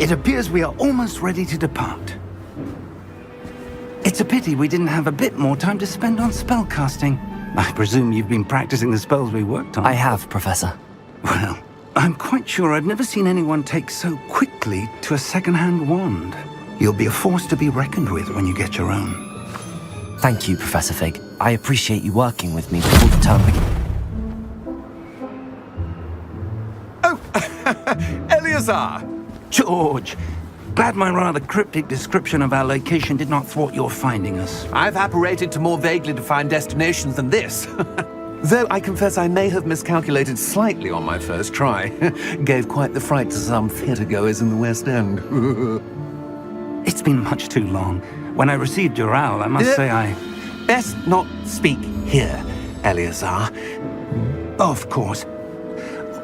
It appears we are almost ready to depart. It's a pity we didn't have a bit more time to spend on spellcasting. I presume you've been practicing the spells we worked on. I have, Professor. Well, I'm quite sure I've never seen anyone take so quickly to a second-hand wand. You'll be a force to be reckoned with when you get your own. Thank you, Professor Fig. I appreciate you working with me before the term begins. Oh, Eleazar! George! Glad my rather cryptic description of our location did not thwart your finding us. I've apparated to more vaguely defined destinations than this. Though I confess I may have miscalculated slightly on my first try. Gave quite the fright to some theatre-goers in the West End. It's been much too long. When I received your owl, I must say I... Best not speak here, Eleazar. Of course.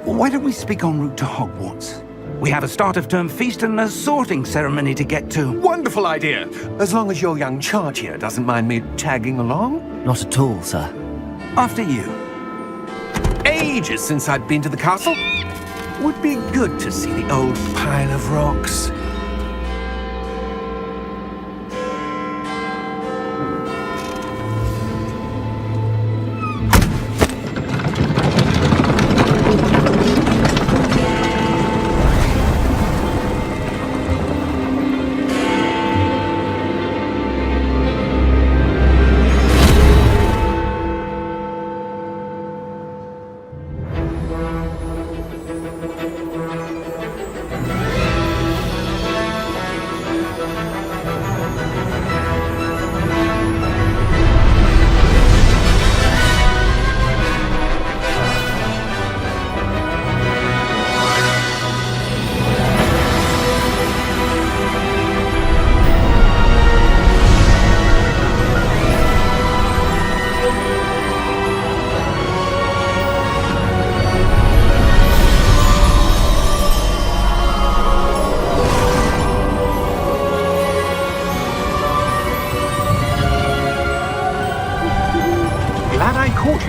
Why don't we speak en route to Hogwarts? We have a start-of-term feast and a sorting ceremony to get to. Wonderful idea! As long as your young charge here doesn't mind me tagging along. Not at all, sir. After you. Ages since I'd been to the castle. Would be good to see the old pile of rocks.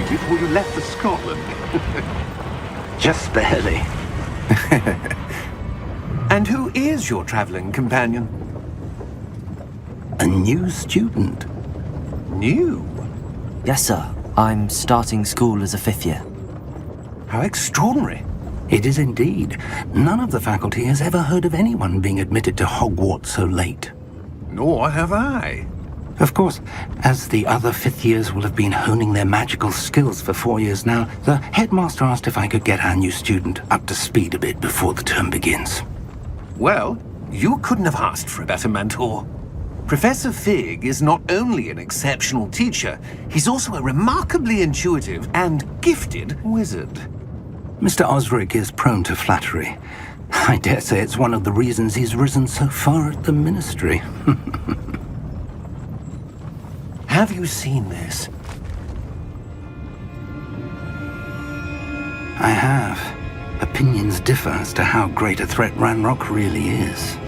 Before you left for Scotland. Just barely. And who is your traveling companion? A new student. New? Yes, sir. I'm starting school as a 5th year. How extraordinary. It is indeed. None of the faculty has ever heard of anyone being admitted to Hogwarts so late. Nor have I. Of course, as the other 5th years will have been honing their magical skills for 4 years now, the headmaster asked if I could get our new student up to speed a bit before the term begins. Well, you couldn't have asked for a better mentor. Professor Fig is not only an exceptional teacher, he's also a remarkably intuitive and gifted wizard. Mr. Osric is prone to flattery. I dare say it's one of the reasons he's risen so far at the ministry. Have you seen this? I have. Opinions differ as to how great a threat Ranrock really is.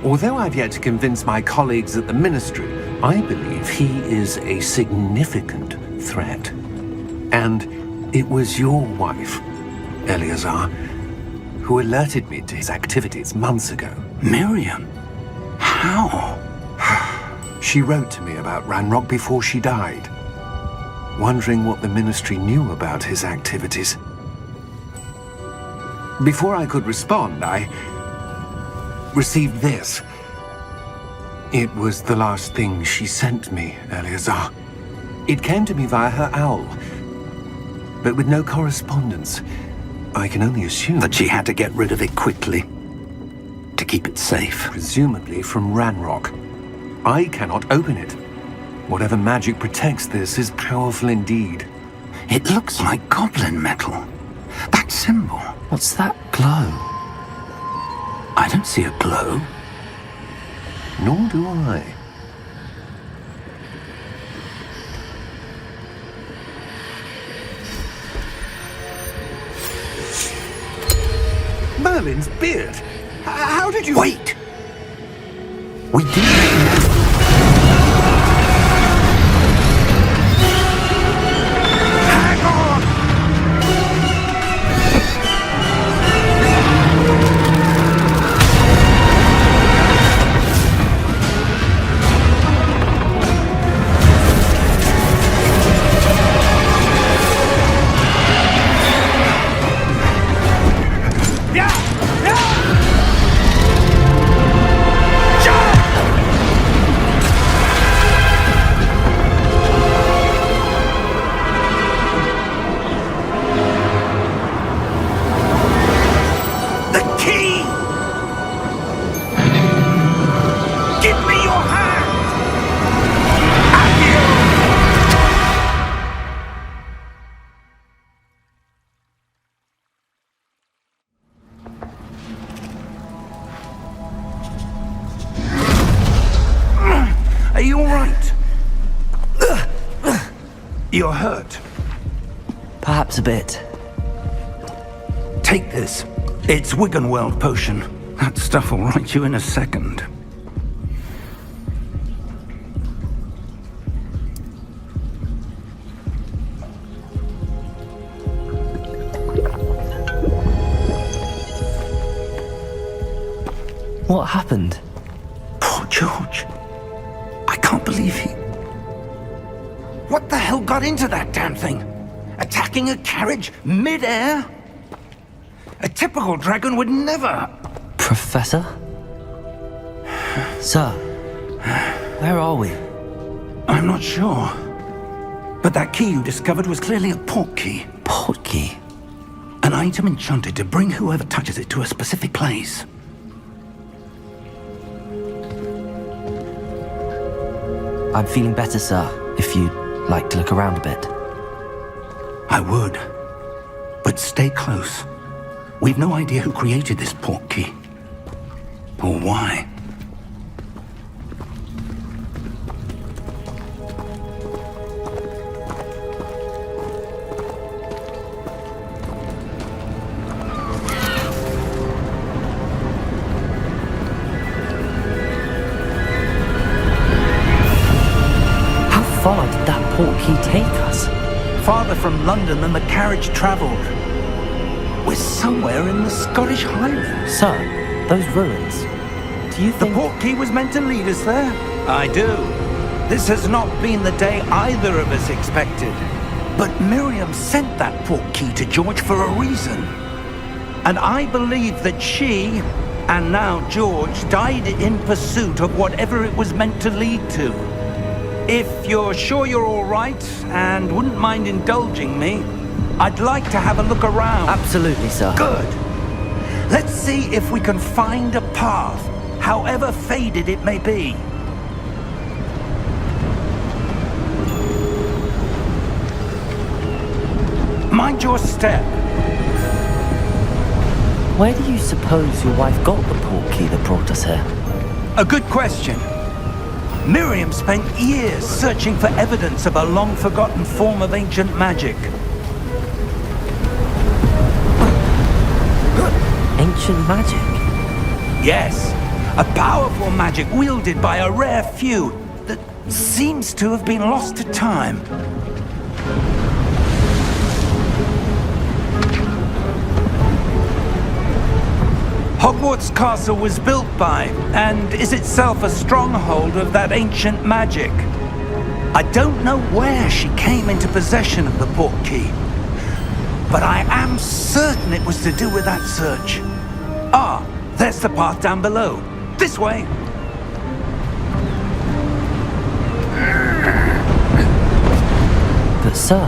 Although I've yet to convince my colleagues at the Ministry, I believe he is a significant threat. And it was your wife, Eleazar, who alerted me to his activities months ago. Miriam? How? She wrote to me about Ranrock before she died, wondering what the Ministry knew about his activities. Before I could respond, I received this. It was the last thing she sent me, Eleazar. It came to me via her owl, but with no correspondence. I can only assume That she had to get rid of it quickly, to keep it safe. presumably from Ranrock. I cannot open it. Whatever magic protects this is powerful indeed. It looks like goblin metal. That symbol. What's that glow? I don't see a glow. Nor do I. Merlin's beard! How did you... Wait! We did. Hang on! You're hurt. Perhaps a bit. Take this. It's Wiggenweld potion. That stuff will right you in a second. What happened? Poor George. I can't believe he... What the hell got into that damn thing? Attacking a carriage mid-air? A typical dragon would never... Professor? Sir, where are we? I'm not sure. But that key you discovered was clearly a port key. Port key? An item enchanted to bring whoever touches it to a specific place. I'm feeling better, sir, if you'd like to look around a bit. I would. But stay close. We've no idea who created this port key. Or why. How far did that port key take us? Farther from London than the carriage travelled. We're somewhere in the Scottish Highlands. Sir, those ruins. Do you The think... port key was meant to lead us there? I do. This has not been the day either of us expected. But Miriam sent that port key to George for a reason. And I believe that she, and now George, died in pursuit of whatever it was meant to lead to. If you're sure you're all right, and wouldn't mind indulging me, I'd like to have a look around. Absolutely, sir. Good. Let's see if we can find a path, however faded it may be. Mind your step. Where do you suppose your wife got the port key that brought us here? A good question. Miriam spent years searching for evidence of a long-forgotten form of ancient magic. Ancient magic? Yes, a powerful magic wielded by a rare few that seems to have been lost to time. Hogwarts Castle was built by, and is itself a stronghold of that ancient magic. I don't know where she came into possession of the port key, but I am certain it was to do with that search. Ah, there's the path down below. This way. But sir,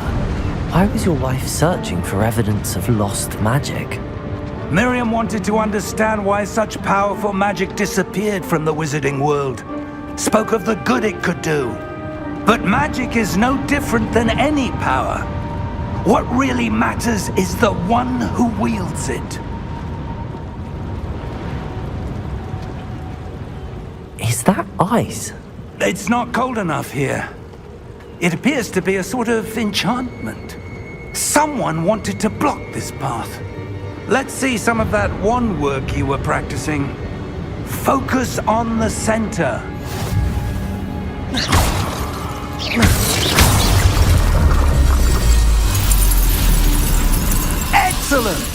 why was your wife searching for evidence of lost magic? Miriam wanted to understand why such powerful magic disappeared from the wizarding world. Spoke of the good it could do. But magic is no different than any power. What really matters is the one who wields it. Is that ice? It's not cold enough here. It appears to be a sort of enchantment. Someone wanted to block this path. Let's see some of that wand work you were practicing. Focus on the center. Excellent!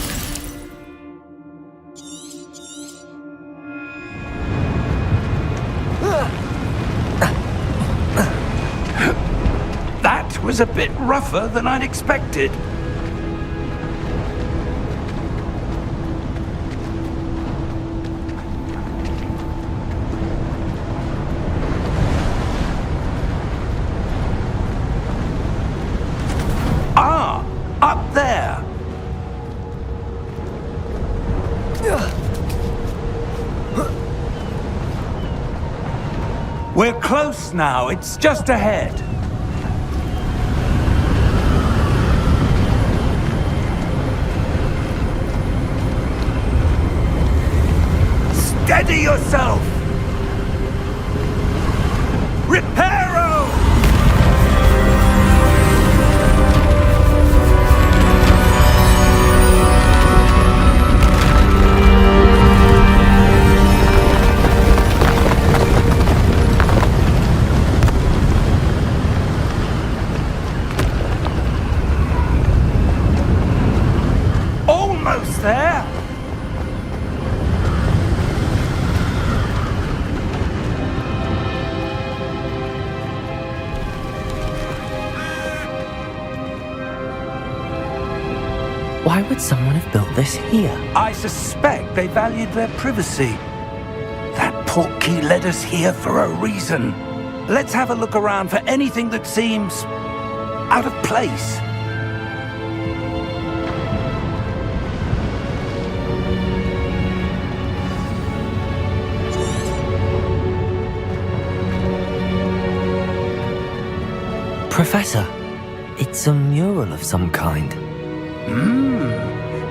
That was a bit rougher than I'd expected. Up there! We're close now. It's just ahead. Steady yourself! Reparo! Why would someone have built this here? I suspect they valued their privacy. That portkey led us here for a reason. Let's have a look around for anything that seems out of place. Professor, it's a mural of some kind.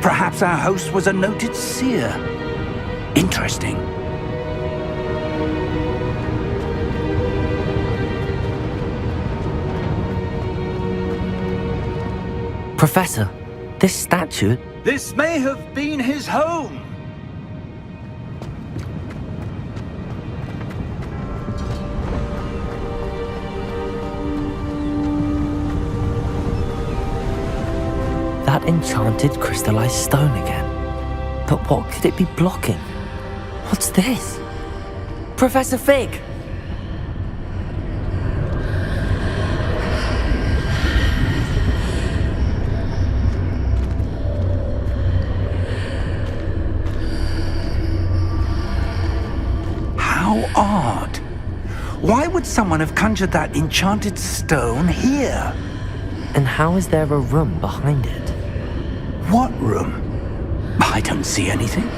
Perhaps our host was a noted seer. Interesting. Professor, this statue... This may have been his home. That enchanted crystallized stone again. But what could it be blocking? What's this? Professor Fig! How odd. Why would someone have conjured that enchanted stone here? And how is there a room behind it? What room? I don't see anything.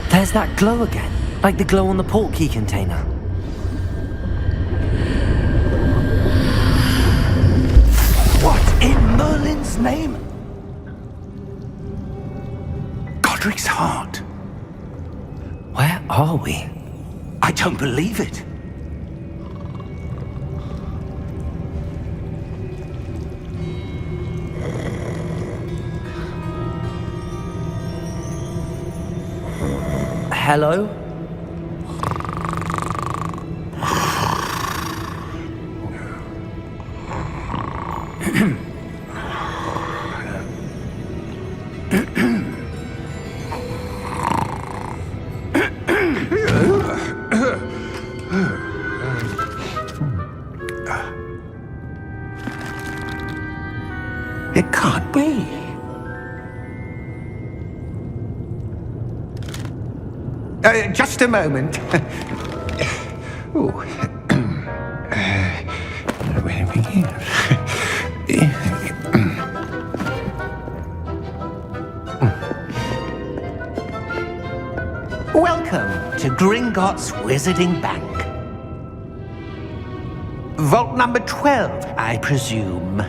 There's that glow again, like the glow on the portkey container. What in Merlin's name? Godric's heart. Where are we? I don't believe it. Hello? It can't be. Just a moment. Oh. Where are we here? Welcome to Gringotts Wizarding Bank. Vault number 12, I presume.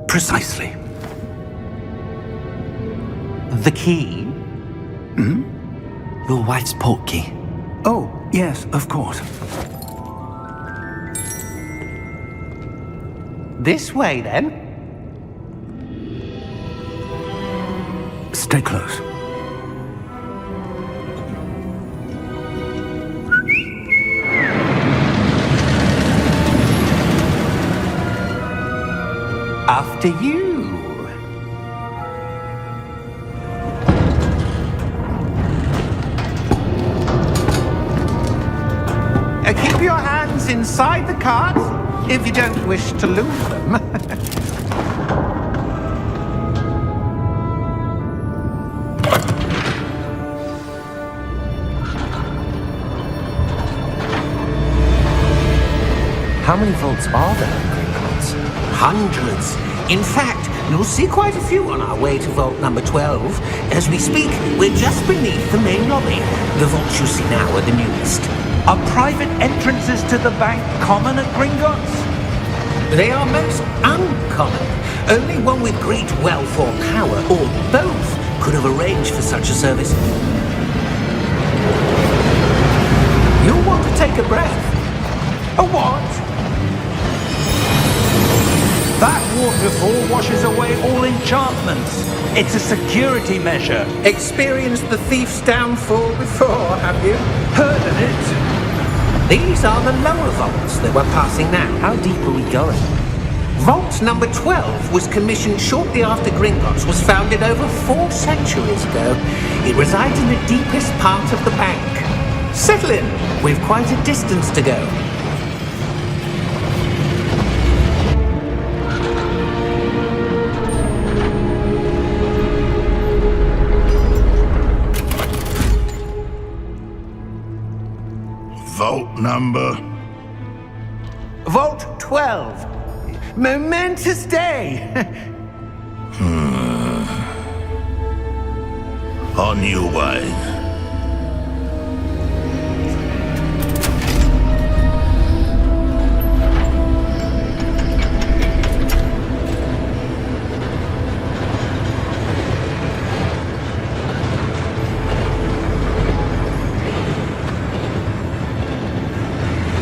Precisely. The key? Your wife's portkey. Oh, yes, of course. This way, then. Stay close. After you. Keep your hands inside the cart if you don't wish to lose them. How many vaults are there in Gringotts? Hundreds. In fact, you'll see quite a few on our way to vault number 12. As we speak, we're just beneath the main lobby. The vaults you see now are the newest. Are private entrances to the bank common at Gringotts? They are most uncommon. Only one with great wealth or power, or both, could have arranged for such a service. You'll want to take a breath. A what? That waterfall washes away all enchantments. It's a security measure. Experienced the thief's downfall before, have you? Heard of it? These are the lower vaults that we're passing now. How deep are we going? Vault number 12 was commissioned shortly after Gringotts was founded over 4 centuries ago. It resides in the deepest part of the bank. Settle in. We've quite a distance to go. number? Vault 12. Momentous day. On your way.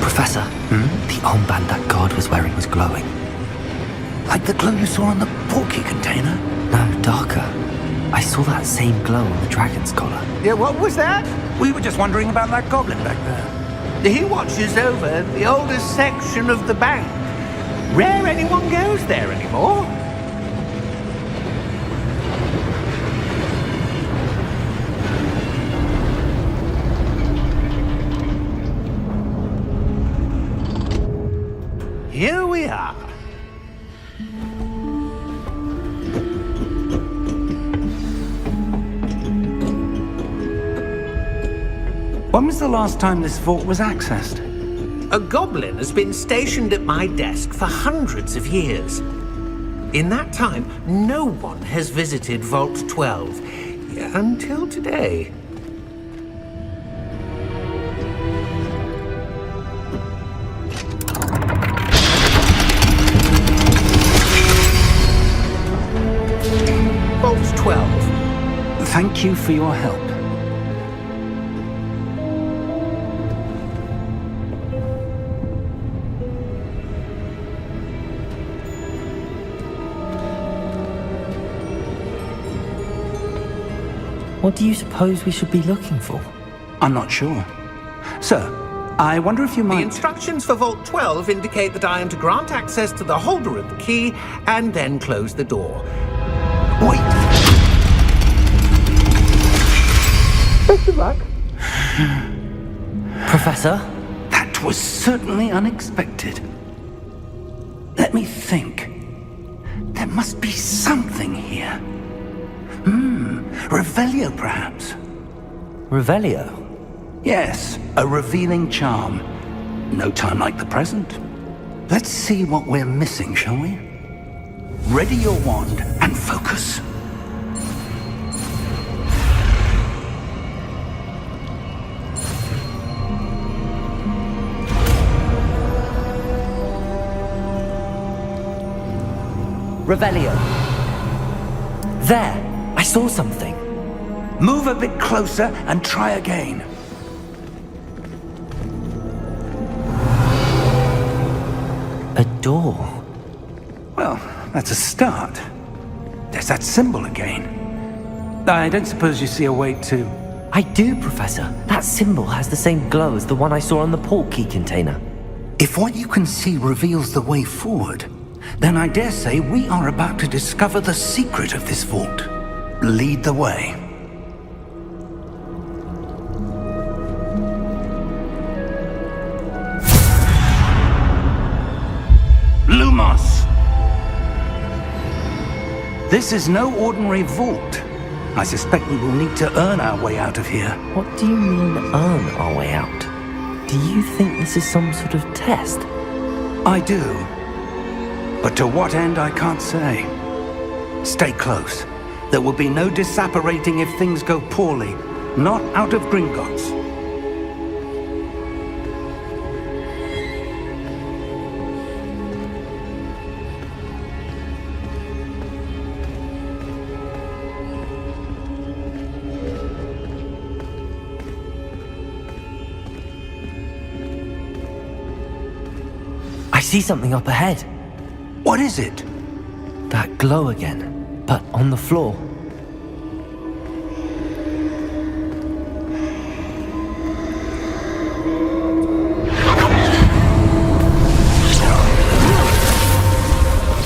Professor, the armband that guard was wearing was glowing. Like the glow you saw on the portkey container? No, darker. I saw that same glow on the dragon's collar. Yeah, what was that? We were just wondering about that goblin back there. He watches over the oldest section of the bank. Rare anyone goes there anymore. Here we are. When was the last time this vault was accessed? A goblin has been stationed at my desk for hundreds of years. In that time, no one has visited Vault 12 until today. Vault 12. Thank you for your help. What do you suppose we should be looking for? I'm not sure. Sir, I wonder if you The might... instructions for Vault 12 indicate that I am to grant access to the holder of the key and then close the door. Wait! Best of luck. Professor? That was certainly unexpected. Let me think. There must be something here. Revelio, perhaps? Revelio? Yes, a revealing charm. No time like the present. Let's see what we're missing, shall we? Ready your wand and focus. Revelio. There! I saw something. Move a bit closer and try again. A door. Well, that's a start. There's that symbol again. I don't suppose you see a way to... I do, Professor. That symbol has the same glow as the one I saw on the portkey container. If what you can see reveals the way forward, then I dare say we are about to discover the secret of this vault. Lead the way. Lumos! This is no ordinary vault. I suspect we will need to earn our way out of here. What do you mean, earn our way out? Do you think this is some sort of test? I do. But to what end, I can't say. Stay close. There will be no disapparating if things go poorly. Not out of Gringotts. I see something up ahead. What is it? That glow again, but on the floor.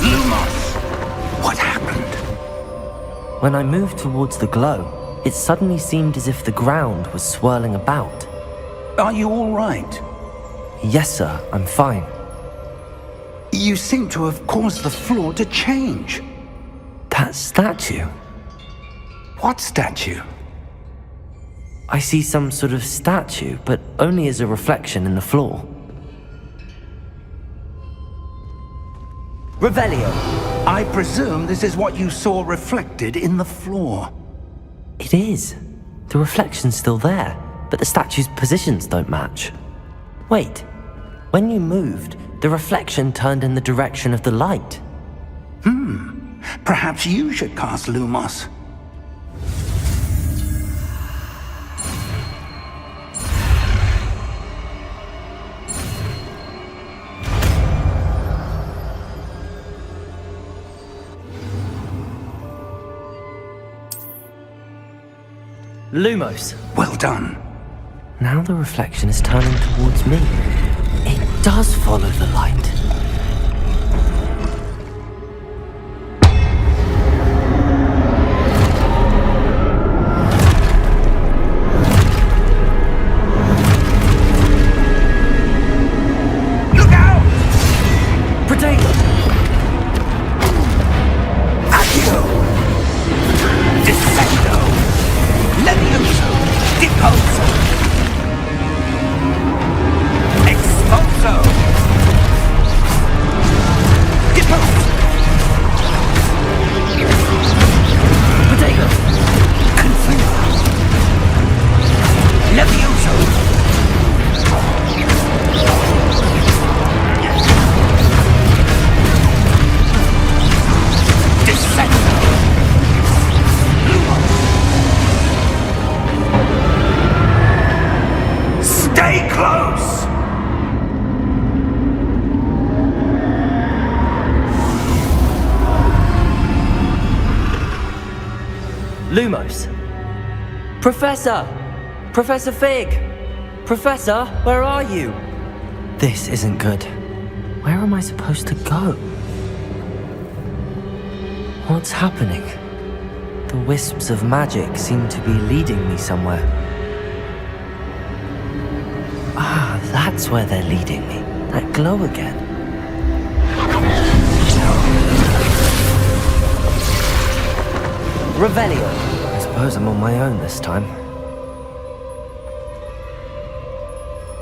Lumos! What happened? When I moved towards the glow, it suddenly seemed as if the ground was swirling about. Are you all right? Yes, sir, I'm fine. You seem to have caused the floor to change. That statue? What statue? I see some sort of statue, but only as a reflection in the floor. Revelio! I presume this is what you saw reflected in the floor. It is. The reflection's still there, but the statue's positions don't match. Wait, when you moved, the reflection turned in the direction of the light. Perhaps you should cast Lumos. Lumos. Well done. Now the reflection is turning towards me. It does follow the light. Look out! Protego! Accio! Descendo! Levioso! Deposo! Expulso! Depose! Protego! Confringo! Levioso! Descendo! Stay close! Lumos. Professor! Professor Fig! Professor, where are you? This isn't good. Where am I supposed to go? What's happening? The wisps of magic seem to be leading me somewhere. Ah, that's where they're leading me. That glow again. Revelio. I suppose I'm on my own this time.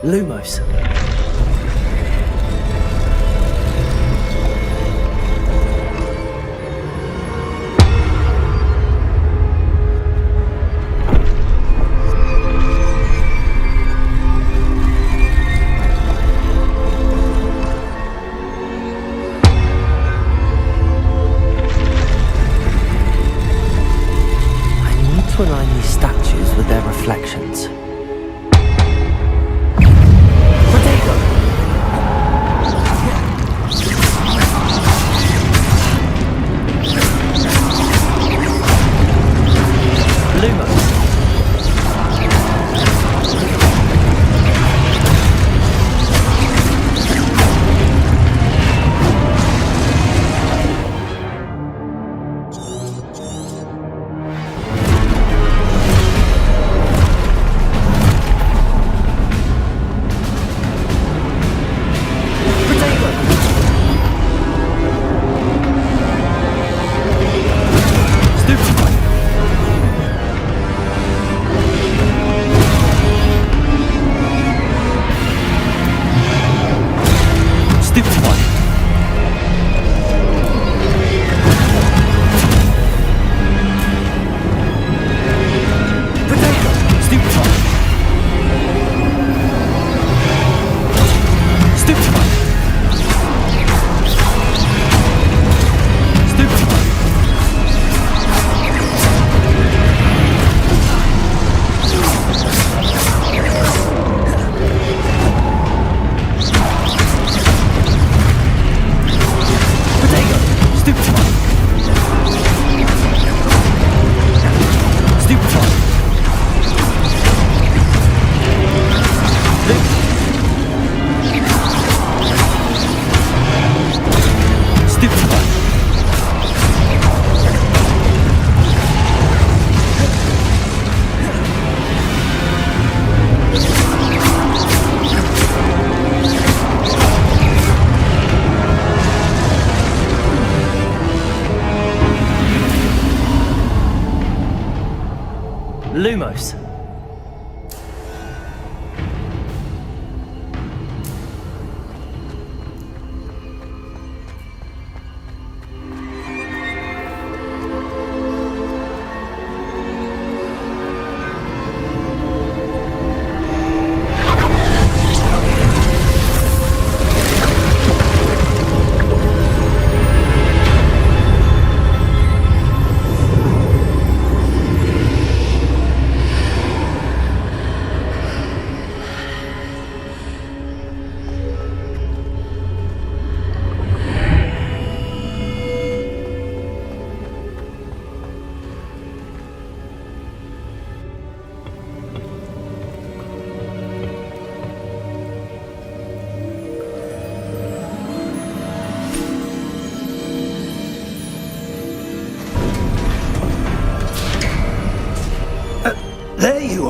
Lumos. To align these statues with their reflections. Protego! Lumos. Lumos.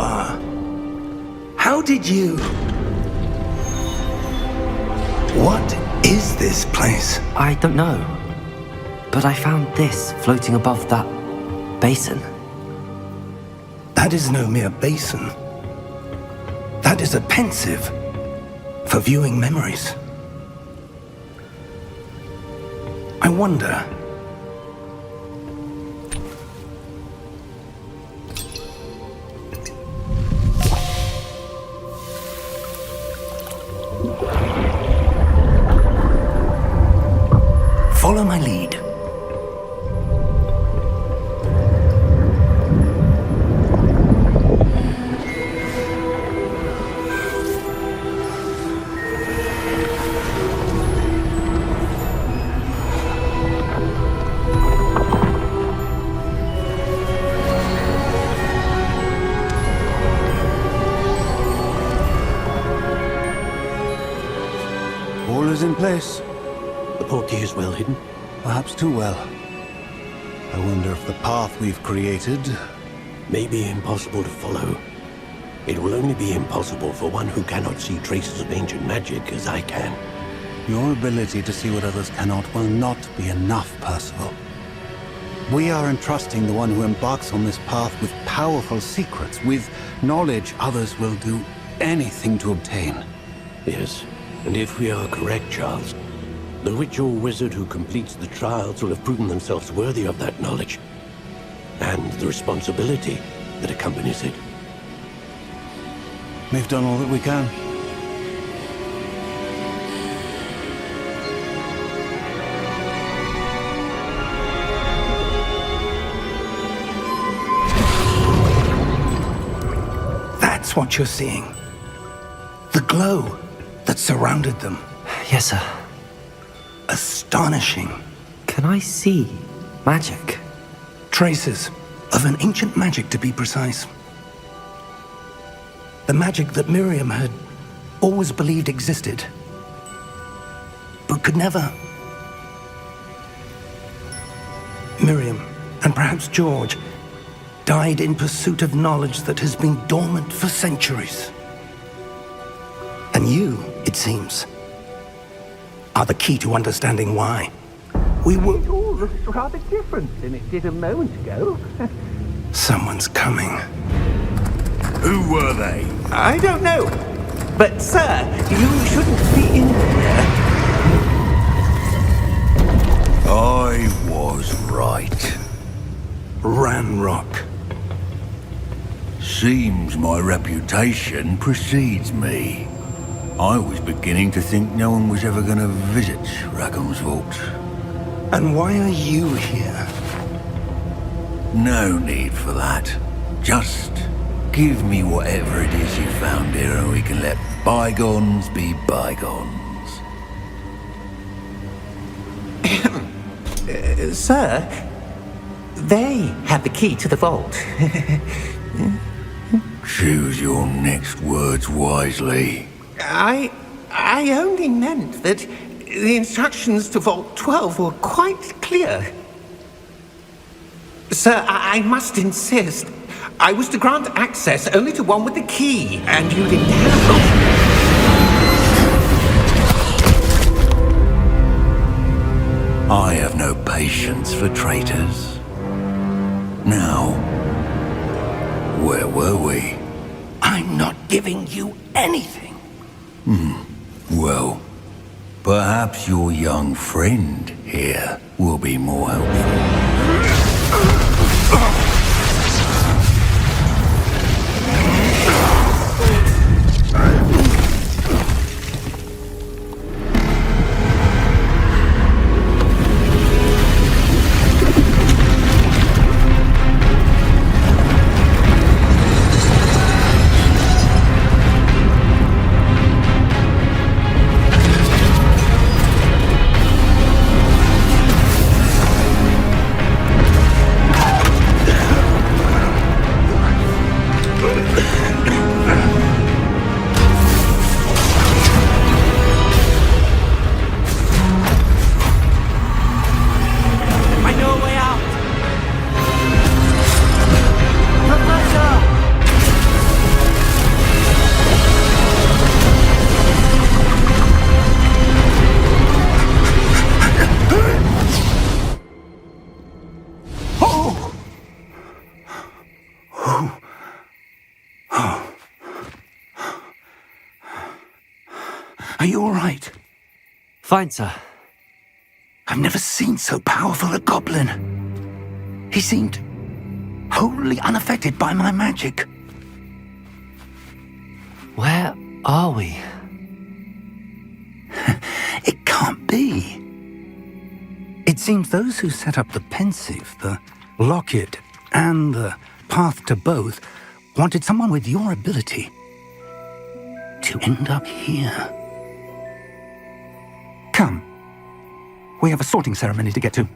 are. How did you... What is this place? I don't know. But I found this floating above that basin. That is no mere basin. That is a pensive for viewing memories. I wonder... Follow my lead. All is in place. The portkey is well hidden. Perhaps too well. I wonder if the path we've created... May be impossible to follow. It will only be impossible for one who cannot see traces of ancient magic as I can. Your ability to see what others cannot will not be enough, Percival. We are entrusting the one who embarks on this path with powerful secrets, with knowledge others will do anything to obtain. Yes, and if we are correct, Charles, the witch or wizard who completes the trials will have proven themselves worthy of that knowledge, and the responsibility that accompanies it. We've done all that we can. That's what you're seeing. The glow that surrounded them. Yes, sir. Astonishing. Can I see magic? Traces of an ancient magic, to be precise. The magic that Miriam had always believed existed, but could never. Miriam, and perhaps George, died in pursuit of knowledge that has been dormant for centuries. And you, it seems, are the key to understanding why. We will... It all looks rather different than it did a moment ago. Someone's coming. Who were they? I don't know. But, sir, you shouldn't be in here. I was right. Ranrock. Seems my reputation precedes me. I was beginning to think no one was ever going to visit Rackham's vault. And why are you here? No need for that. Just give me whatever it is you found here and we can let bygones be bygones. Sir, they have the key to the vault. Choose your next words wisely. I only meant that the instructions to Vault 12 were quite clear. Sir, I must insist. I was to grant access only to one with the key, and you didn't have I have no patience for traitors. Now, where were we? I'm not giving you anything. Well, perhaps your young friend here will be more helpful. Are you all right? Fine, sir. I've never seen so powerful a goblin. He seemed wholly unaffected by my magic. Where are we? It can't be. It seems those who set up the pensive, the locket, and the path to both wanted someone with your ability to end up here. Come. We have a sorting ceremony to get to.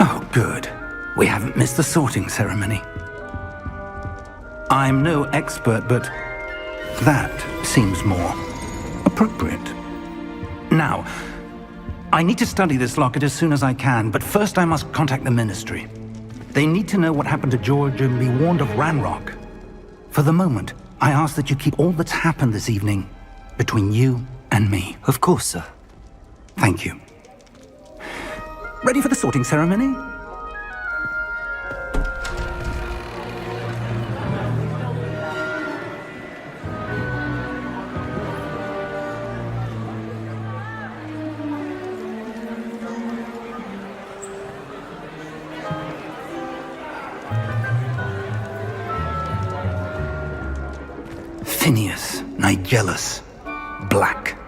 Oh, good. We haven't missed the sorting ceremony. I'm no expert, but that seems more appropriate. Now, I need to study this locket as soon as I can, but first I must contact the Ministry. They need to know what happened to George and be warned of Ranrock. For the moment, I ask that you keep all that's happened this evening between you and me. Of course, sir. Thank you. Ready for the sorting ceremony? Phineas, Nigellus, Black.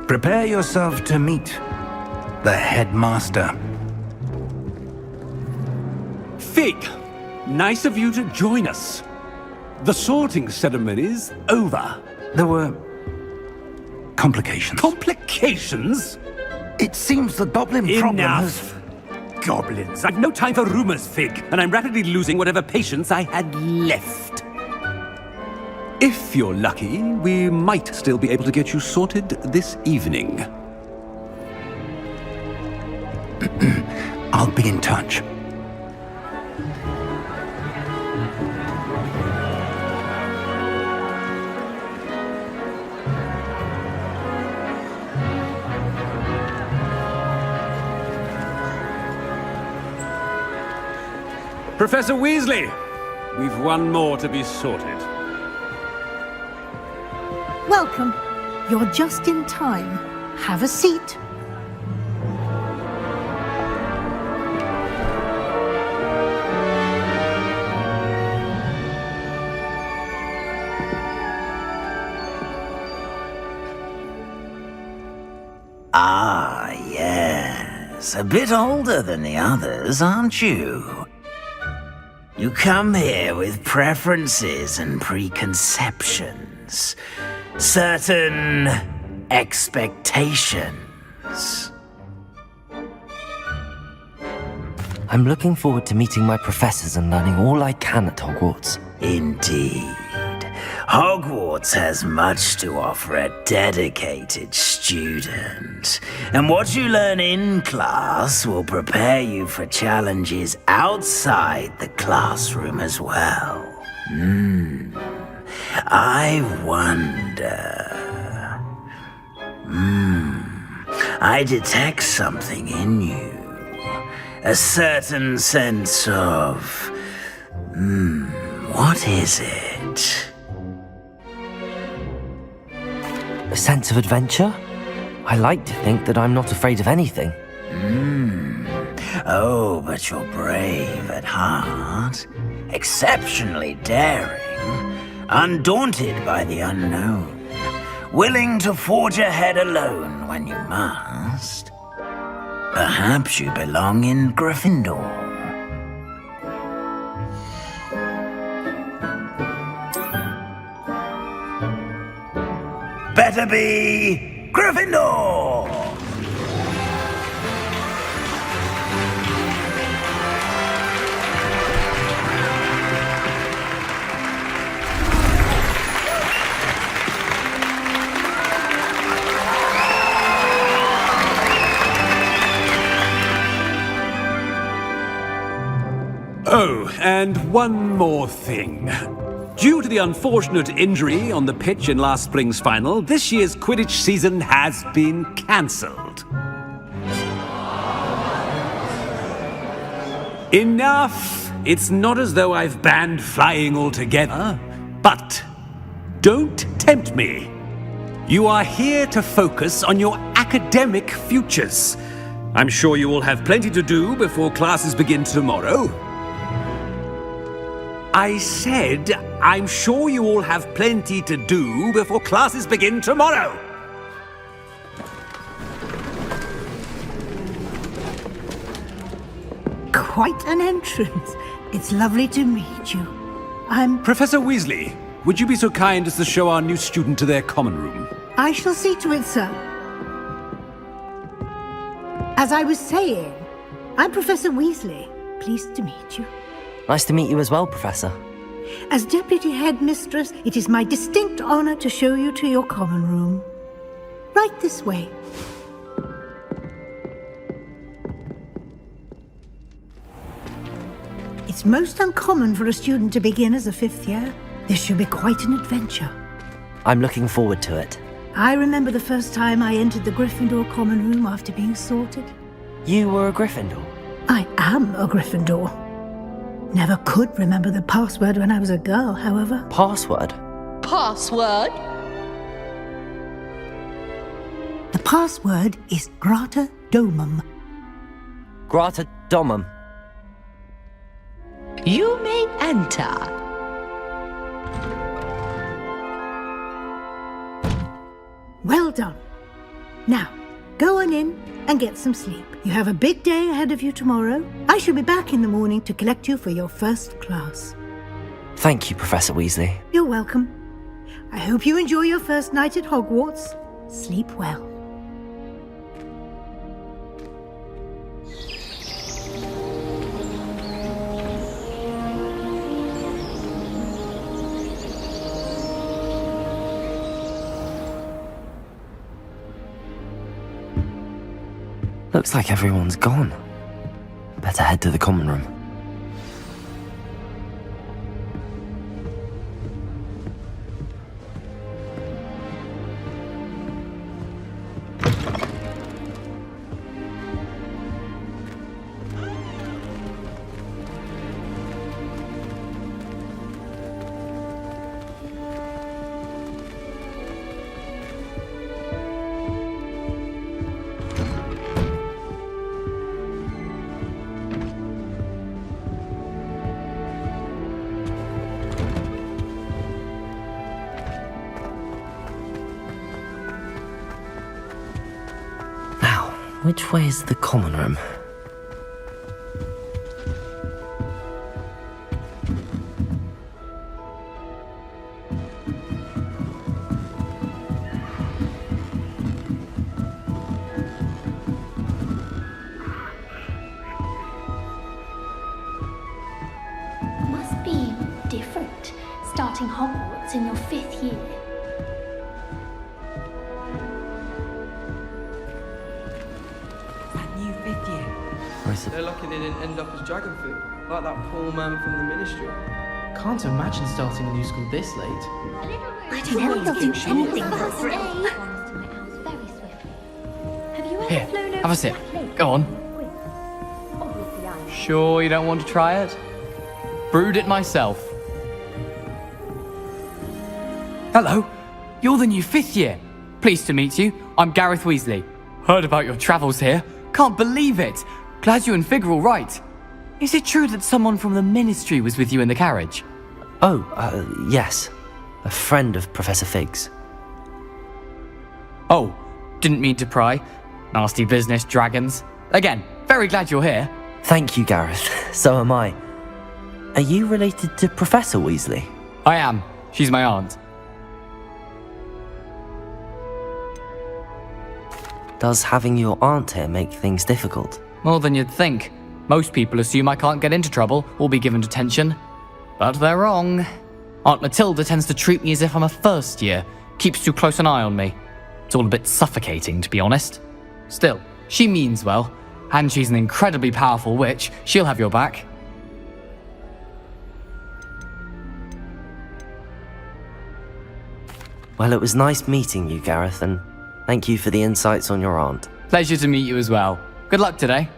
Prepare yourself to meet the headmaster. Fig, nice of you to join us. The sorting ceremony's over. There were complications. Complications? It seems the goblin problem has... Enough! Goblins. I've no time for rumors, Fig, and I'm rapidly losing whatever patience I had left. If you're lucky, we might still be able to get you sorted this evening. I'll be in touch. Professor Weasley, we've one more to be sorted. Welcome. You're just in time. Have a seat. Ah, yes. A bit older than the others, aren't you? You come here with preferences and preconceptions. Certain expectations. I'm looking forward to meeting my professors and learning all I can at Hogwarts. Indeed. Hogwarts has much to offer a dedicated student. And what you learn in class will prepare you for challenges outside the classroom as well. I wonder... I detect something in you. A certain sense of... what is it? A sense of adventure? I like to think that I'm not afraid of anything. Oh, but you're brave at heart, exceptionally daring, undaunted by the unknown, willing to forge ahead alone when you must. Perhaps you belong in Gryffindor. Better be Gryffindor! Oh, and one more thing. Due to the unfortunate injury on the pitch in last spring's final, this year's Quidditch season has been cancelled. Enough! It's not as though I've banned flying altogether, but don't tempt me. You are here to focus on your academic futures. I'm sure you will have plenty to do before classes begin tomorrow. I said, I'm sure you all have plenty to do before classes begin tomorrow. Quite an entrance. It's lovely to meet you. I'm... Professor Weasley, would you be so kind as to show our new student to their common room? I shall see to it, sir. As I was saying, I'm Professor Weasley. Pleased to meet you. Nice to meet you as well, Professor. As Deputy Headmistress, it is my distinct honor to show you to your common room. Right this way. It's most uncommon for a student to begin as a fifth year. This should be quite an adventure. I'm looking forward to it. I remember the first time I entered the Gryffindor common room after being sorted. You were a Gryffindor? I am a Gryffindor. Never could remember the password when I was a girl, however. Password? Password? The password is Grata Domum. Grata Domum. You may enter. Well done. Now, go on in and get some sleep. You have a big day ahead of you tomorrow. I shall be back in the morning to collect you for your first class. Thank you, Professor Weasley. You're welcome. I hope you enjoy your first night at Hogwarts. Sleep well. Looks like everyone's gone. Better head to the common room. Which way is the common room? Must be different, starting Hogwarts in your 5th year. They're lucky they didn't end up as dragon food, like that poor man from the ministry. Can't imagine starting a new school this late. I don't know if they'll do anything for free. Have you ever flown over have a sip. Go on. Sure you don't want to try it? Brewed it myself. Hello, you're the new 5th year. Pleased to meet you. I'm Gareth Weasley. Heard about your travels here. Can't believe it. Glad you and Fig are all right. Is it true that someone from the Ministry was with you in the carriage? Oh, yes. A friend of Professor Fig's. Oh, didn't mean to pry. Nasty business, dragons. Again, very glad you're here. Thank you, Gareth. So am I. Are you related to Professor Weasley? I am. She's my aunt. Does having your aunt here make things difficult? More than you'd think. Most people assume I can't get into trouble or be given detention. But they're wrong. Aunt Matilda tends to treat me as if I'm a first year, keeps too close an eye on me. It's all a bit suffocating, to be honest. Still, she means well, and she's an incredibly powerful witch. She'll have your back. Well, it was nice meeting you, Gareth, and thank you for the insights on your aunt. Pleasure to meet you as well. Good luck today.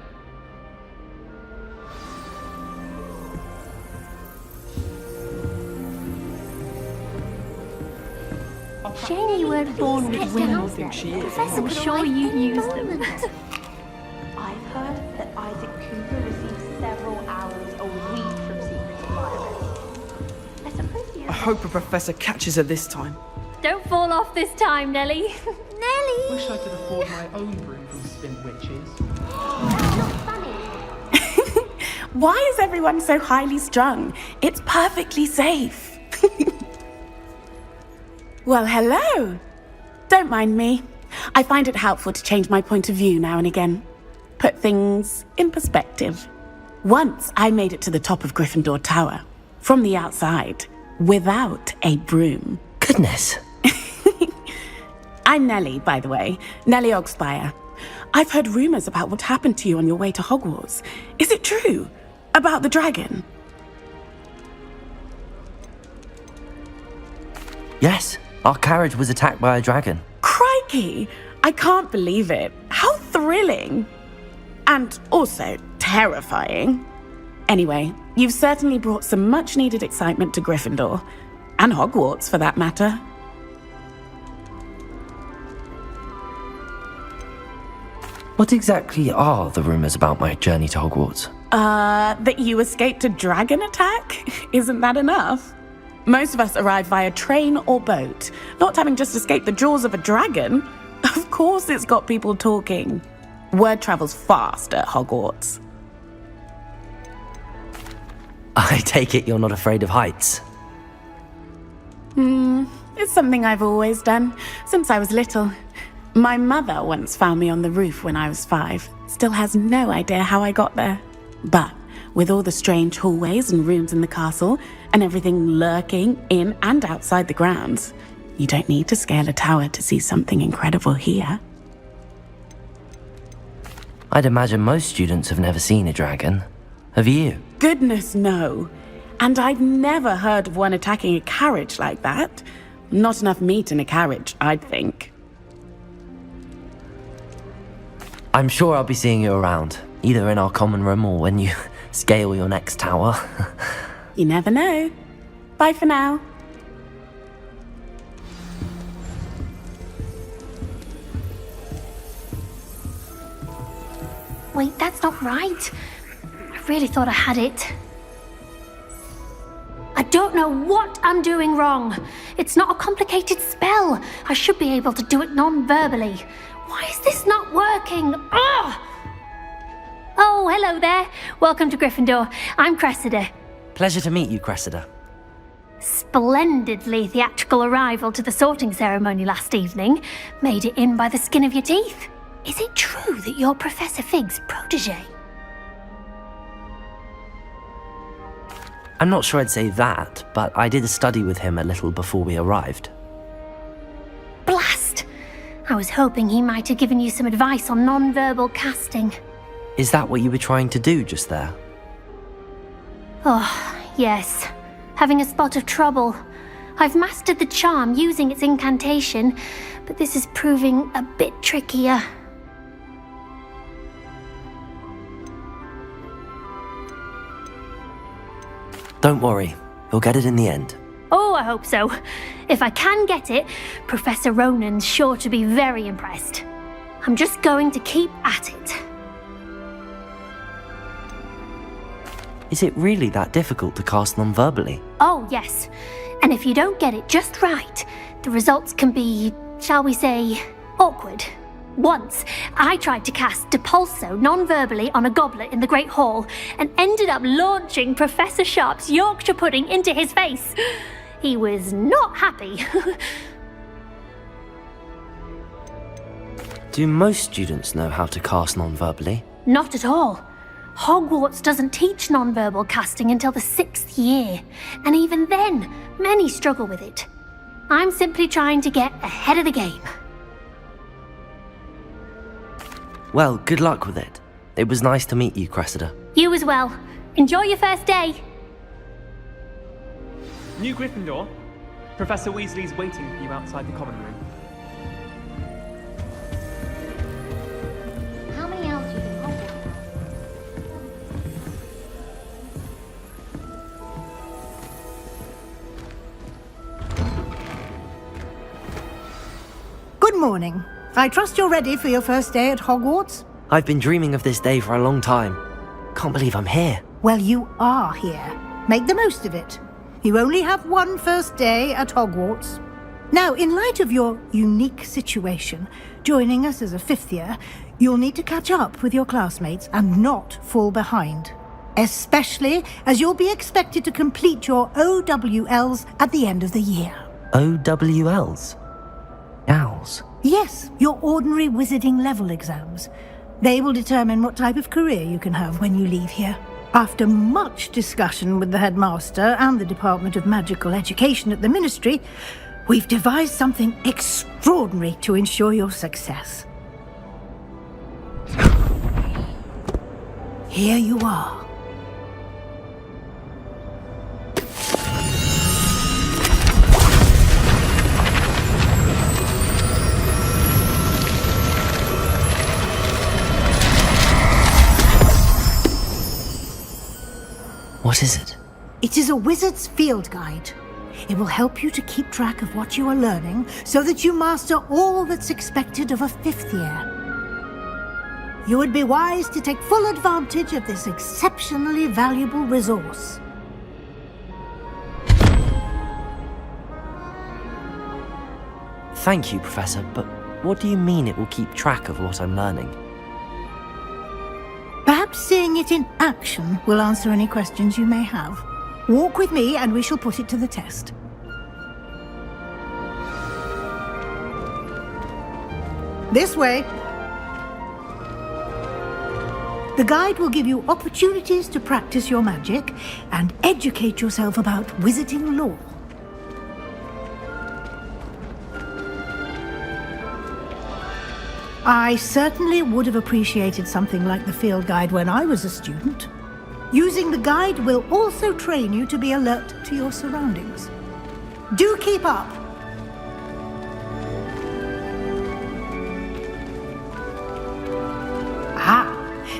Shame you weren't born with wings. Professor, I'm sure you used them. I've heard that Isaac Cooper receives several hours a week from secret environments. I suppose you... I hope a professor catches her this time. Don't fall off this time, Nellie. Nellie! Wish I could afford my own broom from Spin Witches. That's not funny. Why is everyone so highly strung? It's perfectly safe. Well, hello. Don't mind me. I find it helpful to change my point of view now and again. Put things in perspective. Once I made it to the top of Gryffindor Tower, from the outside, without a broom. Goodness. I'm Nellie, by the way. Nellie Ogspire. I've heard rumors about what happened to you on your way to Hogwarts. Is it true? About the dragon? Yes, our carriage was attacked by a dragon. Crikey! I can't believe it. How thrilling! And also terrifying. Anyway, you've certainly brought some much-needed excitement to Gryffindor. And Hogwarts, for that matter. What exactly are the rumors about my journey to Hogwarts? That you escaped a dragon attack? Isn't that enough? Most of us arrive via train or boat, not having just escaped the jaws of a dragon. Of course it's got people talking. Word travels fast at Hogwarts. I take it you're not afraid of heights? It's something I've always done, since I was little. My mother once found me on the roof when I was 5. Still has no idea how I got there. But with all the strange hallways and rooms in the castle, and everything lurking in and outside the grounds, you don't need to scale a tower to see something incredible here. I'd imagine most students have never seen a dragon. Have you? Goodness, no. And I've never heard of one attacking a carriage like that. Not enough meat in a carriage, I'd think. I'm sure I'll be seeing you around, either in our common room or when you scale your next tower. You never know. Bye for now. Wait, that's not right. I really thought I had it. I don't know what I'm doing wrong. It's not a complicated spell. I should be able to do it non-verbally. Why is this not working? Ugh! Oh, hello there. Welcome to Gryffindor. I'm Cressida. Pleasure to meet you, Cressida. Splendidly theatrical arrival to the sorting ceremony last evening. Made it in by the skin of your teeth. Is it true that you're Professor Fig's protege? I'm not sure I'd say that, but I did study with him a little before we arrived. Blast! I was hoping he might have given you some advice on non-verbal casting. Is that what you were trying to do just there? Oh, yes. Having a spot of trouble. I've mastered the charm using its incantation, but this is proving a bit trickier. Don't worry, you'll get it in the end. Oh, Oh, I hope so. If I can get it, Professor Ronan's sure to be very impressed. I'm just going to keep at it. Is it really that difficult to cast non-verbally? Oh, yes. And if you don't get it just right, the results can be, shall we say, awkward. Once, I tried to cast Depulso non-verbally on a goblet in the Great Hall and ended up launching Professor Sharp's Yorkshire pudding into his face. He was not happy. Do most students know how to cast non-verbally? Not at all. Hogwarts doesn't teach non-verbal casting until the 6th year, and even then, many struggle with it. I'm simply trying to get ahead of the game. Well, good luck with it. It was nice to meet you, Cressida. You as well. Enjoy your first day. New Gryffindor. Professor Weasley's waiting for you outside the common room. How many hours do you think Hogwarts Good morning. I trust you're ready for your first day at Hogwarts? I've been dreaming of this day for a long time. Can't believe I'm here. Well, you are here. Make the most of it. You only have one first day at Hogwarts. Now, in light of your unique situation, joining us as a 5th year, you'll need to catch up with your classmates and not fall behind. Especially as you'll be expected to complete your OWLs at the end of the year. OWLs? Owls? Yes, your ordinary wizarding level exams. They will determine what type of career you can have when you leave here. After much discussion with the headmaster and the Department of Magical Education at the Ministry, we've devised something extraordinary to ensure your success. Here you are. What is it? It is a wizard's field guide. It will help you to keep track of what you are learning so that you master all that's expected of a 5th year. You would be wise to take full advantage of this exceptionally valuable resource. Thank you, Professor, but what do you mean it will keep track of what I'm learning? Perhaps seeing it in action will answer any questions you may have. Walk with me and we shall put it to the test. This way. The guide will give you opportunities to practice your magic and educate yourself about wizarding lore. I certainly would have appreciated something like the field guide when I was a student. Using the guide will also train you to be alert to your surroundings. Do keep up!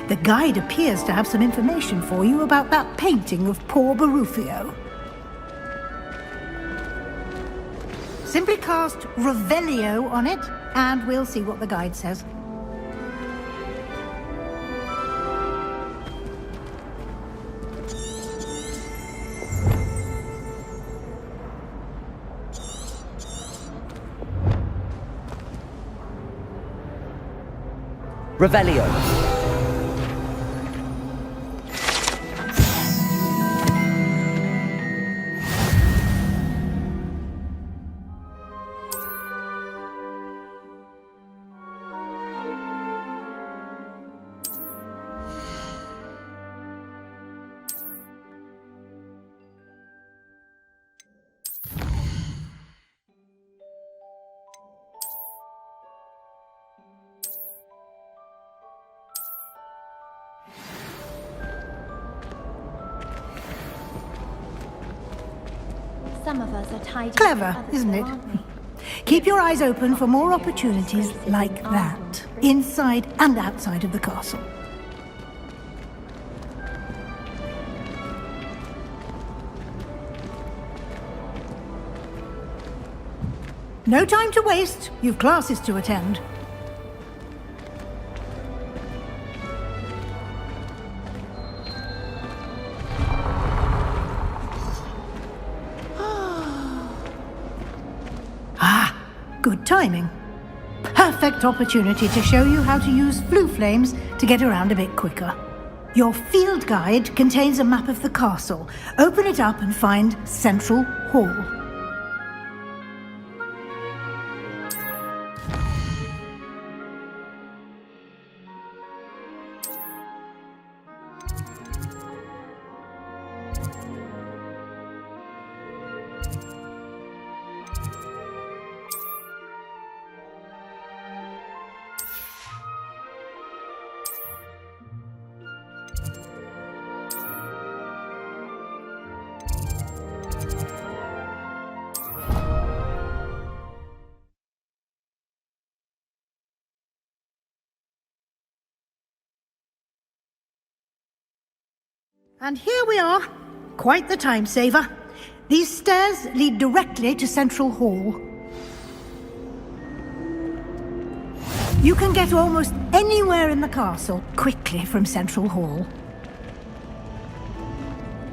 The guide appears to have some information for you about that painting of poor Barufio. Simply cast Revelio on it, and we'll see what the guide says. Revelio. Some of us are tidy. Clever, isn't it? Keep your eyes open for more opportunities like that, inside and outside of the castle. No time to waste. You've classes to attend. Good timing. Perfect opportunity to show you how to use flue flames to get around a bit quicker. Your field guide contains a map of the castle. Open it up and find Central Hall. And here we are. Quite the time saver. These stairs lead directly to Central Hall. You can get almost anywhere in the castle quickly from Central Hall.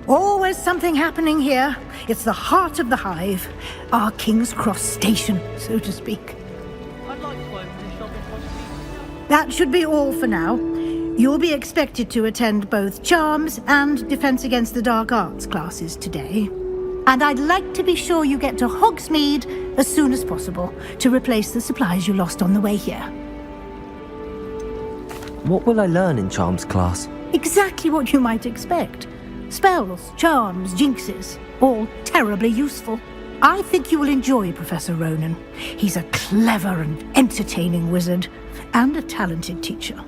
Always something happening here. It's the heart of the hive. Our King's Cross station, so to speak. I'd like to open the shop if possible. That should be all for now. You'll be expected to attend both Charms and Defense Against the Dark Arts classes today. And I'd like to be sure you get to Hogsmeade as soon as possible to replace the supplies you lost on the way here. What will I learn in Charms class? Exactly what you might expect. Spells, charms, jinxes, all terribly useful. I think you will enjoy Professor Ronan. He's a clever and entertaining wizard, and a talented teacher.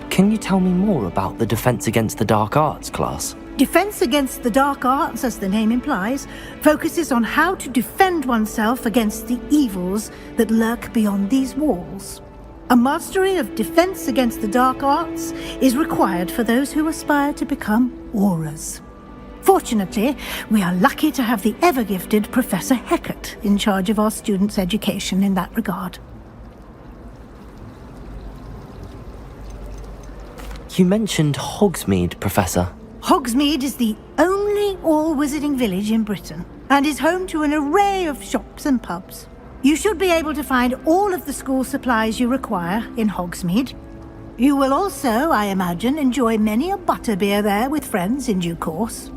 Can you tell me more about the Defense Against the Dark Arts class? Defense Against the Dark Arts, as the name implies, focuses on how to defend oneself against the evils that lurk beyond these walls. A mastery of Defense Against the Dark Arts is required for those who aspire to become Aurors. Fortunately, we are lucky to have the ever-gifted Professor Hecat in charge of our students' education in that regard. You mentioned Hogsmeade, Professor. Hogsmeade is the only all-wizarding village in Britain, and is home to an array of shops and pubs. You should be able to find all of the school supplies you require in Hogsmeade. You will also, I imagine, enjoy many a butterbeer there with friends in due course.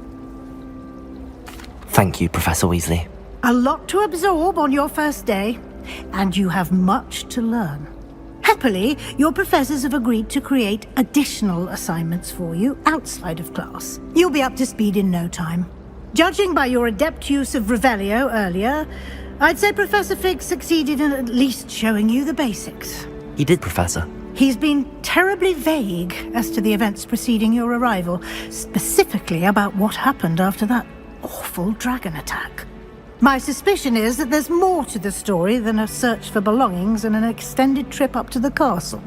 Thank you, Professor Weasley. A lot to absorb on your first day, and you have much to learn. Happily, your professors have agreed to create additional assignments for you outside of class. You'll be up to speed in no time. Judging by your adept use of Revelio earlier, I'd say Professor Fig succeeded in at least showing you the basics. He did, Professor. He's been terribly vague as to the events preceding your arrival, specifically about what happened after that awful dragon attack. My suspicion is that there's more to the story than a search for belongings and an extended trip up to the castle.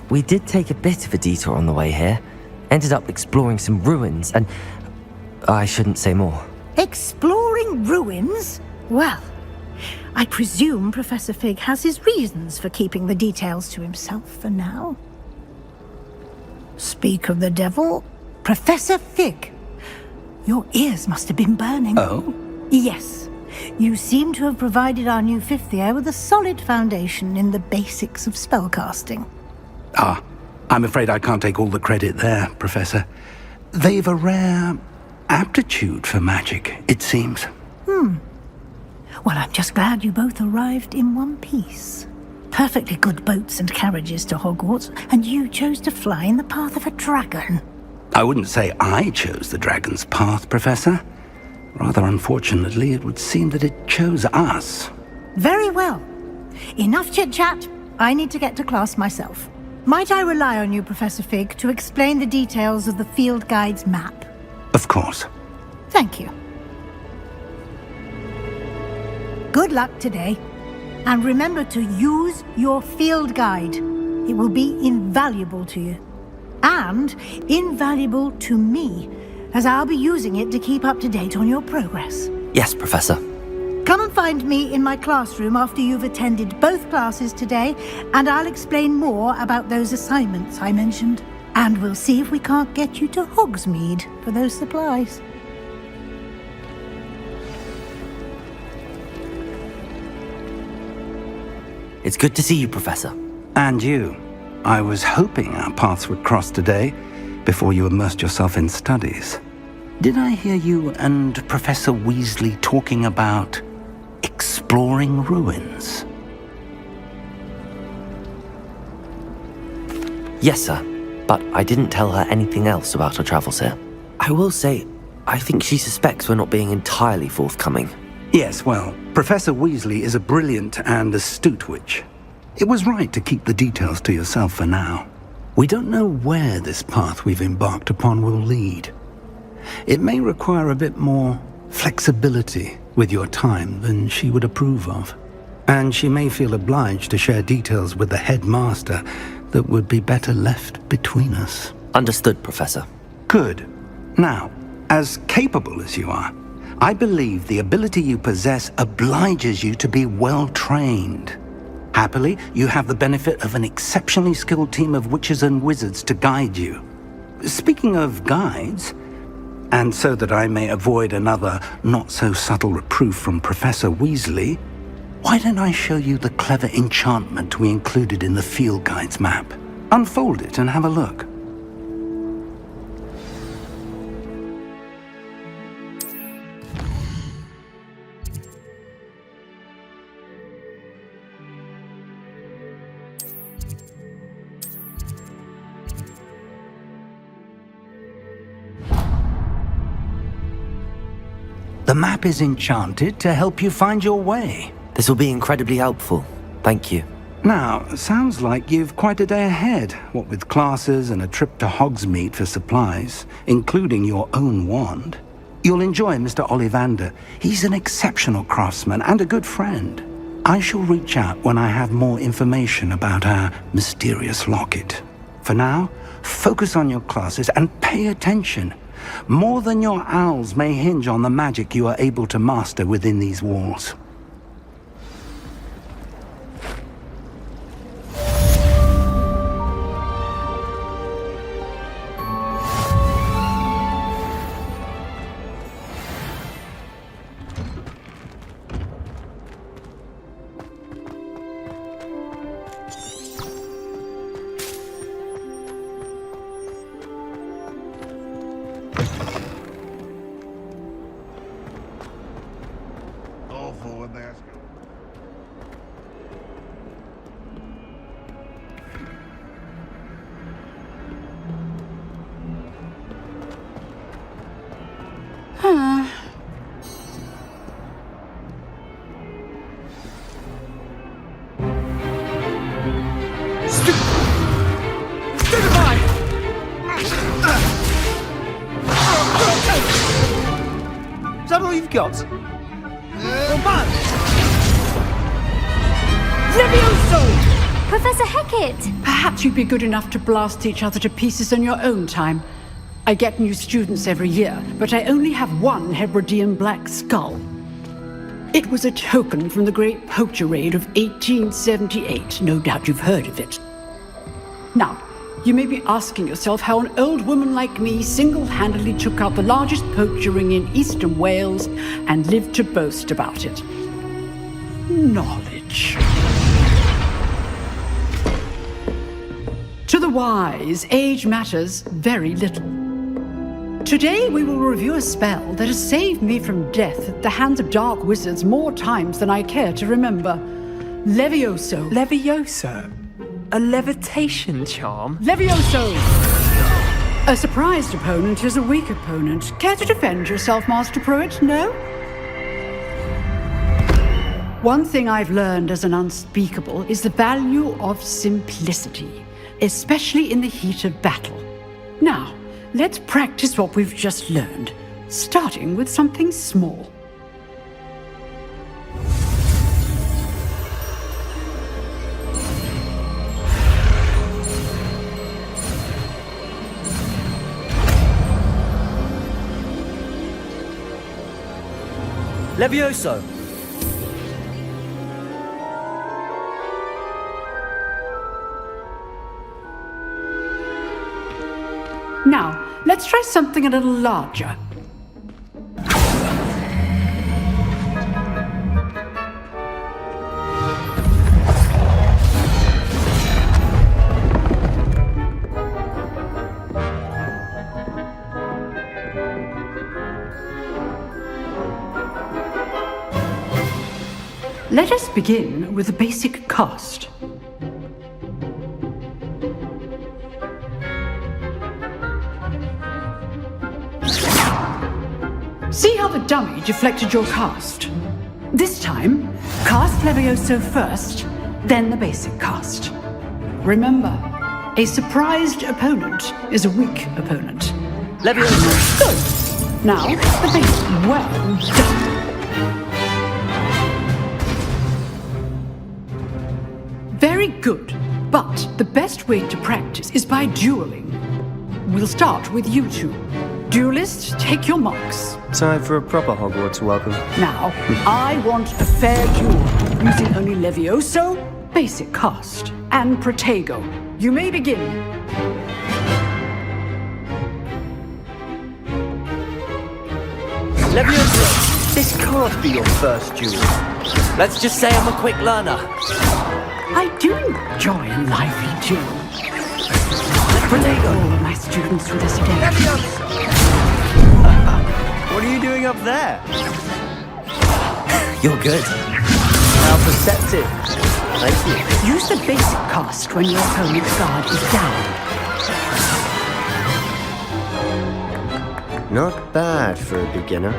We did take a bit of a detour on the way here. Ended up exploring some ruins and... I shouldn't say more. Exploring ruins? Well, I presume Professor Fig has his reasons for keeping the details to himself for now. Speak of the devil, Professor Fig. Your ears must have been burning. Oh? Yes. You seem to have provided our new fifth year with a solid foundation in the basics of spellcasting. Ah, I'm afraid I can't take all the credit there, Professor. They've a rare aptitude for magic, it seems. Well, I'm just glad you both arrived in one piece. Perfectly good boats and carriages to Hogwarts, and you chose to fly in the path of a dragon. I wouldn't say I chose the dragon's path, Professor. Rather unfortunately, it would seem that it chose us. Very well. Enough chit-chat. I need to get to class myself. Might I rely on you, Professor Fig, to explain the details of the field guide's map? Of course. Thank you. Good luck today. And remember to use your field guide. It will be invaluable to you. And invaluable to me, as I'll be using it to keep up to date on your progress. Yes, Professor. Come and find me in my classroom after you've attended both classes today, and I'll explain more about those assignments I mentioned. And we'll see if we can't get you to Hogsmeade for those supplies. It's good to see you, Professor. And you. I was hoping our paths would cross today, before you immersed yourself in studies. Did I hear you and Professor Weasley talking about exploring ruins? Yes, sir. But I didn't tell her anything else about her travels here. I will say, I think she suspects we're not being entirely forthcoming. Yes, well, Professor Weasley is a brilliant and astute witch. It was right to keep the details to yourself for now. We don't know where this path we've embarked upon will lead. It may require a bit more flexibility with your time than she would approve of. And she may feel obliged to share details with the headmaster that would be better left between us. Understood, Professor. Good. Now, as capable as you are, I believe the ability you possess obliges you to be well trained. Happily, you have the benefit of an exceptionally skilled team of witches and wizards to guide you. Speaking of guides, and so that I may avoid another not-so-subtle reproof from Professor Weasley, why don't I show you the clever enchantment we included in the field guide's map? Unfold it and have a look. The map is enchanted to help you find your way. This will be incredibly helpful. Thank you. Now, sounds like you've quite a day ahead, what with classes and a trip to Hogsmeade for supplies, including your own wand. You'll enjoy Mr. Ollivander. He's an exceptional craftsman and a good friend. I shall reach out when I have more information about our mysterious locket. For now, focus on your classes and pay attention. More than your owls may hinge on the magic you are able to master within these walls. Is that all you've got? Levioso! Professor Hecat! Perhaps you'd be good enough to blast each other to pieces in your own time. I get new students every year, but I only have one Hebridean black skull. It was a token from the Great Poacher Raid of 1878. No doubt you've heard of it. Now, you may be asking yourself how an old woman like me single-handedly took out the largest poacher ring in eastern Wales and lived to boast about it. Knowledge. To the wise, age matters very little. Today we will review a spell that has saved me from death at the hands of dark wizards more times than I care to remember. Levioso. Levioso? A levitation charm? Levioso! A surprised opponent is a weak opponent. Care to defend yourself, Master Pruitt? No? One thing I've learned as an unspeakable is the value of simplicity, especially in the heat of battle. Now, let's practice what we've just learned, starting with something small. Levioso! Now, let's try something a little larger. Let us begin with the basic cast. See how the dummy deflected your cast? This time, cast Levioso first, then the basic cast. Remember, a surprised opponent is a weak opponent. Levioso! Good! Now, the basic. Well done! Very good, but the best way to practice is by dueling. We'll start with you two. Duelists, take your marks. Time for a proper Hogwarts welcome. Now, I want a fair duel, using only Levioso, basic cast, and Protego. You may begin. Levioso! This can't be your first duel. Let's just say I'm a quick learner. I do enjoy a lively duel. Protego, all of my students for this day. What are you doing up there? You're good. How perceptive. Thank you. Use the basic cast when your opponent's guard is down. Not bad for a beginner.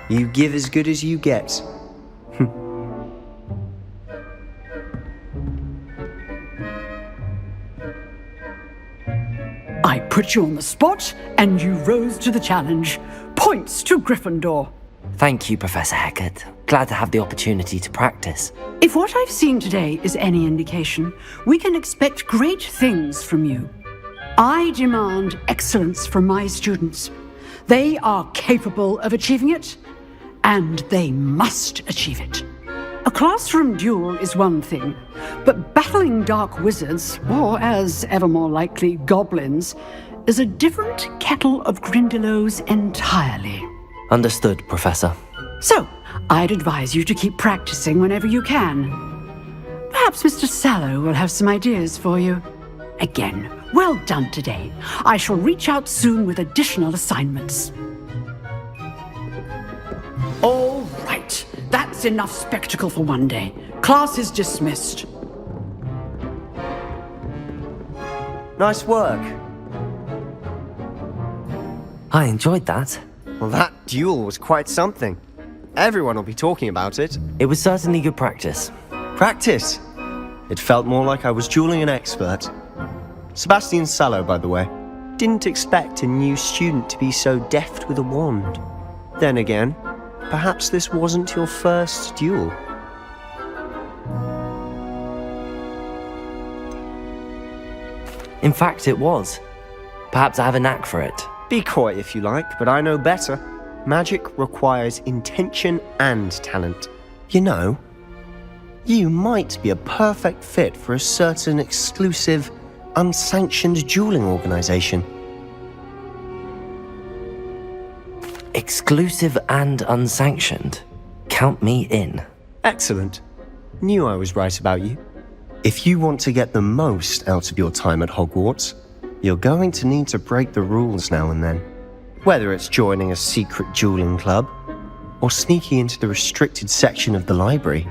You give as good as you get. I put you on the spot, and you rose to the challenge. Points to Gryffindor. Thank you, Professor Hecat. Glad to have the opportunity to practice. If what I've seen today is any indication, we can expect great things from you. I demand excellence from my students. They are capable of achieving it, and they must achieve it. A classroom duel is one thing, but battling dark wizards, or as ever more likely, goblins, is a different kettle of Grindylows entirely. Understood, Professor. So, I'd advise you to keep practicing whenever you can. Perhaps Mr. Sallow will have some ideas for you. Again, well done today. I shall reach out soon with additional assignments. All right, that's enough spectacle for one day. Class is dismissed. Nice work. I enjoyed that. Well, that duel was quite something. Everyone will be talking about it. It was certainly good practice. Practice? It felt more like I was dueling an expert. Sebastian Sallow, by the way. Didn't expect a new student to be so deft with a wand. Then again, perhaps this wasn't your first duel. In fact, it was. Perhaps I have a knack for it. Be coy if you like, but I know better. Magic requires intention and talent. You know, you might be a perfect fit for a certain exclusive, unsanctioned dueling organization. Exclusive and unsanctioned? Count me in. Excellent. Knew I was right about you. If you want to get the most out of your time at Hogwarts, you're going to need to break the rules now and then. Whether it's joining a secret dueling club, or sneaking into the restricted section of the library,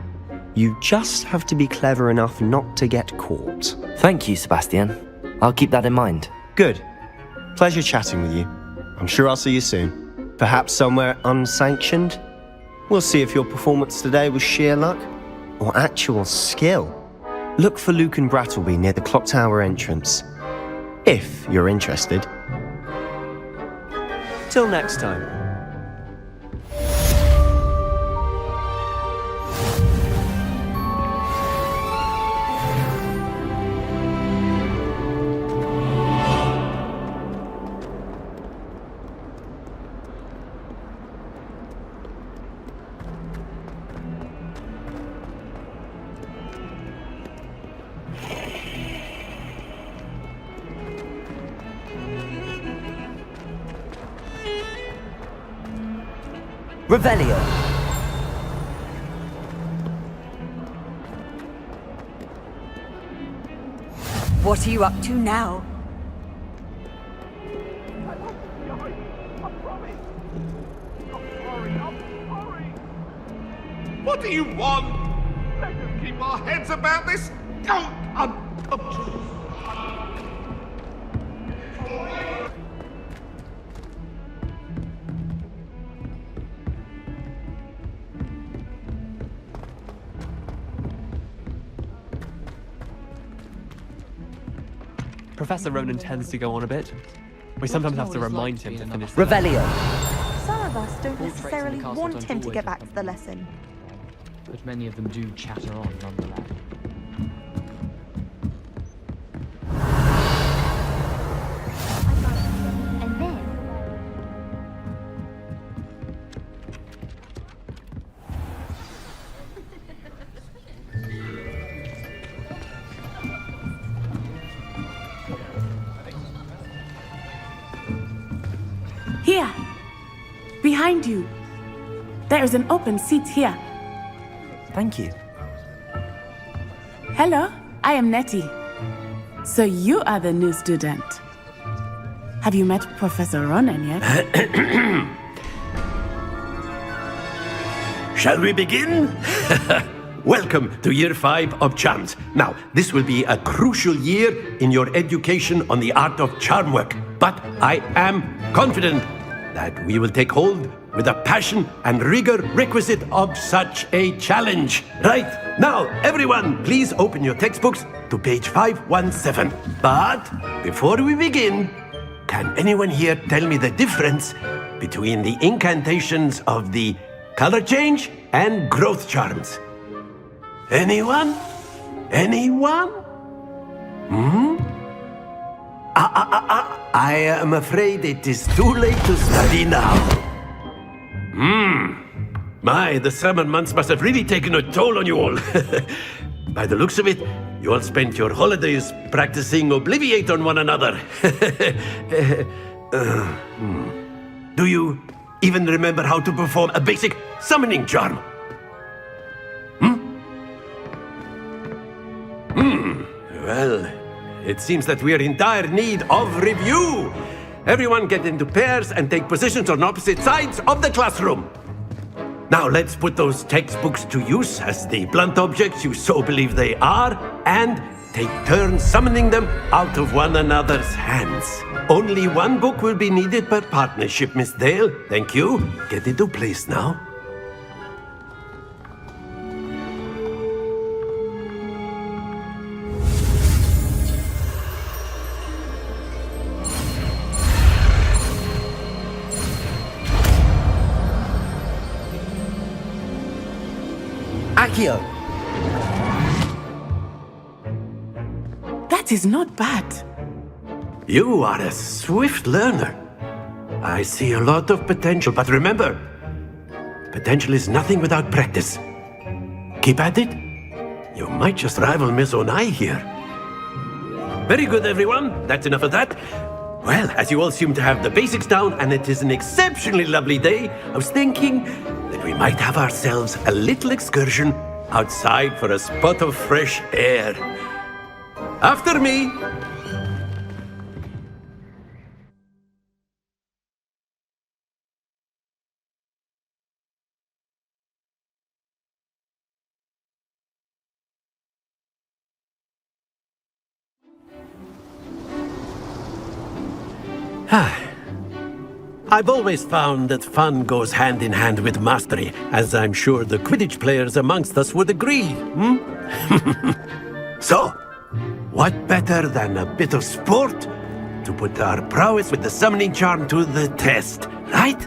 you just have to be clever enough not to get caught. Thank you, Sebastian. I'll keep that in mind. Good. Pleasure chatting with you. I'm sure I'll see you soon. Perhaps somewhere unsanctioned? We'll see if your performance today was sheer luck or actual skill. Look for Luke and Brattleby near the clock tower entrance, if you're interested. Till next time. Revelio. What are you up to now? What do you want? Let us keep our heads about this. Professor Ronan tends to go on a bit. We sometimes have to remind him to finish. Revelio. Some of us don't necessarily want him to get back to the lesson. But many of them do chatter on nonetheless. And then... Here! Behind you! There is an open seat here. Thank you. Hello, I am Nettie. So you are the new student. Have you met Professor Ronan yet? Shall we begin? Welcome to Year 5 of Charms. Now, this will be a crucial year in your education on the art of charm work. But I am confident that we will take hold with the passion and rigor requisite of such a challenge. Right, now, everyone, please open your textbooks to page 517. But before we begin, can anyone here tell me the difference between the incantations of the color change and growth charms? Anyone? Anyone? I am afraid it is too late to study now. My, the summer months must have really taken a toll on you all. By the looks of it, you all spent your holidays practicing Obliviate on one another. Do you even remember how to perform a basic summoning charm? Well, it seems that we are in dire need of review. Everyone get into pairs and take positions on opposite sides of the classroom. Now let's put those textbooks to use as the blunt objects you so believe they are, and take turns summoning them out of one another's hands. Only one book will be needed per partnership, Miss Dale. Thank you. Get into place now. Accio. That is not bad. You are a swift learner. I see a lot of potential, but remember, potential is nothing without practice. Keep at it. You might just rival Miss Onai here. Very good, everyone. That's enough of that. Well, as you all seem to have the basics down, and it is an exceptionally lovely day, I was thinking that we might have ourselves a little excursion outside for a spot of fresh air. After me. I've always found that fun goes hand in hand with mastery, as I'm sure the Quidditch players amongst us would agree. So, what better than a bit of sport to put our prowess with the summoning charm to the test, right?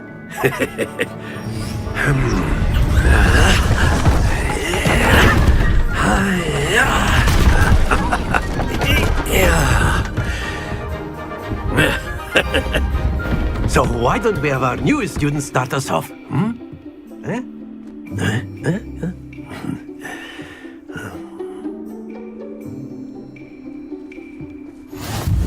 So why don't we have our newest student start us off?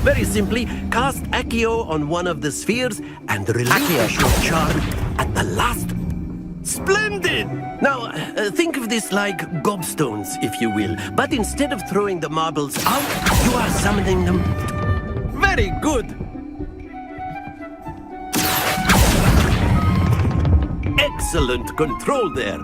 Very simply, cast Accio on one of the spheres and release your charm at the last Splendid! Now, think of this like gobstones, if you will. But instead of throwing the marbles out, you are summoning them. Very good! Excellent control there.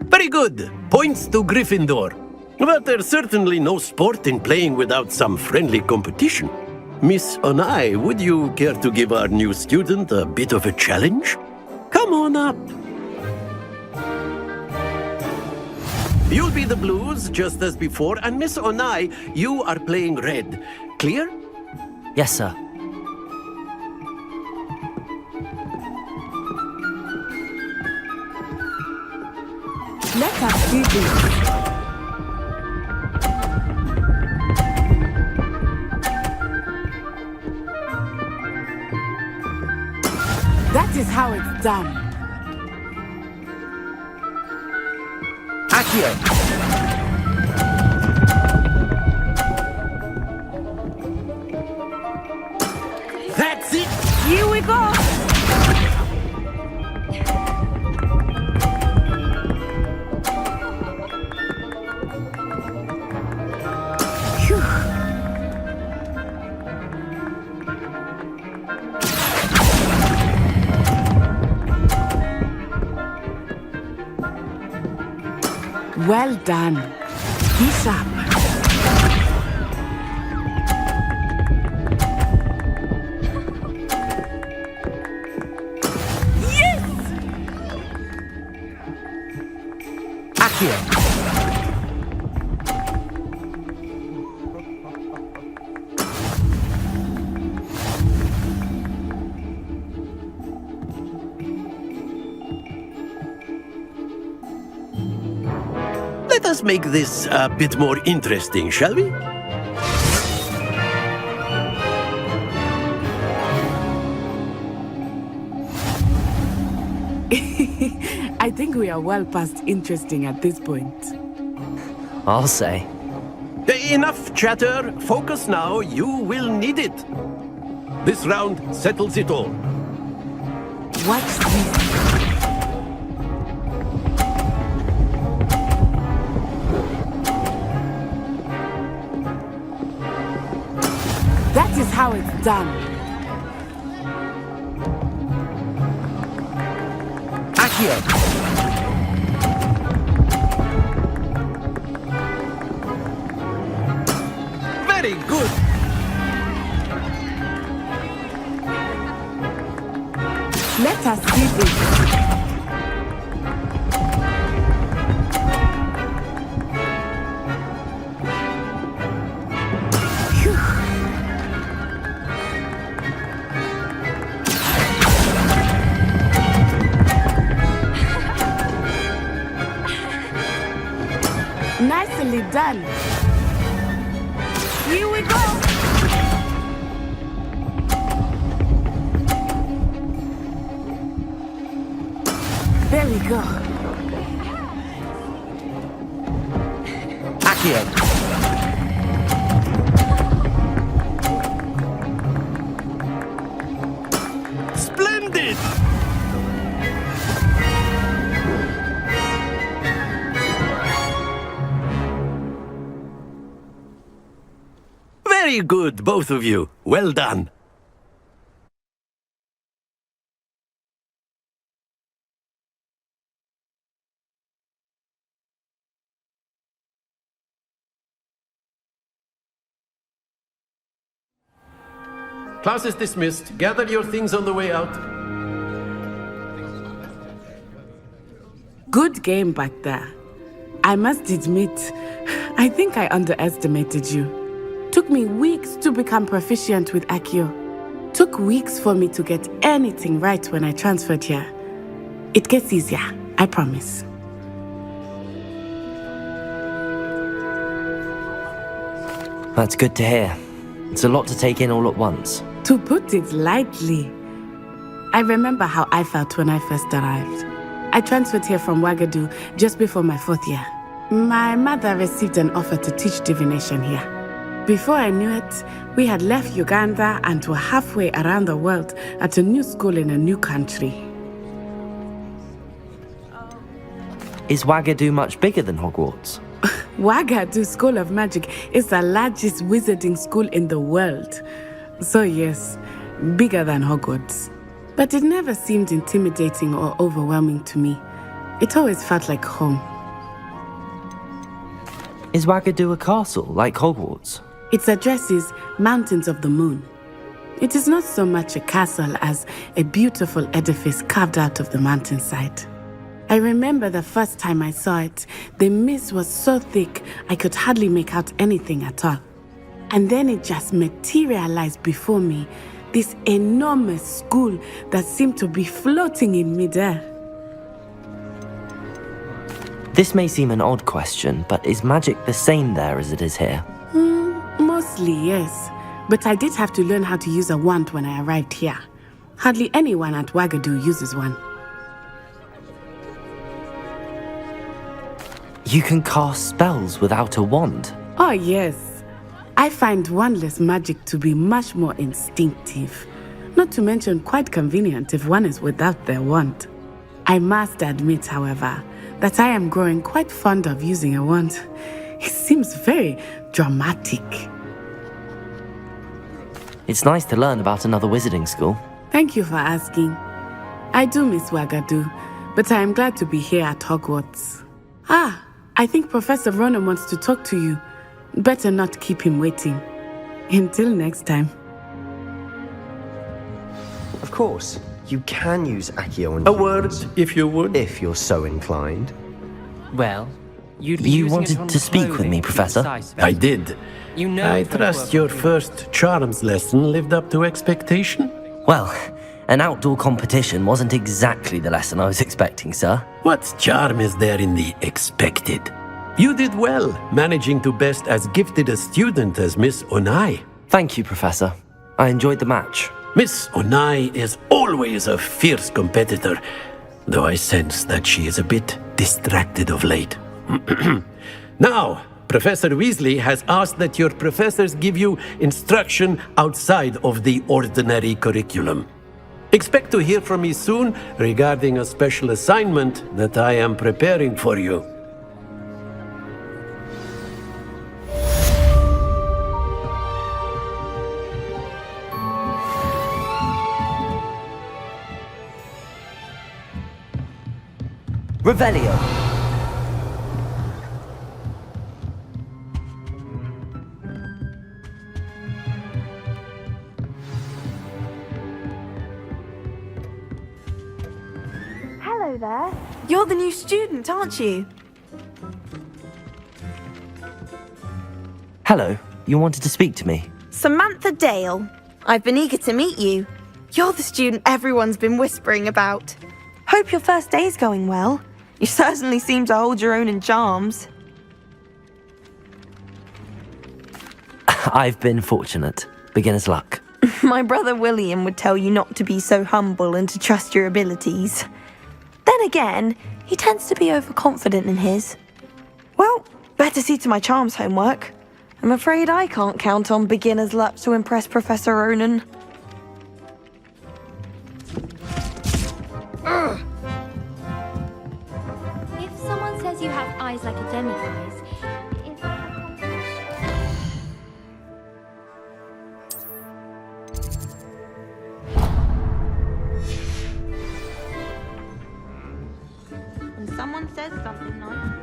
Very good. Points to Gryffindor. But there's certainly no sport in playing without some friendly competition. Miss Onai, would you care to give our new student a bit of a challenge? Come on up. You'll be the blues, just as before, and Miss Onai, you are playing red. Clear? Yes, sir. Let us see this. That is how it's done. Accio! That's it! Here we go! Well done. Be sharp. Yes! Accio! Let us make this a bit more interesting, shall we? I think we are well past interesting at this point. I'll say. Enough chatter. Focus now. You will need it. This round settles it all. Watch this. That is how it's done. Accio! Very good. Let us see this. Nicely done. Here we go. There we go. Accio! Splendid! Very good, both of you. Well done. Class is dismissed. Gather your things on the way out. Good game back there. I must admit, I think I underestimated you. Took me weeks to become proficient with Accio. Took weeks for me to get anything right when I transferred here. It gets easier, I promise. That's good to hear. It's a lot to take in all at once. To put it lightly, I remember how I felt when I first arrived. I transferred here from Wagadu just before my 4th year. My mother received an offer to teach divination here. Before I knew it, we had left Uganda and were halfway around the world at a new school in a new country. Is Wagadu much bigger than Hogwarts? Wagadu School of Magic is the largest wizarding school in the world. So yes, bigger than Hogwarts. But it never seemed intimidating or overwhelming to me. It always felt like home. Is Wagadu a castle, like Hogwarts? Its address is Mountains of the Moon. It is not so much a castle as a beautiful edifice carved out of the mountainside. I remember the first time I saw it, the mist was so thick I could hardly make out anything at all. And then it just materialized before me, this enormous school that seemed to be floating in midair. This may seem an odd question, but is magic the same there as it is here? Mostly, yes. But I did have to learn how to use a wand when I arrived here. Hardly anyone at Wagadu uses one. You can cast spells without a wand? Oh, yes. I find wandless magic to be much more instinctive. Not to mention quite convenient if one is without their wand. I must admit, however, that I am growing quite fond of using a wand. It seems very dramatic. It's nice to learn about another wizarding school. Thank you for asking. I do miss Wagadu, but I am glad to be here at Hogwarts. I think Professor Ronan wants to talk to you. Better not keep him waiting. Until next time. Of course, you can use Accio and A word, if you would. if you're so inclined. Well, you'd be You using it wanted on to speak with clothing me, to be Professor? precise. I did. You know I it's gonna trust work your for you. first charms lesson lived up to expectation. Well, an outdoor competition wasn't exactly the lesson I was expecting, sir. What charm is there in the expected? You did well, managing to best as gifted a student as Miss Onai. Thank you, Professor. I enjoyed the match. Miss Onai is always a fierce competitor, though I sense that she is a bit distracted of late. Now, Professor Weasley has asked that your professors give you instruction outside of the ordinary curriculum. Expect to hear from me soon regarding a special assignment that I am preparing for you. Revelio. Hello there. You're the new student, aren't you? Hello. You wanted to speak to me? Samantha Dale. I've been eager to meet you. You're the student everyone's been whispering about. Hope your first day's going well. You certainly seem to hold your own in charms. I've been fortunate. Beginner's luck. My brother William would tell you not to be so humble and to trust your abilities. Then again, he tends to be overconfident in his. Well, better see to my charms homework. I'm afraid I can't count on beginner's luck to impress Professor Ronan. If someone says you have eyes like a demiguise, is that a compliment? When someone says something nice...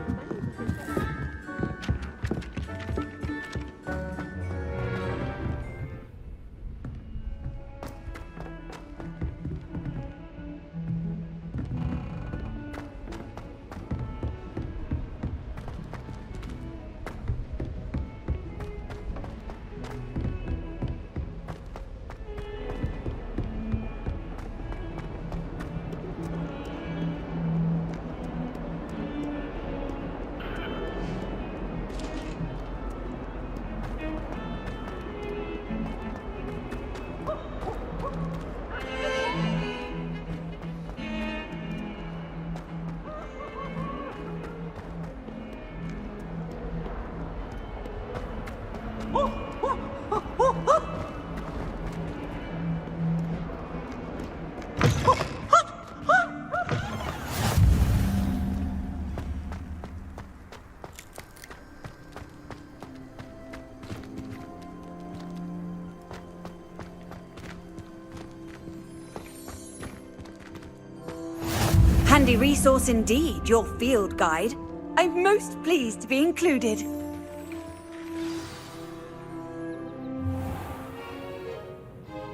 handy resource indeed, your field guide. I'm most pleased to be included.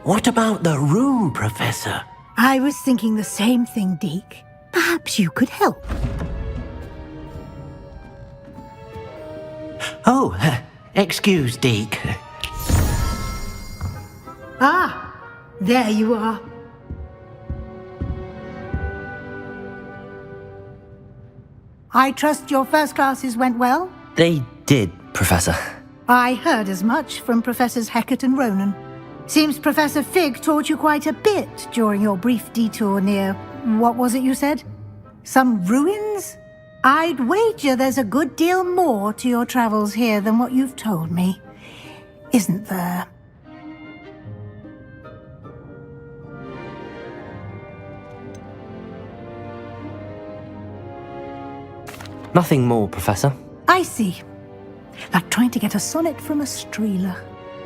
What about the room, Professor? I was thinking the same thing, Deke. Perhaps you could help. Oh, excuse, Deke. Ah, there you are. I trust your first classes went well? They did, Professor. I heard as much from Professors Hecat and Ronan. Seems Professor Fig taught you quite a bit during your brief detour near... what was it you said? Some ruins? I'd wager there's a good deal more to your travels here than what you've told me. Isn't there? Nothing more, Professor. I see. Like trying to get a sonnet from a streeler.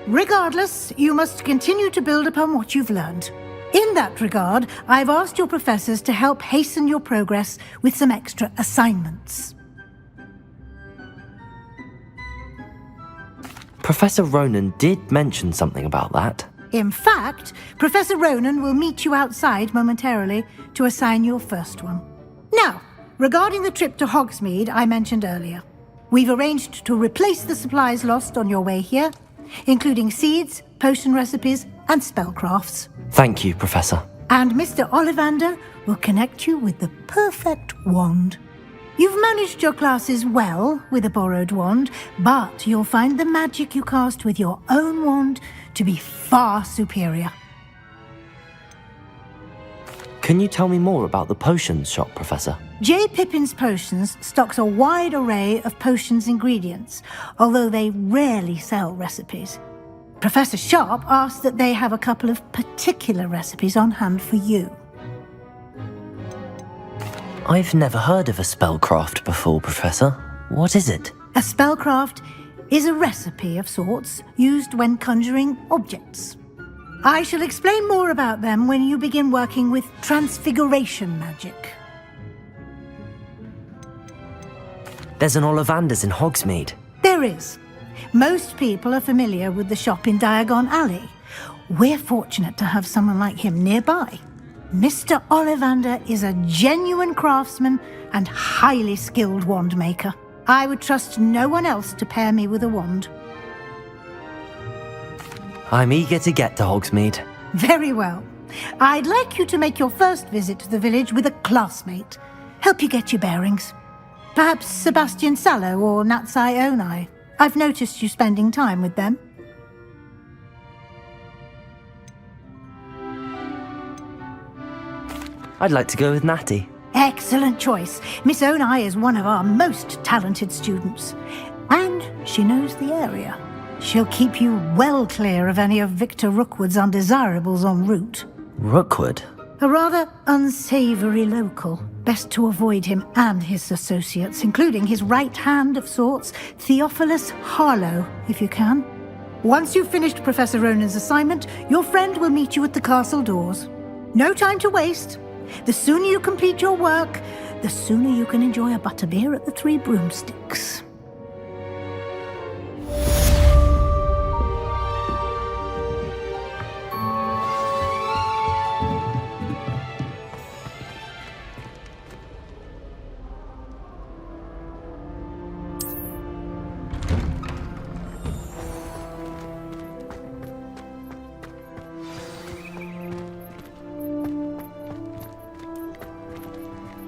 Regardless, you must continue to build upon what you've learned. In that regard, I've asked your professors to help hasten your progress with some extra assignments. Professor Ronan did mention something about that. In fact, Professor Ronan will meet you outside momentarily to assign your first one. Now, regarding the trip to Hogsmeade I mentioned earlier, we've arranged to replace the supplies lost on your way here, including seeds, potion recipes, and spellcrafts. Thank you, Professor. And Mr. Ollivander will connect you with the perfect wand. You've managed your classes well with a borrowed wand, but you'll find the magic you cast with your own wand to be far superior. Can you tell me more about the potions shop, Professor? J. Pippin's Potions stocks a wide array of potions ingredients, although they rarely sell recipes. Professor Sharp asked that they have a couple of particular recipes on hand for you. I've never heard of a spellcraft before, Professor. What is it? A spellcraft is a recipe of sorts used when conjuring objects. I shall explain more about them when you begin working with transfiguration magic. There's an Ollivander's in Hogsmeade. There is. Most people are familiar with the shop in Diagon Alley. We're fortunate to have someone like him nearby. Mr. Ollivander is a genuine craftsman and highly skilled wand maker. I would trust no one else to pair me with a wand. I'm eager to get to Hogsmeade. Very well. I'd like you to make your first visit to the village with a classmate. Help you get your bearings. Perhaps Sebastian Sallow or Natsai Onai. I've noticed you spending time with them. I'd like to go with Natty. Excellent choice. Miss Onai is one of our most talented students. And she knows the area. She'll keep you well clear of any of Victor Rookwood's undesirables en route. Rookwood? A rather unsavoury local. Best to avoid him and his associates, including his right hand of sorts, Theophilus Harlow, if you can. Once you've finished Professor Ronan's assignment, your friend will meet you at the castle doors. No time to waste. The sooner you complete your work, the sooner you can enjoy a butterbeer at the Three Broomsticks.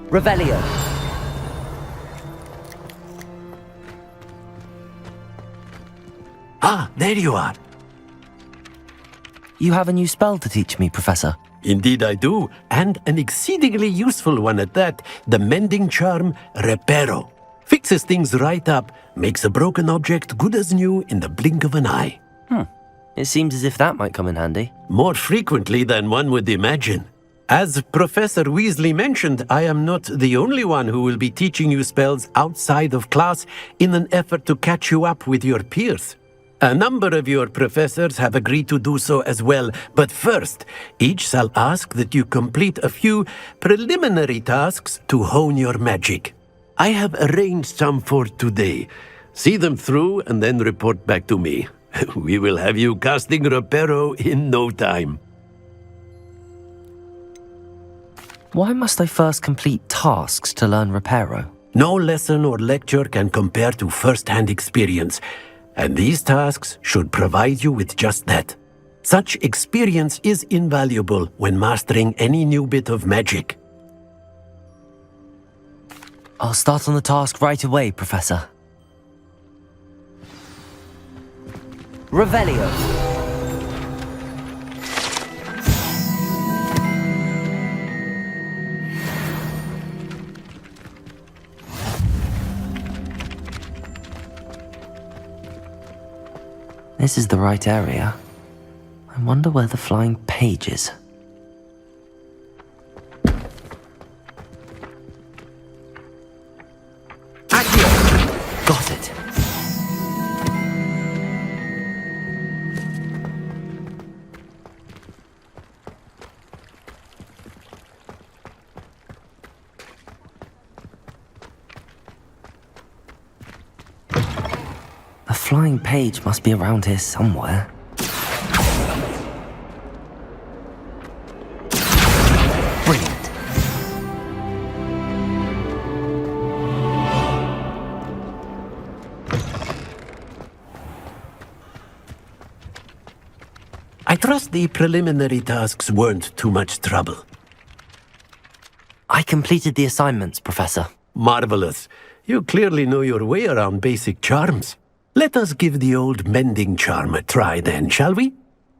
Revelio. Ah, there you are. You have a new spell to teach me, Professor. Indeed I do, and an exceedingly useful one at that. The mending charm, Reparo. Fixes things right up, makes a broken object good as new in the blink of an eye. It seems as if that might come in handy. More frequently than one would imagine. As Professor Weasley mentioned, I am not the only one who will be teaching you spells outside of class in an effort to catch you up with your peers. A number of your professors have agreed to do so as well, but first, each shall ask that you complete a few preliminary tasks to hone your magic. I have arranged some for today. See them through and then report back to me. We will have you casting Reparo in no time. Why must I first complete tasks to learn Reparo? No lesson or lecture can compare to first-hand experience, and these tasks should provide you with just that. Such experience is invaluable when mastering any new bit of magic. I'll start on the task right away, Professor. Revelio. This is the right area. I wonder where the flying page is. Got it. The flying page must be around here somewhere. Brilliant. I trust the preliminary tasks weren't too much trouble. I completed the assignments, Professor. Marvelous. You clearly know your way around basic charms. Let us give the old mending charm a try then, shall we?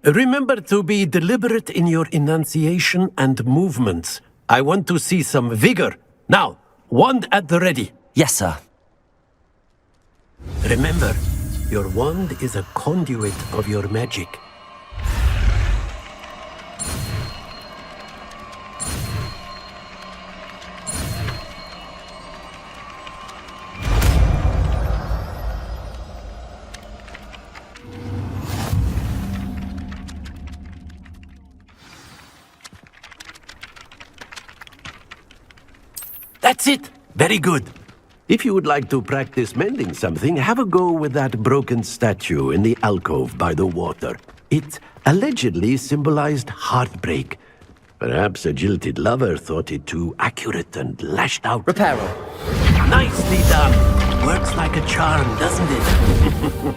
Remember to be deliberate in your enunciation and movements. I want to see some vigor. Now, wand at the ready. Yes, sir. Remember, your wand is a conduit of your magic. That's it! Very good. If you would like to practice mending something, have a go with that broken statue in the alcove by the water. It allegedly symbolized heartbreak. Perhaps a jilted lover thought it too accurate and lashed out. Reparo. Nicely done! Works like a charm, doesn't it?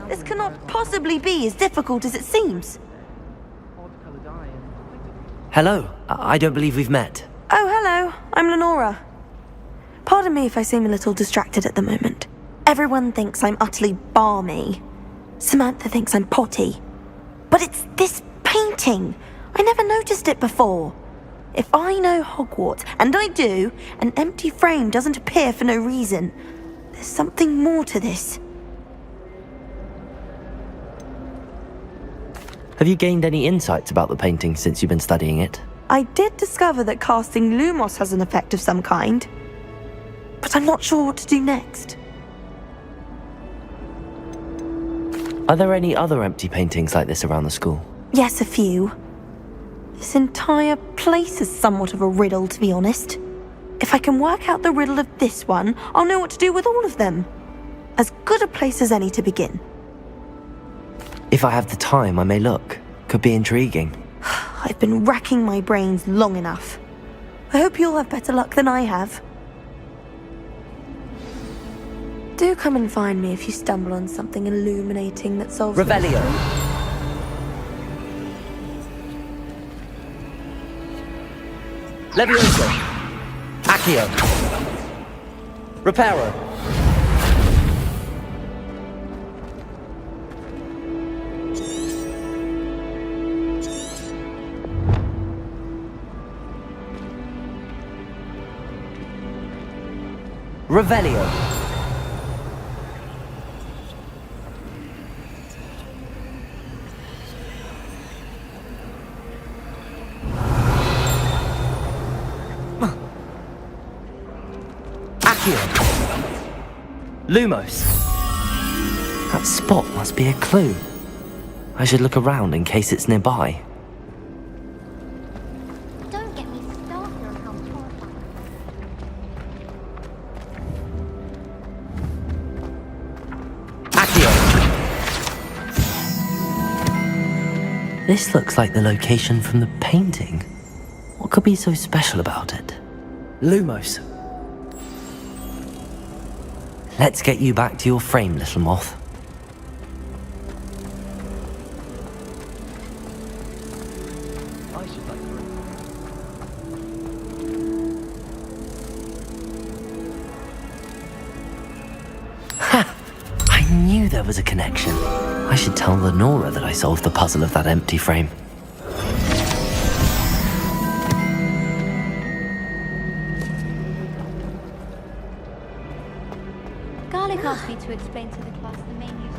This cannot possibly be as difficult as it seems. Hello. I don't believe we've met. Oh, hello. I'm Lenora. Pardon me if I seem a little distracted at the moment. Everyone thinks I'm utterly balmy. Samantha thinks I'm potty. But it's this painting. I never noticed it before. If I know Hogwarts, and I do, an empty frame doesn't appear for no reason. There's something more to this. Have you gained any insights about the painting since you've been studying it? I did discover that casting Lumos has an effect of some kind. But I'm not sure what to do next. Are there any other empty paintings like this around the school? Yes, a few. This entire place is somewhat of a riddle, to be honest. If I can work out the riddle of this one, I'll know what to do with all of them. As good a place as any to begin. If I have the time, I may look. Could be intriguing. I've been racking my brains long enough. I hope you'll have better luck than I have. Do come and find me if you stumble on something illuminating that solves... Revelio. Levioso. Accio. Reparo. Revelio. Accio. Lumos. That spot must be a clue. I should look around in case it's nearby. Don't get me started on how horrifying. Accio. This looks like the location from the painting. What could be so special about it? Lumos. Let's get you back to your frame, little moth. Ha! I knew there was a connection. I should tell Lenora that I solved the puzzle of that empty frame. Garlic asked me to explain to the class the main use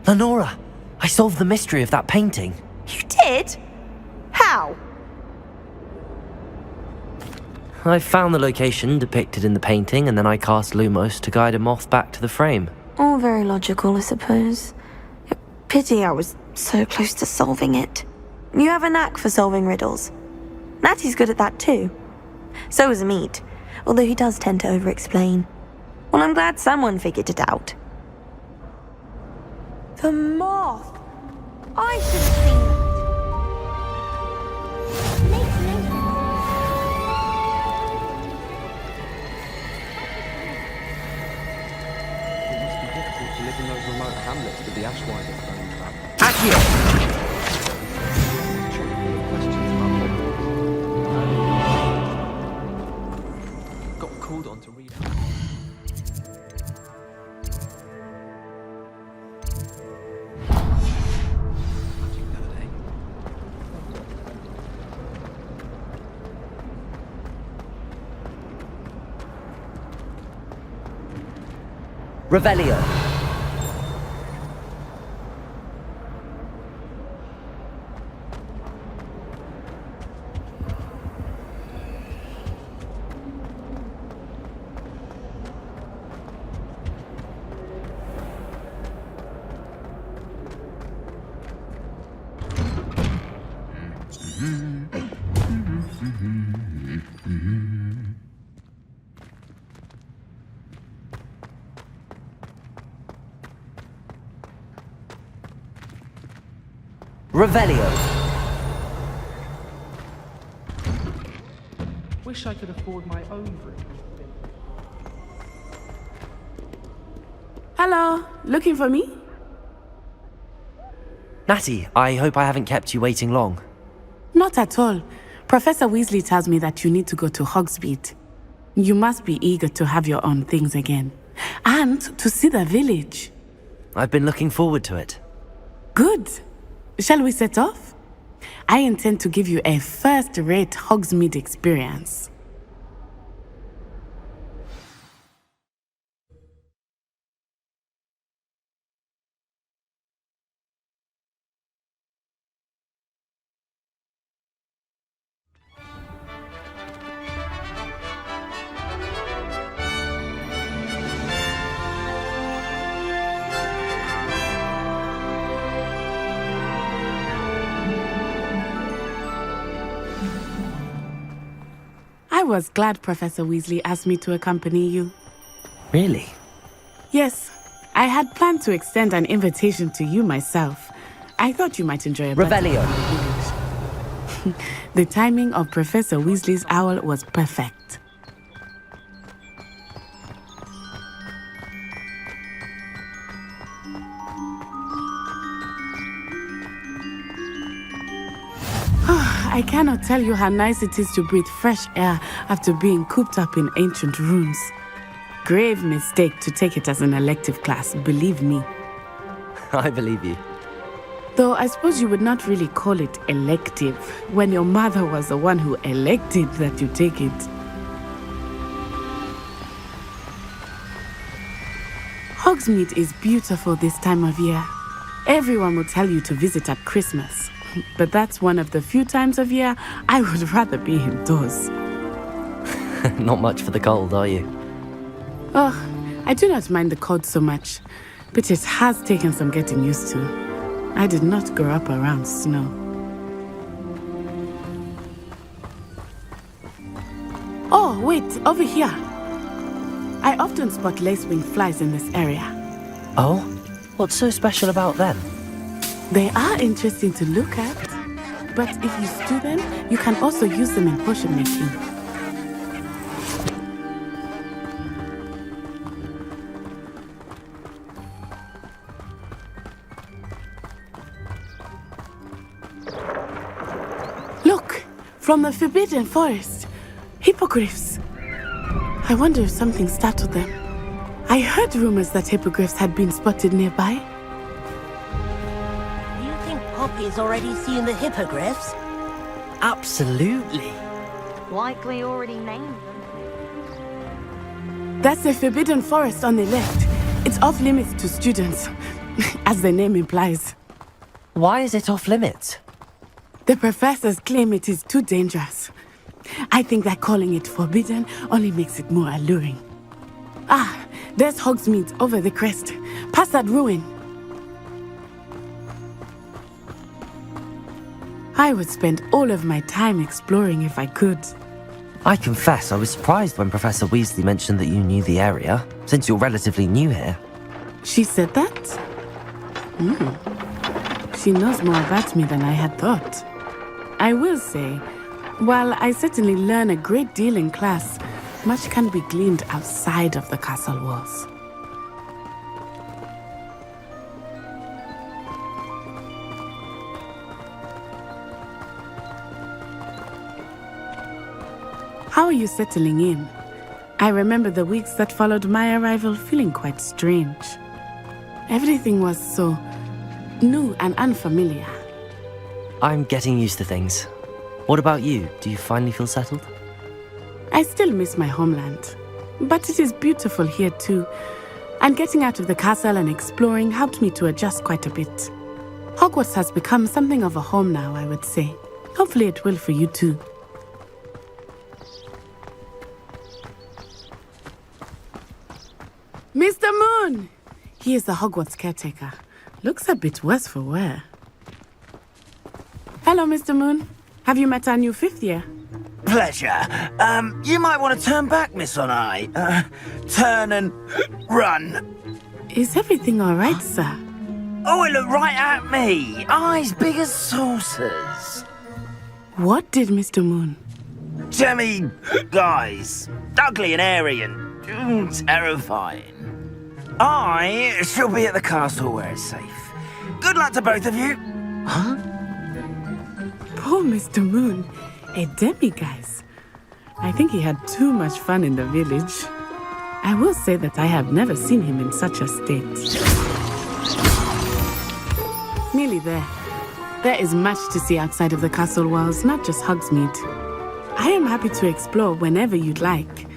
of Lenora! I solved the mystery of that painting. You did? How? I found the location depicted in the painting, and then I cast Lumos to guide a moth back to the frame. All very logical, I suppose. Pity I was so close to solving it. You have a knack for solving riddles. Natty's good at that too. So is Amit, although he does tend to over-explain. Well, I'm glad someone figured it out. The moth! I should have seen that. Makes no sense. It must be difficult to live in those remote hamlets with the Ashwinder phone trap. Accio! Chock full of questions about Hogwarts. Got called on to read. Revelio. Revelio. Wish I could afford my own room. Hello, looking for me? Natty, I hope I haven't kept you waiting long. Not at all. Professor Weasley tells me that you need to go to Hogsmeade. You must be eager to have your own things again. And to see the village. I've been looking forward to it. Good. Shall we set off? I intend to give you a first-rate Hogsmeade experience. I was glad Professor Weasley asked me to accompany you. Really? Yes, I had planned to extend an invitation to you myself. I thought you might enjoy a Revelio. The timing of Professor Weasley's owl was perfect. I cannot tell you how nice it is to breathe fresh air after being cooped up in ancient rooms. Grave mistake to take it as an elective class, believe me. I believe you. Though I suppose you would not really call it elective when your mother was the one who elected that you take it. Hogsmeade is beautiful this time of year. Everyone will tell you to visit at Christmas. But that's one of the few times of year I would rather be indoors. Not much for the cold, are you? Oh, I do not mind the cold so much, but it has taken some getting used to. I did not grow up around snow. Oh, wait, over here. I often spot lacewing flies in this area. Oh? What's so special about them? They are interesting to look at, but if you stew them, you can also use them in potion making. Look! From the Forbidden Forest! Hippogriffs! I wonder if something startled them. I heard rumors that hippogriffs had been spotted nearby. Do you think Poppy's already seen the hippogriffs? Absolutely. Likely already named them. That's the Forbidden Forest on the left. It's off limits to students, as the name implies. Why is it off limits? The professors claim it is too dangerous. I think that calling it forbidden only makes it more alluring. Ah, there's Hogsmeade over the crest, past that ruin. I would spend all of my time exploring if I could. I confess I was surprised when Professor Weasley mentioned that you knew the area, since you're relatively new here. She said that? She knows more about me than I had thought. I will say, while I certainly learn a great deal in class, much can be gleaned outside of the castle walls. How are you settling in? I remember the weeks that followed my arrival feeling quite strange. Everything was so new and unfamiliar. I'm getting used to things. What about you? Do you finally feel settled? I still miss my homeland, but it is beautiful here too. And getting out of the castle and exploring helped me to adjust quite a bit. Hogwarts has become something of a home now, I would say. Hopefully it will for you too. Mr. Moon! He is the Hogwarts caretaker. Looks a bit worse for wear. Hello, Mr. Moon. Have you met our new fifth year? Pleasure. You might want to turn back, Miss Onai. Turn and run. Is everything all right, sir? Oh, it looked right at me. Eyes big as saucers. What did Mr. Moon? Jemmy guys. Ugly and airy and terrifying. I shall be at the castle where it's safe. Good luck to both of you. Huh? Poor Mr. Moon. A demiguise. I think he had too much fun in the village. I will say that I have never seen him in such a state. Nearly there. There is much to see outside of the castle walls, not just Hogsmeade. I am happy to explore whenever you'd like.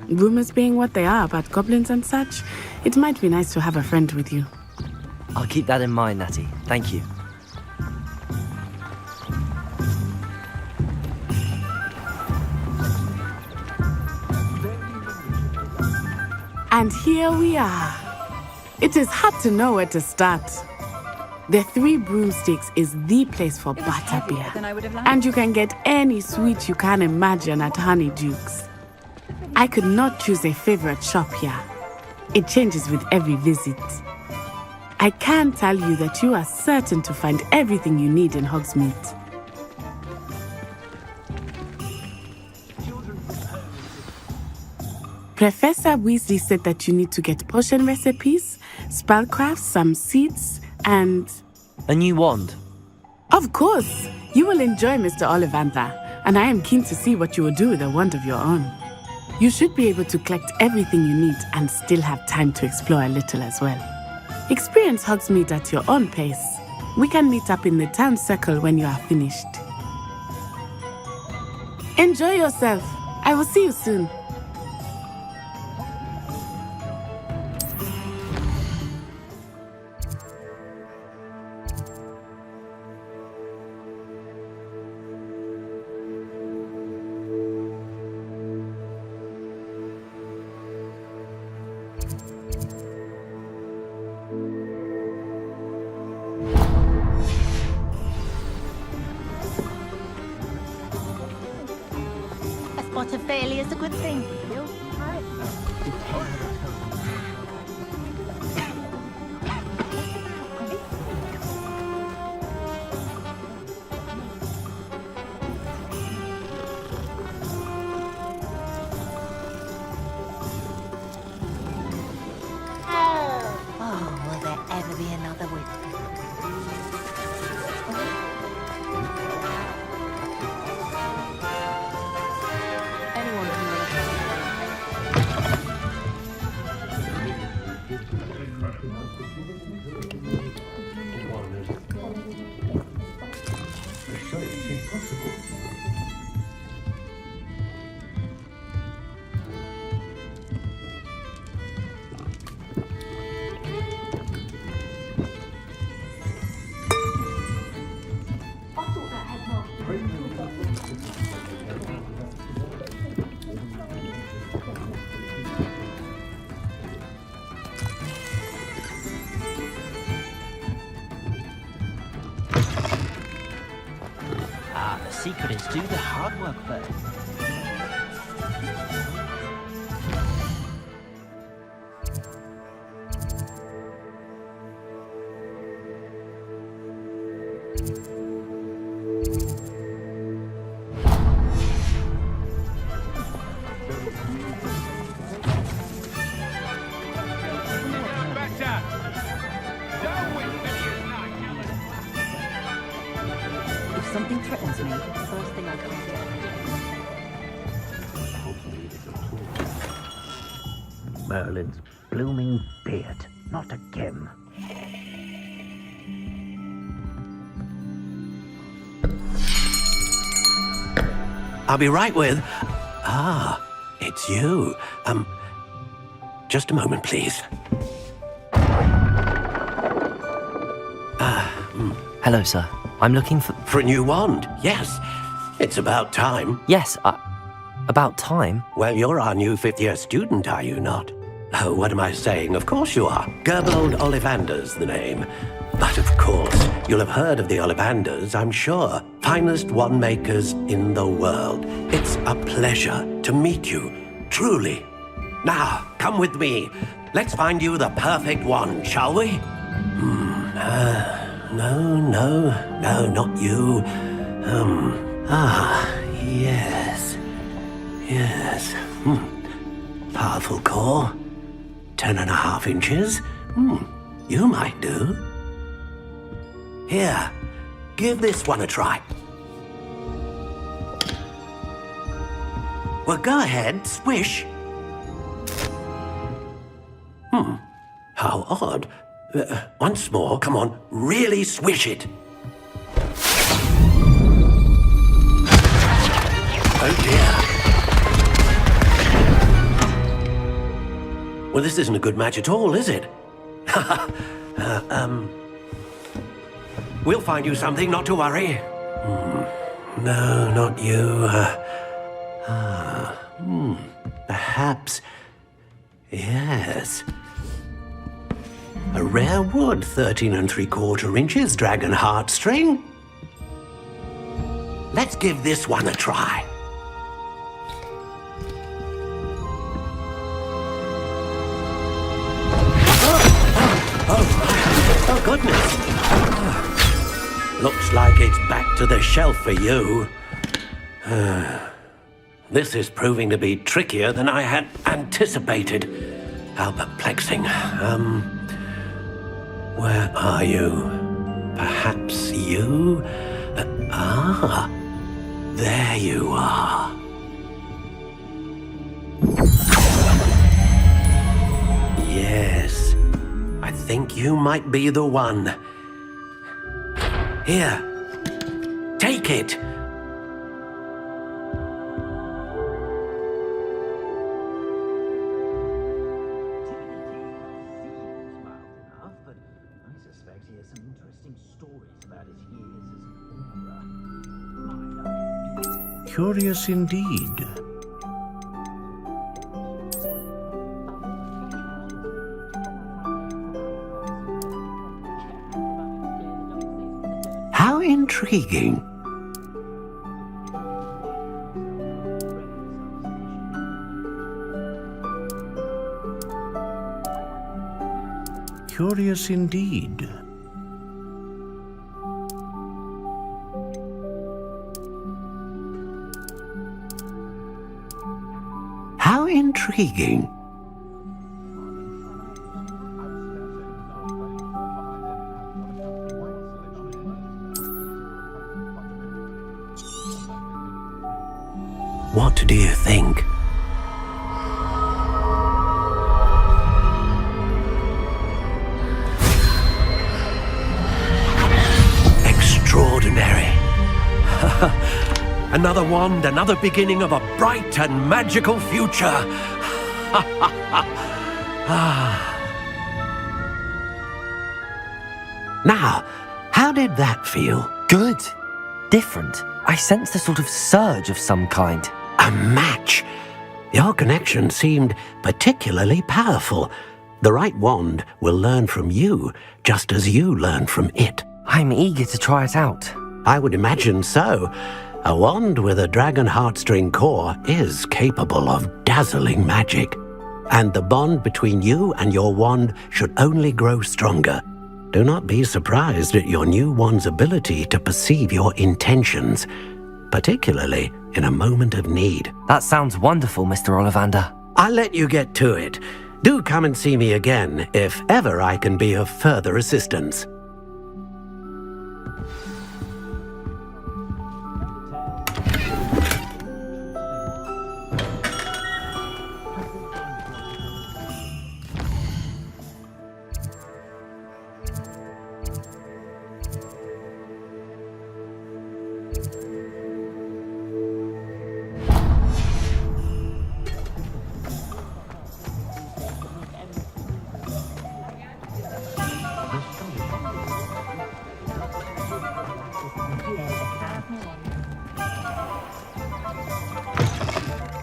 Rumors being what they are about goblins and such, it might be nice to have a friend with you. I'll keep that in mind, Natty. Thank you. And here we are. It is hard to know where to start. The Three Broomsticks is the place for butterbeer. And you can get any sweet you can imagine at Honeydukes. I could not choose a favorite shop here. It changes with every visit. I can tell you that you are certain to find everything you need in Hogsmeade. Professor Weasley said that you need to get potion recipes, spellcrafts, some seeds, and... A new wand? Of course! You will enjoy Mr. Ollivander, and I am keen to see what you will do with a wand of your own. You should be able to collect everything you need and still have time to explore a little as well. Experience Hogsmeade at your own pace. We can meet up in the town circle when you are finished. Enjoy yourself. I will see you soon. A spot of failure is a good thing. Oh, will there ever be another winter? The secret is do the hard work first. If something threatens me, the first thing I come to. Merlin's blooming beard, not again. I'll be right with... Ah, it's you. Just a moment, please. Hello, sir. I'm looking for... For a new wand, yes. It's about time. Yes, about time? Well, you're our new fifth-year student, are you not? Oh, what am I saying? Of course you are. Gerbold Ollivander's the name. But of course, you'll have heard of the Ollivanders, I'm sure. Finest wand makers in the world. It's a pleasure to meet you, truly. Now, come with me. Let's find you the perfect wand, shall we? No, not you. Yes. Powerful core. 10.5 inches. You might do. Here, give this one a try. Well, go ahead, swish. How odd. Once more, come on, really swish it. Oh dear. Well, this isn't a good match at all, is it? We'll find you something, not to worry. No, not you. Perhaps... Yes. A rare wood, 13 3/4 inches, dragon heartstring. Let's give this one a try. Oh, goodness. Looks like it's back to the shelf for you. This is proving to be trickier than I had anticipated. How perplexing. Where are you? Perhaps you? There you are. Yes, I think you might be the one. Here, take it. Curious indeed. How intriguing. Curious indeed. How intriguing. What do you think? Extraordinary. Another wand, another beginning of a bright and magical future. Now, how did that feel? Good. Different. I sensed a sort of surge of some kind. A match. Your connection seemed particularly powerful. The right wand will learn from you, just as you learn from it. I'm eager to try it out. I would imagine so. A wand with a dragon heartstring core is capable of dazzling magic. And the bond between you and your wand should only grow stronger. Do not be surprised at your new wand's ability to perceive your intentions, particularly in a moment of need. That sounds wonderful, Mr. Ollivander. I'll let you get to it. Do come and see me again if ever I can be of further assistance.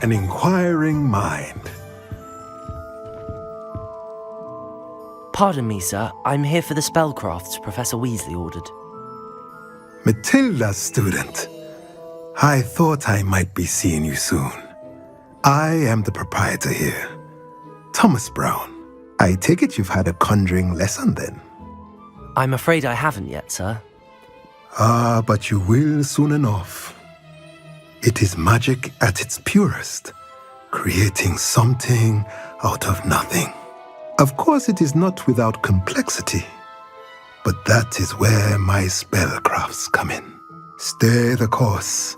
An inquiring mind. Pardon me, sir. I'm here for the spellcrafts Professor Weasley ordered. Matilda's student. I thought I might be seeing you soon. I am the proprietor here, Thomas Brown. I take it you've had a conjuring lesson then? I'm afraid I haven't yet, sir. Ah, but you will soon enough. It is magic at its purest, creating something out of nothing. Of course, it is not without complexity, but that is where my spellcrafts come in. Stay the course,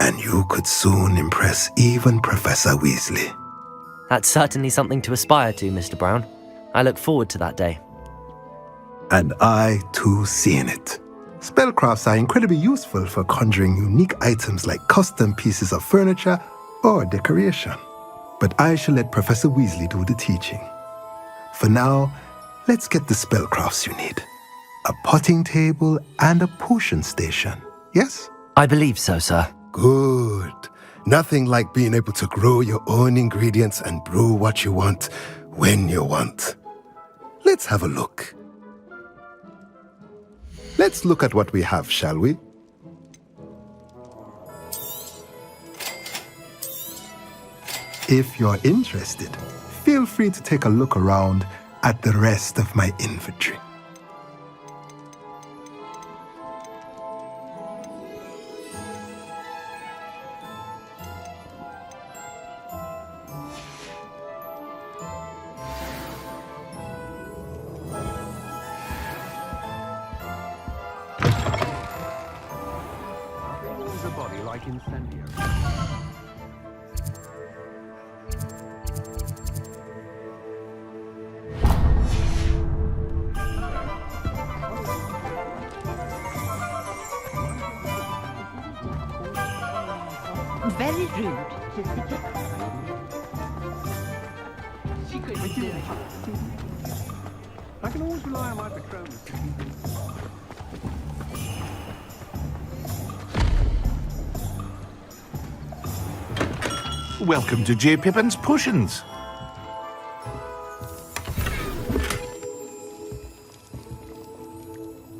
and you could soon impress even Professor Weasley. That's certainly something to aspire to, Mr. Brown. I look forward to that day. And I, too, seeing it. Spellcrafts are incredibly useful for conjuring unique items like custom pieces of furniture or decoration. But I shall let Professor Weasley do the teaching. For now, let's get the spellcrafts you need. A potting table and a potion station, yes? I believe so, sir. Good. Nothing like being able to grow your own ingredients and brew what you want when you want. Let's have a look. Let's look at what we have, shall we? If you're interested, feel free to take a look around at the rest of my inventory. incendiary. Very rude to suggest. Secret material. I can always rely on my Patronus. Welcome to J. Pippin's Potions.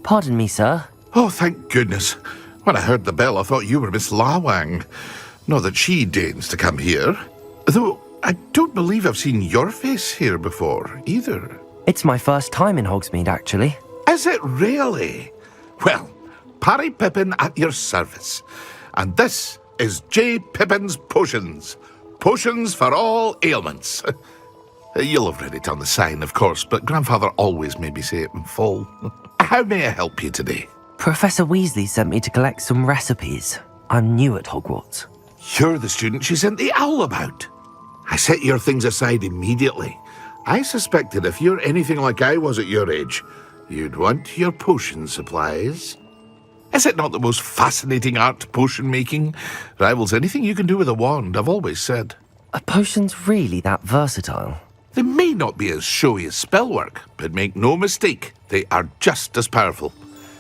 Pardon me, sir. Oh, thank goodness. When I heard the bell, I thought you were Miss Lawang. Not that she deigns to come here. Though I don't believe I've seen your face here before, either. It's my first time in Hogsmeade, actually. Is it really? Well, Parry Pippin at your service. And this is J. Pippin's Potions. Potions for all ailments. You'll have read it on the sign, of course, but Grandfather always made me say it in full. How may I help you today? Professor Weasley sent me to collect some recipes. I'm new at Hogwarts. You're the student she sent the owl about. I set your things aside immediately. I suspected if you're anything like I was at your age, you'd want your potion supplies. Is it not the most fascinating art, potion making? Rivals anything you can do with a wand, I've always said. Are potions really that versatile? They may not be as showy as spellwork, but make no mistake, they are just as powerful.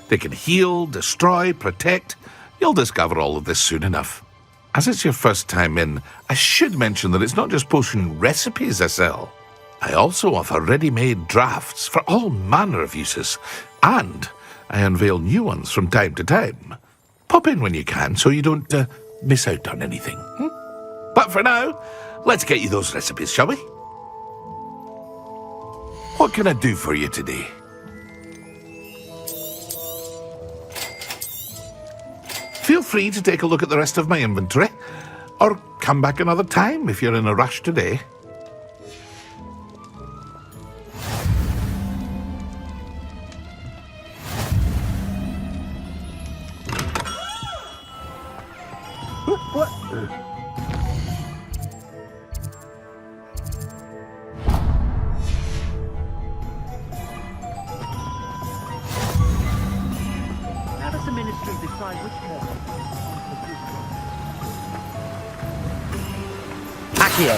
They can heal, destroy, protect. You'll discover all of this soon enough. As it's your first time in, I should mention that it's not just potion recipes I sell. I also offer ready-made drafts for all manner of uses, and I unveil new ones from time to time. Pop in when you can so you don't miss out on anything. But for now, let's get you those recipes, shall we? What can I do for you today? Feel free to take a look at the rest of my inventory, or come back another time if you're in a rush today. What? How does the Ministry decide which person? Accio.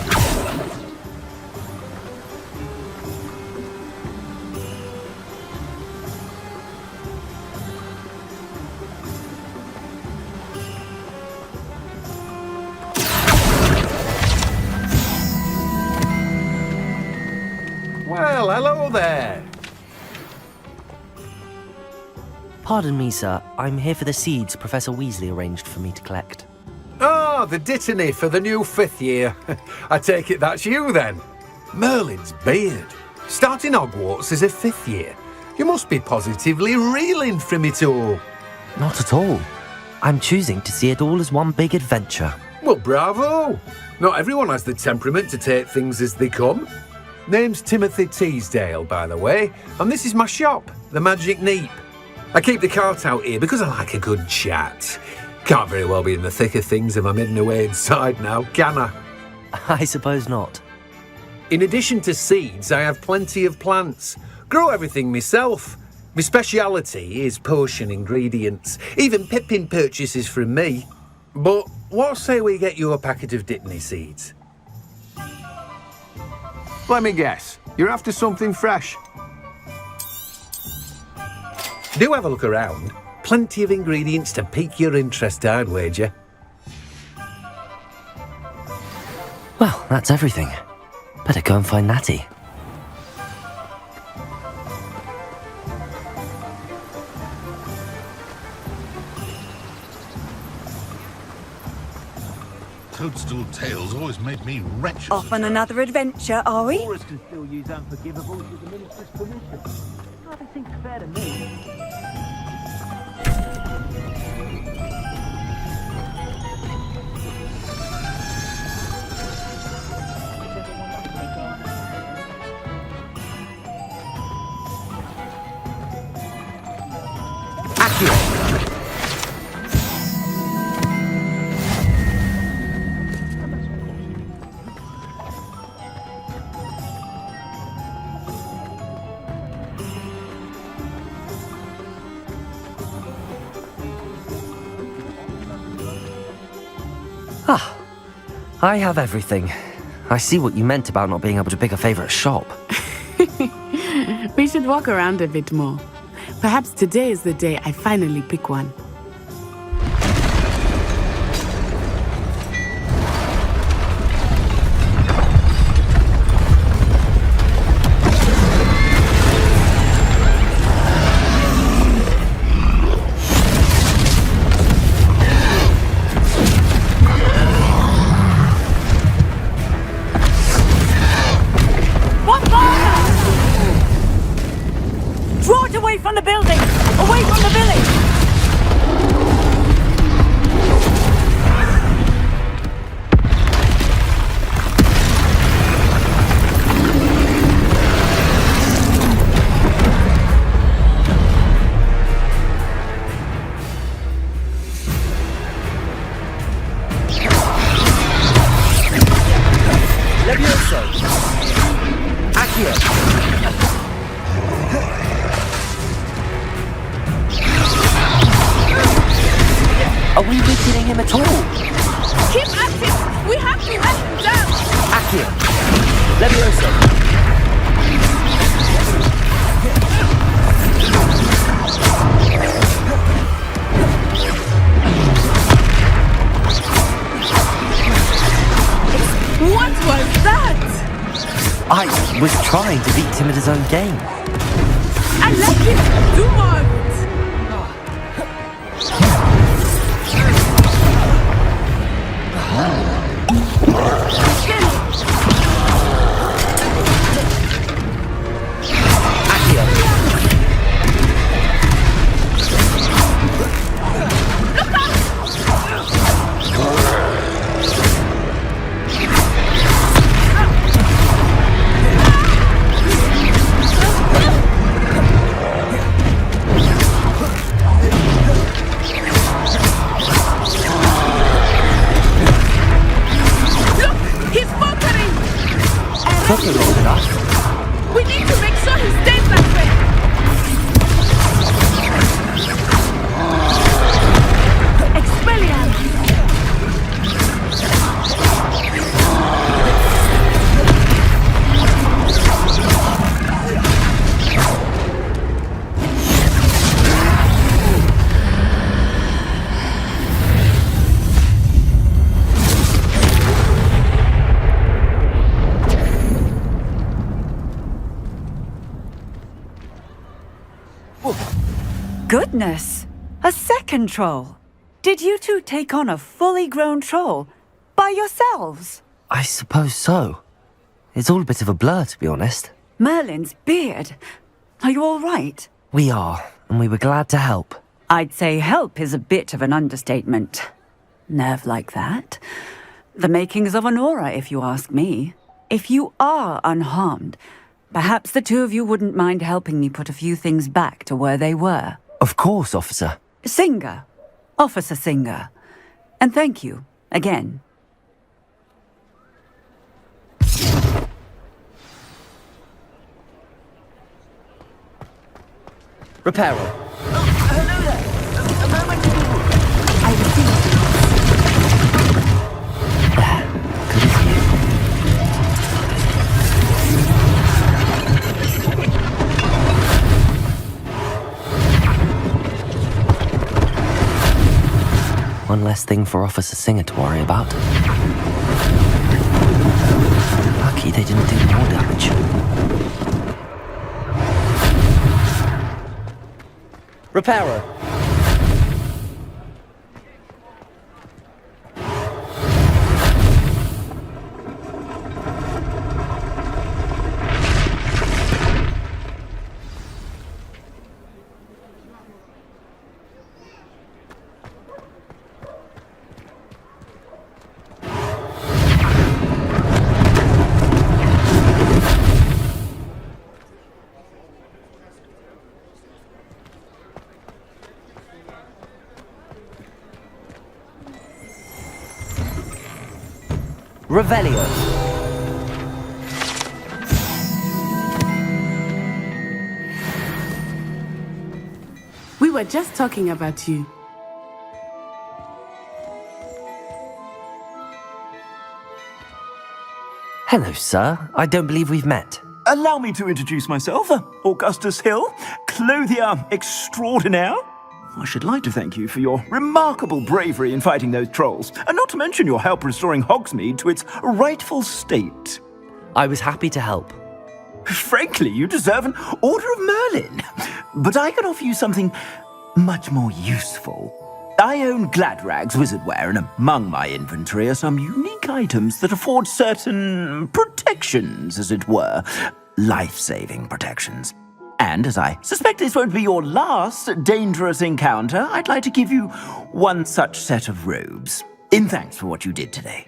Well, hello there. Pardon me, sir. I'm here for the seeds Professor Weasley arranged for me to collect. Oh, the dittany for the new 5th year. I take it that's you then. Merlin's beard. Starting Hogwarts as a 5th year. You must be positively reeling from it all. Not at all. I'm choosing to see it all as one big adventure. Well, bravo. Not everyone has the temperament to take things as they come. Name's Timothy Teasdale, by the way, and this is my shop, the Magic Neep. I keep the cart out here because I like a good chat. Can't very well be in the thick of things if I'm hidden away inside now, can I? I suppose not. In addition to seeds, I have plenty of plants. Grow everything myself. My speciality is potion ingredients. Even Pippin purchases from me. But what say we get you a packet of Dittany seeds? Let me guess. You're after something fresh. Do have a look around. Plenty of ingredients to pique your interest, I'd wager. Well, that's everything. Better go and find Natty. Toadstool tales always made me wretched. Off on another adventure, are we? Chorus can still use unforgivables with the Minister's permission. Hardly seems fair to me. Ah, I have everything. I see what you meant about not being able to pick a favorite shop. We should walk around a bit more. Perhaps today is the day I finally pick one. From the building! Away from the village! Levioso! Accio! Are we weakening him at all? Keep active! We have to let him down! Accio! Levioso! What was that? I was trying to beat him at his own game. I let him do more! We need to make sure he stays that way. Expelliarmus! Goodness! A second troll! Did you two take on a fully grown troll? By yourselves? I suppose so. It's all a bit of a blur, to be honest. Merlin's beard! Are you all right? We are, and we were glad to help. I'd say help is a bit of an understatement. Nerve like that. The makings of an aura, if you ask me. If you are unharmed, perhaps the two of you wouldn't mind helping me put a few things back to where they were. Of course, officer. Singer. Officer Singer. And thank you, again. Reparo. Hello there. A moment to be. I received it. Good of you. One less thing for Officer Singer to worry about. Lucky they didn't do more damage. Reparo. Revelio. We were just talking about you. Hello, sir. I don't believe we've met. Allow me to introduce myself, Augustus Hill, clothier extraordinaire. I should like to thank you for your remarkable bravery in fighting those trolls, and not to mention your help restoring Hogsmeade to its rightful state. I was happy to help. Frankly, you deserve an Order of Merlin. But I can offer you something much more useful. I own Gladrag's wizardware, and among my inventory are some unique items that afford certain protections, as it were. Life-saving protections. And as I suspect this won't be your last dangerous encounter, I'd like to give you one such set of robes, in thanks for what you did today.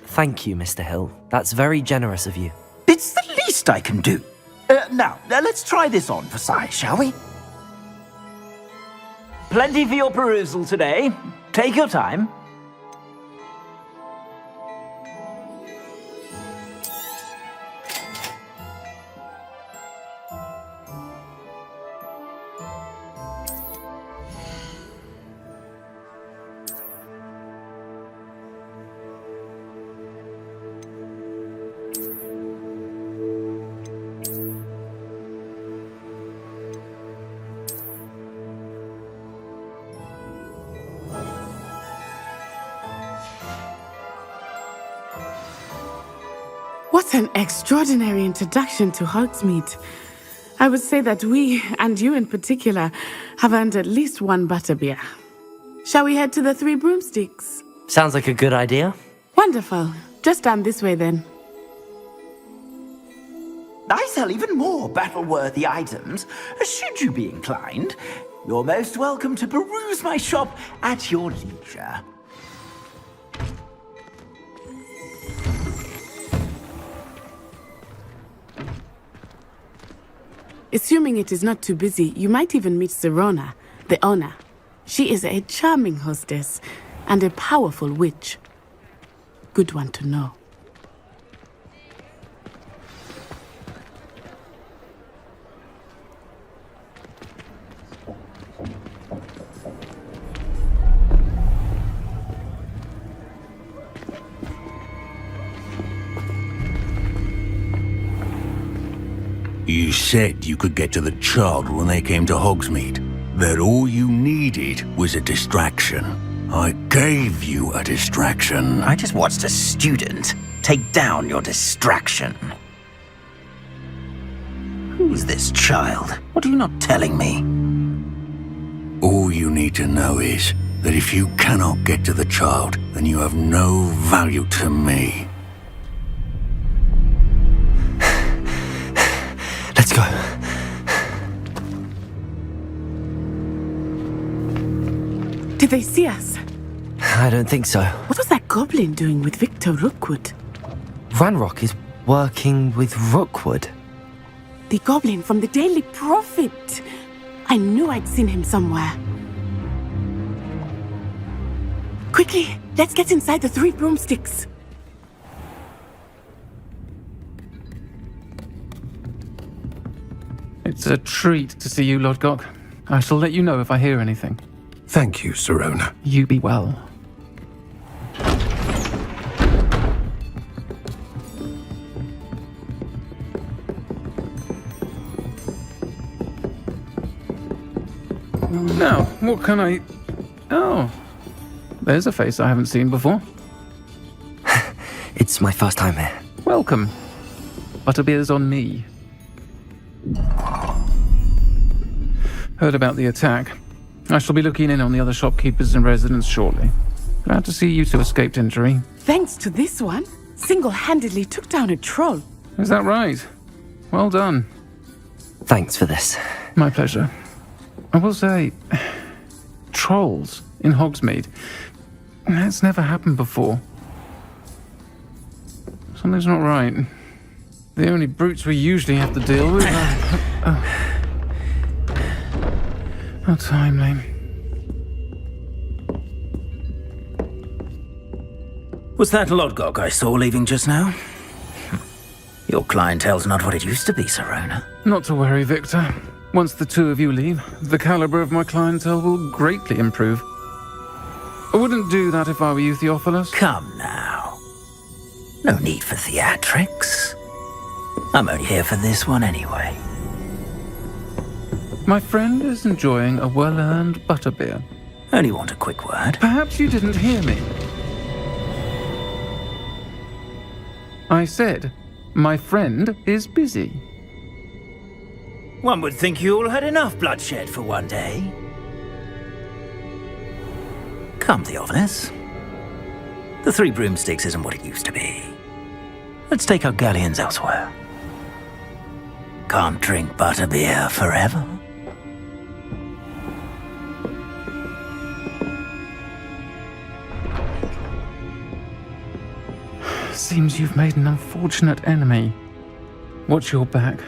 Thank you, Mr. Hill. That's very generous of you. It's the least I can do. Now, let's try this on for size, shall we? Plenty for your perusal today. Take your time. What an extraordinary introduction to Hogsmeade. I would say that we, and you in particular, have earned at least one butterbeer. Shall we head to the Three Broomsticks? Sounds like a good idea. Wonderful. Just down this way then. I sell even more battle-worthy items, should you be inclined. You're most welcome to peruse my shop at your leisure. Assuming it is not too busy, you might even meet Serona, the owner. She is a charming hostess and a powerful witch. Good one to know. You said you could get to the child when they came to Hogsmeade. That all you needed was a distraction. I gave you a distraction. I just watched a student take down your distraction. Who's this child? What are you not telling me? All you need to know is that if you cannot get to the child, then you have no value to me. Let's go. Did they see us? I don't think so. What was that goblin doing with Victor Rookwood? Ranrock is working with Rookwood. The goblin from the Daily Prophet. I knew I'd seen him somewhere. Quickly, let's get inside the Three Broomsticks. It's a treat to see you, Lodgok. I shall let you know if I hear anything. Thank you, Serona. You be well. Now, what can I... Oh, there's a face I haven't seen before. It's my first time here. Welcome. Butterbeer's on me. Heard about the attack. I shall be looking in on the other shopkeepers and residents shortly. Glad to see you two escaped injury. Thanks to this one, single-handedly took down a troll. Is that right? Well done. Thanks for this. My pleasure. I will say, trolls in Hogsmeade. That's never happened before. Something's not right. The only brutes we usually have to deal with are... How timely. Was that Lodgok I saw leaving just now? Your clientele's not what it used to be, Serona. Not to worry, Victor. Once the two of you leave, the caliber of my clientele will greatly improve. I wouldn't do that if I were you, Theophilus. Come now. No need for theatrics. I'm only here for this one anyway. My friend is enjoying a well-earned butterbeer. Only want a quick word. Perhaps you didn't hear me. I said, my friend is busy. One would think you all had enough bloodshed for one day. Come, Theophilus. The Three Broomsticks isn't what it used to be. Let's take our galleons elsewhere. Can't drink butterbeer forever. Seems you've made an unfortunate enemy. Watch your back.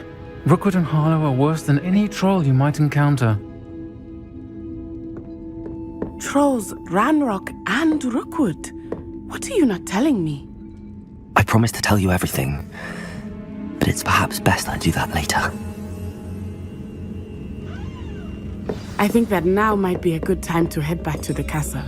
Rookwood and Harlow are worse than any troll you might encounter. Trolls, Ranrock, and Rookwood. What are you not telling me? I promised to tell you everything, but it's perhaps best I do that later. I think that now might be a good time to head back to the castle.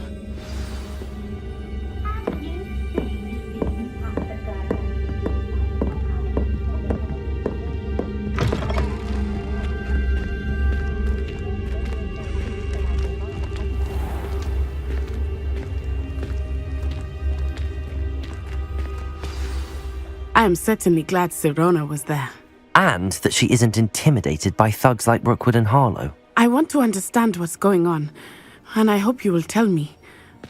I am certainly glad Sirona was there. And that she isn't intimidated by thugs like Rookwood and Harlow. I want to understand what's going on, and I hope you will tell me.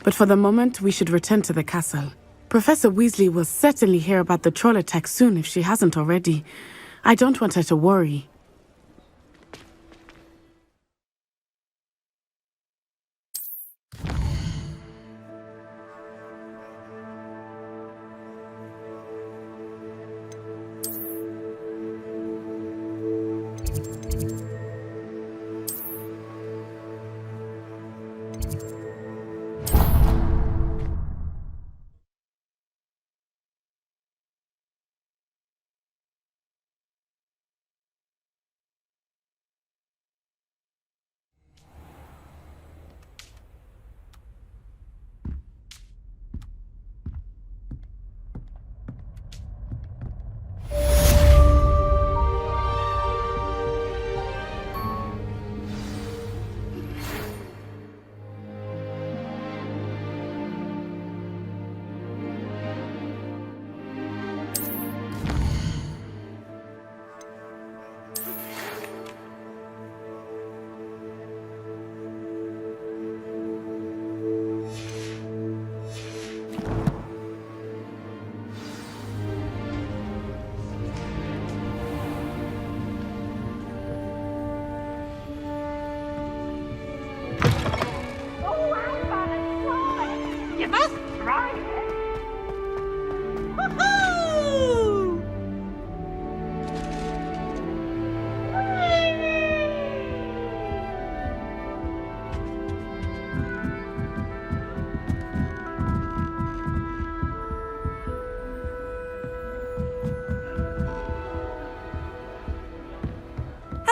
But for the moment, we should return to the castle. Professor Weasley will certainly hear about the troll attack soon if she hasn't already. I don't want her to worry.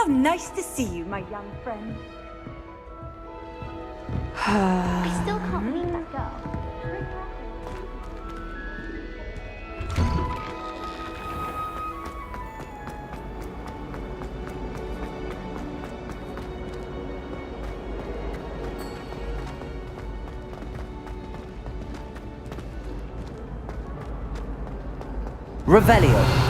Nice to see you, my young friend. I still can't meet that girl. Revelio.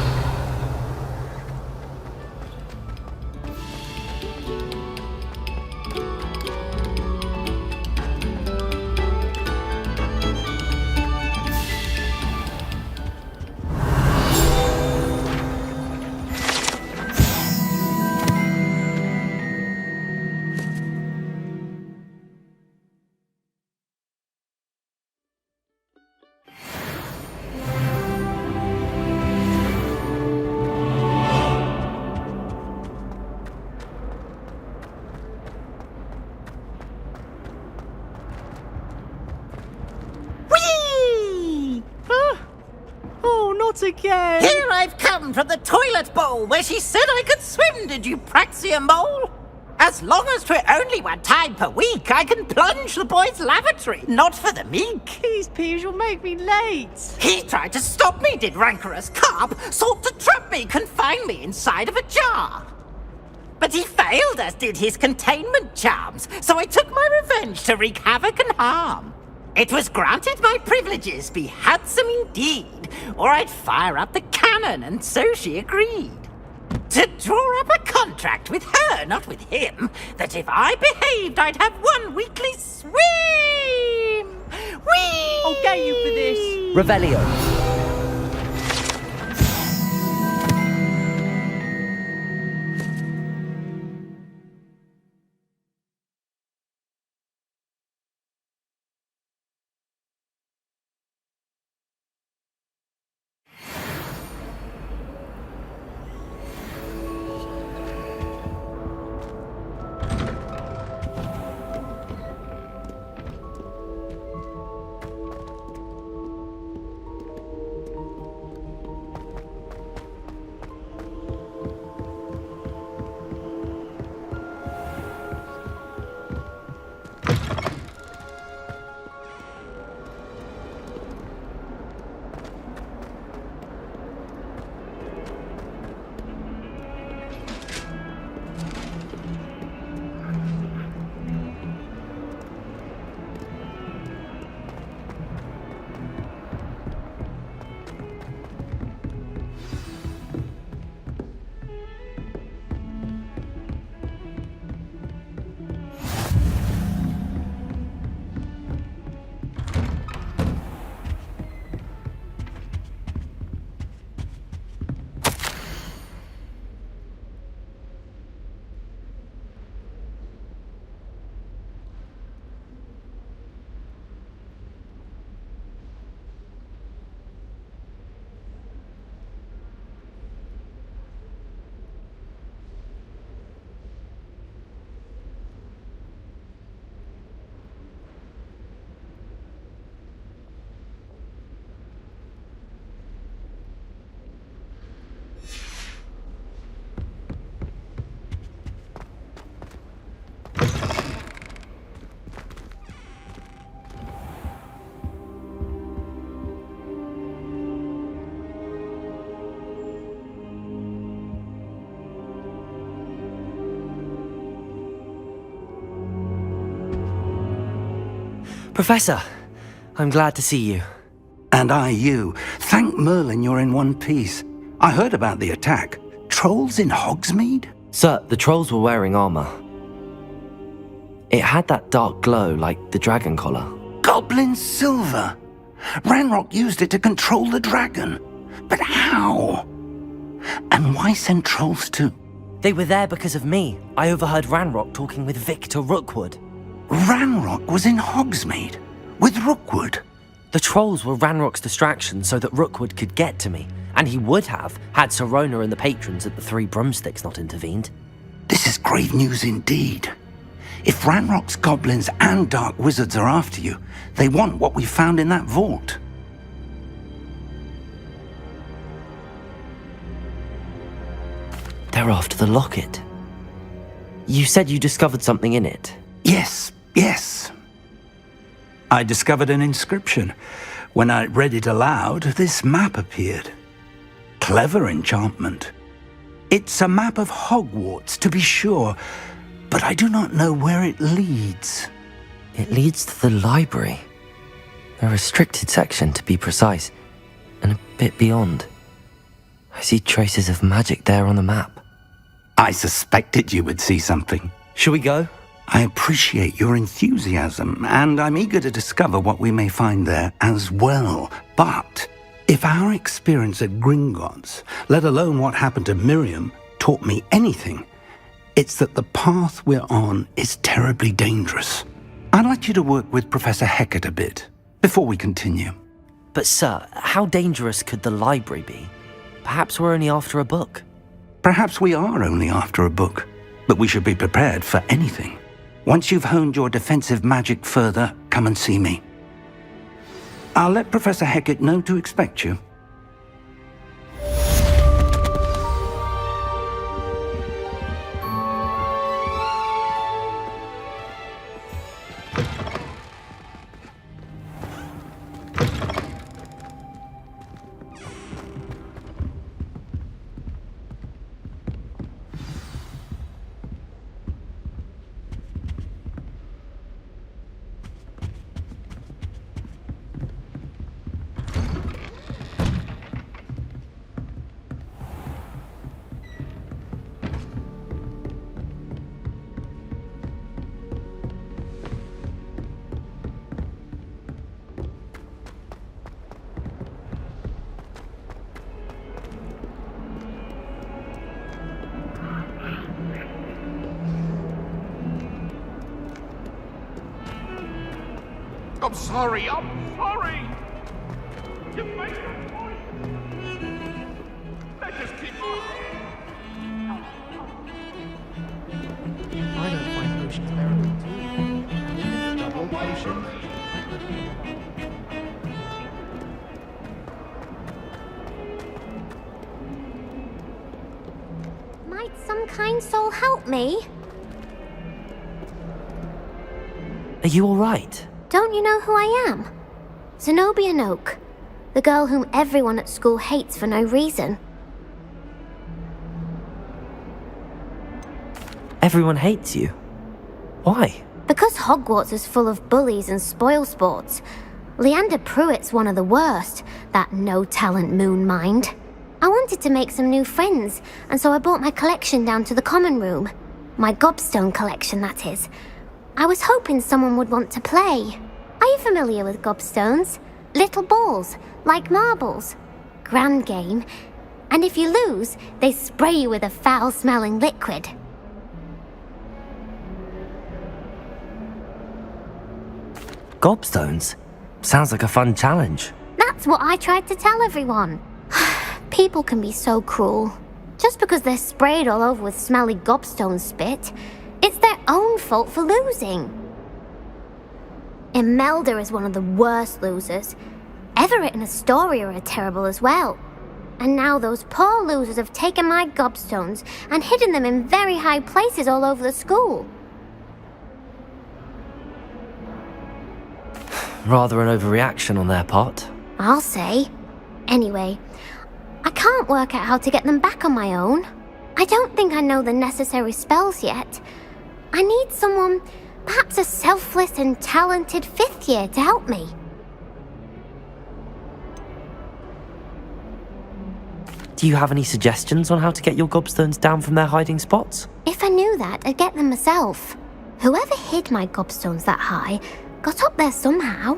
Again. Here I've come from the toilet bowl where she said I could swim, did you Praxia mole? As long as 'twere only one time per week, I can plunge the boy's lavatory. Not for the meek. Please, Peeves, you'll make me late. He tried to stop me, did rancorous carp. Sought to trap me, confine me inside of a jar. But he failed, as did his containment charms. So I took my revenge to wreak havoc and harm. It was granted my privileges be handsome indeed, or I'd fire up the cannon, and so she agreed. To draw up a contract with her, not with him, that if I behaved, I'd have one weekly swim! Whee! I'll get you for this! Revelio. Professor, I'm glad to see you. And I you. Thank Merlin you're in one piece. I heard about the attack. Trolls in Hogsmeade? Sir, the trolls were wearing armor. It had that dark glow like the dragon collar. Goblin silver! Ranrock used it to control the dragon. But how? And why send trolls to... They were there because of me. I overheard Ranrock talking with Victor Rookwood. Ranrock was in Hogsmeade? With Rookwood? The trolls were Ranrock's distraction so that Rookwood could get to me. And he would have, had Sirona and the patrons at the Three Broomsticks not intervened. This is grave news indeed. If Ranrock's goblins and dark wizards are after you, they want what we found in that vault. They're after the locket. You said you discovered something in it. Yes. I discovered an inscription. When I read it aloud, this map appeared. Clever enchantment. It's a map of Hogwarts, to be sure, but I do not know where it leads. It leads to the library. A restricted section, to be precise, and a bit beyond. I see traces of magic there on the map. I suspected you would see something. Shall we go? I appreciate your enthusiasm, and I'm eager to discover what we may find there as well. But if our experience at Gringotts, let alone what happened to Miriam, taught me anything, it's that the path we're on is terribly dangerous. I'd like you to work with Professor Hecat a bit before we continue. But sir, how dangerous could the library be? Perhaps we're only after a book. Perhaps we are only after a book, but we should be prepared for anything. Once you've honed your defensive magic further, come and see me. I'll let Professor Hecat know to expect you. I'm sorry. I'm sorry. You make a point. Let's just keep on. I don't find potions bearable too. Double potion. Might some kind soul help me? Are you alright? Don't you know who I am? Zenobia Noak, the girl whom everyone at school hates for no reason. Everyone hates you. Why? Because Hogwarts is full of bullies and spoilsports. Leander Pruitt's one of the worst, that no-talent moon mind. I wanted to make some new friends, and so I brought my collection down to the common room. My gobstone collection, that is. I was hoping someone would want to play. Are you familiar with gobstones? Little balls, like marbles. Grand game. And if you lose, they spray you with a foul-smelling liquid. Gobstones? Sounds like a fun challenge. That's what I tried to tell everyone. People can be so cruel. Just because they're sprayed all over with smelly gobstone spit, it's their own fault for losing. Imelda is one of the worst losers. Everett and Astoria are terrible as well. And now those poor losers have taken my gobstones and hidden them in very high places all over the school. Rather an overreaction on their part. I'll say. Anyway, I can't work out how to get them back on my own. I don't think I know the necessary spells yet. I need someone, perhaps a selfless and talented 5th year to help me. Do you have any suggestions on how to get your gobstones down from their hiding spots? If I knew that, I'd get them myself. Whoever hid my gobstones that high got up there somehow.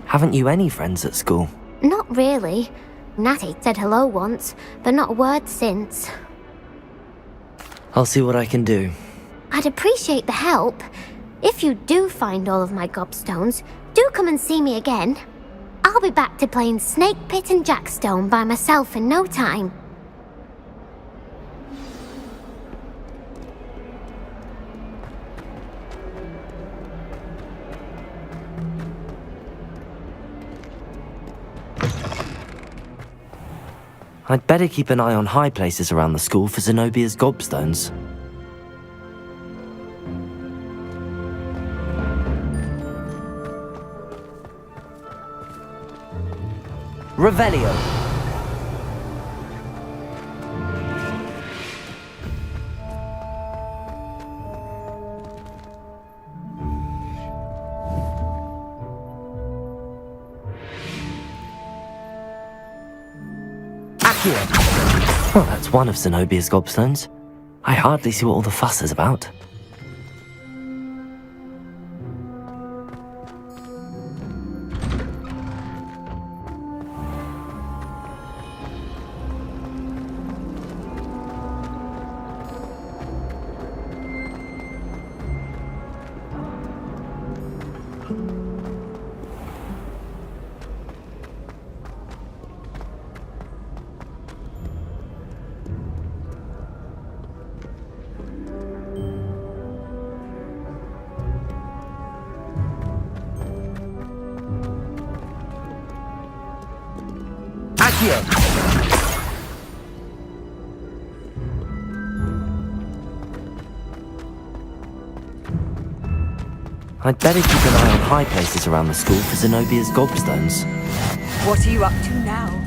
Haven't you any friends at school? Not really. Natty said hello once, but not a word since. I'll see what I can do. I'd appreciate the help. If you do find all of my gobstones, do come and see me again. I'll be back to playing Snake Pit and Jackstone by myself in no time. I'd better keep an eye on high places around the school for Zenobia's gobstones. Revelio. Well, that's one of Zenobia's gobstones. I hardly see what all the fuss is about. I'd better keep an eye on high places around the school for Zenobia's gobstones. What are you up to now?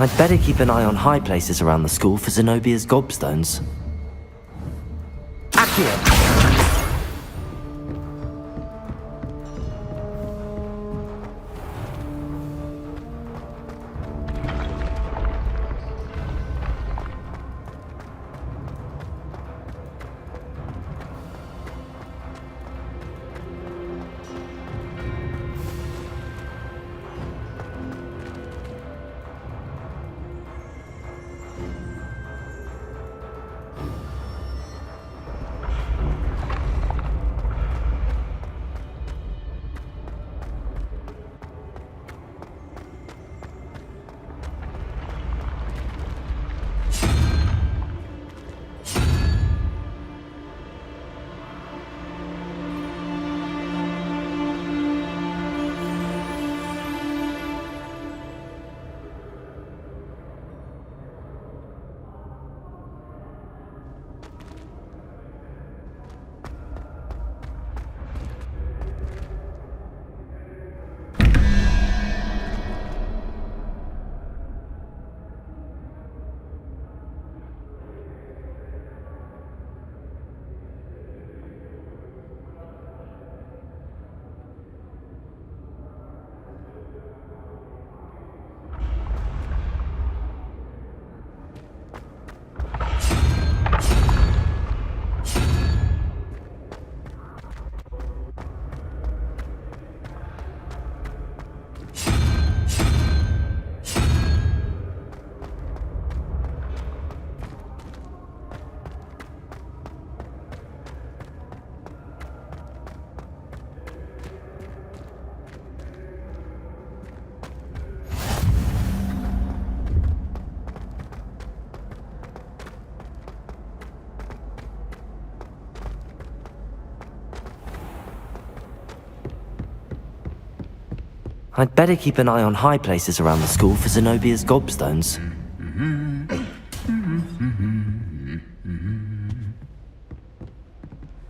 I'd better keep an eye on high places around the school for Zenobia's gobstones. Accio! I'd better keep an eye on high places around the school for Zenobia's gobstones.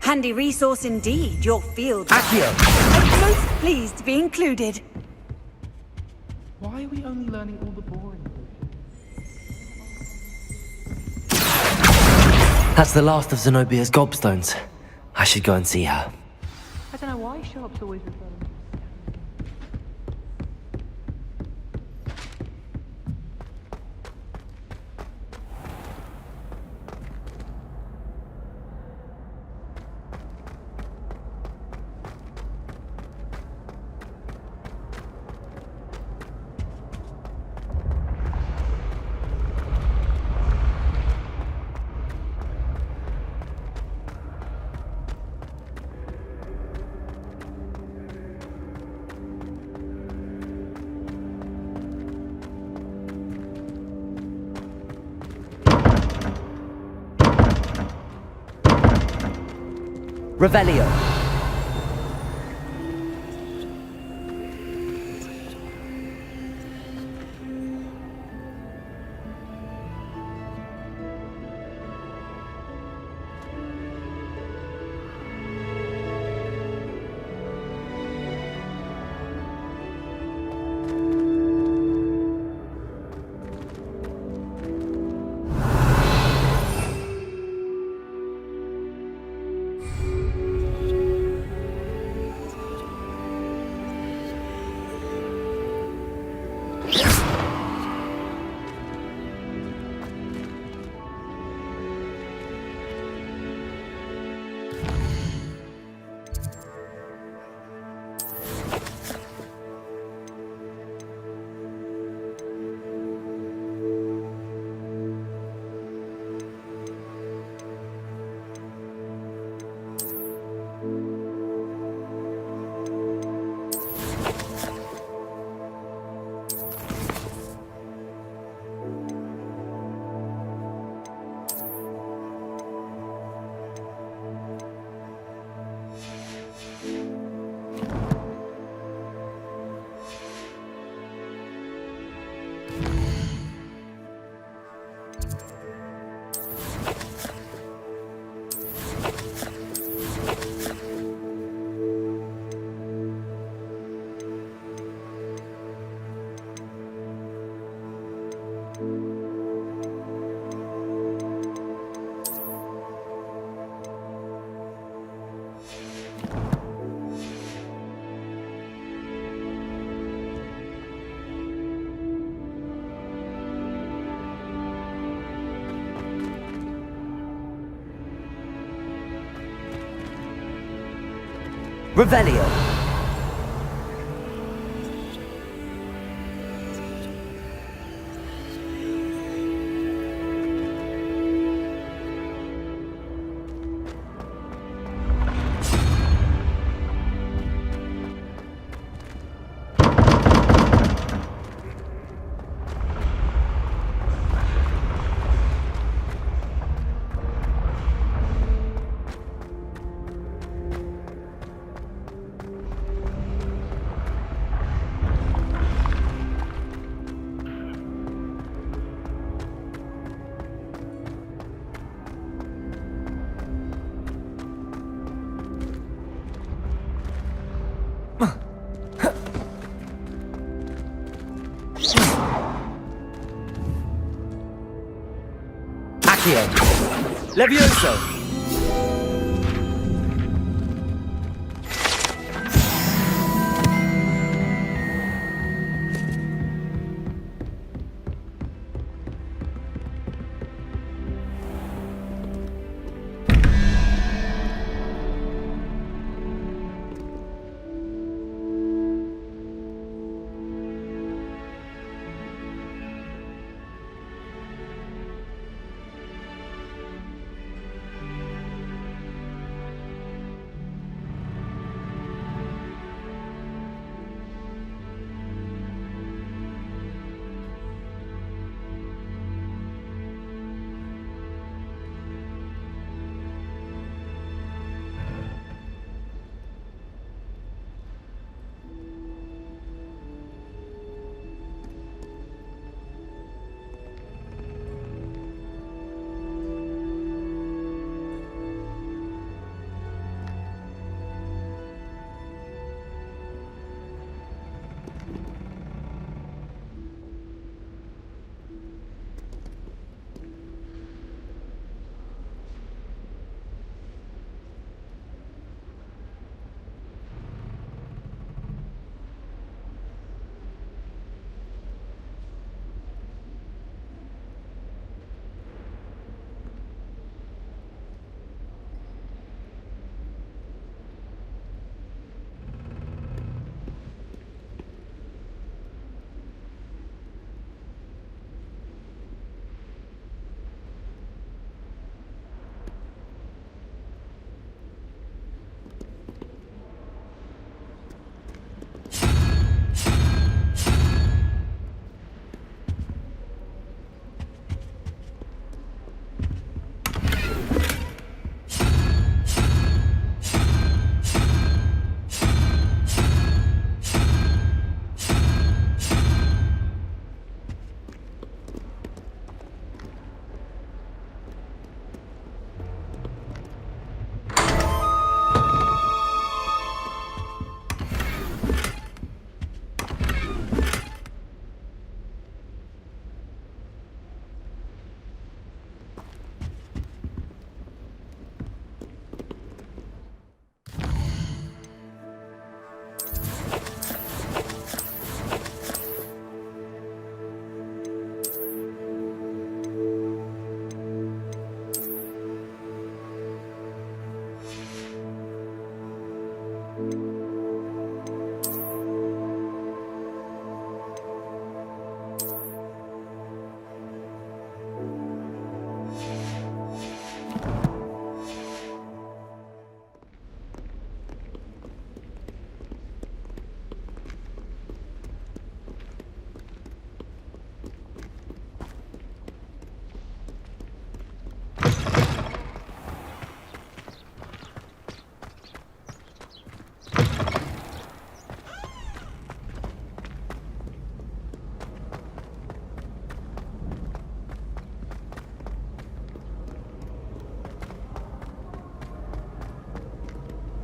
Handy resource indeed, your field. Accio! I'm most pleased to be included. Why are we only learning all the boring? That's the last of Zenobia's gobstones. I should go and see her. I don't know why Sharp's always referring. Revelio. Revelio. Accio. Levioso.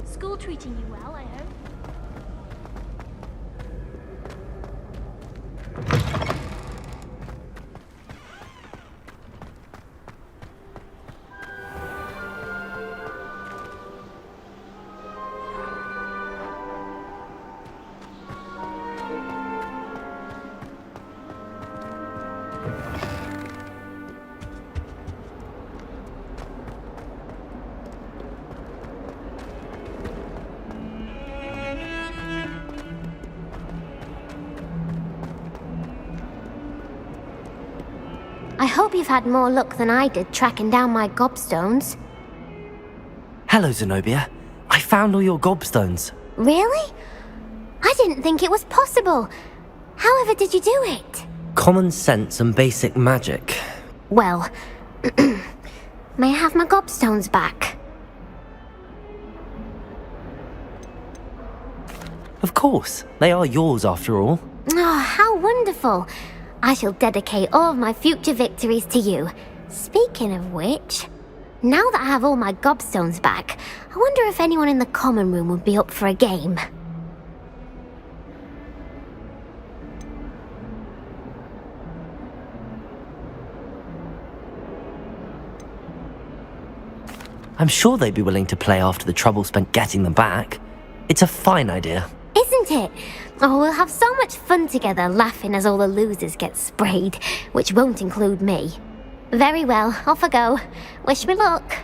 School treating you well, I hope. I hope you've had more luck than I did tracking down my gobstones. Hello, Zenobia. I found all your gobstones. Really? I didn't think it was possible. However did you do it? Common sense and basic magic. Well, may I have my gobstones back? Of course. They are yours after all. Oh, how wonderful. I shall dedicate all of my future victories to you. Speaking of which, now that I have all my gobstones back, I wonder if anyone in the common room would be up for a game. I'm sure they'd be willing to play after the trouble spent getting them back. It's a fine idea. Isn't it? Oh, we'll have so much fun together laughing as all the losers get sprayed, which won't include me. Very well, off I go. Wish me luck.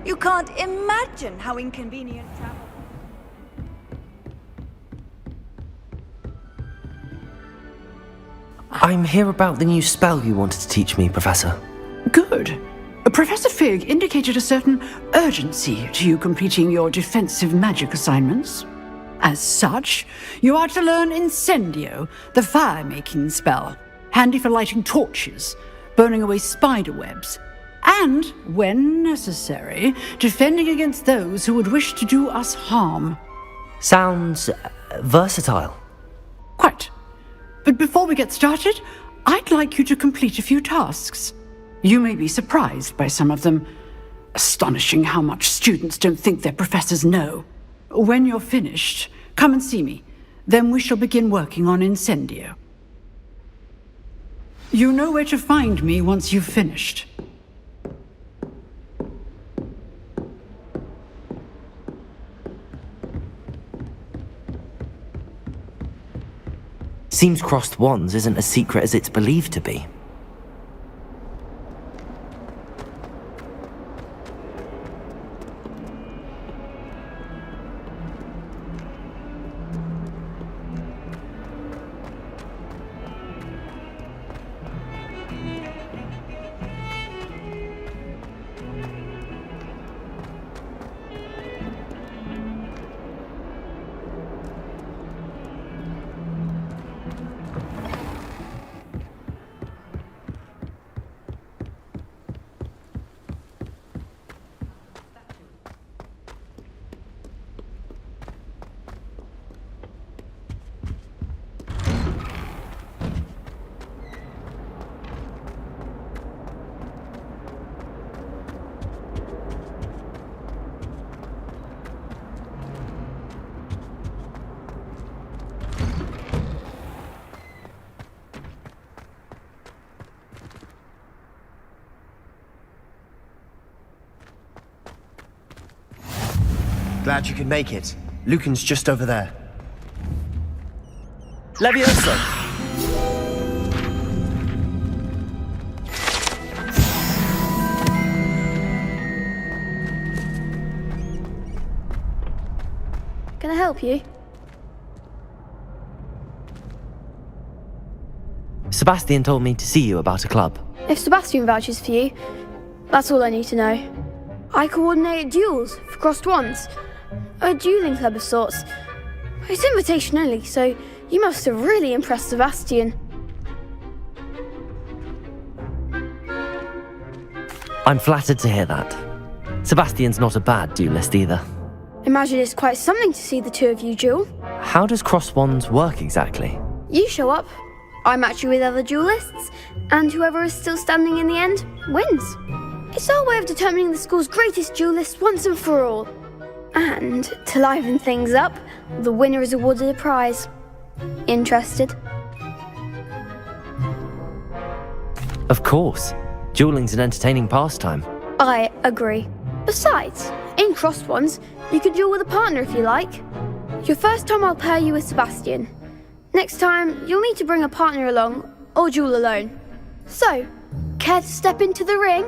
You can't imagine how inconvenient travel. I'm here about the new spell you wanted to teach me, Professor. Good. Professor Fig indicated a certain urgency to you completing your defensive magic assignments. As such, you are to learn Incendio, the fire-making spell, handy for lighting torches, burning away spider webs, and, when necessary, defending against those who would wish to do us harm. Sounds versatile. Quite. But before we get started, I'd like you to complete a few tasks. You may be surprised by some of them. Astonishing how much students don't think their professors know. When you're finished, come and see me. Then we shall begin working on Incendio. You know where to find me once you've finished. Seems crossed wands isn't as secret as it's believed to be. Glad you could make it. Lucan's just over there. Levioso! Can I help you? Sebastian told me to see you about a club. If Sebastian vouches for you, that's all I need to know. I coordinate duels for crossed wands. A dueling club of sorts. It's invitation only, so you must have really impressed Sebastian. I'm flattered to hear that. Sebastian's not a bad duelist either. Imagine it's quite something to see the two of you duel. How does crossed wands work exactly? You show up, I match you with other duelists, and whoever is still standing in the end wins. It's our way of determining the school's greatest duelist once and for all. And to liven things up, the winner is awarded a prize. Interested? Of course. Dueling's an entertaining pastime. I agree. Besides, in crossed wands, you can duel with a partner if you like. Your first time I'll pair you with Sebastian. Next time, you'll need to bring a partner along, or duel alone. So, care to step into the ring?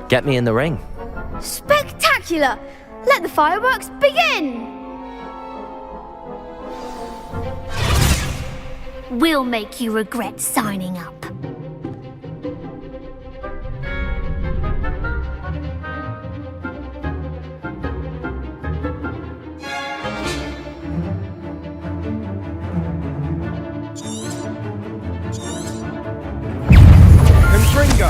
Get me in the ring. Spectacular! Let the fireworks begin! We'll make you regret signing up. Ringo!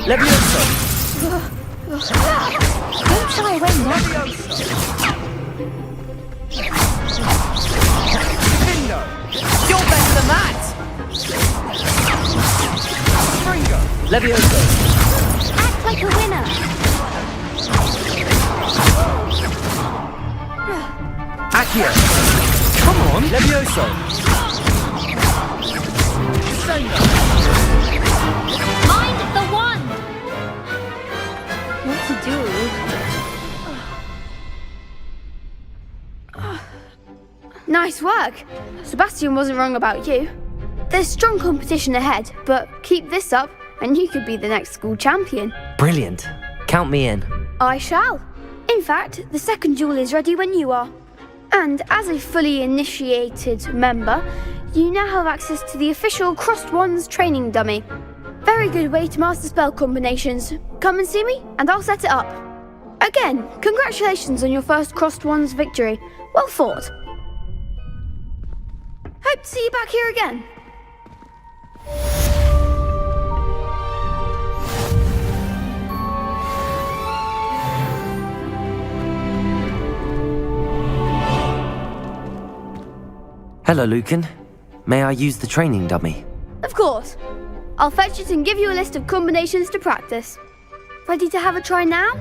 Levioso! Don't shy away now. Lindo! You're better than that! Ringo! Levioso! Act like a winner. Accio! Come on! Levioso! Mind the wand! What to do? Nice work! Sebastian wasn't wrong about you. There's strong competition ahead, but keep this up and you could be the next school champion. Brilliant. Count me in. I shall. In fact, the second duel is ready when you are. And as a fully initiated member, you now have access to the official Crossed Wands training dummy. Very good way to master spell combinations. Come and see me, and I'll set it up. Again, congratulations on your first Crossed Wands victory. Well fought. Hope to see you back here again. Hello, Lucan. May I use the training dummy? Of course. I'll fetch it and give you a list of combinations to practice. Ready to have a try now?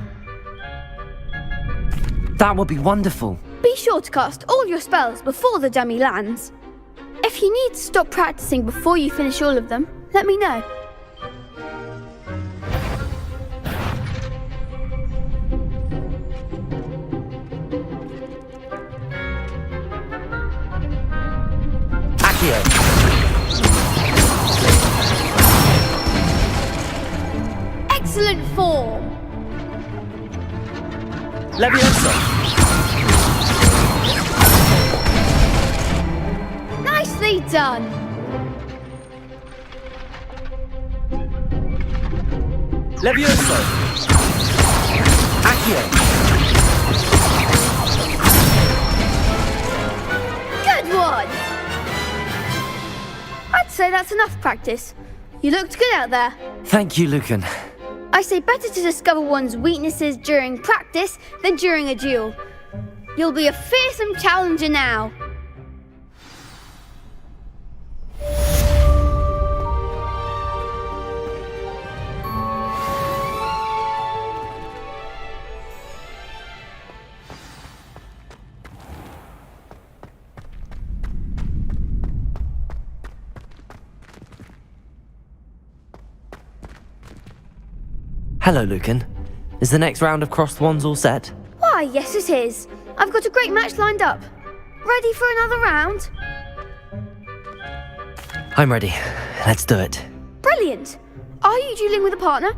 That would be wonderful. Be sure to cast all your spells before the dummy lands. If you need to stop practicing before you finish all of them, let me know. Excellent form. Leviosa. Nicely done. Leviosa. Accio. Good one. I'd say that's enough practice. You looked good out there. Thank you, Lucan. I say better to discover one's weaknesses during practice than during a duel. You'll be a fearsome challenger now. Hello, Lucan. Is the next round of Crossed Wands all set? Why, yes it is. I've got a great match lined up. Ready for another round? I'm ready. Let's do it. Brilliant. Are you dueling with a partner?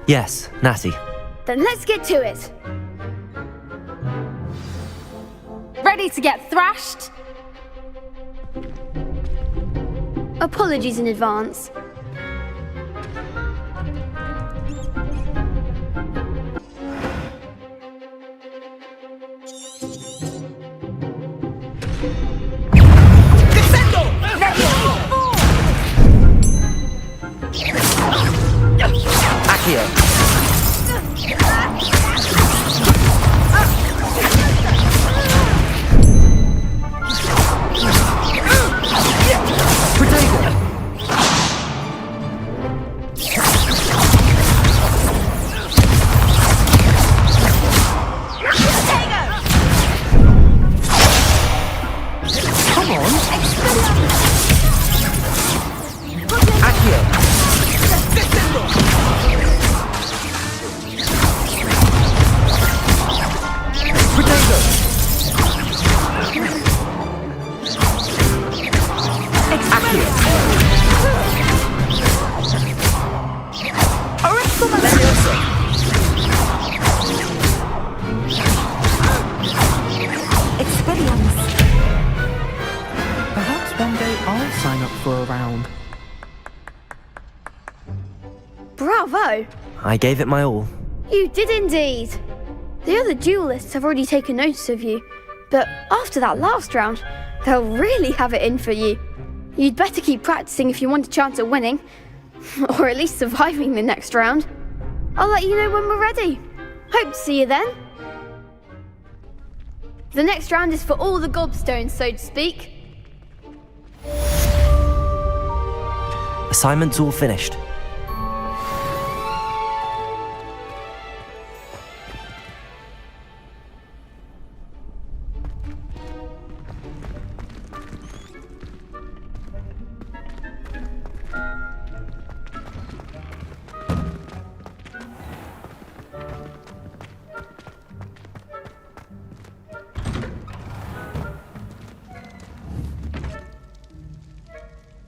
Yes, Natty. Then let's get to it. Ready to get thrashed? Apologies in advance. Accio. Come on. Accio. Perhaps one day I'll sign up for a round. Bravo! I gave it my all. You did indeed. The other duelists have already taken notice of you, but after that last round, they'll really have it in for you. You'd better keep practicing if you want a chance at winning, or at least surviving the next round. I'll let you know when we're ready. Hope to see you then. The next round is for all the gobstones, so to speak. Assignment's all finished.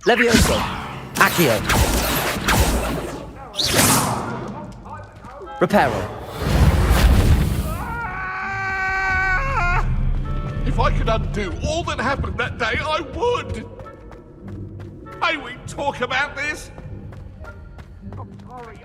Levioso. Accio. Reparo. If I could undo all that happened that day, I would! May we talk about this? I'm sorry.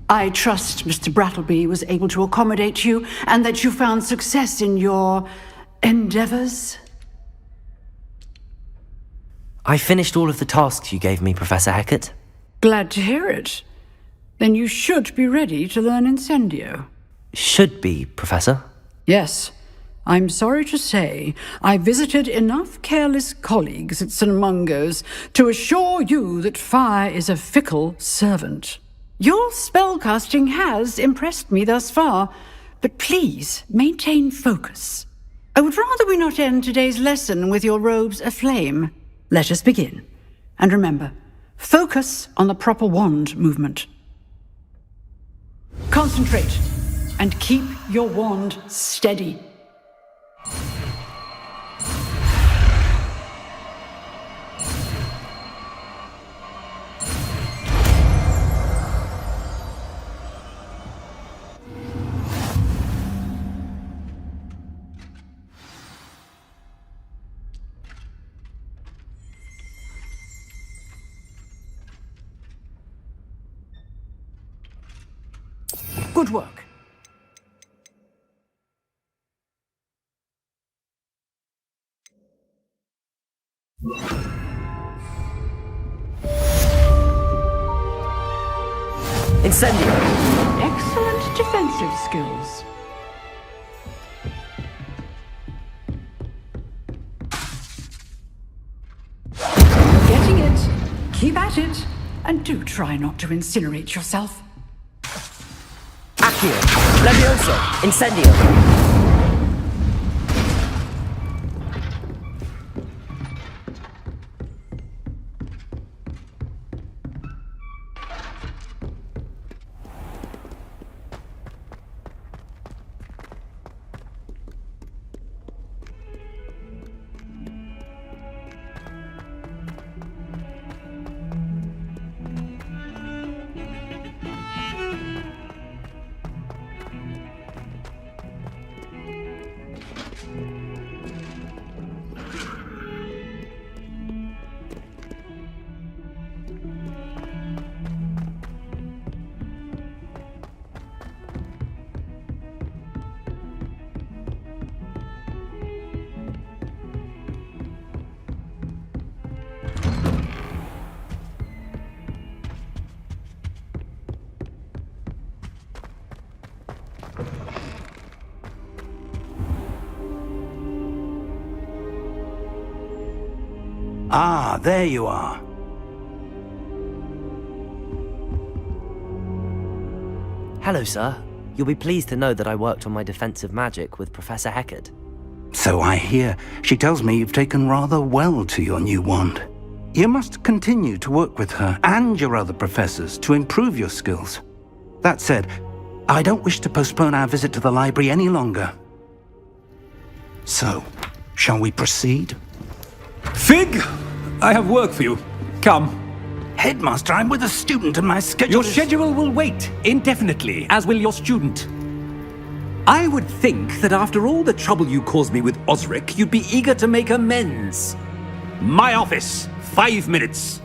I trust Mr. Brattleby was able to accommodate you and that you found success in your endeavors. I finished all of the tasks you gave me, Professor Hecat. Glad to hear it. Then you should be ready to learn Incendio. Should be, Professor. Yes. I'm sorry to say, I visited enough careless colleagues at St. Mungo's to assure you that fire is a fickle servant. Your spellcasting has impressed me thus far, but please maintain focus. I would rather we not end today's lesson with your robes aflame. Let us begin. And remember, focus on the proper wand movement. Concentrate and keep your wand steady. Good work. Incendio! Excellent defensive skills. You're getting it. Keep at it. And do try not to incinerate yourself. Accio! Levioso! Incendio! Ah, there you are. Hello, sir. You'll be pleased to know that I worked on my defensive magic with Professor Heckard. So I hear. She tells me you've taken rather well to your new wand. You must continue to work with her and your other professors to improve your skills. That said, I don't wish to postpone our visit to the library any longer. So, shall we proceed? Fig! I have work for you. Come. Headmaster, I'm with a student and my schedule Your schedule will wait indefinitely, as will your student. I would think that after all the trouble you caused me with Osric, you'd be eager to make amends. My office, 5 minutes.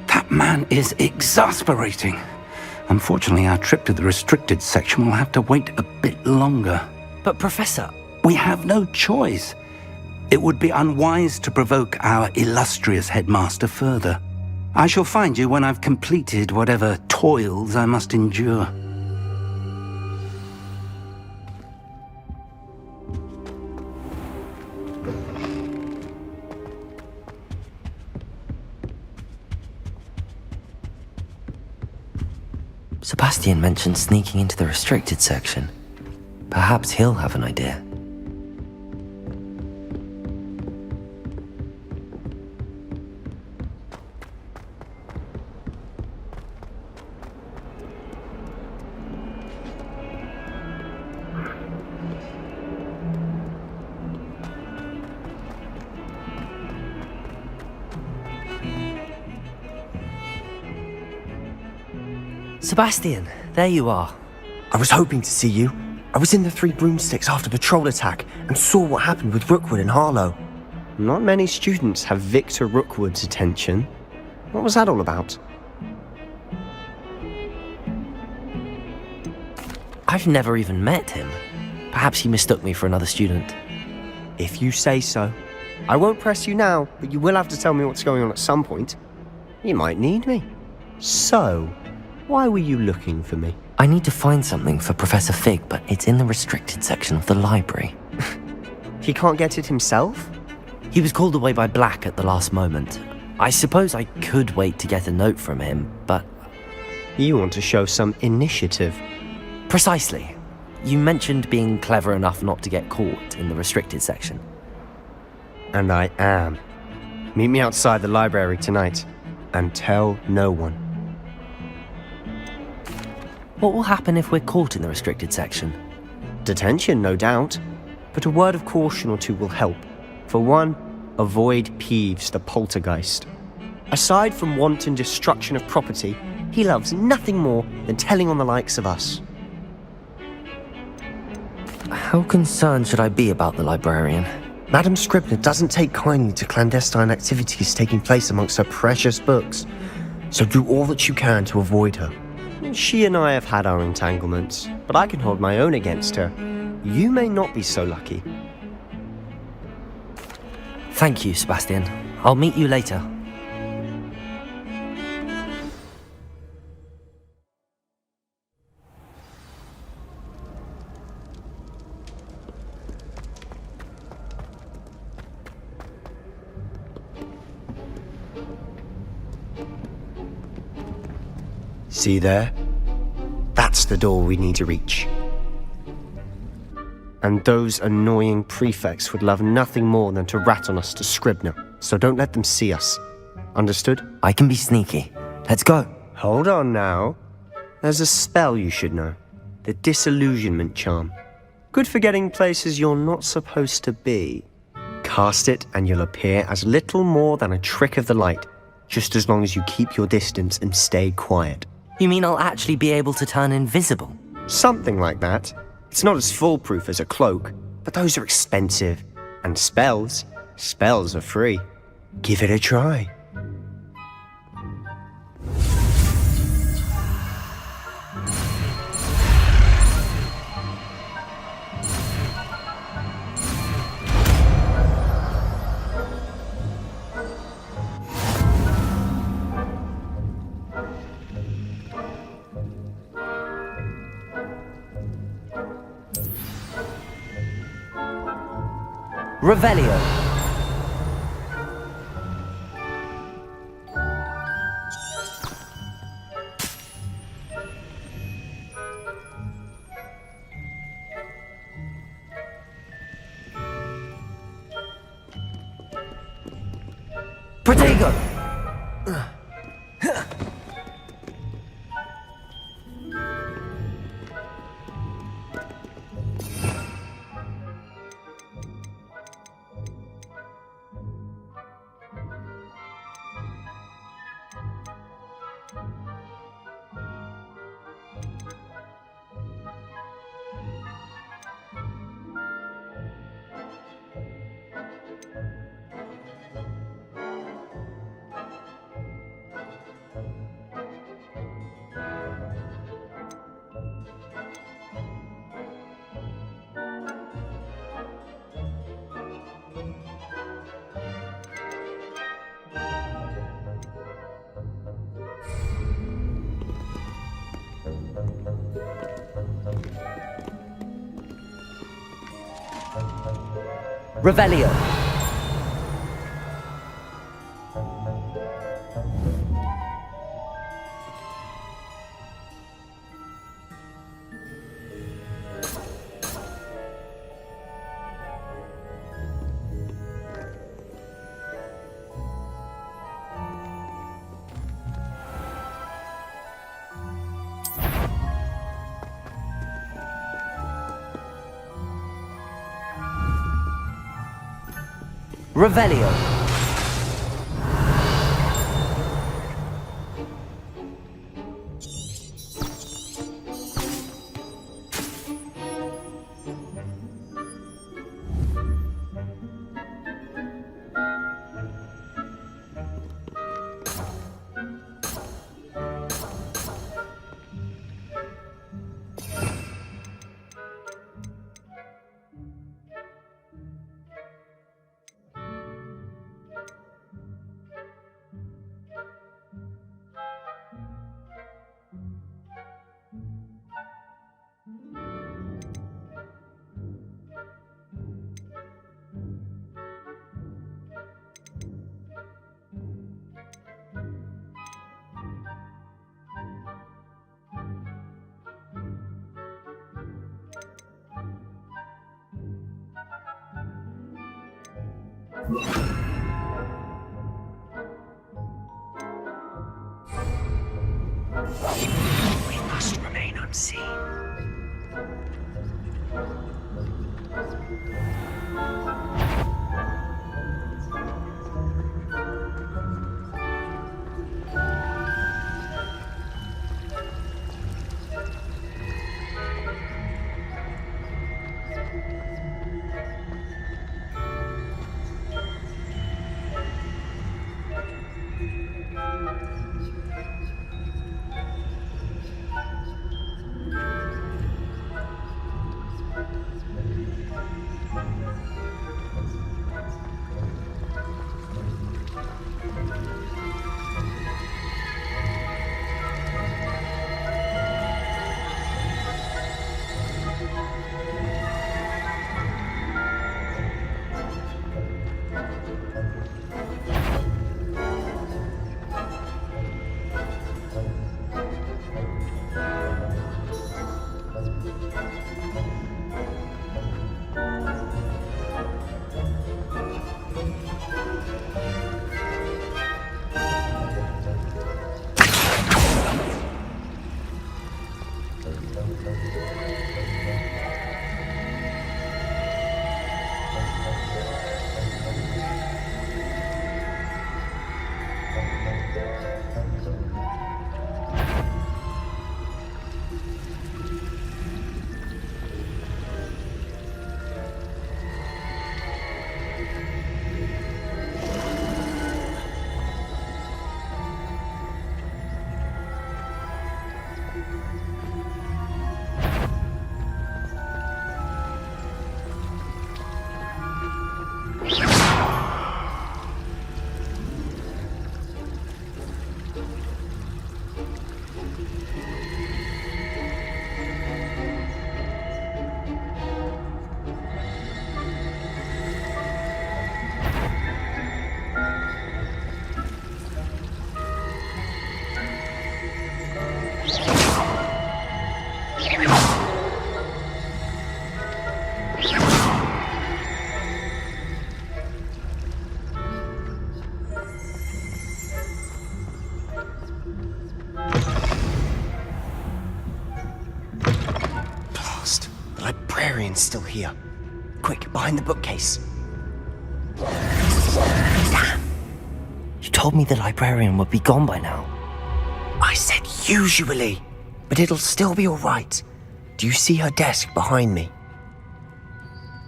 That man is exasperating. Unfortunately, our trip to the restricted section will have to wait a bit longer. But Professor... We have no choice. It would be unwise to provoke our illustrious headmaster further. I shall find you when I've completed whatever toils I must endure. Sebastian mentioned sneaking into the restricted section. Perhaps he'll have an idea. Sebastian, there you are. I was hoping to see you. I was in the Three Broomsticks after the troll attack and saw what happened with Rookwood and Harlow. Not many students have Victor Rookwood's attention. What was that all about? I've never even met him. Perhaps he mistook me for another student. If you say so. I won't press you now, but you will have to tell me what's going on at some point. You might need me. So, why were you looking for me? I need to find something for Professor Fig, but it's in the restricted section of the library. He can't get it himself? He was called away by Black at the last moment. I suppose I could wait to get a note from him, but... You want to show some initiative. Precisely. You mentioned being clever enough not to get caught in the restricted section. And I am. Meet me outside the library tonight, and tell no one. What will happen if we're caught in the restricted section? Detention, no doubt. But a word of caution or two will help. For one, avoid Peeves, the poltergeist. Aside from wanton destruction of property, he loves nothing more than telling on the likes of us. How concerned should I be about the librarian? Madame Scribner doesn't take kindly to clandestine activities taking place amongst her precious books, so do all that you can to avoid her. She and I have had our entanglements, but I can hold my own against her. You may not be so lucky. Thank you, Sebastian. I'll meet you later. See there? That's the door we need to reach. And those annoying prefects would love nothing more than to rat on us to Scribner, so don't let them see us. Understood? I can be sneaky. Let's go. Hold on now. There's a spell you should know. The Disillusionment Charm. Good for getting places you're not supposed to be. Cast it and you'll appear as little more than a trick of the light, just as long as you keep your distance and stay quiet. You mean I'll actually be able to turn invisible? Something like that. It's not as foolproof as a cloak, but those are expensive. And spells are free. Give it a try. Revelio. Protego. Revelio. Revelio. We must remain unseen. Blast. The librarian's still here. Quick, behind the bookcase. Damn. You told me the librarian would be gone by now. I said usually, but it'll still be all right. Do you see her desk behind me?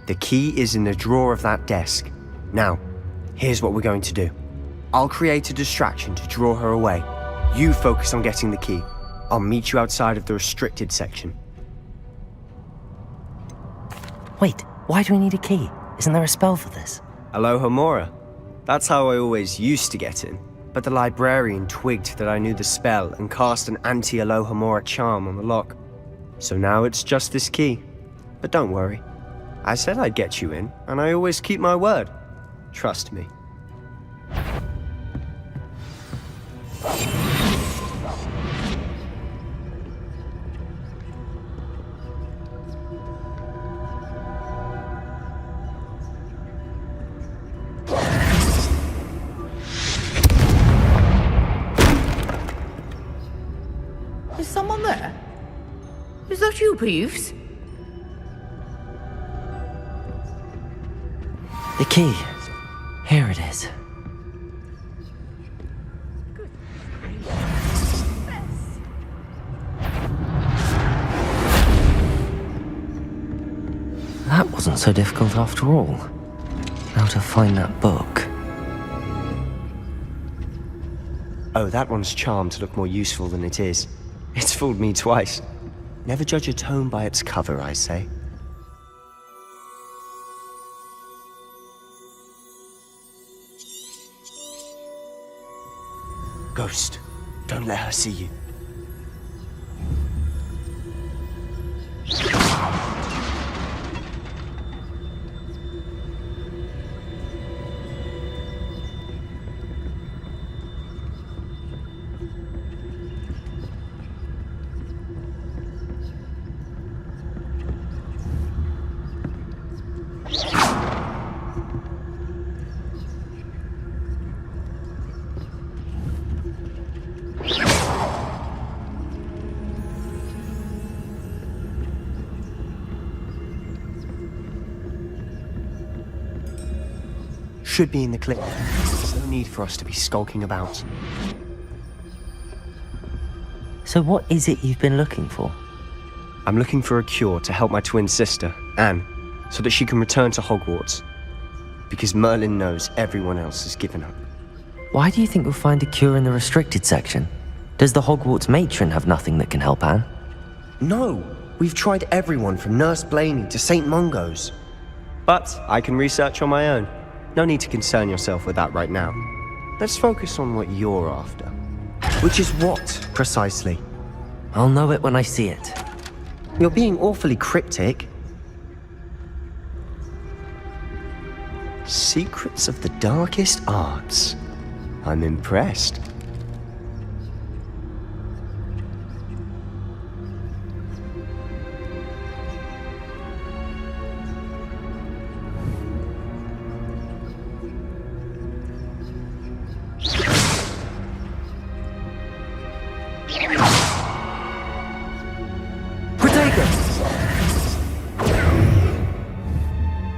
The key is in the drawer of that desk. Now, here's what we're going to do. I'll create a distraction to draw her away. You focus on getting the key. I'll meet you outside of the restricted section. Wait, why do we need a key? Isn't there a spell for this? Alohomora. That's how I always used to get in. But the librarian twigged that I knew the spell and cast an anti-Alohomora charm on the lock. So now it's just this key. But don't worry. I said I'd get you in, and I always keep my word. Trust me. Is someone there? Is that you, Peeves? The key. Here it is. That wasn't so difficult after all. Now to find that book. Oh, that one's charmed to look more useful than it is. It's fooled me twice. Never judge a tome by its cover, I say. Ghost, don't let her see you. Should be in the clip. There's no need for us to be skulking about. So what is it you've been looking for? I'm looking for a cure to help my twin sister, Anne, so that she can return to Hogwarts. Because Merlin knows everyone else has given up. Why do you think we'll find a cure in the restricted section? Does the Hogwarts matron have nothing that can help Anne? No! We've tried everyone from Nurse Blaney to St. Mungo's. But I can research on my own. No need to concern yourself with that right now. Let's focus on what you're after. Which is what, precisely? I'll know it when I see it. You're being awfully cryptic. Secrets of the darkest arts. I'm impressed.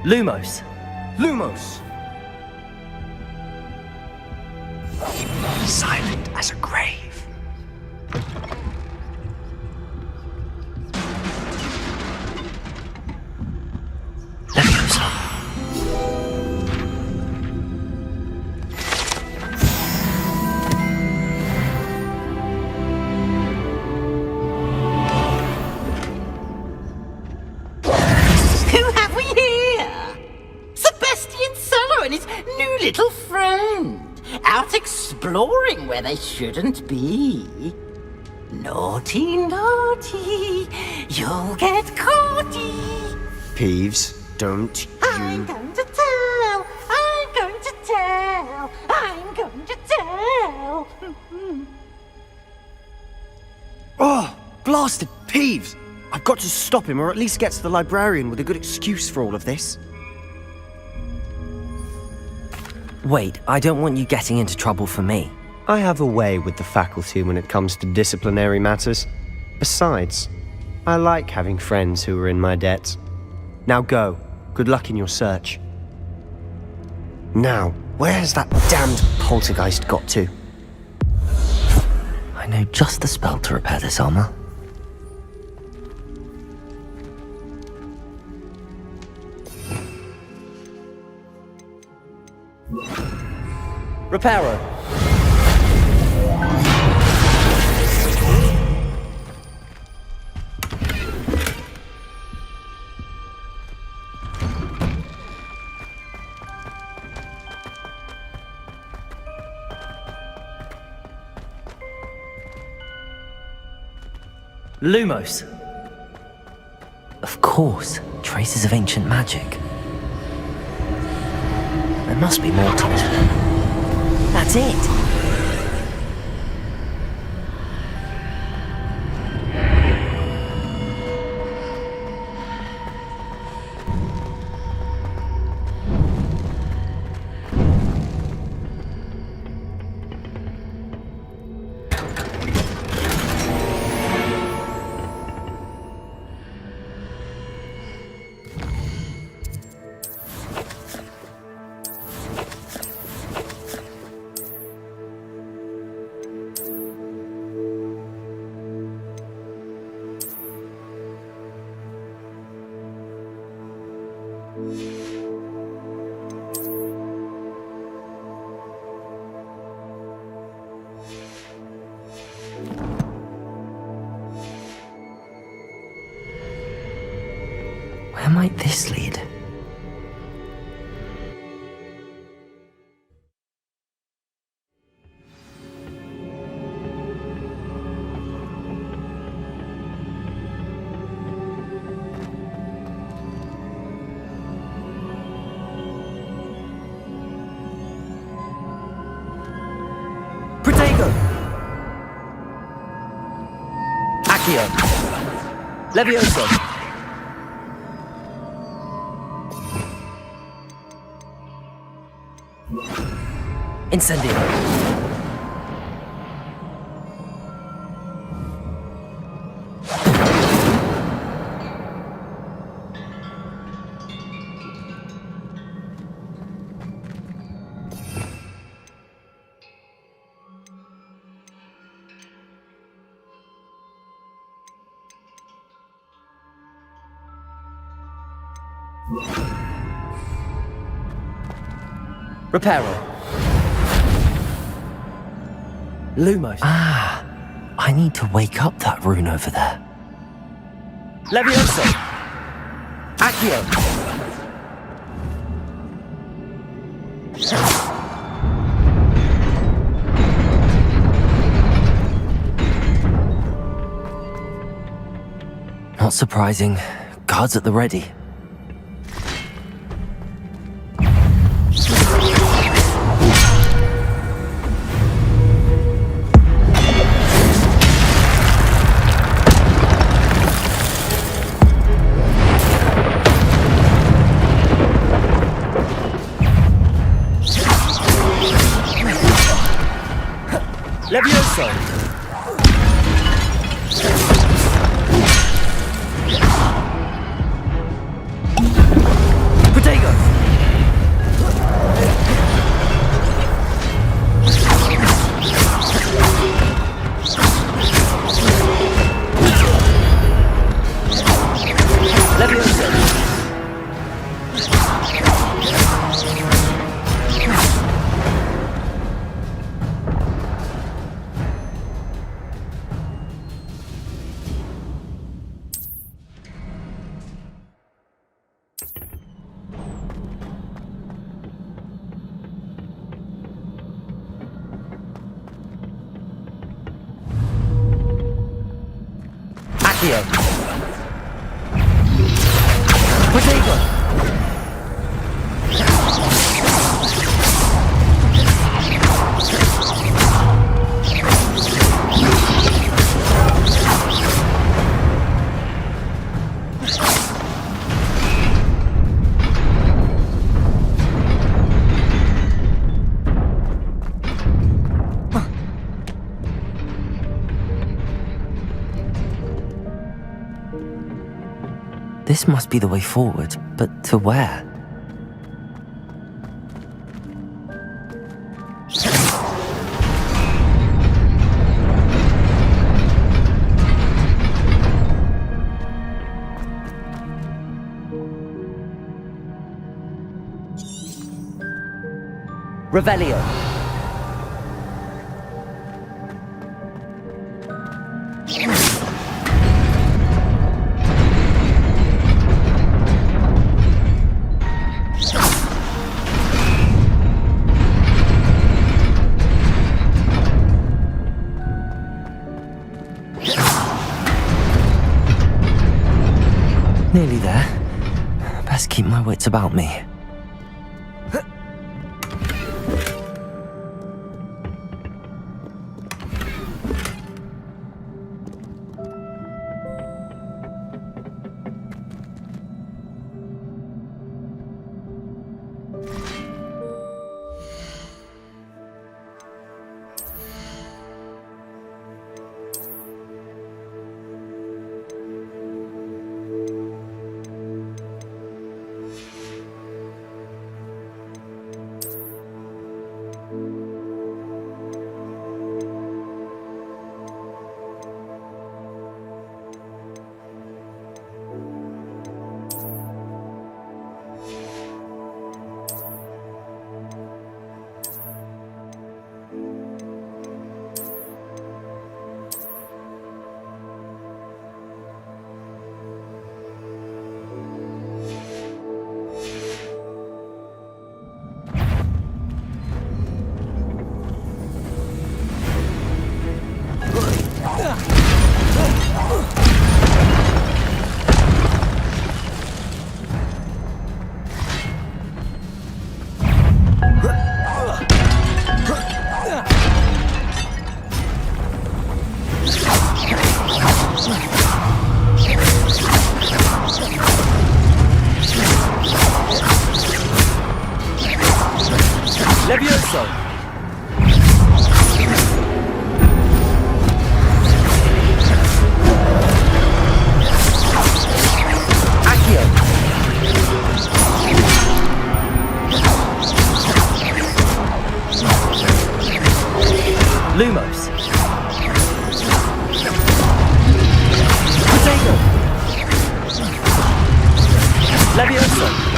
Lumos. Lumos! Silent as a grave. Leviosa. Who have we here? Sebastian Solo and his new little friend. Out exploring where they shouldn't be. Naughty, naughty, you'll get caughty. Peeves, don't I'm going to tell, I'm going to tell, I'm going to tell. Oh, blasted Peeves! I've got to stop him, or at least get to the librarian with a good excuse for all of this. Wait, I don't want you getting into trouble for me. I have a way with the faculty when it comes to disciplinary matters. Besides, I like having friends who are in my debt. Now go. Good luck in your search. Now, where has that damned poltergeist got to? I know just the spell to repair this armor. Reparo. Lumos. Of course, traces of ancient magic. There must be more to it. That's it! Where might this lead? Protego! Accio! Levioso! Incendio. Reparo. Lumos. Ah, I need to wake up that rune over there. Levioso. Accio. Not surprising. Guards at the ready. Levioso! Protego! Levioso! Accio! Protego! This must be the way forward, but to where? Revelio. Nearly there. Best keep my wits about me. Levioso! Accio! Lumos! Potato! Levioso!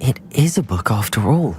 It is a book after all.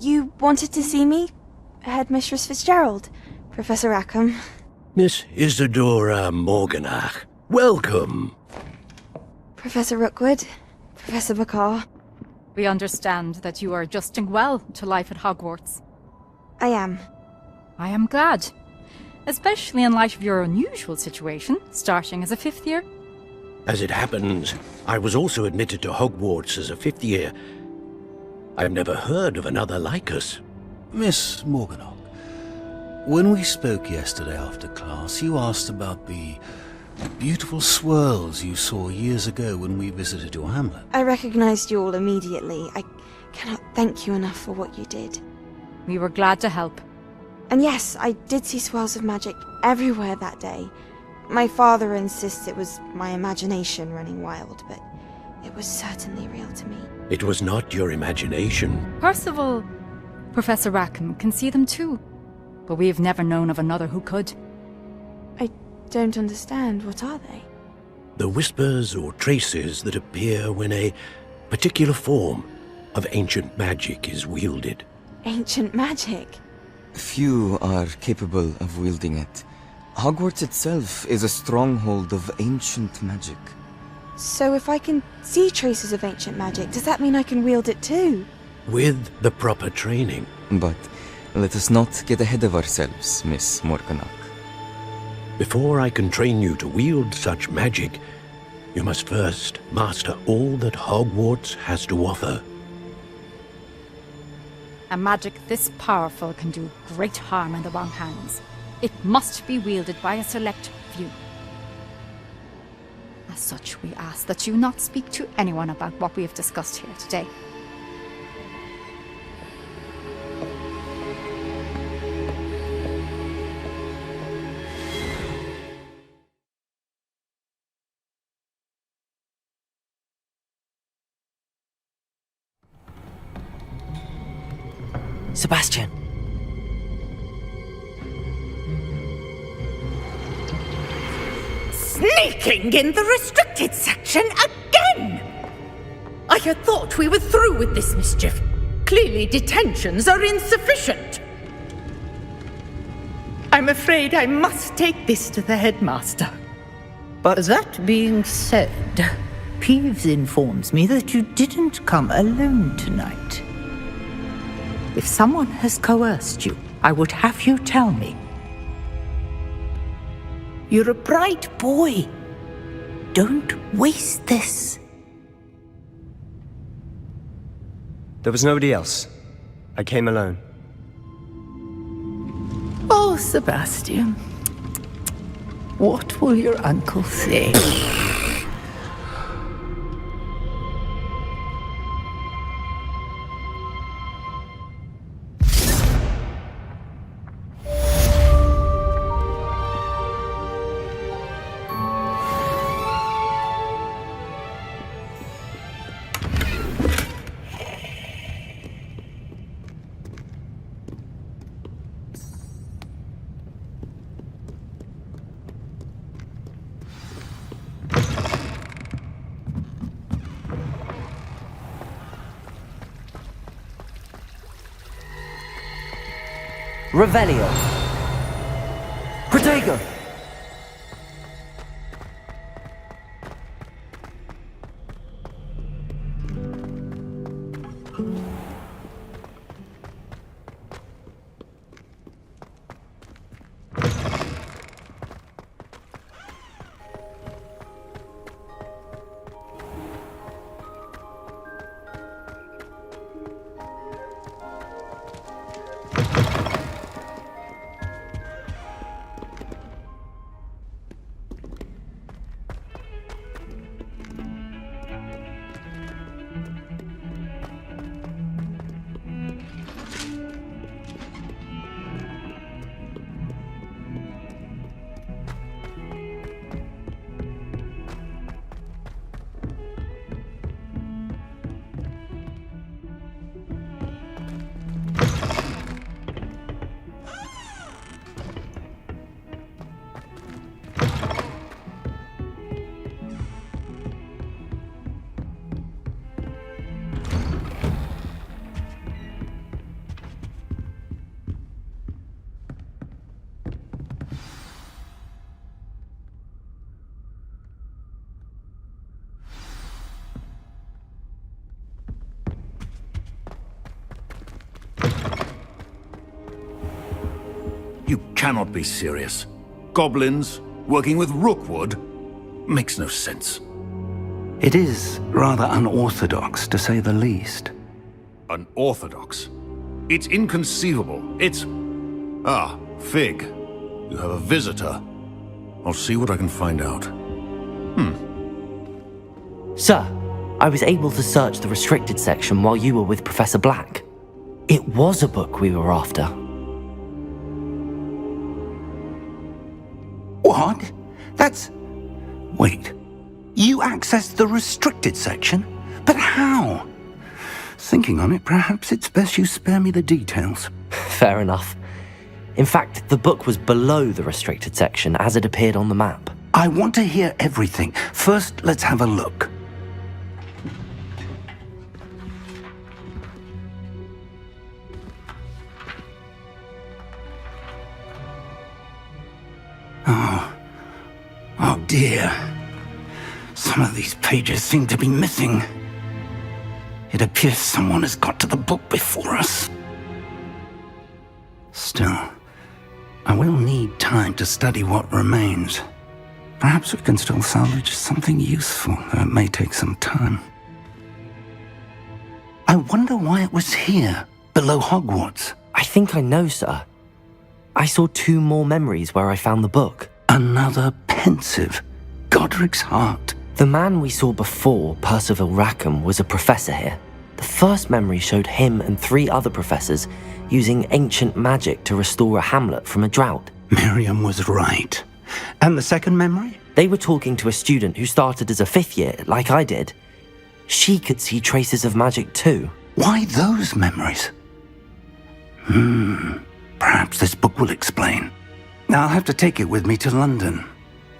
You wanted to see me? Headmistress Fitzgerald, Professor Rackham. Miss Isadora Morganach, welcome. Professor Rookwood, Professor Bakar. We understand that you are adjusting well to life at Hogwarts. I am. I am glad. Especially in light of your unusual situation, starting as a 5th year. As it happens, I was also admitted to Hogwarts as a 5th year. I've never heard of another like us. Miss Morganach, when we spoke yesterday after class, you asked about the beautiful swirls you saw years ago when we visited your hamlet. I recognized you all immediately. I cannot thank you enough for what you did. We were glad to help. And yes, I did see swirls of magic everywhere that day. My father insists it was my imagination running wild, but it was certainly real to me. It was not your imagination. Percival, Professor Rackham can see them too, but we have never known of another who could. I don't understand. What are they? The whispers or traces that appear when a particular form of ancient magic is wielded. Ancient magic? Few are capable of wielding it. Hogwarts itself is a stronghold of ancient magic. So if I can see traces of ancient magic, does that mean I can wield it too? With the proper training. But let us not get ahead of ourselves, Miss Morganach. Before I can train you to wield such magic, you must first master all that Hogwarts has to offer. A magic this powerful can do great harm in the wrong hands. It must be wielded by a select few. As such, we ask that you not speak to anyone about what we have discussed here today. Sebastian. Sneaking in the restricted section again! I had thought we were through with this mischief. Clearly detentions are insufficient. I'm afraid I must take this to the headmaster. But that being said, Peeves informs me that you didn't come alone tonight. If someone has coerced you, I would have you tell me. You're a bright boy. Don't waste this. There was nobody else. I came alone. Oh, Sebastian. What will your uncle say? Revelio. Protego. cannot be serious. Goblins working with Rookwood makes no sense. It is rather unorthodox, to say the least. Unorthodox? It's inconceivable. It's... Ah, Fig. You have a visitor. I'll see what I can find out. Sir, I was able to search the restricted section while you were with Professor Black. It was a book we were after. What? That's... Wait. You accessed the restricted section? But how? Thinking on it, perhaps it's best you spare me the details. Fair enough. In fact, the book was below the restricted section as it appeared on the map. I want to hear everything. First, let's have a look. Oh dear. Some of these pages seem to be missing. It appears someone has got to the book before us. Still, I will need time to study what remains. Perhaps we can still salvage something useful, though it may take some time. I wonder why it was here, below Hogwarts. I think I know, sir. I saw 2 more memories where I found the book. Another pensive. Godric's heart. The man we saw before, Percival Rackham, was a professor here. The first memory showed him and 3 other professors using ancient magic to restore a hamlet from a drought. Miriam was right. And the second memory? They were talking to a student who started as a 5th year, like I did. She could see traces of magic too. Why those memories? Perhaps this book will explain. I'll have to take it with me to London.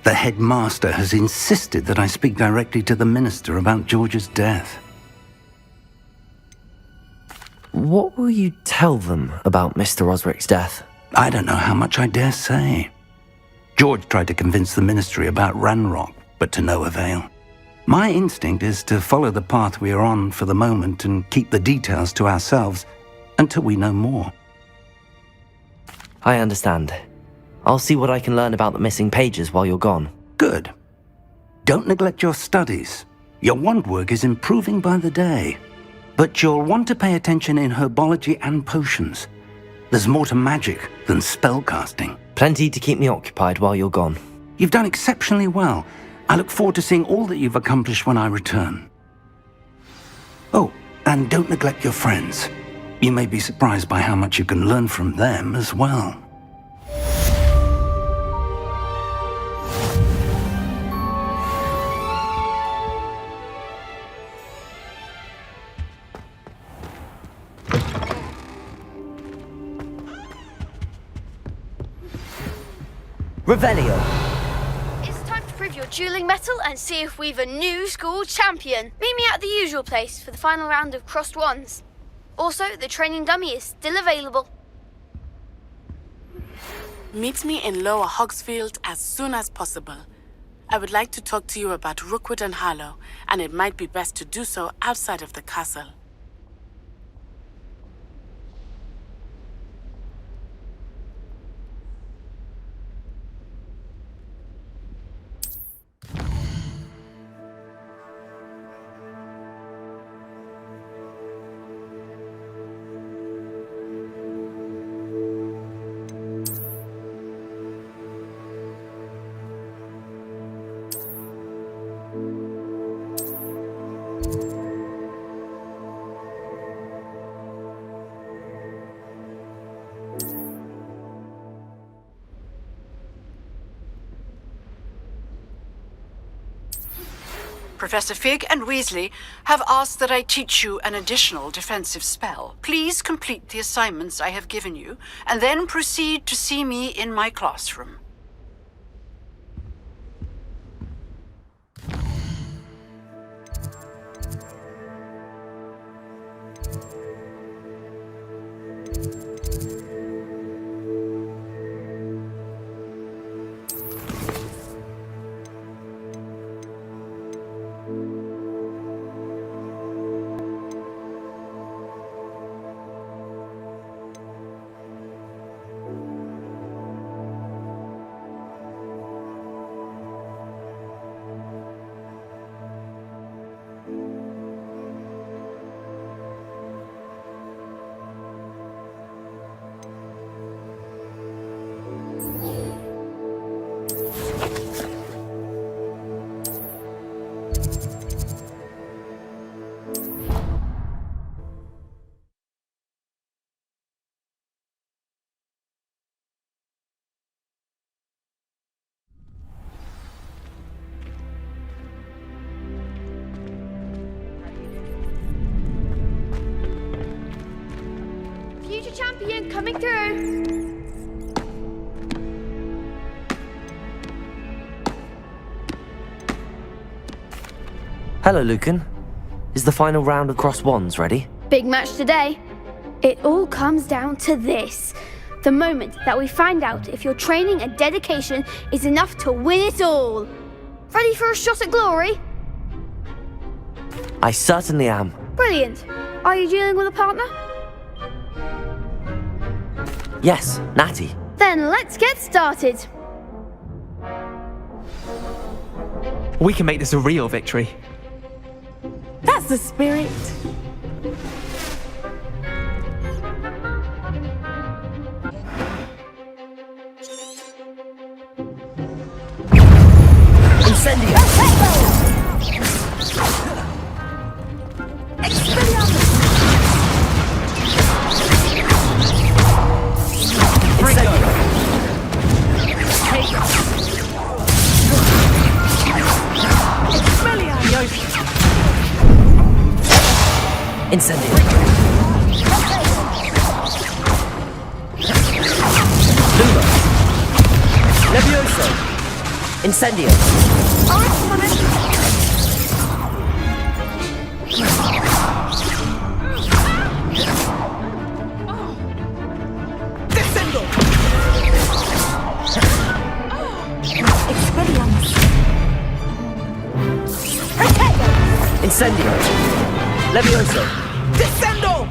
The headmaster has insisted that I speak directly to the minister about George's death. What will you tell them about Mr. Osric's death? I don't know how much I dare say. George tried to convince the ministry about Ranrock, but to no avail. My instinct is to follow the path we are on for the moment and keep the details to ourselves until we know more. I understand. I'll see what I can learn about the missing pages while you're gone. Good. Don't neglect your studies. Your wand work is improving by the day. But you'll want to pay attention in herbology and potions. There's more to magic than spellcasting. Plenty to keep me occupied while you're gone. You've done exceptionally well. I look forward to seeing all that you've accomplished when I return. Oh, and don't neglect your friends. You may be surprised by how much you can learn from them as well. Revelio! It's time to prove your dueling mettle and see if we've a new school champion. Meet me at the usual place for the final round of crossed wands. Also, the training dummy is still available. Meet me in Lower Hogsfield as soon as possible. I would like to talk to you about Rookwood and Harlow, and it might be best to do so outside of the castle. Professor Fig and Weasley have asked that I teach you an additional defensive spell. Please complete the assignments I have given you, and then proceed to see me in my classroom. future champion coming through. Hello, Lucan. Is the final round of crossed wands ready? Big match today. It all comes down to this. The moment that we find out if your training and dedication is enough to win it all. Ready for a shot at glory? I certainly am. Brilliant. Are you dealing with a partner? Yes, Natty. Then let's get started. We can make this a real victory. That's the spirit. Incendio! Incendio! Luma! Levioso! Incendio! Descendo! Incendio! Levioso! Descendo!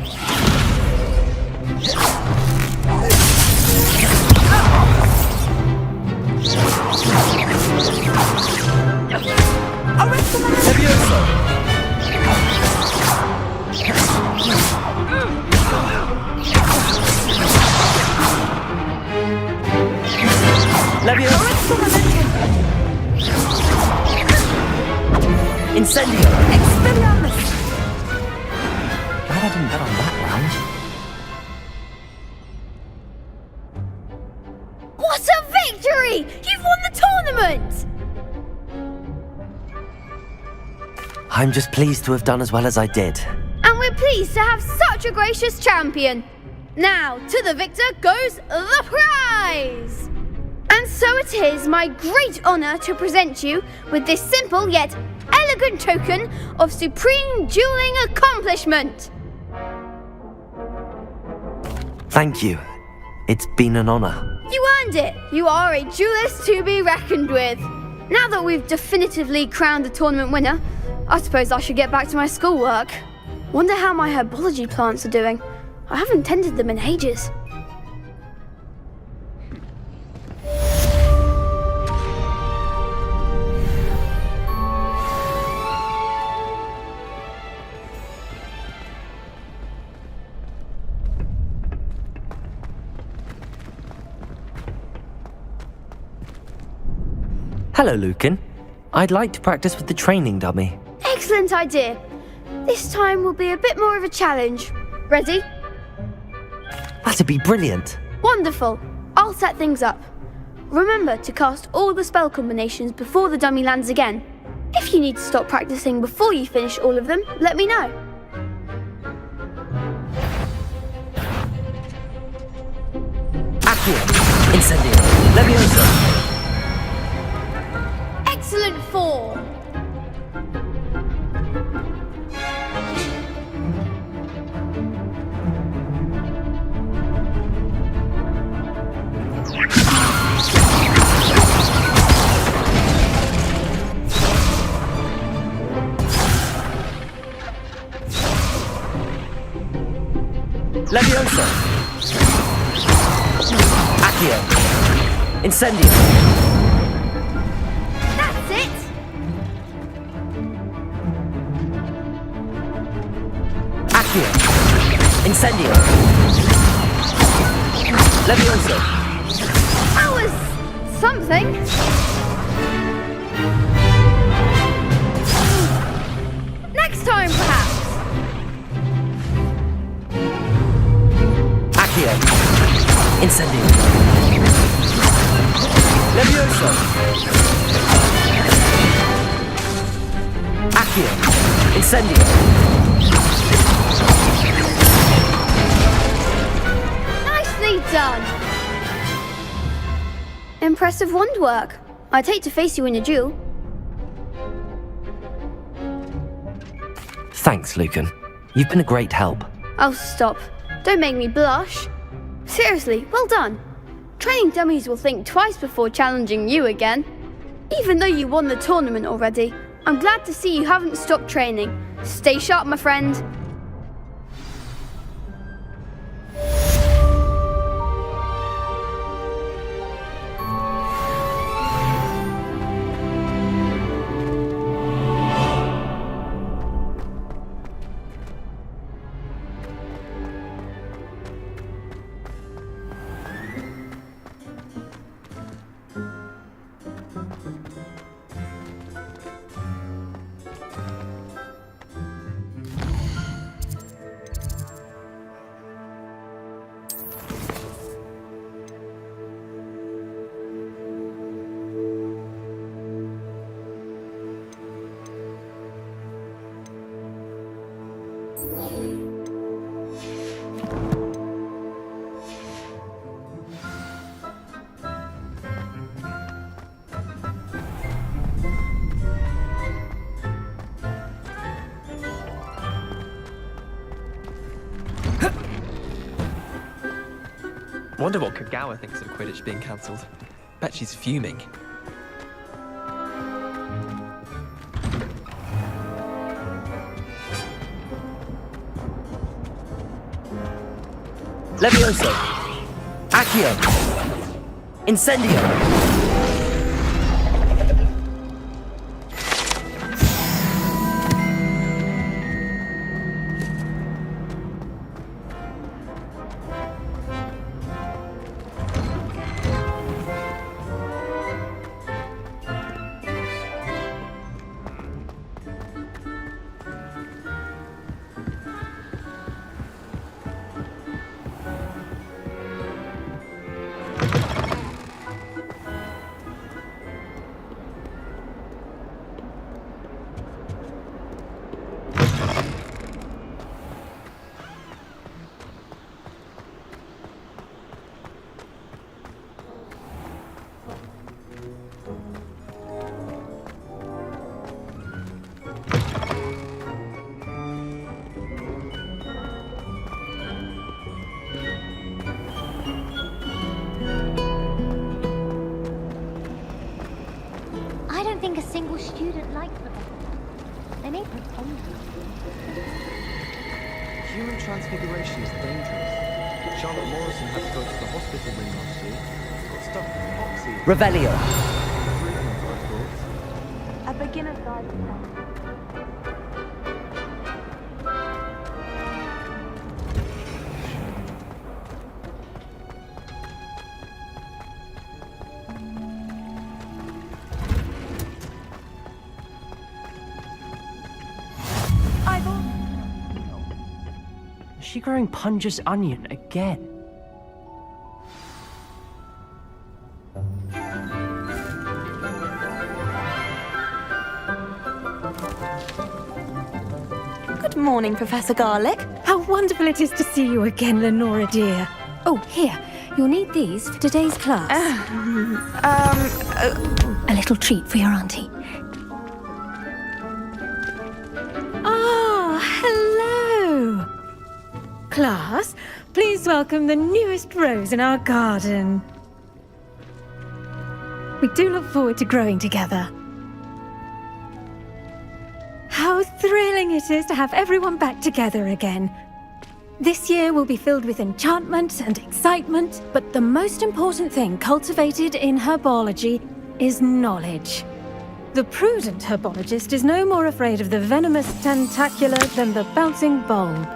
Levioso! Levioso! Incendio! Expelliarmus! Glad I didn't bet on that round. What a victory! You've won the tournament! I'm just pleased to have done as well as I did. And we're pleased to have such a gracious champion. Now, to the victor goes the prize! And so it is my great honour to present you with this simple yet elegant token of supreme dueling accomplishment. Thank you. It's been an honour. You earned it. You are a duelist to be reckoned with. Now that we've definitively crowned the tournament winner, I suppose I should get back to my schoolwork. Wonder how my herbology plants are doing. I haven't tended them in ages. Hello, Lucan. I'd like to practice with the training dummy. Excellent idea. This time will be a bit more of a challenge. Ready? That'd be brilliant. Wonderful. I'll set things up. Remember to cast all the spell combinations before the dummy lands again. If you need to stop practicing before you finish all of them, let me know. Accio! Incendio! Levioso! Excellent form. Levioso! Accio! Incendio! That's it! Accio! Incendio! Levioso! That was something. Next time, perhaps. Accio! Incendio! Levioso! Accio! Incendio! done. Impressive wand work. I'd hate to face you in a duel. Thanks, Lucan. You've been a great help. Oh, stop. Don't make me blush. Seriously, well done. Training dummies will think twice before challenging you again. Even though you won the tournament already, I'm glad to see you haven't stopped training. Stay sharp, my friend. Wonder what Kagawa thinks of Quidditch being cancelled. Bet she's fuming. Levioso! Accio! Incendio! I don't think a single student likes them. They may pretend to. Human transfiguration is dangerous. Charlotte Morrison had to go to the hospital wing last year. Got stuck with epoxy. Revelio. A beginner's guide to that. Is she growing Punja's onion again? Good morning, Professor Garlick. How wonderful it is to see you again, Lenora dear. Oh, here. You'll need these for today's class. A little treat for your auntie. Ah, hello. Class, please welcome the newest rose in our garden. We do look forward to growing together. How thrilling it is to have everyone back together again. This year will be filled with enchantment and excitement, but the most important thing cultivated in herbology is knowledge. The prudent herbologist is no more afraid of the venomous tentacula than the bouncing bulb.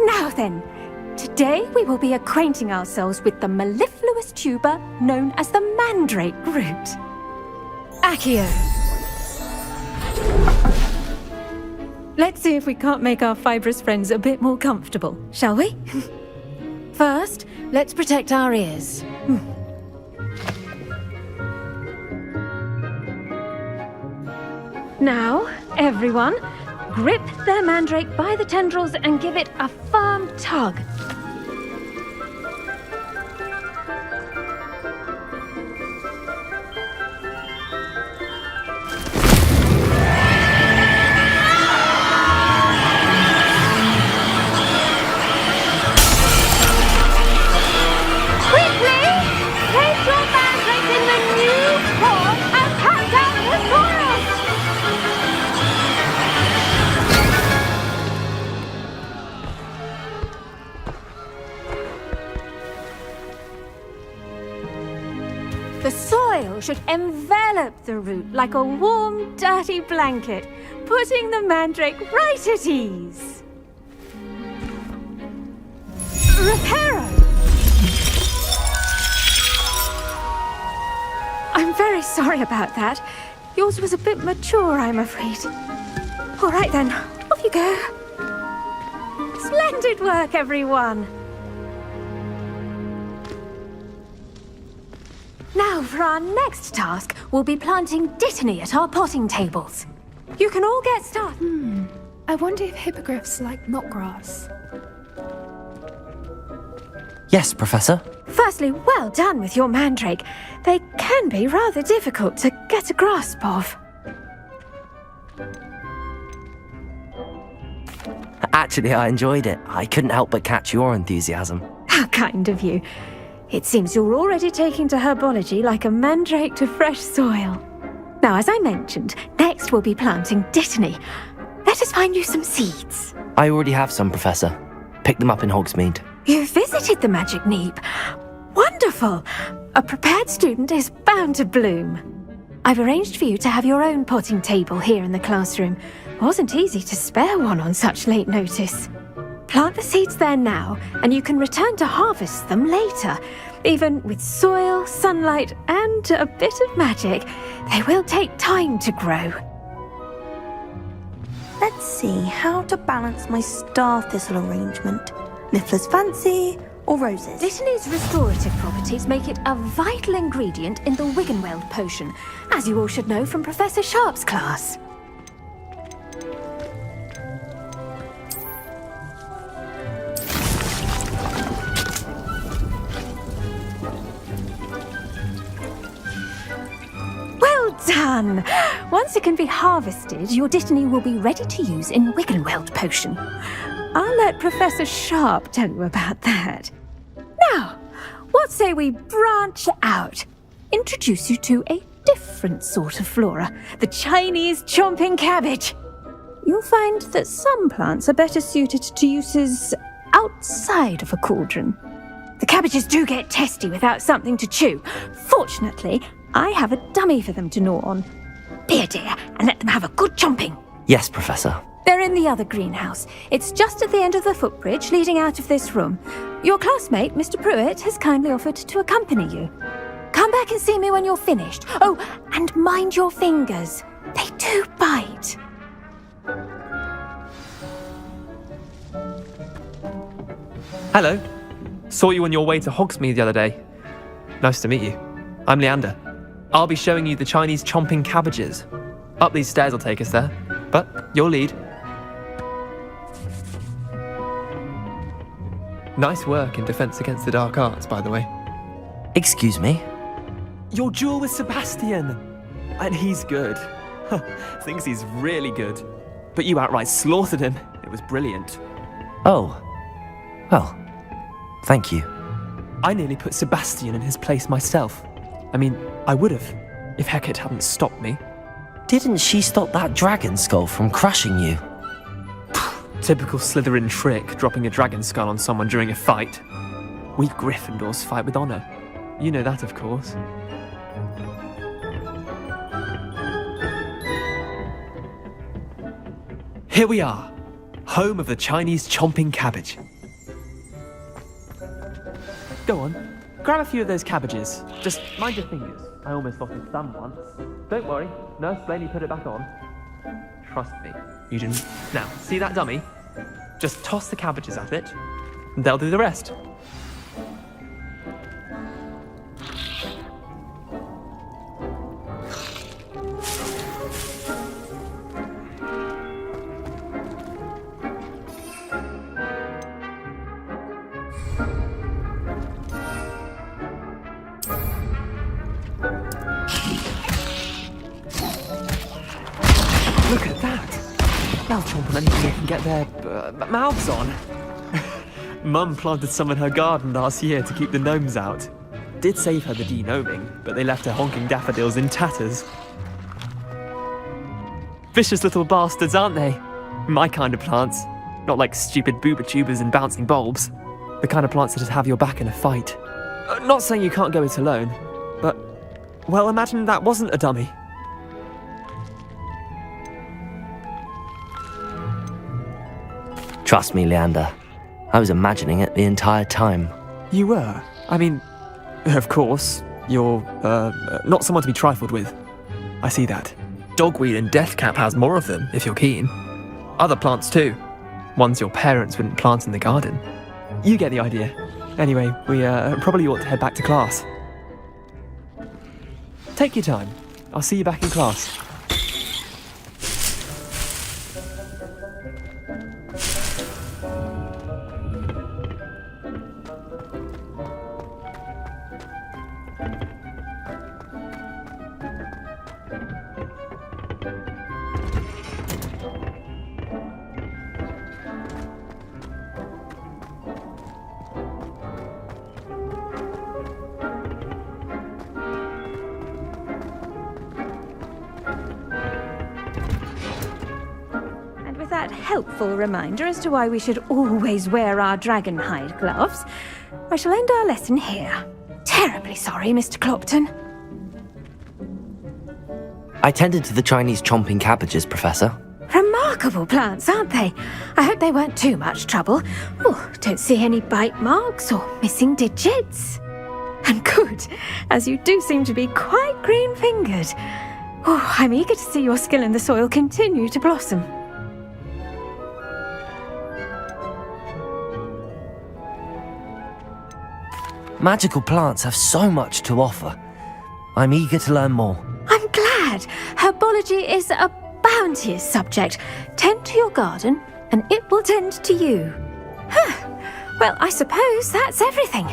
Now then, today we will be acquainting ourselves with the mellifluous tuber known as the mandrake root. Accio. Let's see if we can't make our fibrous friends a bit more comfortable, shall we? First, let's protect our ears. Now, everyone, grip their mandrake by the tendrils and give it a firm tug. The soil should envelop the root like a warm, dirty blanket, putting the mandrake right at ease. Reparo! I'm very sorry about that. Yours was a bit mature, I'm afraid. All right then, off you go. Splendid work, everyone! Now, for our next task, we'll be planting dittany at our potting tables. You can all get started. I wonder if hippogriffs like knotgrass. Yes, Professor. Firstly, well done with your mandrake. They can be rather difficult to get a grasp of. Actually, I enjoyed it. I couldn't help but catch your enthusiasm. How kind of you. It seems you're already taking to herbology like a mandrake to fresh soil. Now, as I mentioned, next we'll be planting dittany. Let us find you some seeds. I already have some, Professor. Picked them up in Hogsmeade. You visited the Magic Neep. Wonderful! A prepared student is bound to bloom. I've arranged for you to have your own potting table here in the classroom. Wasn't easy to spare one on such late notice. Plant the seeds there now, and you can return to harvest them later. Even with soil, sunlight, and a bit of magic, they will take time to grow. Let's see how to balance my star thistle arrangement. Niffler's fancy or roses? Dittany's restorative properties make it a vital ingredient in the Wiggenweld potion, as you all should know from Professor Sharp's class. Well done! Once it can be harvested, your dittany will be ready to use in Wiggenweld potion. I'll let Professor Sharp tell you about that. Now, what say we branch out? Introduce you to a different sort of flora, the Chinese chomping cabbage. You'll find that some plants are better suited to uses outside of a cauldron. The cabbages do get testy without something to chew. Fortunately, I have a dummy for them to gnaw on. Be a dear and let them have a good chomping. Yes, Professor. They're in the other greenhouse. It's just at the end of the footbridge leading out of this room. Your classmate, Mr. Pruitt, has kindly offered to accompany you. Come back and see me when you're finished. Oh, and mind your fingers. They do bite. Hello. Saw you on your way to Hogsmeade the other day. Nice to meet you. I'm Leander. I'll be showing you the Chinese chomping cabbages. Up these stairs will take us there, but you'll lead. Nice work in Defense Against the Dark Arts, by the way. Excuse me? Your duel with Sebastian! And he's good. Thinks he's really good. But you outright slaughtered him. It was brilliant. Oh. Well, thank you. I nearly put Sebastian in his place myself. I mean, I would have, if Hecate hadn't stopped me. Didn't she stop that dragon skull from crushing you? Typical Slytherin trick, dropping a dragon skull on someone during a fight. We Gryffindors fight with honor. You know that, of course. Here we are, home of the Chinese chomping cabbage. Go on, grab a few of those cabbages. Just mind your fingers. I almost lost a thumb once. Don't worry, Nurse Blaney put it back on. Trust me, you didn't. Now, see that dummy? Just toss the cabbages at it, and they'll do the rest. They'll chomp on anything they can get their mouths on. Mum planted some in her garden last year to keep the gnomes out. Did save her the de-gnoming, but they left her honking daffodils in tatters. Vicious little bastards, aren't they? My kind of plants. Not like stupid booba tubers and bouncing bulbs. The kind of plants that just have your back in a fight. Not saying you can't go it alone, but, well, imagine that wasn't a dummy. Trust me, Leander. I was imagining it the entire time. You were? I mean, of course, you're, not someone to be trifled with. I see that. Dogweed and deathcap has more of them, if you're keen. Other plants too. Ones your parents wouldn't plant in the garden. You get the idea. Anyway, we probably ought to head back to class. Take your time. I'll see you back in class. That helpful reminder as to why we should always wear our dragon hide gloves, I shall end our lesson here. Terribly sorry, Mr. Clopton. I tended to the Chinese chomping cabbages, Professor. Remarkable plants, aren't they? I hope they weren't too much trouble. Oh, don't see any bite marks or missing digits. And good, as you do seem to be quite green-fingered. Oh, I'm eager to see your skill in the soil continue to blossom. Magical plants have so much to offer. I'm eager to learn more. I'm glad. Herbology is a bounteous subject. Tend to your garden, and it will tend to you. Well, I suppose that's everything.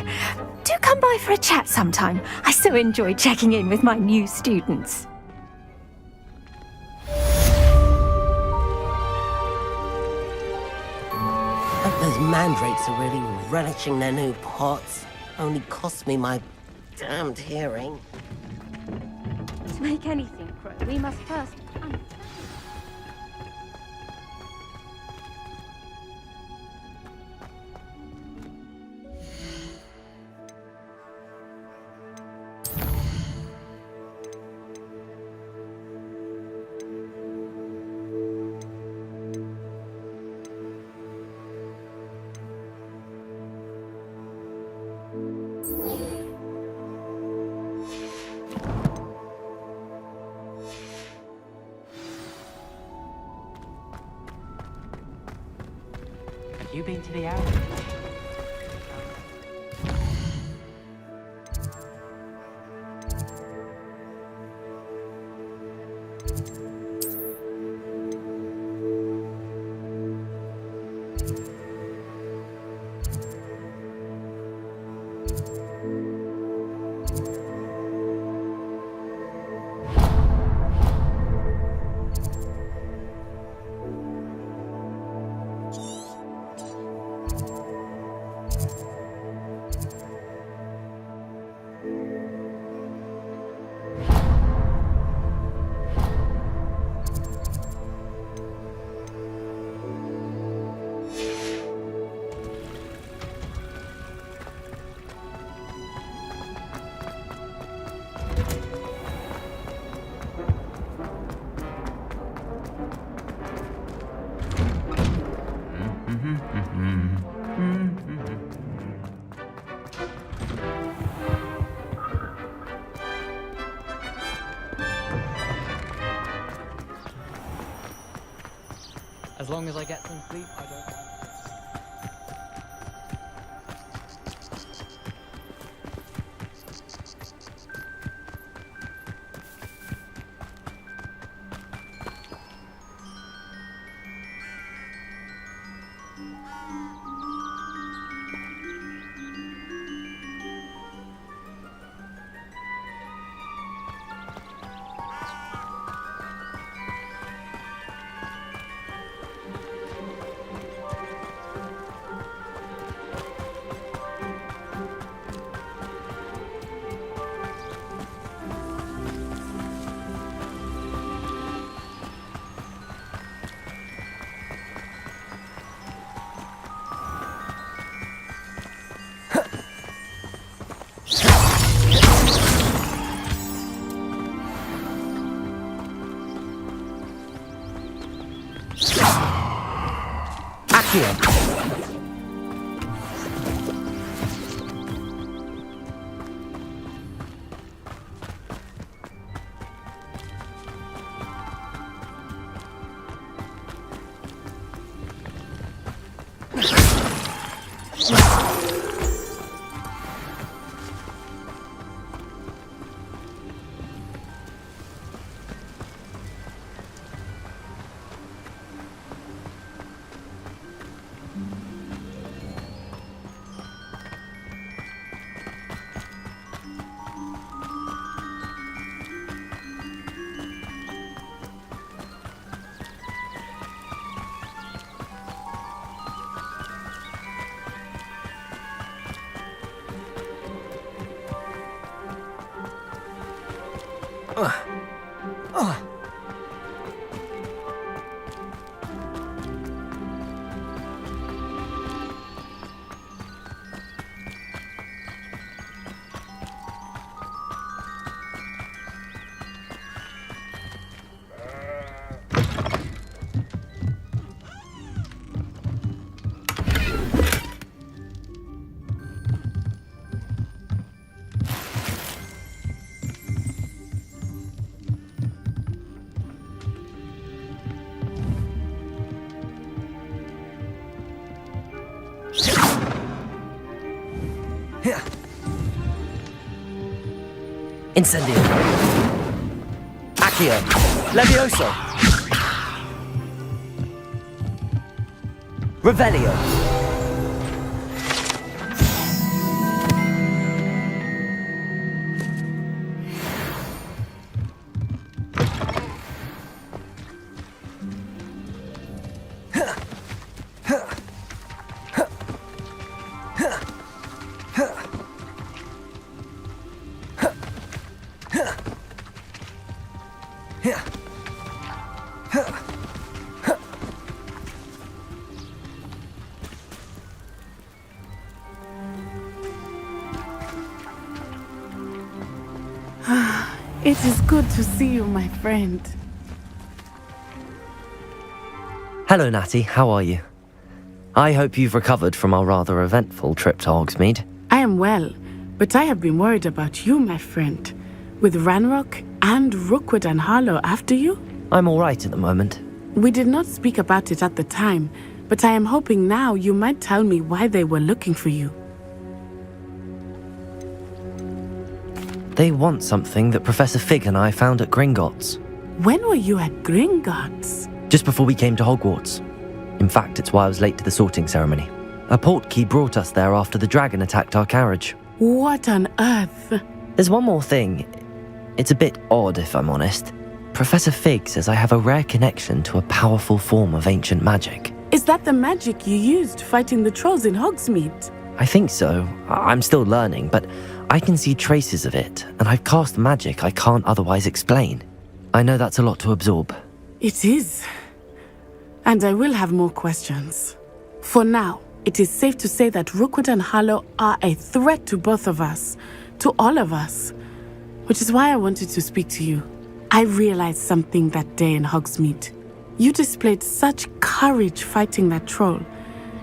Do come by for a chat sometime. I so enjoy checking in with my new students. I hope those mandrakes are really relishing their new pots. Only cost me my damned hearing. To make anything grow, we must first... You been to the alley? As long as I get some sleep, I don't mind. Incendio. Accio. Levioso. Revelio. It is good to see you, my friend. Hello, Natty. How are you? I hope you've recovered from our rather eventful trip to Hogsmeade. I am well, but I have been worried about you, my friend. With Ranrock and Rookwood and Harlow after you? I'm all right at the moment. We did not speak about it at the time, but I am hoping now you might tell me why they were looking for you. They want something that Professor Fig and I found at Gringotts. When were you at Gringotts? Just before we came to Hogwarts. In fact, it's why I was late to the sorting ceremony. A portkey brought us there after the dragon attacked our carriage. What on earth? There's one more thing. It's a bit odd, if I'm honest. Professor Fig says I have a rare connection to a powerful form of ancient magic. Is that the magic you used fighting the trolls in Hogsmeade? I think so. I'm still learning, but I can see traces of it, and I've cast magic I can't otherwise explain. I know that's a lot to absorb. It is. And I will have more questions. For now, it is safe to say that Rookwood and Harlow are a threat to both of us, to all of us, which is why I wanted to speak to you. I realized something that day in Hogsmeade. You displayed such courage fighting that troll,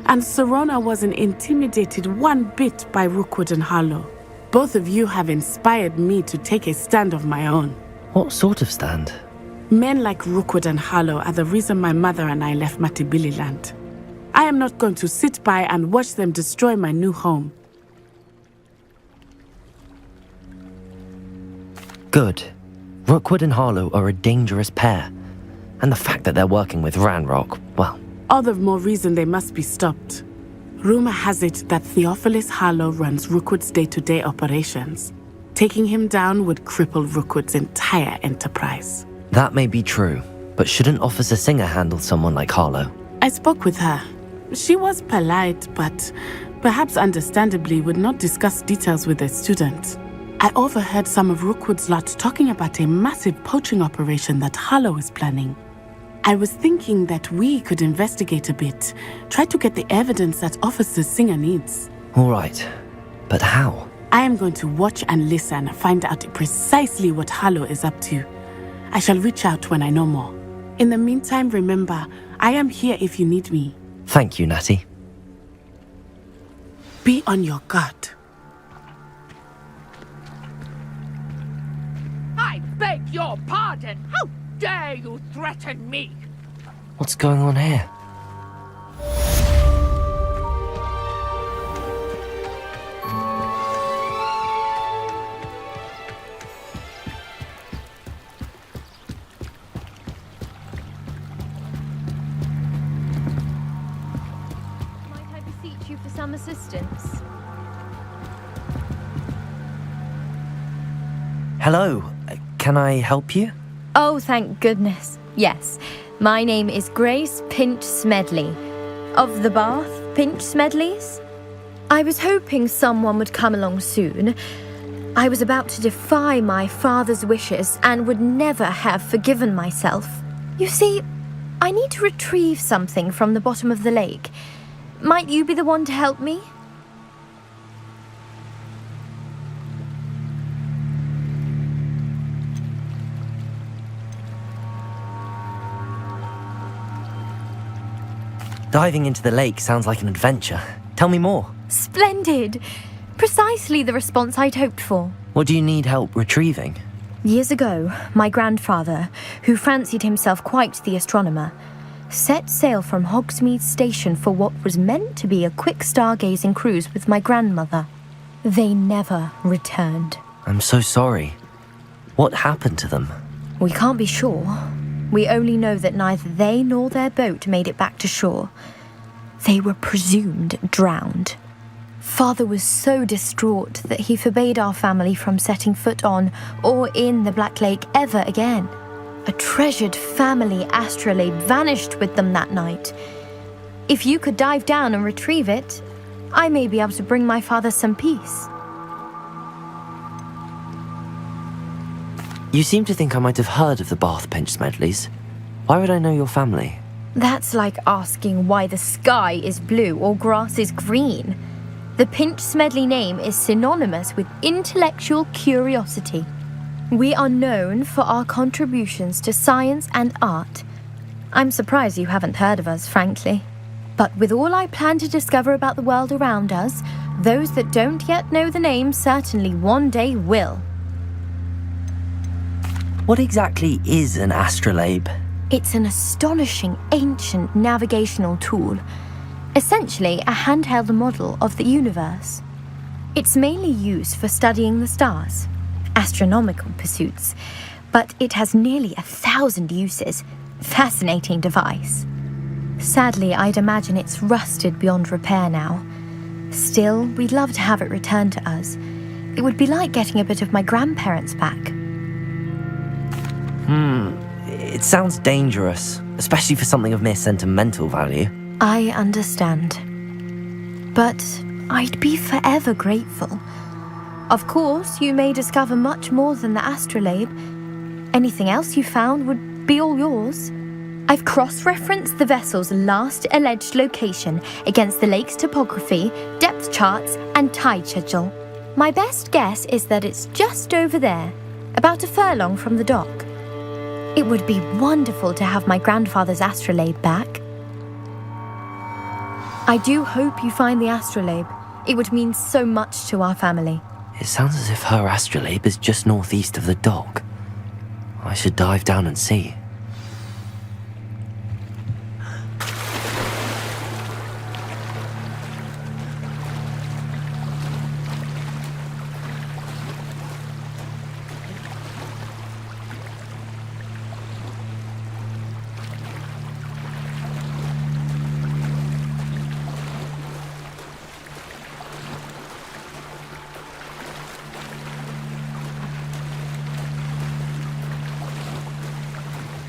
and Serona wasn't intimidated one bit by Rookwood and Harlow. Both of you have inspired me to take a stand of my own. What sort of stand? Men like Rookwood and Harlow are the reason my mother and I left Matibili land. I am not going to sit by and watch them destroy my new home. Good. Rookwood and Harlow are a dangerous pair. And the fact that they're working with Ranrock, well... All the more reason they must be stopped. Rumor has it that Theophilus Harlow runs Rookwood's day-to-day operations. Taking him down would cripple Rookwood's entire enterprise. That may be true, but shouldn't Officer Singer handle someone like Harlow? I spoke with her. She was polite, but perhaps understandably would not discuss details with a student. I overheard some of Rookwood's lot talking about a massive poaching operation that Harlow is planning. I was thinking that we could investigate a bit, try to get the evidence that Officer Singer needs. All right, but how? I am going to watch and listen, find out precisely what Harlow is up to. I shall reach out when I know more. In the meantime, remember, I am here if you need me. Thank you, Natty. Be on your guard. I beg your pardon! How dare you threaten me? What's going on here? Might I beseech you for some assistance? Hello, can I help you? Oh, thank goodness. Yes. My name is Grace Pinch Smedley. Of the Bath Pinch Smedleys? I was hoping someone would come along soon. I was about to defy my father's wishes and would never have forgiven myself. You see, I need to retrieve something from the bottom of the lake. Might you be the one to help me? Diving into the lake sounds like an adventure. Tell me more. Splendid! Precisely the response I'd hoped for. What do you need help retrieving? Years ago, my grandfather, who fancied himself quite the astronomer, set sail from Hogsmeade Station for what was meant to be a quick stargazing cruise with my grandmother. They never returned. I'm so sorry. What happened to them? We can't be sure. We only know that neither they nor their boat made it back to shore. They were presumed drowned. Father was so distraught that he forbade our family from setting foot on or in the Black Lake ever again. A treasured family astrolabe vanished with them that night. If you could dive down and retrieve it, I may be able to bring my father some peace. You seem to think I might have heard of the Bath Pinch Smedleys. Why would I know your family? That's like asking why the sky is blue or grass is green. The Pinch Smedley name is synonymous with intellectual curiosity. We are known for our contributions to science and art. I'm surprised you haven't heard of us, frankly. But with all I plan to discover about the world around us, those that don't yet know the name certainly one day will. What exactly is an astrolabe? It's an astonishing ancient navigational tool. Essentially a handheld model of the universe. It's mainly used for studying the stars, astronomical pursuits, but it has nearly 1,000 uses. Fascinating device. Sadly, I'd imagine it's rusted beyond repair now. Still, we'd love to have it returned to us. It would be like getting a bit of my grandparents back. It sounds dangerous, especially for something of mere sentimental value. I understand. But I'd be forever grateful. Of course, you may discover much more than the astrolabe. Anything else you found would be all yours. I've cross-referenced the vessel's last alleged location against the lake's topography, depth charts, and tide schedule. My best guess is that it's just over there, about a furlong from the dock. It would be wonderful to have my grandfather's astrolabe back. I do hope you find the astrolabe. It would mean so much to our family. It sounds as if her astrolabe is just northeast of the dock. I should dive down and see.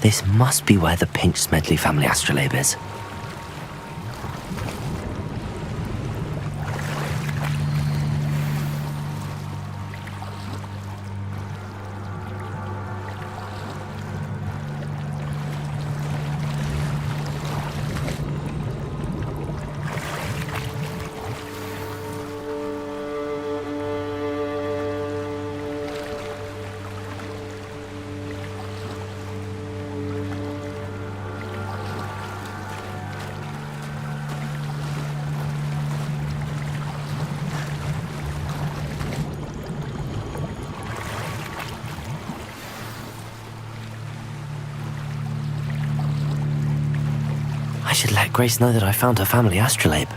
This must be where the Pinch Smedley family astrolabe is. I should let Grace know that I found her family astrolabe.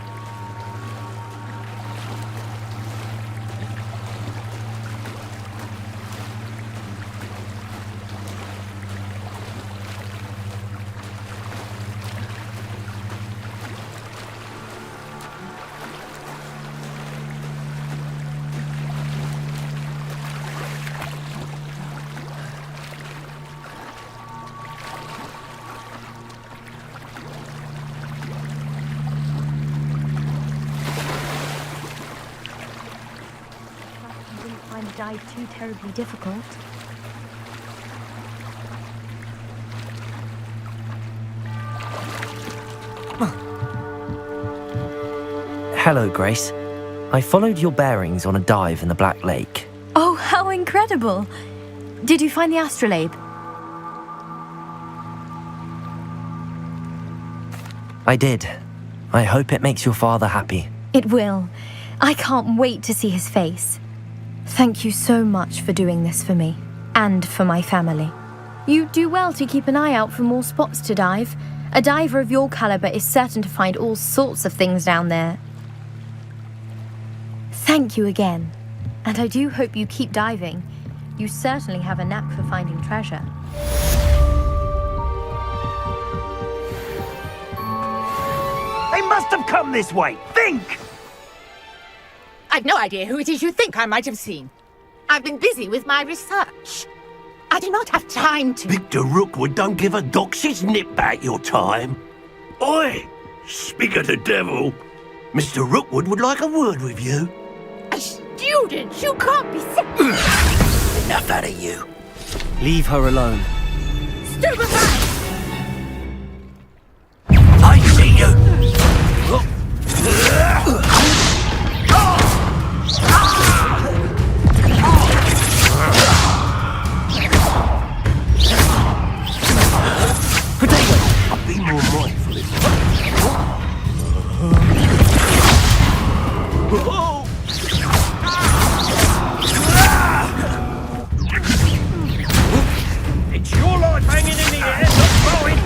dive too terribly difficult. Hello, Grace. I followed your bearings on a dive in the Black Lake. Oh, how incredible! Did you find the astrolabe? I did. I hope it makes your father happy. It will. I can't wait to see his face. Thank you so much for doing this for me, and for my family. You do well to keep an eye out for more spots to dive. A diver of your caliber is certain to find all sorts of things down there. Thank you again. And I do hope you keep diving. You certainly have a knack for finding treasure. They must have come this way! Think! I've no idea who it is you think I might have seen. I've been busy with my research. I do not have time to... Victor Rookwood don't give a doxy's nip back your time. Oi! Speak of the devil. Mr. Rookwood would like a word with you. A student? You can't be sick. Enough out of you. Leave her alone. Stupefy! I see you! I'll be more mindful if it's your life hanging in the air, not mine!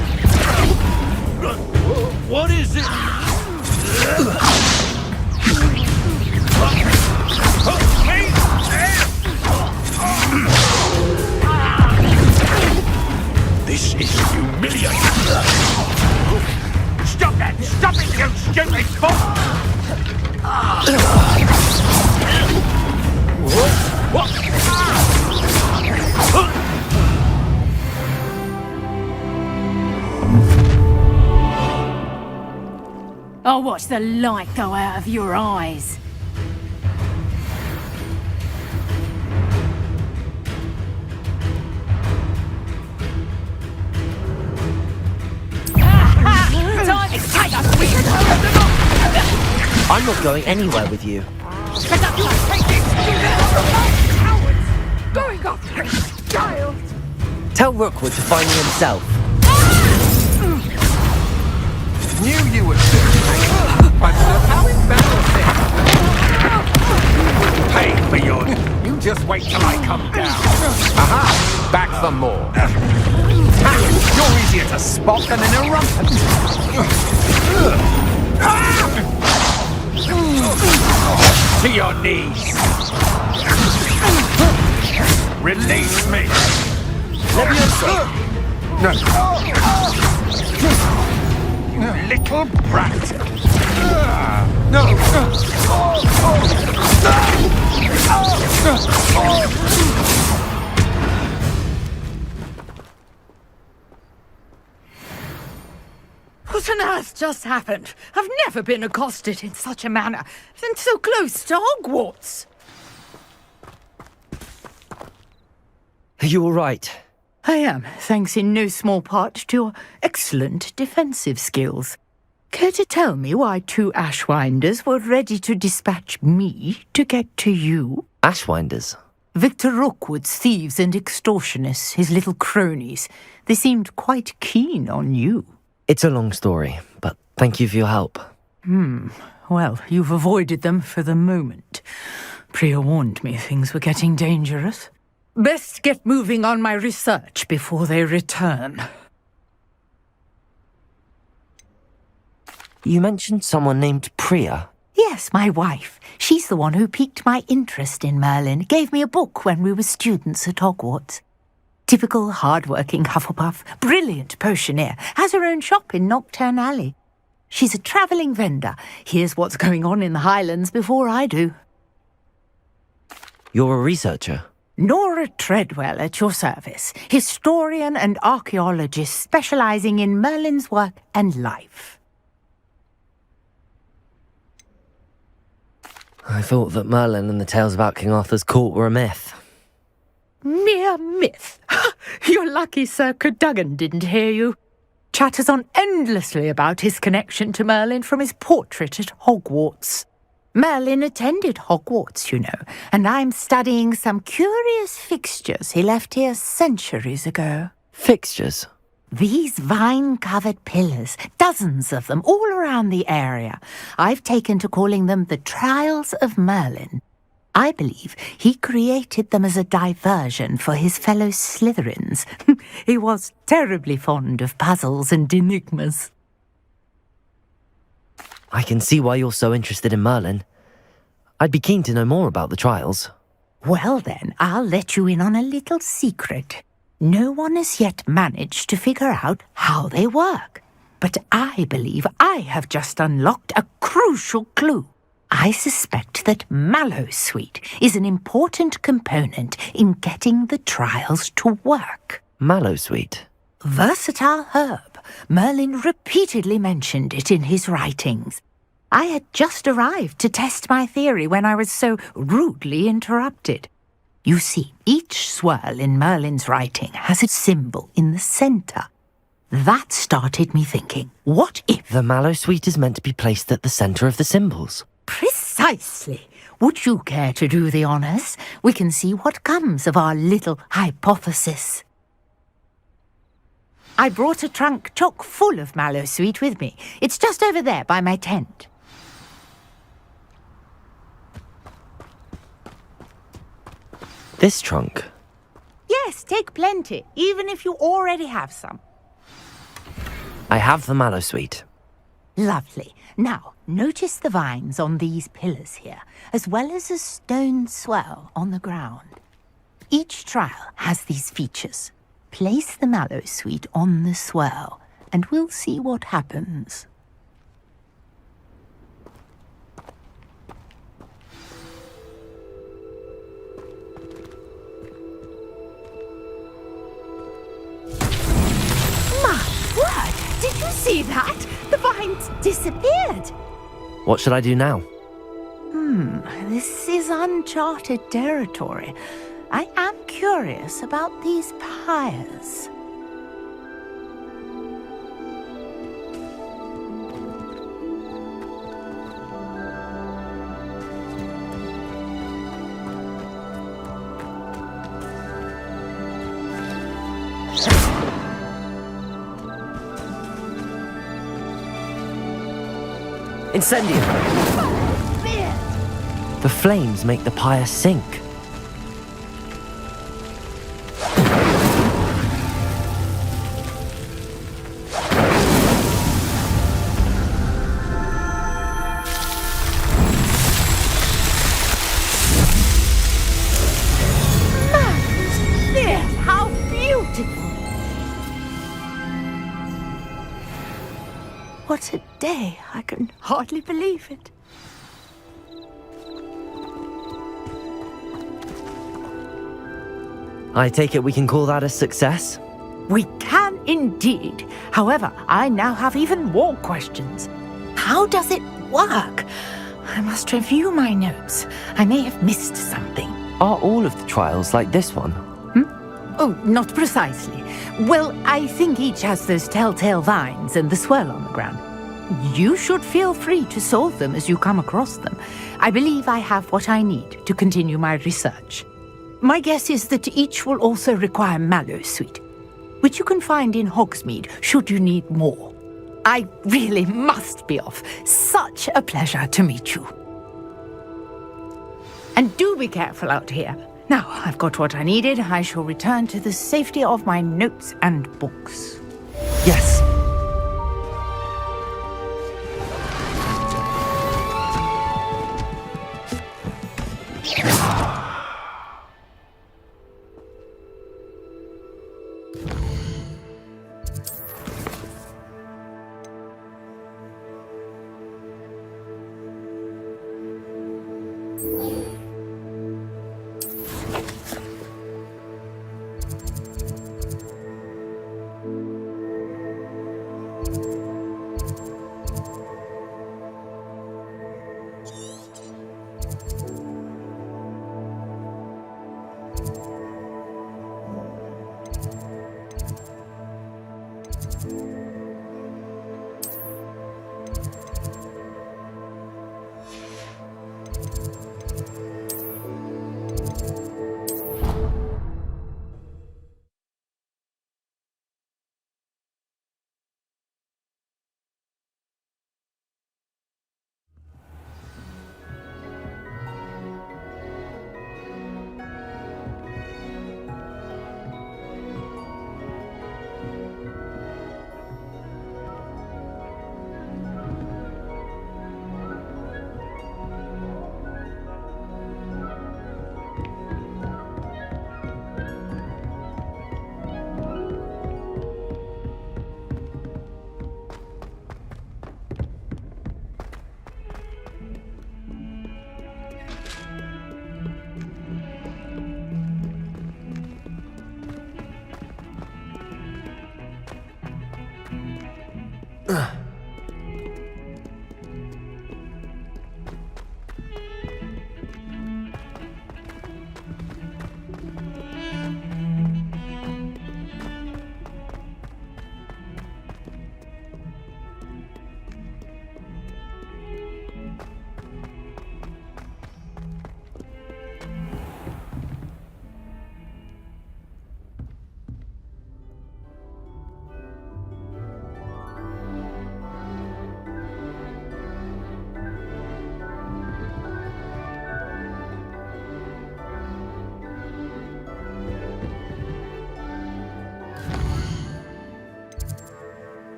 What is it? This is humiliating! Stop that! Stop it, you stupid fool! I'll watch the light go out of your eyes. Time to take us! We can hold them up! I'm not going anywhere with you. Going after a child! Tell Rookwood to find me himself. Knew you would do. But how embarrassing! Pay for your... You just wait till I come down. Aha! Back for more. You're easier to spot than an irrumpent. To your knees. Release me. No. Little brat. No. What on earth just happened? I've never been accosted in such a manner, and so close to Hogwarts. Are you all right? I am, thanks in no small part to your excellent defensive skills. Care to tell me why 2 Ashwinders were ready to dispatch me to get to you? Ashwinders? Victor Rookwood's thieves and extortionists, his little cronies. They seemed quite keen on you. It's a long story, but thank you for your help. Well, you've avoided them for the moment. Priya warned me things were getting dangerous. Best get moving on my research before they return. You mentioned someone named Priya. Yes, my wife. She's the one who piqued my interest in Merlin. Gave me a book when we were students at Hogwarts. Typical hard-working Hufflepuff, brilliant potioneer, has her own shop in Knockturn Alley. She's a travelling vendor. Hears what's going on in the Highlands before I do. You're a researcher? Nora Treadwell at your service, historian and archaeologist specialising in Merlin's work and life. I thought that Merlin and the tales about King Arthur's court were a myth. Mere myth. You're lucky Sir Cadogan didn't hear you. Chatters on endlessly about his connection to Merlin from his portrait at Hogwarts. Merlin attended Hogwarts, you know, and I'm studying some curious fixtures he left here centuries ago. Fixtures? These vine-covered pillars, dozens of them, all around the area. I've taken to calling them the Trials of Merlin. I believe he created them as a diversion for his fellow Slytherins. He was terribly fond of puzzles and enigmas. I can see why you're so interested in Merlin. I'd be keen to know more about the trials. Well then, I'll let you in on a little secret. No one has yet managed to figure out how they work. But I believe I have just unlocked a crucial clue. I suspect that Mallowsweet is an important component in getting the trials to work. Mallowsweet? Versatile herb. Merlin repeatedly mentioned it in his writings. I had just arrived to test my theory when I was so rudely interrupted. You see, each swirl in Merlin's writing has a symbol in the centre. That started me thinking, what if... The Mallowsweet is meant to be placed at the centre of the symbols. Precisely. Would you care to do the honours? We can see what comes of our little hypothesis. I brought a trunk chock full of Mallowsweet with me. It's just over there by my tent. This trunk? Yes, take plenty, even if you already have some. I have the Mallowsweet. Lovely. Now, notice the vines on these pillars here, as well as a stone swell on the ground. Each trial has these features. Place the Mallowsweet on the swell, and we'll see what happens. Did you see that? The vines disappeared. What should I do now? This is uncharted territory. I am curious about these pyres. Incendio! The flames make the pyre sink. How beautiful! What a day! I can hardly believe it. I take it we can call that a success? We can indeed. However, I now have even more questions. How does it work? I must review my notes. I may have missed something. Are all of the trials like this one? Oh, not precisely. Well, I think each has those telltale vines and the swirl on the ground. You should feel free to solve them as you come across them. I believe I have what I need to continue my research. My guess is that each will also require Mallowsweet, which you can find in Hogsmeade should you need more. I really must be off. Such a pleasure to meet you. And do be careful out here. Now, I've got what I needed. I shall return to the safety of my notes and books. Yes.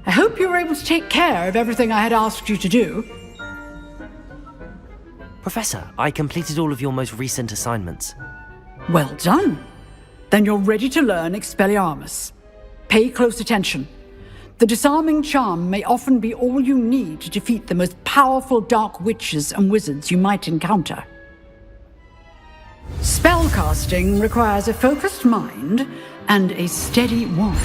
I hope you were able to take care of everything I had asked you to do. Professor, I completed all of your most recent assignments. Well done. Then you're ready to learn Expelliarmus. Pay close attention. The disarming charm may often be all you need to defeat the most powerful dark witches and wizards you might encounter. Spellcasting requires a focused mind and a steady wand.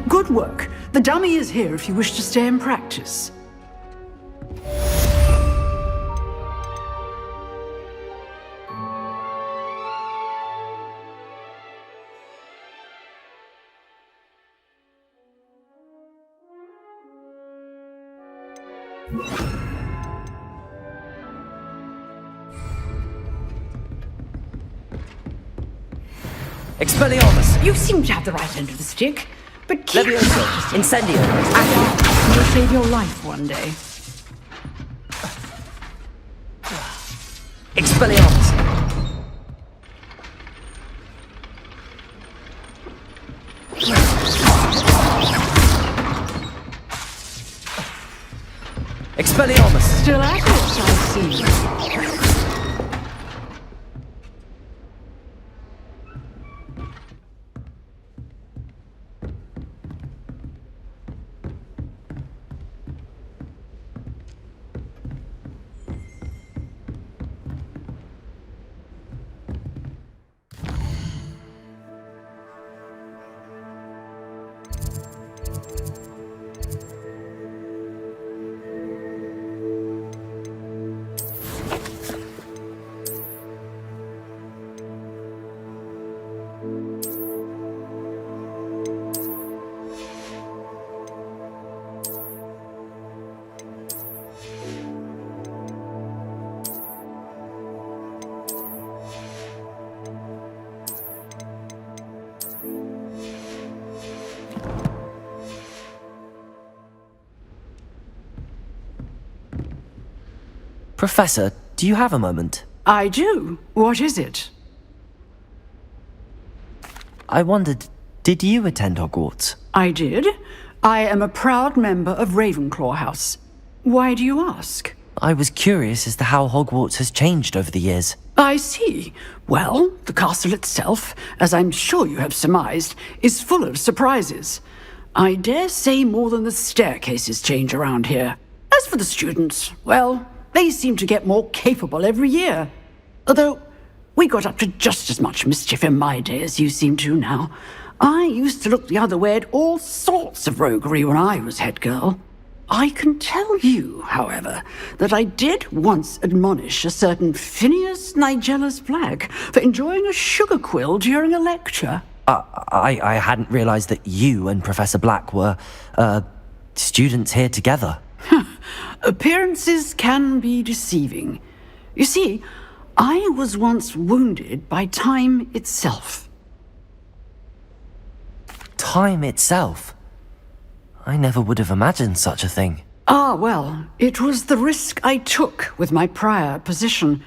Good work. The dummy is here if you wish to stay and practice. Expelliarmus! You seem to have the right end of the stick, but keep Levioso! Incendio! You'll save your life one day. Expelliarmus! Expelliarmus! Still at it, I see. Professor, do you have a moment? I do. What is it? I wondered, did you attend Hogwarts? I did. I am a proud member of Ravenclaw House. Why do you ask? I was curious as to how Hogwarts has changed over the years. I see. Well, the castle itself, as I'm sure you have surmised, is full of surprises. I dare say more than the staircases change around here. As for the students, well, they seem to get more capable every year. Although, we got up to just as much mischief in my day as you seem to now. I used to look the other way at all sorts of roguery when I was head girl. I can tell you, however, that I did once admonish a certain Phineas Nigellus Black for enjoying a sugar quill during a lecture. I hadn't realized that you and Professor Black were, students here together. Appearances can be deceiving. You see, I was once wounded by time itself. Time itself? I never would have imagined such a thing. Ah, well, it was the risk I took with my prior position.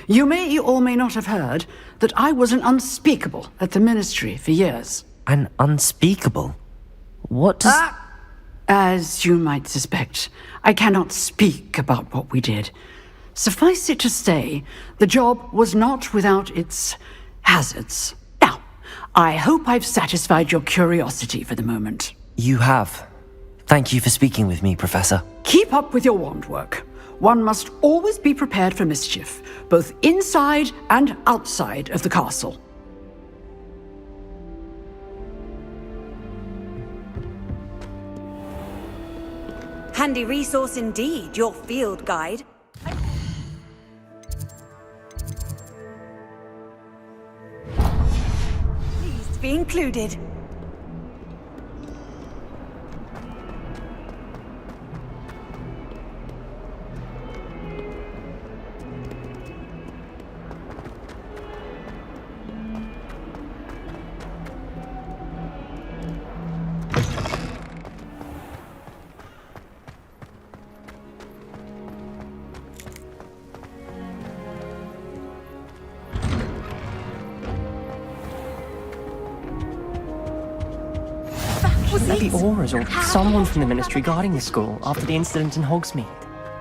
You may or may not have heard that I was an unspeakable at the Ministry for years. An unspeakable? What does... As you might suspect, I cannot speak about what we did. Suffice it to say, the job was not without its hazards. Now, I hope I've satisfied your curiosity for the moment. You have. Thank you for speaking with me, Professor. Keep up with your wand work. One must always be prepared for mischief, both inside and outside of the castle. Handy resource indeed, your field guide. Please be included. Maybe Aura's or someone from the Ministry guarding the school after the incident in Hogsmeade.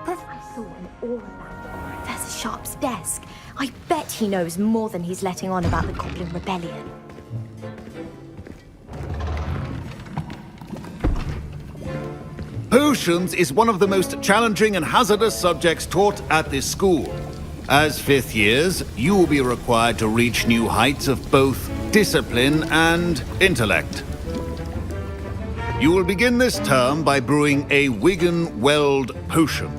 I saw an aura on Professor Sharp's desk. I bet he knows more than he's letting on about the Goblin Rebellion. Potions is one of the most challenging and hazardous subjects taught at this school. As fifth years, you will be required to reach new heights of both discipline and intellect. You will begin this term by brewing a Wigan-Weld potion.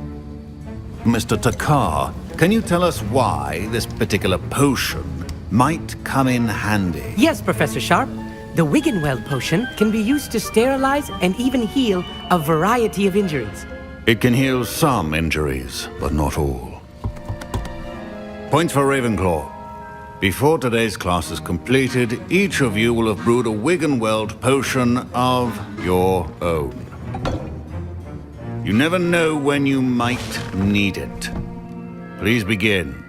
Mr. Takar, can you tell us why this particular potion might come in handy? Yes, Professor Sharp. The Wigan-Weld potion can be used to sterilize and even heal a variety of injuries. It can heal some injuries, but not all. Points for Ravenclaw. Before today's class is completed, each of you will have brewed a Wigan-Weld potion of your own. You never know when you might need it. Please begin.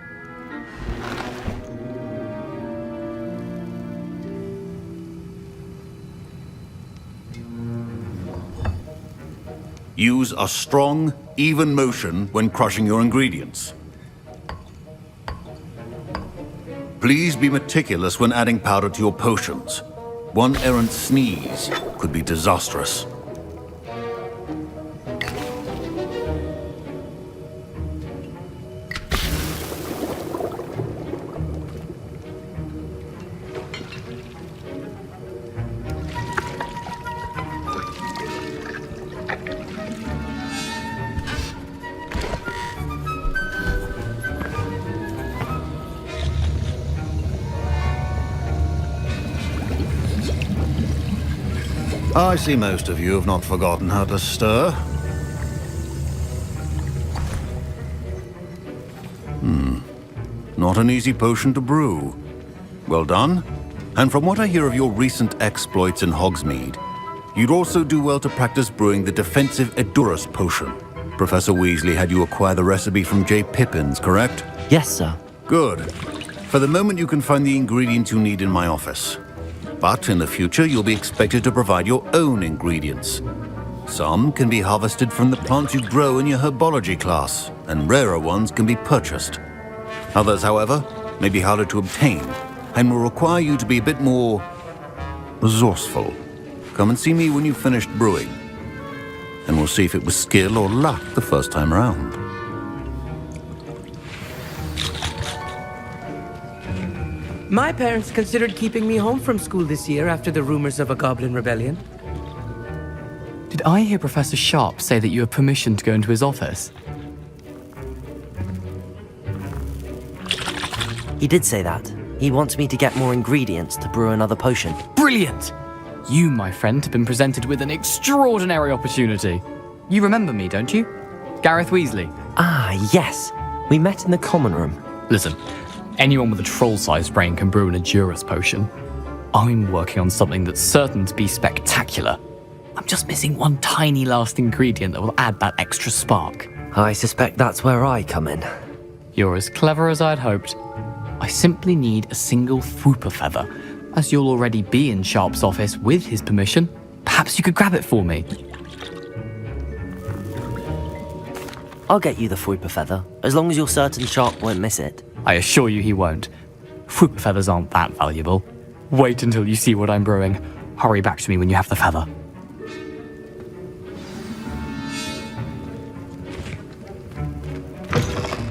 Use a strong, even motion when crushing your ingredients. Please be meticulous when adding powder to your potions. One errant sneeze could be disastrous. I see most of you have not forgotten how to stir. Not an easy potion to brew. Well done. And from what I hear of your recent exploits in Hogsmeade, you'd also do well to practice brewing the defensive Edurus potion. Professor Weasley had you acquire the recipe from J. Pippins, correct? Yes, sir. Good. For the moment, you can find the ingredients you need in my office. But in the future, you'll be expected to provide your own ingredients. Some can be harvested from the plants you grow in your herbology class, and rarer ones can be purchased. Others, however, may be harder to obtain, and will require you to be a bit more resourceful. Come and see me when you've finished brewing, and we'll see if it was skill or luck the first time around. My parents considered keeping me home from school this year after the rumors of a goblin rebellion. Did I hear Professor Sharp say that you have permission to go into his office? He did say that. He wants me to get more ingredients to brew another potion. Brilliant! You, my friend, have been presented with an extraordinary opportunity. You remember me, don't you? Gareth Weasley. Ah, yes. We met in the common room. Listen, anyone with a troll-sized brain can brew an Edurus potion. I'm working on something that's certain to be spectacular. I'm just missing one tiny last ingredient that will add that extra spark. I suspect that's where I come in. You're as clever as I'd hoped. I simply need a single Fwooper feather. As you'll already be in Sharp's office with his permission, perhaps you could grab it for me. I'll get you the Fwooper feather, as long as you're certain Sharp won't miss it. I assure you he won't. Fwooper feathers aren't that valuable. Wait until you see what I'm brewing. Hurry back to me when you have the feather.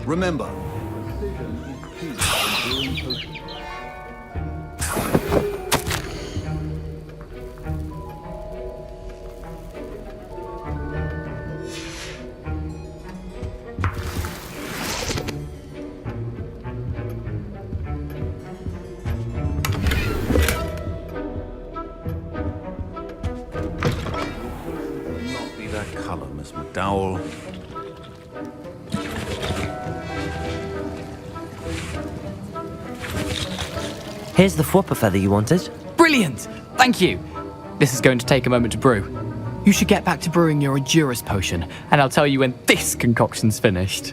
Remember, not be that color, Miss McDowell. Here's the Fwooper feather you wanted. Brilliant! Thank you! This is going to take a moment to brew. You should get back to brewing your Edurus potion, and I'll tell you when this concoction's finished.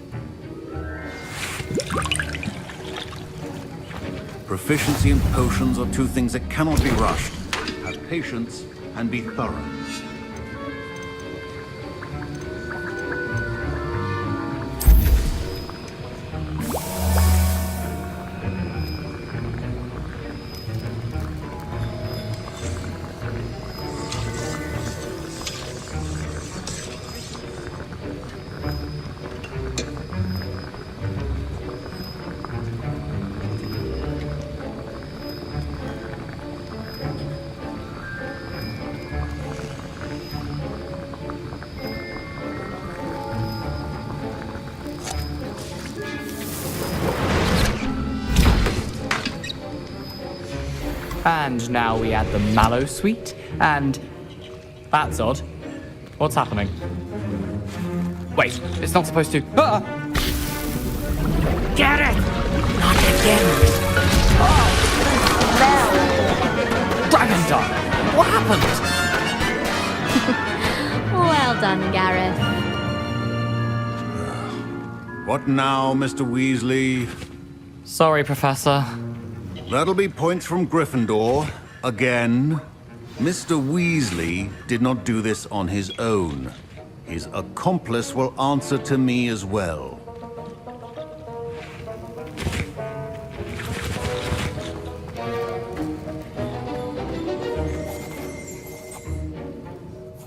Proficiency in potions are two things that cannot be rushed. Have patience and be thorough. And now we add the mallow sweet, and... That's odd. What's happening? Wait, it's not supposed to... Ah! Get it! Not again! Dragon Dart! What happened? Well done, Gareth. What now, Mr. Weasley? Sorry, Professor. That'll be points from Gryffindor. Again. Mr. Weasley did not do this on his own. His accomplice will answer to me as well.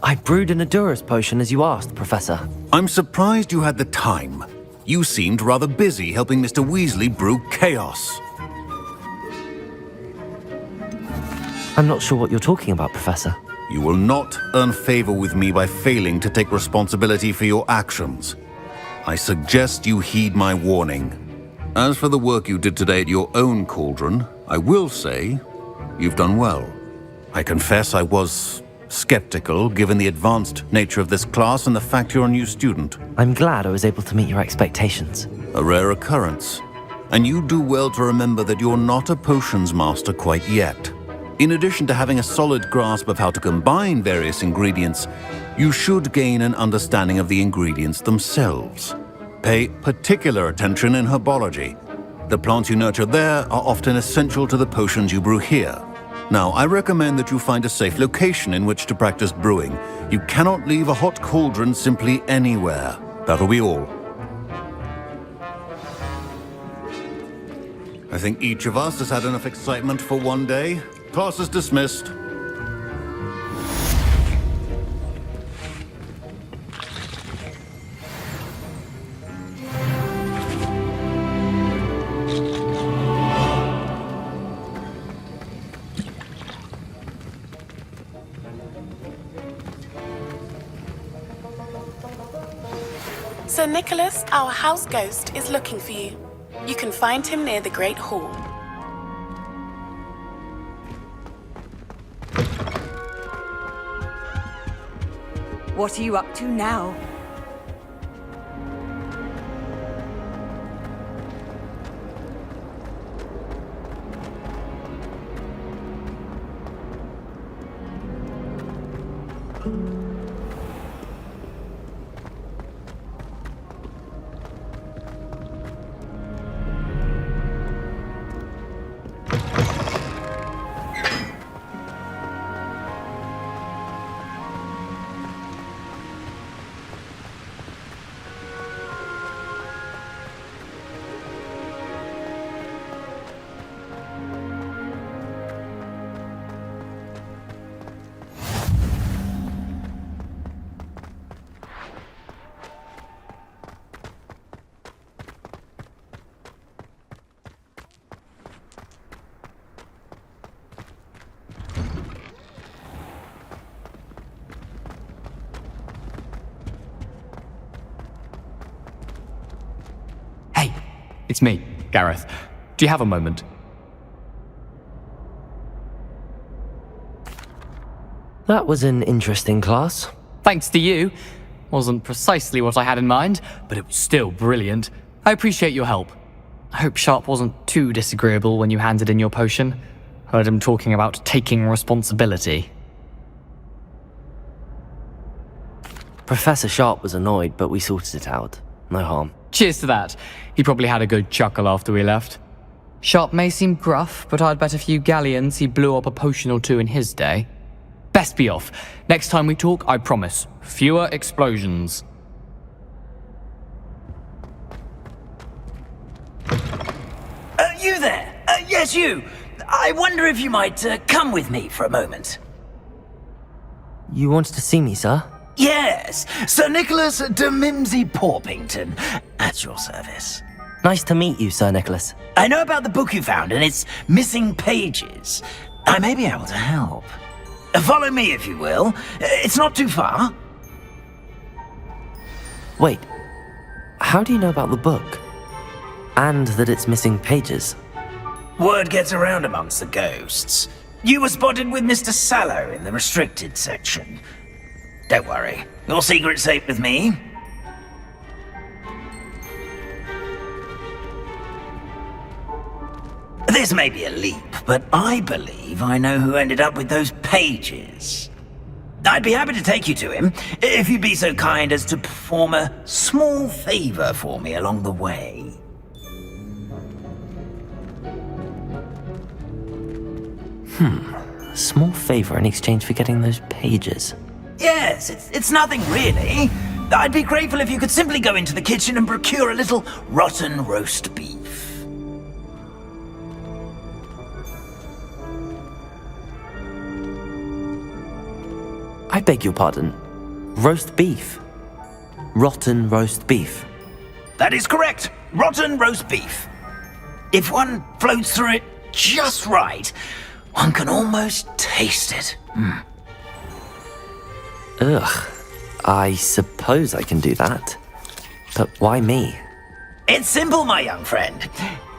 I brewed an Edurus potion as you asked, Professor. I'm surprised you had the time. You seemed rather busy helping Mr. Weasley brew chaos. I'm not sure what you're talking about, Professor. You will not earn favor with me by failing to take responsibility for your actions. I suggest you heed my warning. As for the work you did today at your own cauldron, I will say you've done well. I confess I was skeptical given the advanced nature of this class and the fact you're a new student. I'm glad I was able to meet your expectations. A rare occurrence. And you do well to remember that you're not a potions master quite yet. In addition to having a solid grasp of how to combine various ingredients, you should gain an understanding of the ingredients themselves. Pay particular attention in herbology. The plants you nurture there are often essential to the potions you brew here. Now, I recommend that you find a safe location in which to practice brewing. You cannot leave a hot cauldron simply anywhere. That'll be all. I think each of us has had enough excitement for one day. Class is dismissed. Sir Nicholas, our house ghost, is looking for you. You can find him near the Great Hall. What are you up to now? It's me, Gareth. Do you have a moment? That was an interesting class. Thanks to you. Wasn't precisely what I had in mind, but it was still brilliant. I appreciate your help. I hope Sharp wasn't too disagreeable when you handed in your potion. Heard him talking about taking responsibility. Professor Sharp was annoyed, but we sorted it out. No harm. Cheers to that. He probably had a good chuckle after we left. Sharp may seem gruff, but I'd bet a few galleons he blew up a potion or two in his day. Best be off. Next time we talk, I promise, fewer explosions. You there? Yes, you. I wonder if you might come with me for a moment. You wanted to see me, sir? Yes, Sir Nicholas de Mimsy Porpington, at your service. Nice to meet you, Sir Nicholas. I know about the book you found and its missing pages. I may be able to help. Follow me, if you will. It's not too far. Wait, how do you know about the book? And that it's missing pages? Word gets around amongst the ghosts. You were spotted with Mr. Sallow in the restricted section. Don't worry, your secret's safe with me. This may be a leap, but I believe I know who ended up with those pages. I'd be happy to take you to him, if you'd be so kind as to perform a small favor for me along the way. Small favor in exchange for getting those pages. Yes, it's nothing really. I'd be grateful if you could simply go into the kitchen and procure a little rotten roast beef. I beg your pardon. Roast beef. Rotten roast beef. That is correct. Rotten roast beef. If one floats through it just right, one can almost taste it. Ugh. I suppose I can do that. But why me? It's simple, my young friend.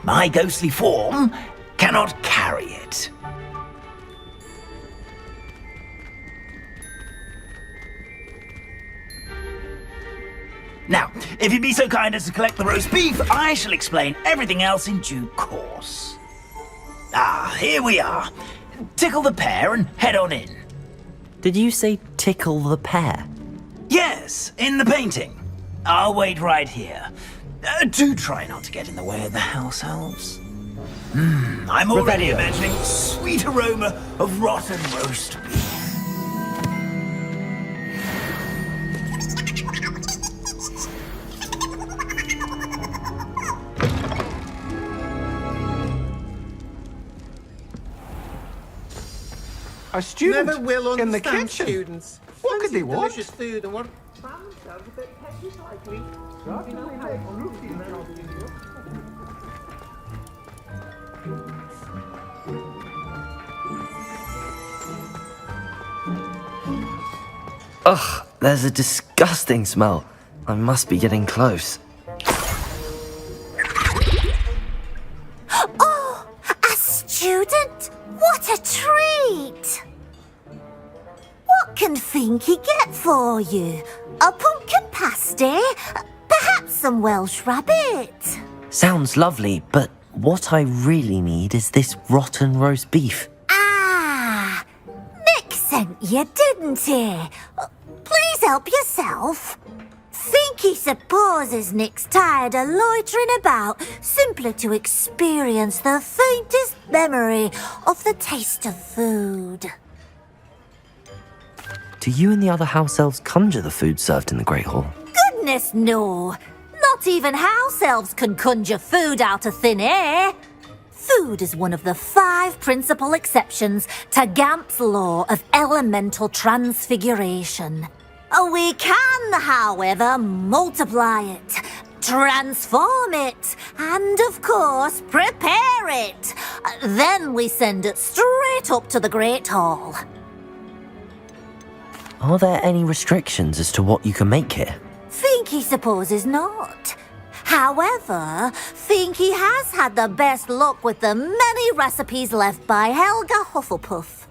My ghostly form cannot carry it. Now, if you'd be so kind as to collect the roast beef, I shall explain everything else in due course. Ah, here we are. Tickle the pear and head on in. Did you say tickle the pear? Yes, in the painting. I'll wait right here. Do try not to get in the way of the house elves. I'm already imagining the sweet aroma of rotten roast beef. A student Never will in the understand kitchen. students. What could they Fancy want? delicious food and what? Ugh, there's a disgusting smell. I must be getting close. Oh, a student? What a treat! What can Finky get for you? A pumpkin pasty? Perhaps some Welsh rabbit? Sounds lovely, but what I really need is this rotten roast beef. Ah, Nick sent you, didn't he? Please help yourself. Finky supposes Nick's tired of loitering about simply to experience the faintest memory of the taste of food. Do you and the other house elves conjure the food served in the Great Hall? Goodness, no. Not even house elves can conjure food out of thin air. Food is one of the 5 principal exceptions to Gamp's law of elemental transfiguration. We can, however, multiply it, transform it, and, of course, prepare it. Then we send it straight up to the Great Hall. Are there any restrictions as to what you can make here? Finky supposes not. However, Finky has had the best luck with the many recipes left by Helga Hufflepuff.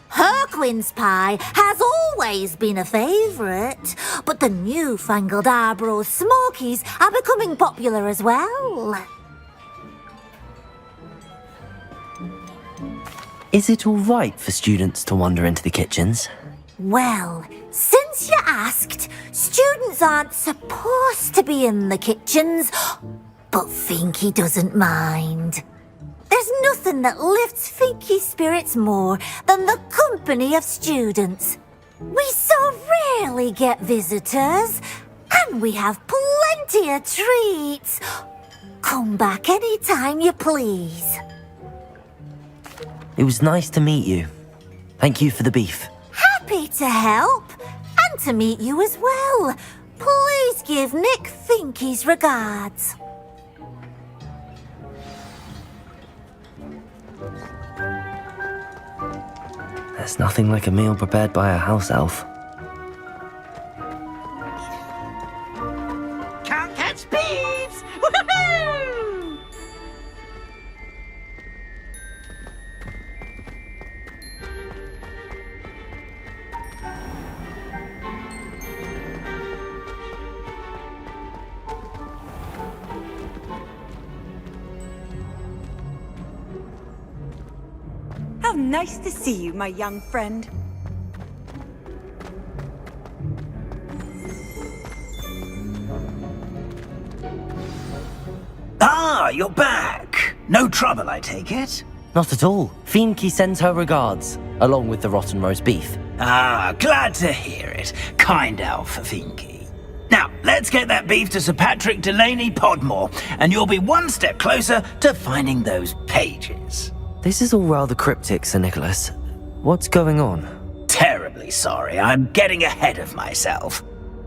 Her quince pie has always been a favourite, but the newfangled Arbroath Smokies are becoming popular as well. Is it all right for students to wander into the kitchens? Well, since you asked, students aren't supposed to be in the kitchens, but Finky doesn't mind. There's nothing that lifts Finky's spirits more than the company of students. We so rarely get visitors, and we have plenty of treats. Come back any time you please. It was nice to meet you. Thank you for the beef. Happy to help, and to meet you as well. Please give Nick Finky's regards. There's nothing like a meal prepared by a house elf. Can't catch bees! Woohoo! How nice to see you, my young friend. Ah, you're back. No trouble, I take it? Not at all. Finky sends her regards, along with the rotten roast beef. Ah, glad to hear it. Kind elf for Finky. Now, let's get that beef to Sir Patrick Delaney Podmore, and you'll be one step closer to finding those pages. This is all rather cryptic, Sir Nicholas. What's going on? Terribly sorry, I'm getting ahead of myself.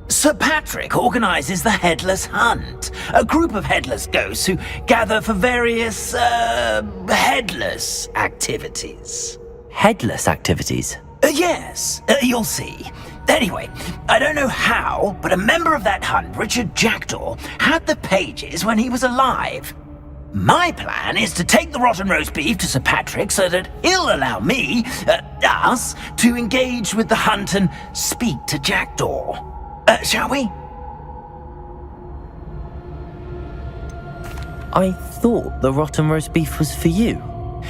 Sir Patrick organises the Headless Hunt, a group of headless ghosts who gather for various, headless activities. Headless activities? Yes, you'll see. Anyway, I don't know how, but a member of that hunt, Richard Jackdaw, had the pages when he was alive. My plan is to take the rotten roast beef to Sir Patrick so that he'll allow me, us, to engage with the hunt and speak to Jackdaw. Shall we? I thought the rotten roast beef was for you.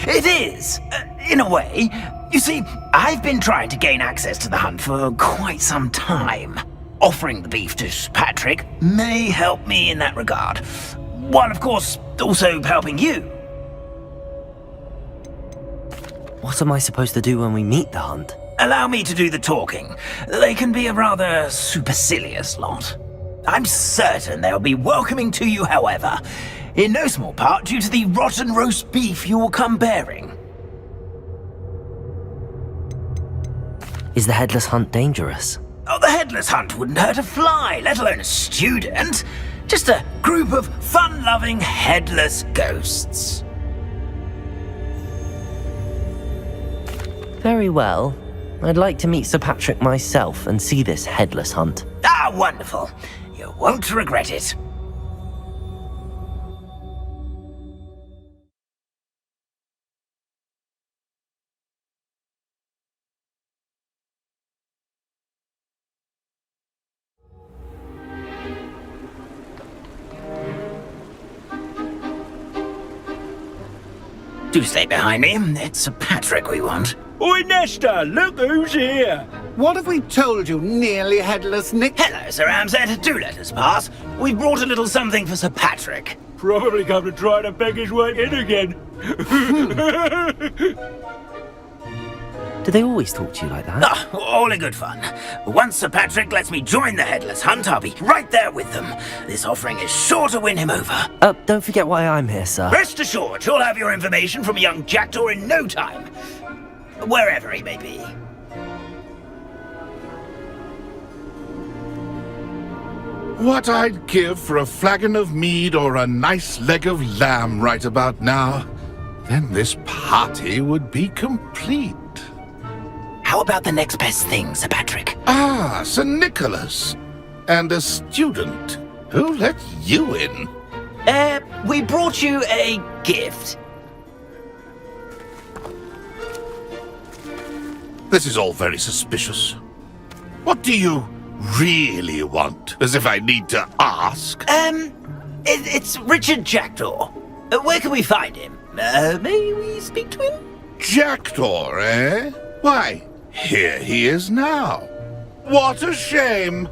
It is, in a way. You see, I've been trying to gain access to the hunt for quite some time. Offering the beef to Sir Patrick may help me in that regard. While, of course, also helping you. What am I supposed to do when we meet the hunt? Allow me to do the talking. They can be a rather supercilious lot. I'm certain they'll be welcoming to you, however, in no small part due to the rotten roast beef you will come bearing. Is the headless hunt dangerous? Oh, the headless hunt wouldn't hurt a fly, let alone a student. Just a group of fun-loving headless ghosts. Very well. I'd like to meet Sir Patrick myself and see this headless hunt. Ah, wonderful. You won't regret it. Do stay behind me. It's Sir Patrick we want. Oi, Nesta, look who's here. What have we told you, nearly headless Nick? Hello, Sir Ramsed. Do let us pass. We've brought a little something for Sir Patrick. Probably come to try to beg his way in again. Do they always talk to you like that? Ah, all in good fun. Once Sir Patrick lets me join the headless hunt, I'll be right there with them. This offering is sure to win him over. Don't forget why I'm here, sir. Rest assured, you'll have your information from a young jackdaw in no time. Wherever he may be. What I'd give for a flagon of mead or a nice leg of lamb right about now. Then this party would be complete. How about the next best thing, Sir Patrick? Ah, Sir Nicholas. And a student. Who let you in? We brought you a gift. This is all very suspicious. What do you really want? As if I need to ask. It's Richard Jackdaw. Where can we find him? May we speak to him? Jackdaw, eh? Why, here he is now. What a shame.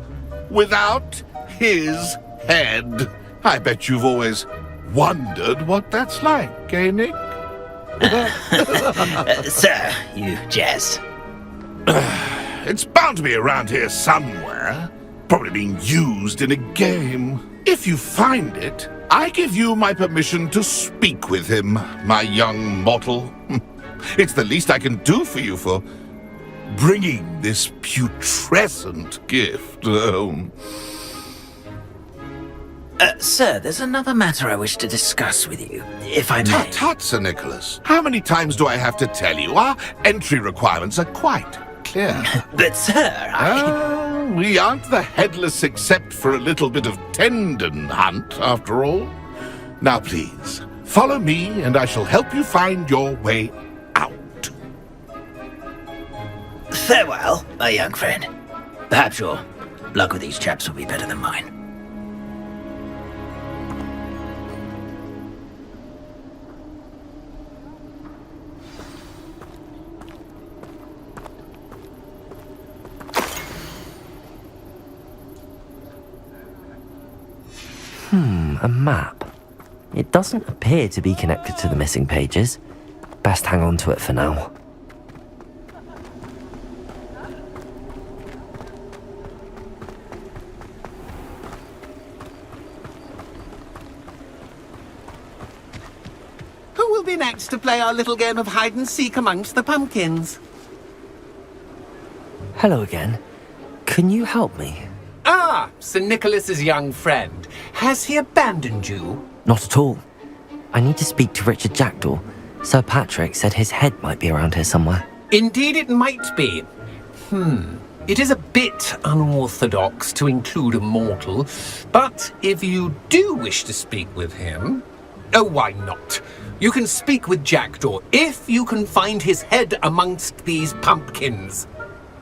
Without his head. I bet you've always wondered what that's like, eh, Nick? Sir, you jest. It's bound to be around here somewhere. Probably being used in a game. If you find it, I give you my permission to speak with him, my young mortal. It's the least I can do for you for bringing this putrescent gift home. Sir, there's another matter I wish to discuss with you, if I may. Tut, tut, Sir Nicholas. How many times do I have to tell you? Our entry requirements are quite clear. But, sir, we aren't the headless except for a little bit of tendon hunt, after all. Now, please, follow me, and I shall help you find your way out. Farewell, my young friend. Perhaps your luck with these chaps will be better than mine. A map. It doesn't appear to be connected to the missing pages. Best hang on to it for now. Who will be next to play our little game of hide-and-seek amongst the pumpkins? Hello again. Can you help me? Ah, Sir Nicholas's young friend. Has he abandoned you? Not at all. I need to speak to Richard Jackdaw. Sir Patrick said his head might be around here somewhere. Indeed it might be. It is a bit unorthodox to include a mortal, but if you do wish to speak with him... Oh, why not? You can speak with Jackdaw if you can find his head amongst these pumpkins.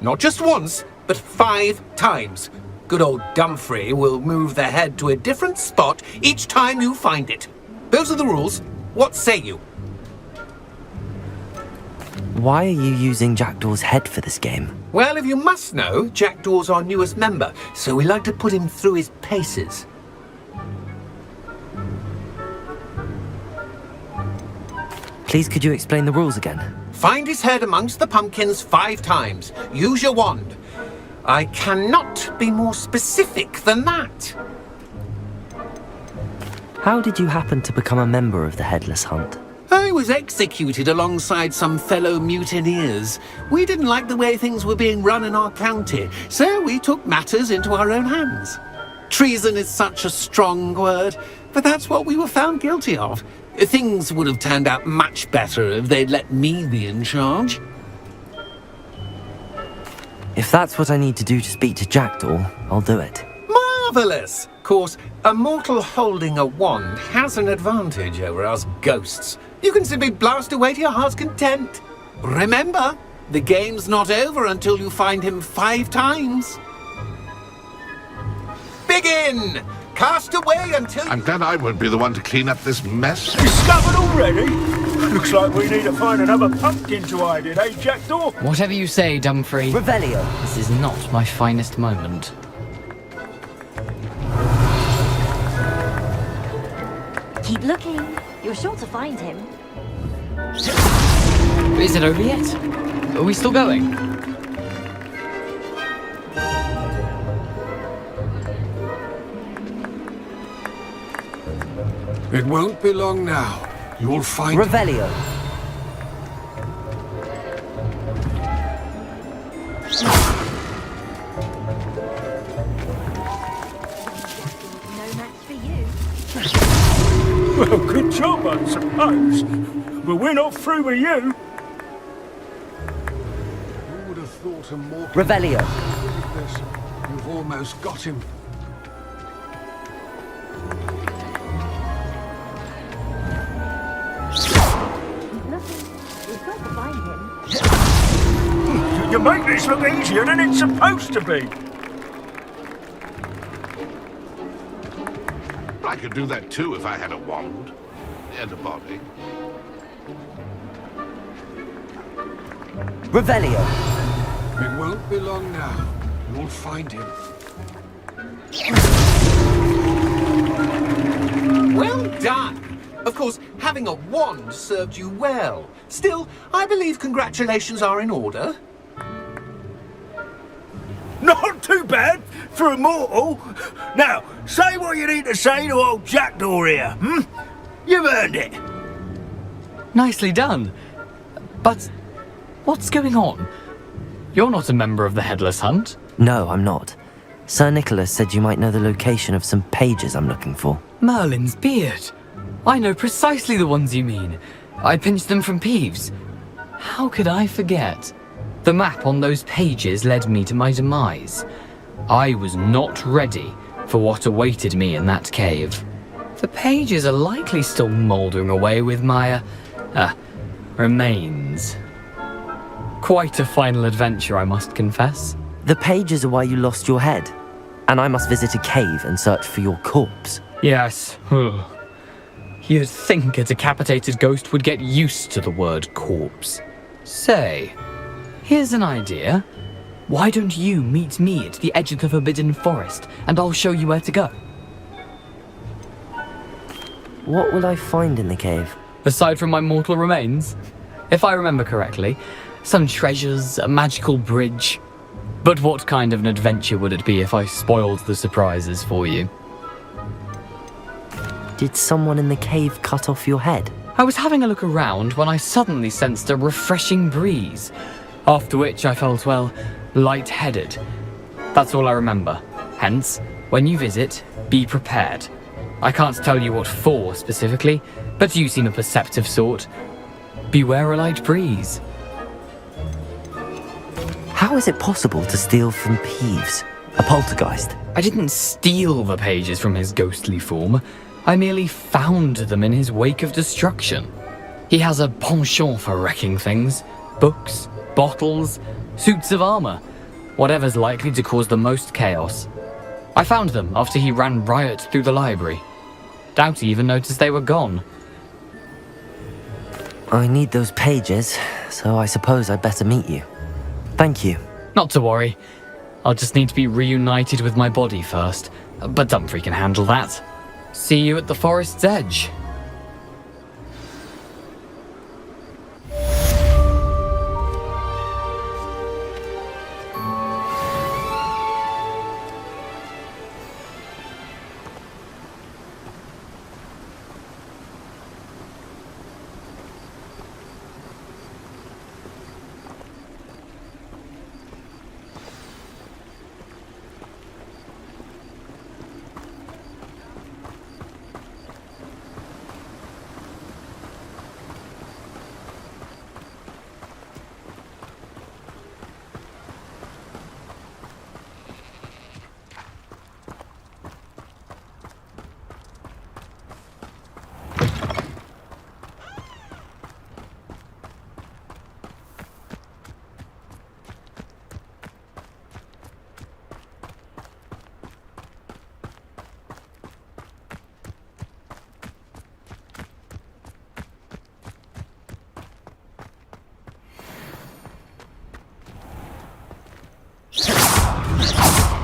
Not just once, but 5 times. Good old Dumfrey will move the head to a different spot each time you find it. Those are the rules. What say you? Why are you using Jackdaw's head for this game? Well, if you must know, Jackdaw's our newest member, so we like to put him through his paces. Please, could you explain the rules again? Find his head amongst the pumpkins 5 times. Use your wand. I cannot be more specific than that. How did you happen to become a member of the Headless Hunt? I was executed alongside some fellow mutineers. We didn't like the way things were being run in our county, so we took matters into our own hands. Treason is such a strong word, but that's what we were found guilty of. Things would have turned out much better if they'd let me be in charge. If that's what I need to do to speak to Jackdaw, I'll do it. Marvellous! Of course, a mortal holding a wand has an advantage over us ghosts. You can simply blast away to your heart's content. Remember, the game's not over until you find him 5 times. Begin! Cast away until... I'm glad I won't be the one to clean up this mess. Discovered already? Looks like we need to find another pumpkin to hide in, eh, Jackdaw? Whatever you say, Dumfrey. Revelio. This is not my finest moment. Keep looking. You're sure to find him. Is it over yet? Are we still going? It won't be long now. You'll find... Revelio. No match for you. Well, good job, I suppose. But we're not through with you. Who would have thought a more... Revelio. You've almost got him. We've got to find him. You make this look easier than it's supposed to be. I could do that too if I had a wand and a body. Revelio. It won't be long now. You'll find him. Well done! Of course, having a wand served you well. Still, I believe congratulations are in order. Not too bad for a mortal. Now, say what you need to say to old Jackdaw here, hmm? You've earned it. Nicely done. But what's going on? You're not a member of the Headless Hunt. No, I'm not. Sir Nicholas said you might know the location of some pages I'm looking for. Merlin's beard. I know precisely the ones you mean. I pinched them from Peeves. How could I forget? The map on those pages led me to my demise. I was not ready for what awaited me in that cave. The pages are likely still mouldering away with my, remains. Quite a final adventure, I must confess. The pages are why you lost your head, and I must visit a cave and search for your corpse. Yes. You'd think a decapitated ghost would get used to the word corpse. Say, here's an idea. Why don't you meet me at the edge of the Forbidden Forest, and I'll show you where to go? What will I find in the cave? Aside from my mortal remains? If I remember correctly, some treasures, a magical bridge. But what kind of an adventure would it be if I spoiled the surprises for you? Did someone in the cave cut off your head? I was having a look around when I suddenly sensed a refreshing breeze, after which I felt, well, lightheaded. That's all I remember. Hence, when you visit, be prepared. I can't tell you what for specifically, but you seem a perceptive sort. Beware a light breeze. How is it possible to steal from Peeves, a poltergeist? I didn't steal the pages from his ghostly form. I merely found them in his wake of destruction. He has a penchant for wrecking things. Books, bottles, suits of armor. Whatever's likely to cause the most chaos. I found them after he ran riot through the library. Doubt he even noticed they were gone. I need those pages, so I suppose I'd better meet you. Thank you. Not to worry. I'll just need to be reunited with my body first. But Dumfrey can handle that. See you at the forest's edge.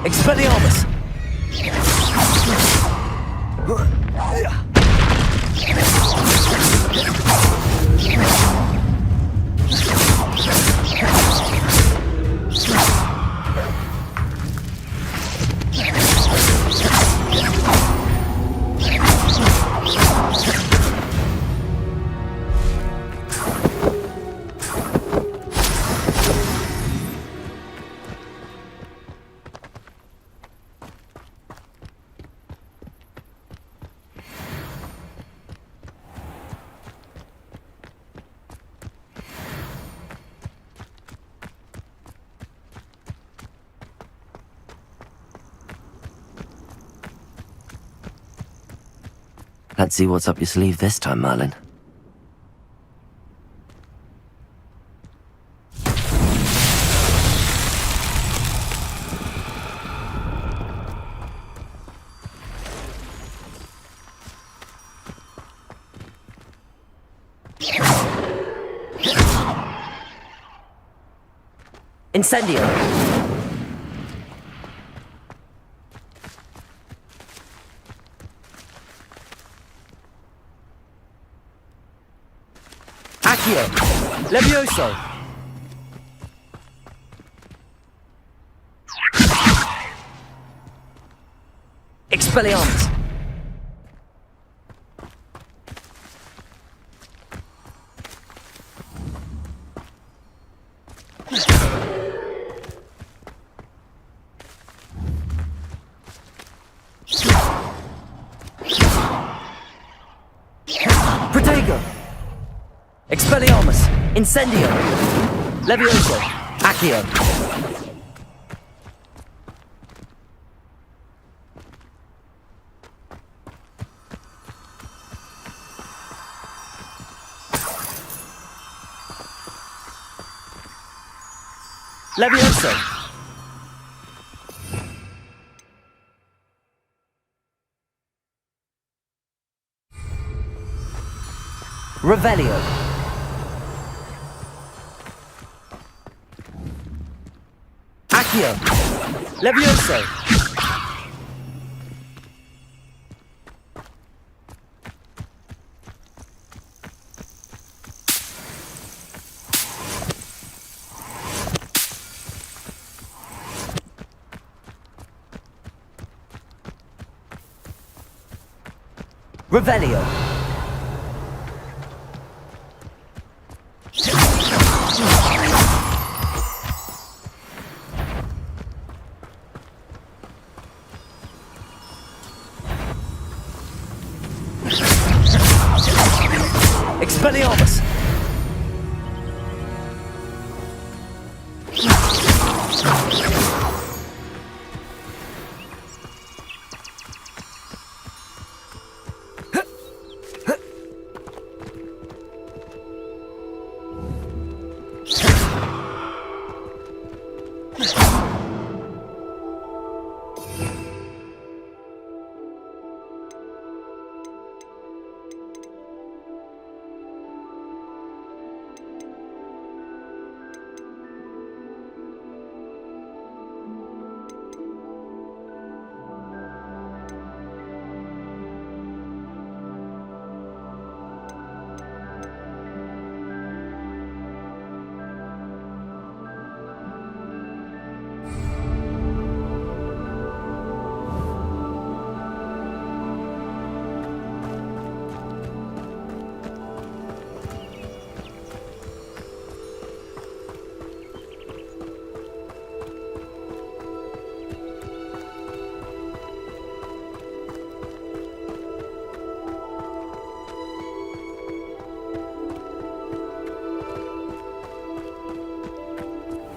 Expelliarmus! Let's see what's up your sleeve this time, Merlin. Incendio! Accio! Levioso! Expelliarmus! Protego! Expelliarmus! Incendio! Levioso! Accio! Levioso! Revelio! Accio! Levioso! Revelio! Expelliarmus!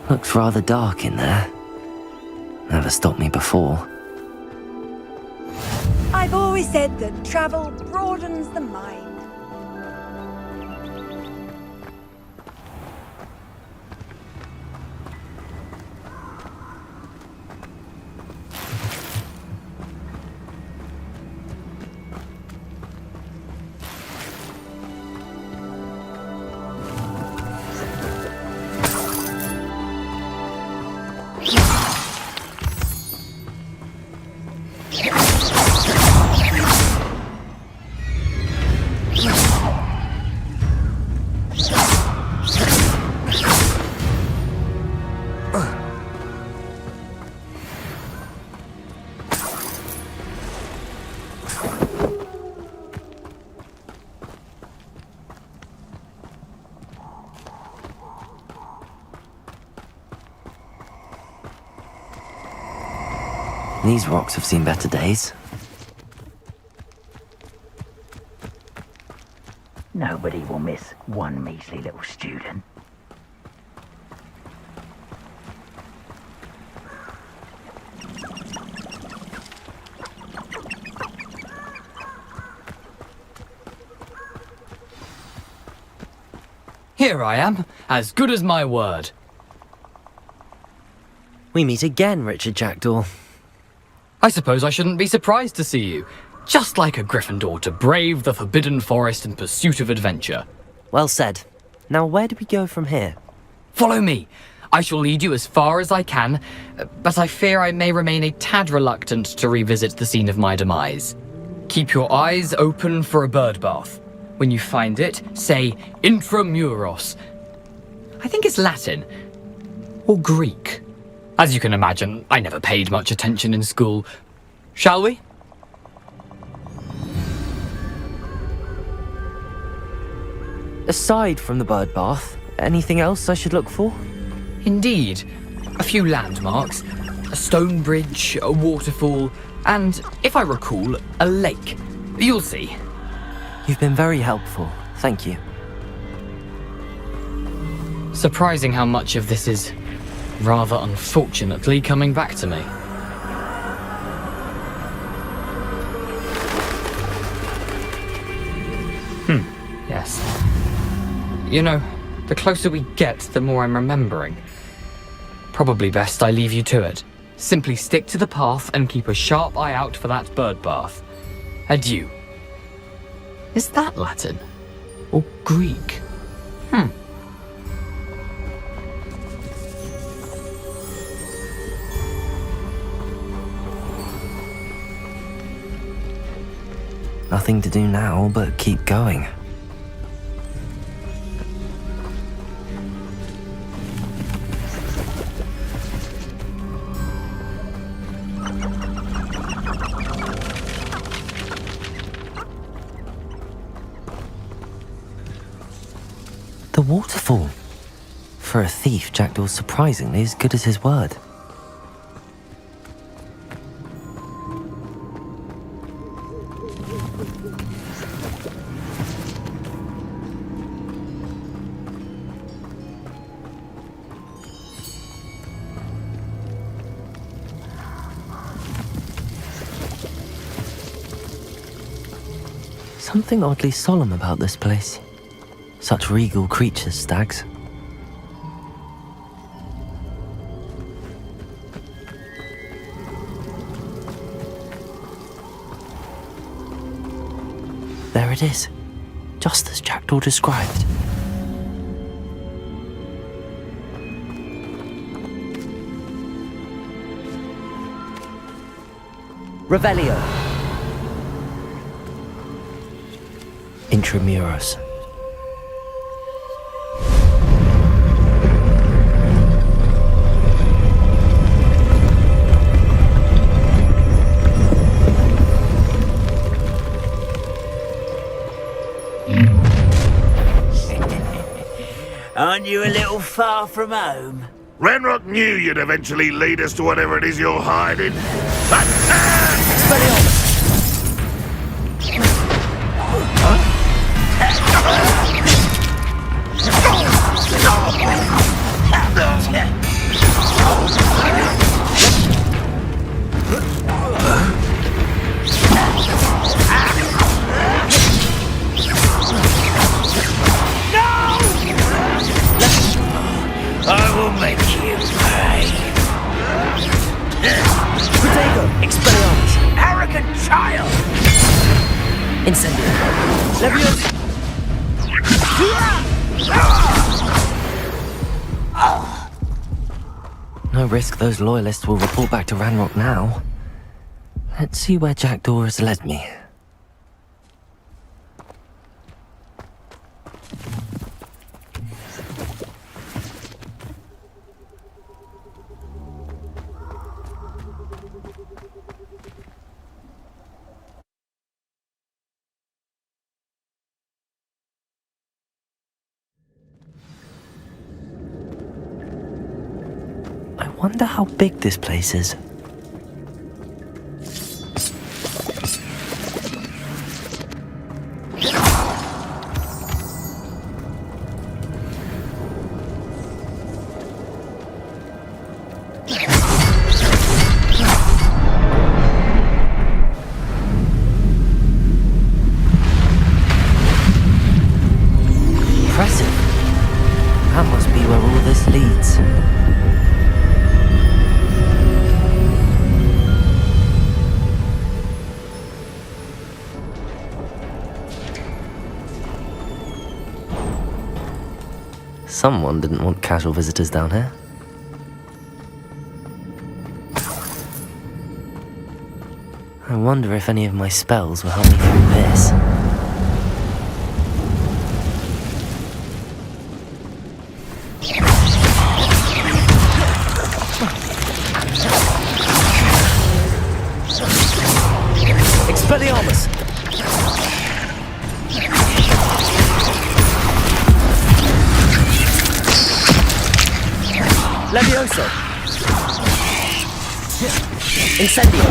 Looks rather dark in there. Never stopped me before. I've always said that travel broadens the mind. These rocks have seen better days. Nobody will miss one measly little student. Here I am, as good as my word. We meet again, Richard Jackdaw. I suppose I shouldn't be surprised to see you. Just like a Gryffindor to brave the Forbidden Forest in pursuit of adventure. Well said. Now where do we go from here? Follow me. I shall lead you as far as I can, but I fear I may remain a tad reluctant to revisit the scene of my demise. Keep your eyes open for a bird bath. When you find it, say Intramuros. I think it's Latin. Or Greek. As you can imagine, I never paid much attention in school. Shall we? Aside from the bird bath, anything else I should look for? Indeed. A few landmarks, a stone bridge, a waterfall, and, if I recall, a lake. You'll see. You've been very helpful. Thank you. Surprising how much of this is, rather unfortunately, coming back to me. Yes. You know, the closer we get, the more I'm remembering. Probably best I leave you to it. Simply stick to the path and keep a sharp eye out for that bird bath. Adieu. Is that Latin? Or Greek? Nothing to do now but keep going. The waterfall. For a thief, Jackdaw's surprisingly as good as his word. Something oddly solemn about this place. Such regal creatures, stags. There it is, just as Jackdaw described. Revelio. Intramuros. Aren't you a little far from home? Ranrock knew you'd eventually lead us to whatever it is you're hiding. I will make you pay. Protego, Expelliarmus. Arrogant child! Incendio. Leviosa. No risk those loyalists will report back to Ranrock now. Let's see where Jackdaw has led me. I wonder how big this place is. leads. Someone didn't want casual visitors down here. I wonder if any of my spells will help me through this. Expelliarmus! Levioso! Incendio!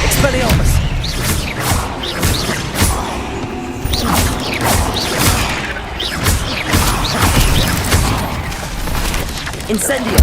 Expelliarmus! Incendio!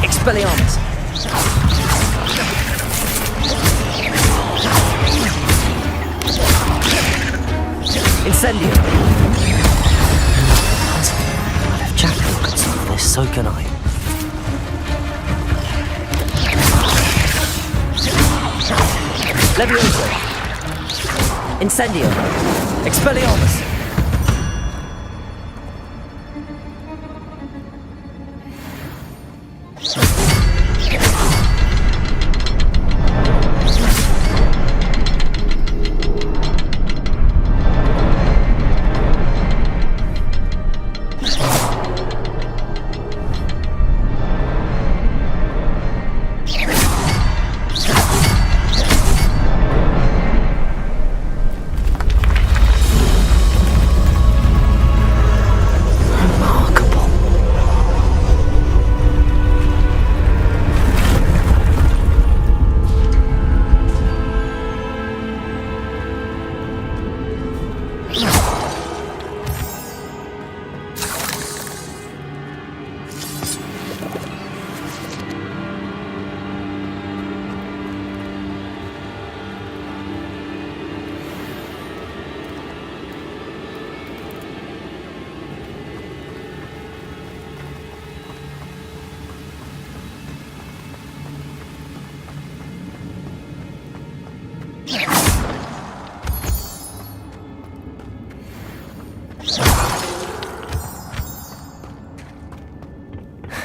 Expelliarmus! Incendio! Well, if Jackal could solve this, so can I. Levioso! Incendio! Expelliarmus!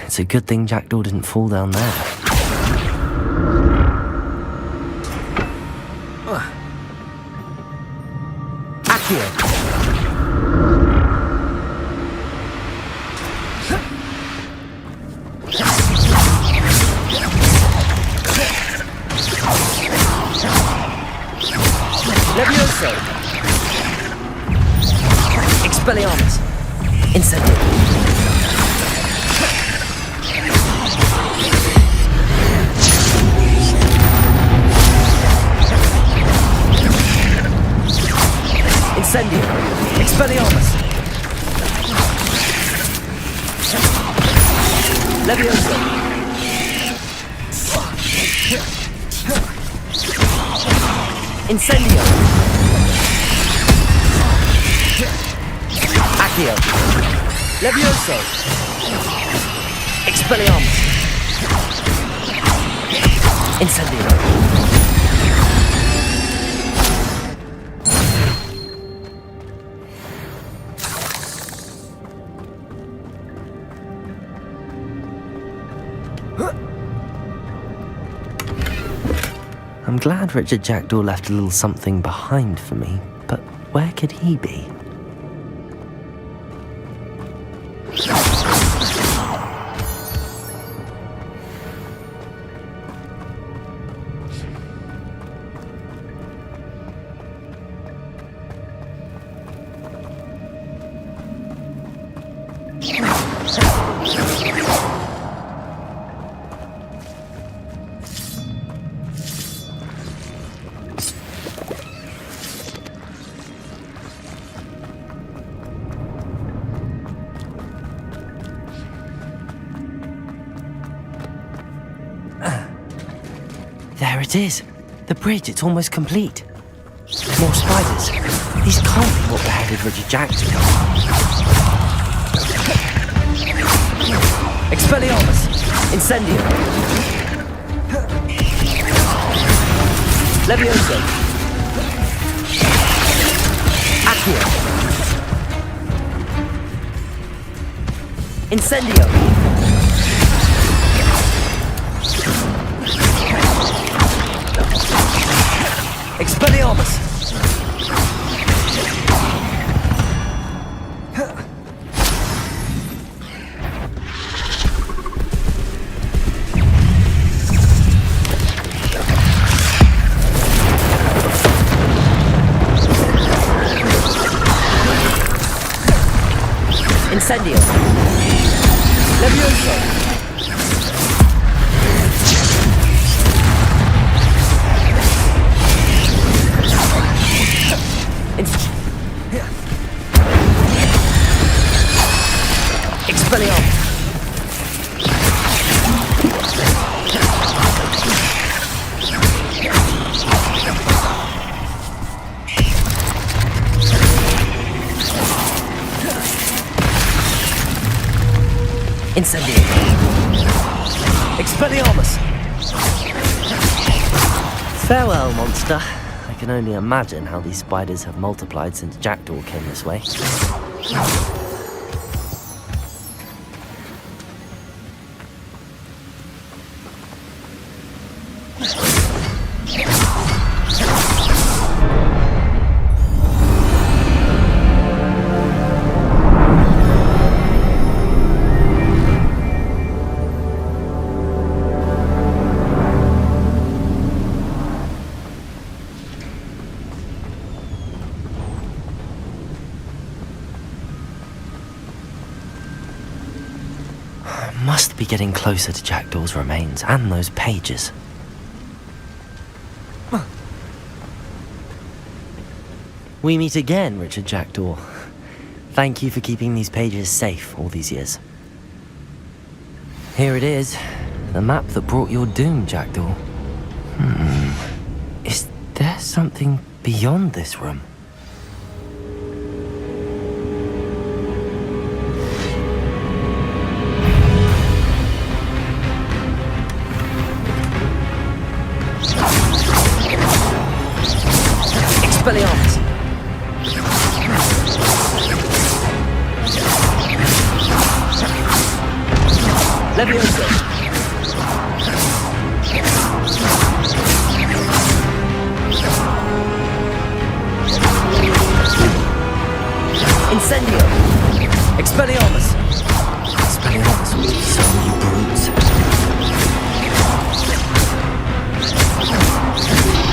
It's a good thing Jackdaw didn't fall down there. Accio! Levioso! Expelliarmus! Incendio! Incendio! Expelliarmus! Levioso! Incendio! Accio! Levioso! Expelliarmus! Incendio! I'm glad Richard Jackdaw left a little something behind for me, but where could he be? it is. The bridge, it's almost complete. More spiders. These can't be what beheaded Richard Jack to come. Expelliarmus! Incendio! Levioso! Accio! Incendio! Expelliarmus! Incendio! Levioso! Expelliarmus! Incendio! Expelliarmus! Farewell, monster. I can only imagine how these spiders have multiplied since Jackdaw came this way. Must be getting closer to Jackdaw's remains and those pages. We meet again, Richard Jackdaw. Thank you for keeping these pages safe all these years. Here it is, the map that brought your doom, Jackdaw. Is there something beyond this room? Expelliarmus! Levioso! Incendio! Expelliarmus! Expelliarmus will do so you brutes.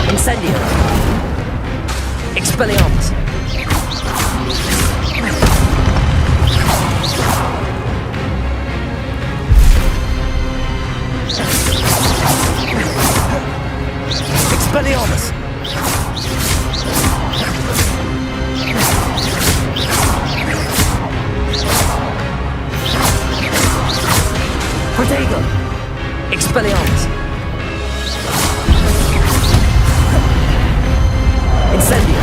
Incendio! Expelliarmus! Expelliarmus! Protego! Expelliarmus! Incendio!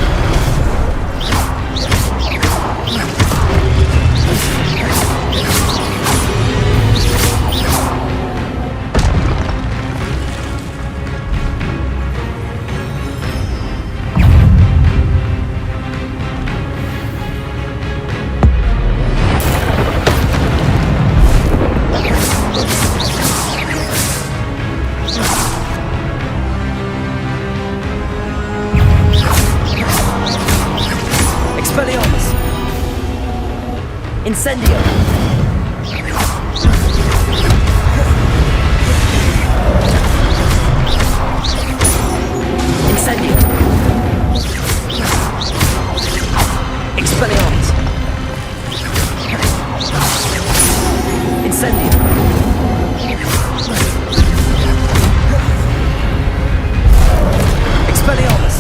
Expelliarmus! Incendio! Incendio! Expelliarmus! Incendio! Expelliarmus!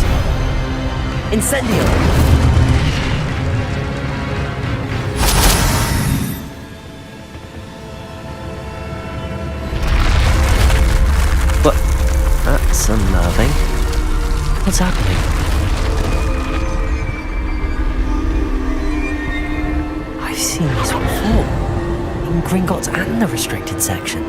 Incendio! That's unnerving. What's happening? I've seen this before. In Gringotts and the restricted section.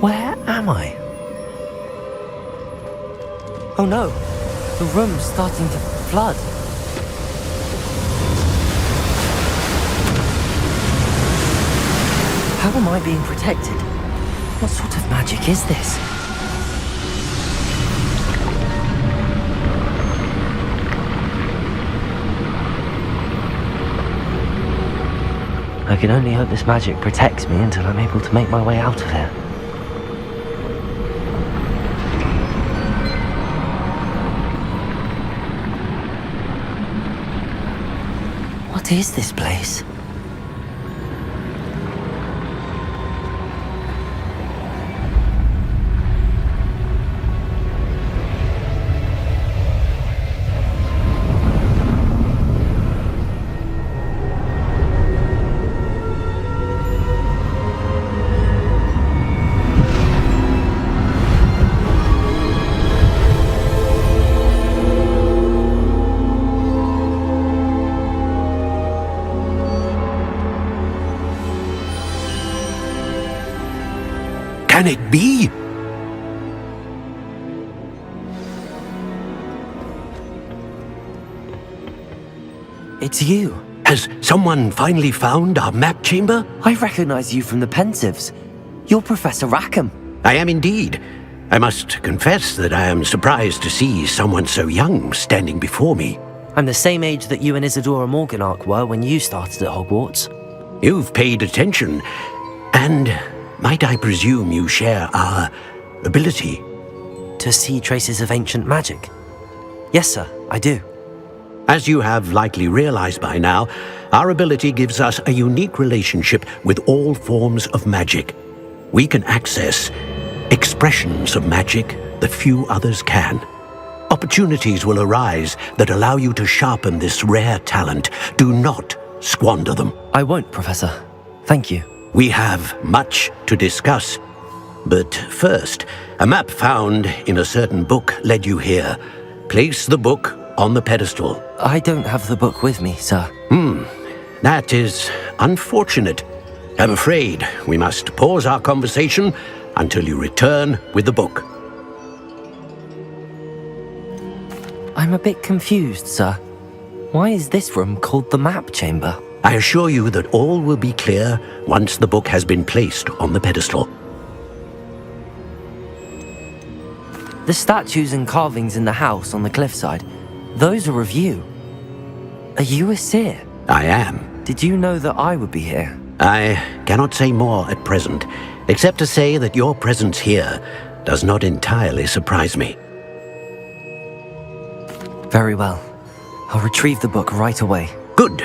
Where am I? Oh no, the room's starting to flood. How am I being protected? What sort of magic is this? I can only hope this magic protects me until I'm able to make my way out of here. What is this place? Can it be? It's you. Has someone finally found our map chamber? I recognize you from the Pensives. You're Professor Rackham. I am indeed. I must confess that I am surprised to see someone so young standing before me. I'm the same age that you and Isadora Morganach were when you started at Hogwarts. You've paid attention, and might I presume you share our ability? To see traces of ancient magic? Yes, sir, I do. As you have likely realized by now, our ability gives us a unique relationship with all forms of magic. We can access expressions of magic that few others can. Opportunities will arise that allow you to sharpen this rare talent. Do not squander them. I won't, Professor. Thank you. We have much to discuss. But first, a map found in a certain book led you here. Place the book on the pedestal. I don't have the book with me, sir. That is unfortunate. I'm afraid we must pause our conversation until you return with the book. I'm a bit confused, sir. Why is this room called the map chamber? I assure you that all will be clear once the book has been placed on the pedestal. The statues and carvings in the house on the cliffside, those are of you. Are you a seer? I am. Did you know that I would be here? I cannot say more at present, except to say that your presence here does not entirely surprise me. Very well. I'll retrieve the book right away. Good.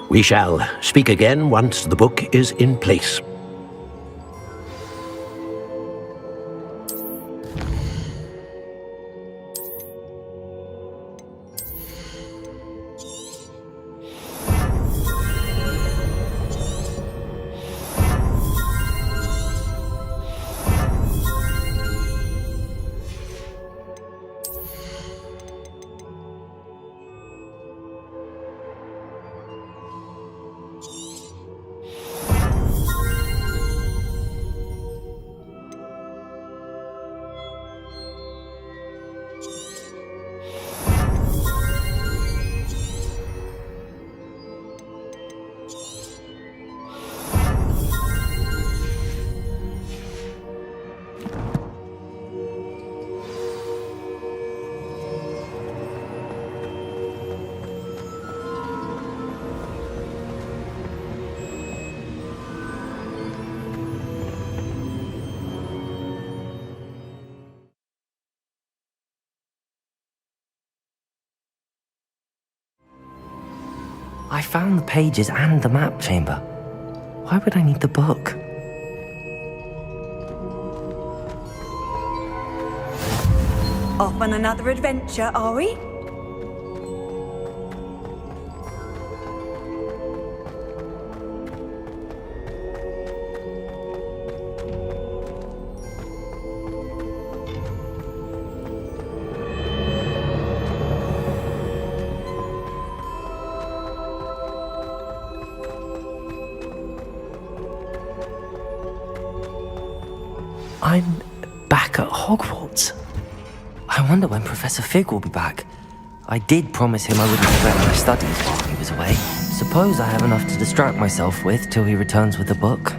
We shall speak again once the book is in place. I found the pages and the map chamber. Why would I need the book? Off on another adventure, are we? I'm back at Hogwarts. I wonder when Professor Fig will be back. I did promise him I wouldn't neglect my studies while he was away. Suppose I have enough to distract myself with till he returns with the book.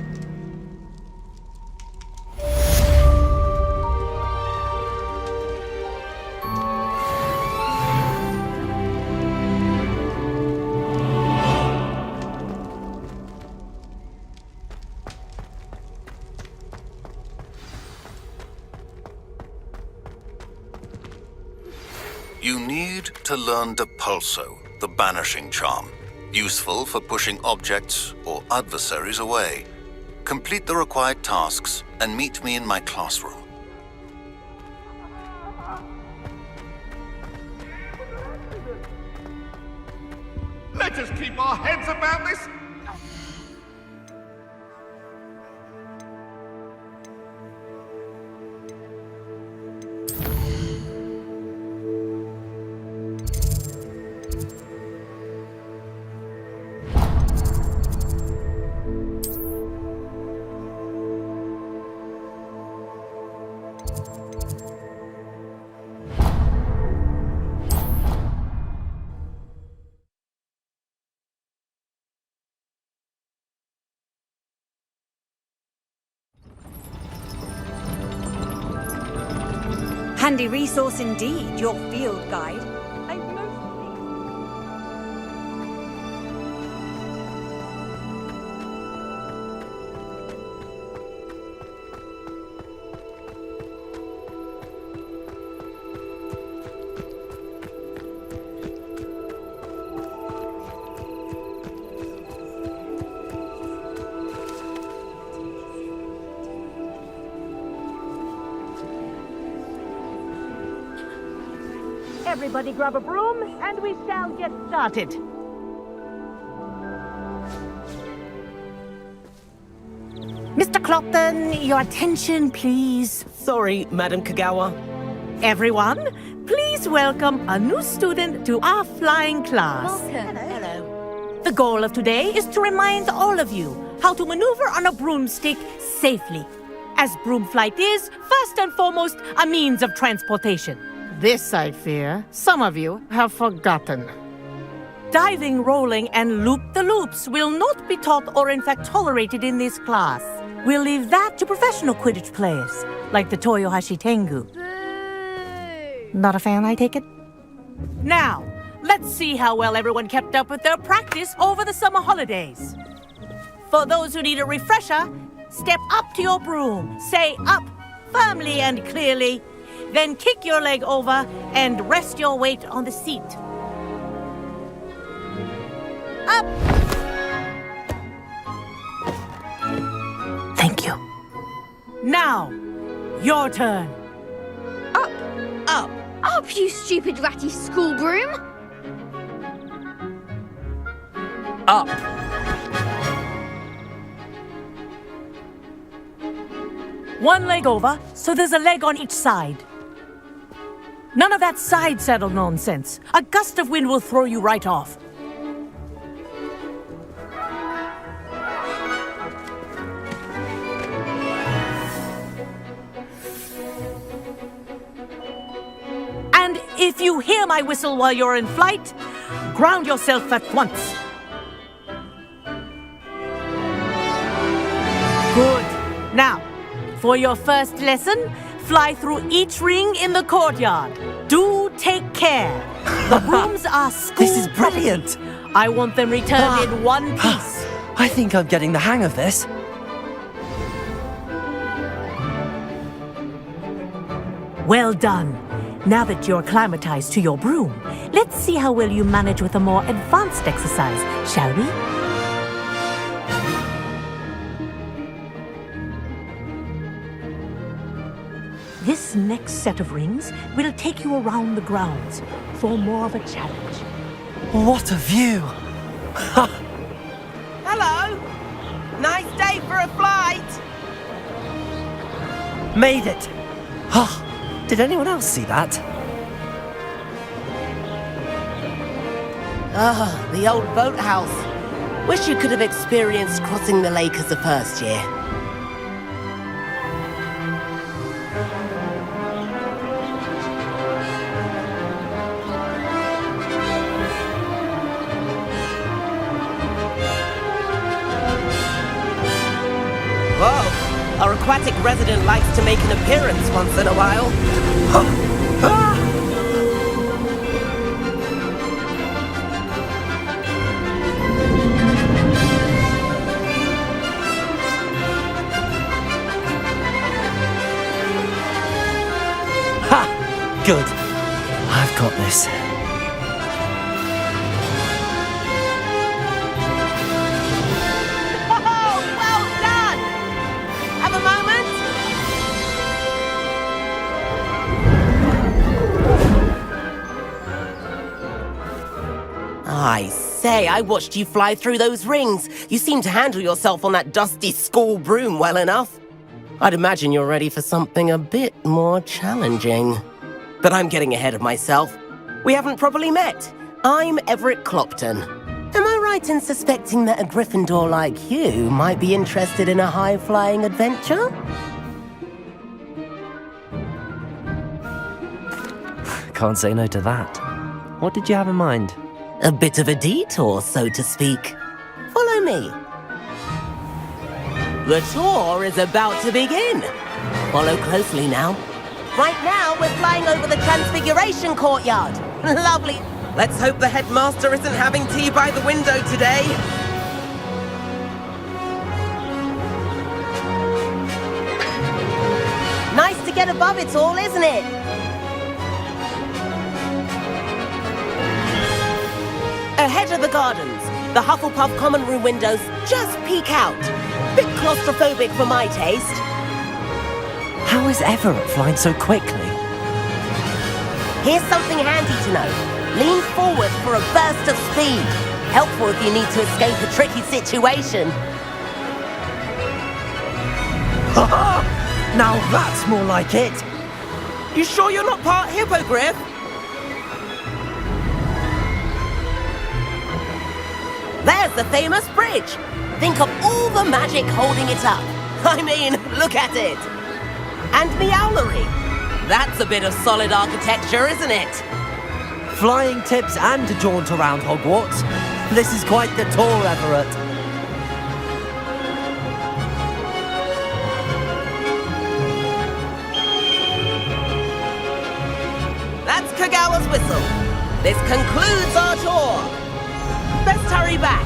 You need to learn Depulso, the banishing charm, useful for pushing objects or adversaries away. Complete the required tasks and meet me in my classroom. Let us keep our heads about this. Handy resource indeed, your field guide. Everybody grab a broom, and we shall get started. Mr. Clopton, your attention, please. Sorry, Madam Kagawa. Everyone, please welcome a new student to our flying class. Welcome. Hello. The goal of today is to remind all of you how to maneuver on a broomstick safely, as broom flight is, first and foremost, a means of transportation. This, I fear, some of you have forgotten. Diving, rolling, and loop-the-loops will not be taught or in fact tolerated in this class. We'll leave that to professional Quidditch players, like the Toyohashi Tengu. Not a fan, I take it? Now, let's see how well everyone kept up with their practice over the summer holidays. For those who need a refresher, step up to your broom, say up firmly and clearly, then kick your leg over and rest your weight on the seat. Up! Thank you. Now, your turn. Up! Up! Up, you stupid ratty school broom! Up! One leg over, so there's a leg on each side. None of that side saddle nonsense. A gust of wind will throw you right off. And if you hear my whistle while you're in flight, ground yourself at once. Good. Now, for your first lesson, fly through each ring in the courtyard. Do take care. The brooms are school. This is brilliant. property. I want them returned in one piece. I think I'm getting the hang of this. Well done. Now that you're acclimatized to your broom, let's see how well you manage with a more advanced exercise, shall we? This next set of rings will take you around the grounds for more of a challenge. What a view! Hello! Nice day for a flight! Made it! Did anyone else see that? Ah, the old boathouse. Wish you could have experienced crossing the lake as a first year. aquatic resident likes to make an appearance once in a while. Ha! Good. I've got this. I say, I watched you fly through those rings. You seem to handle yourself on that dusty school broom well enough. I'd imagine you're ready for something a bit more challenging. But I'm getting ahead of myself. We haven't properly met. I'm Everett Clopton. Am I right in suspecting that a Gryffindor like you might be interested in a high-flying adventure? Can't say no to that. What did you have in mind? A bit of a detour, so to speak. Follow me. The tour is about to begin. Follow closely now. Right now, we're flying over the Transfiguration Courtyard. Lovely. Let's hope the headmaster isn't having tea by the window today. Nice to get above it all, isn't it? Ahead of the gardens, the Hufflepuff common room windows just peek out. Bit claustrophobic for my taste. How is Everett flying so quickly? Here's something handy to know. Lean forward for a burst of speed. Helpful if you need to escape a tricky situation. Now that's more like it. You sure you're not part hippogriff? There's the famous bridge. Think of all the magic holding it up. I mean, look at it. And the owlery. That's a bit of solid architecture, isn't it? Flying tips and a jaunt around Hogwarts. This is quite the tour, Everett. That's Kagawa's whistle. This concludes our tour. Best hurry back.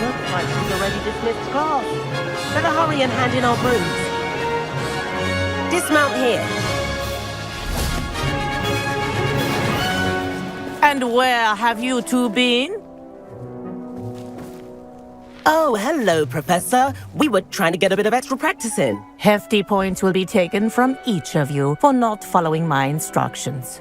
Looks like she's already dismissed class. Better hurry and hand in our brooms. Dismount here. And where have you two been? Oh, hello, Professor. We were trying to get a bit of extra practice in. Hefty points will be taken from each of you for not following my instructions.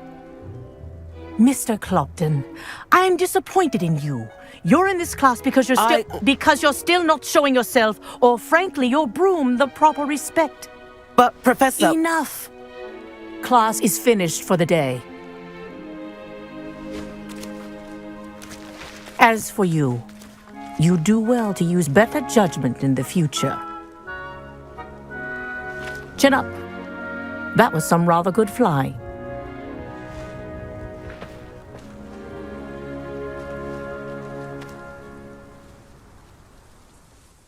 Mr. Clopton, I'm disappointed in you. You're in this class because you're still not showing yourself, or frankly, your broom the proper respect. But, Professor... Enough. Class is finished for the day. As for you, you do well to use better judgment in the future. Chin up. That was some rather good flying.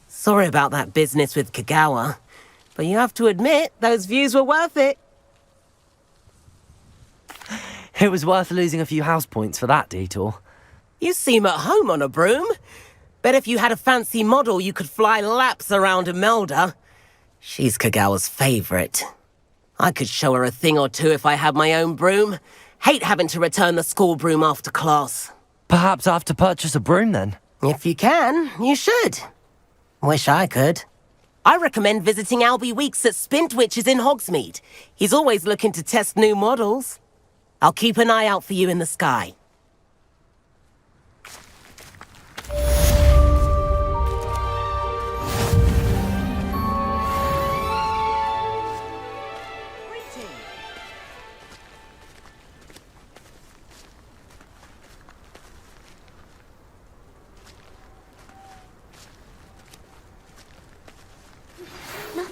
Sorry about that business with Kagawa, but you have to admit, those views were worth it. It was worth losing a few house points for that detour. You seem at home on a broom. Bet if you had a fancy model, you could fly laps around Imelda. She's Kagawa's favorite. I could show her a thing or two if I had my own broom. Hate having to return the school broom after class. Perhaps I have to purchase a broom then? If you can, you should. Wish I could. I recommend visiting Albie Weeks at Spintwitches in Hogsmeade. He's always looking to test new models. I'll keep an eye out for you in the sky.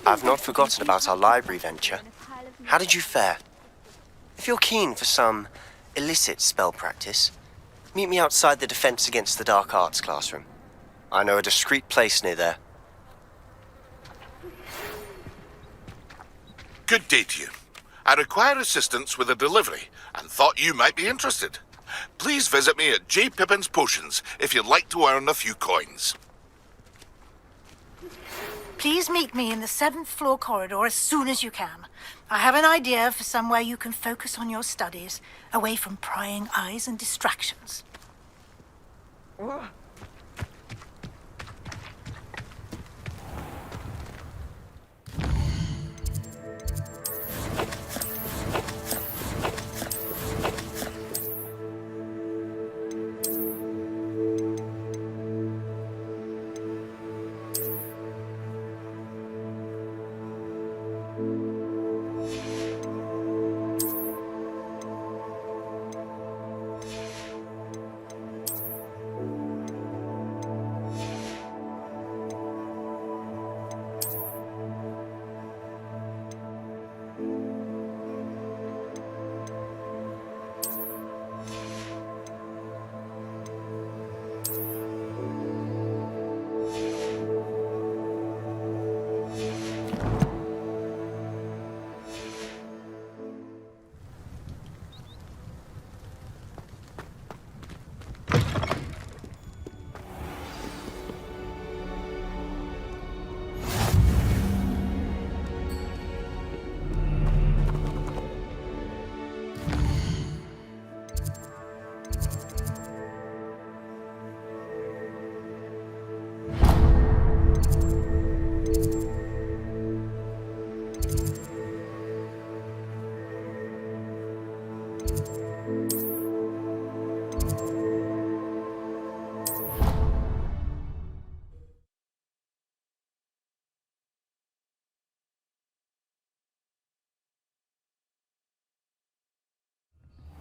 I've not forgotten about our library venture. How did you fare? If you're keen for some illicit spell practice, Meet me outside the Defense Against the Dark Arts classroom. I know a discreet place near there. Good day to you. I require assistance with a delivery and thought you might be interested. Please visit me at J. Pippin's Potions if you'd like to earn a few coins. Please meet me in the 7th floor corridor as soon as you can. I have an idea for somewhere you can focus on your studies, away from prying eyes and distractions.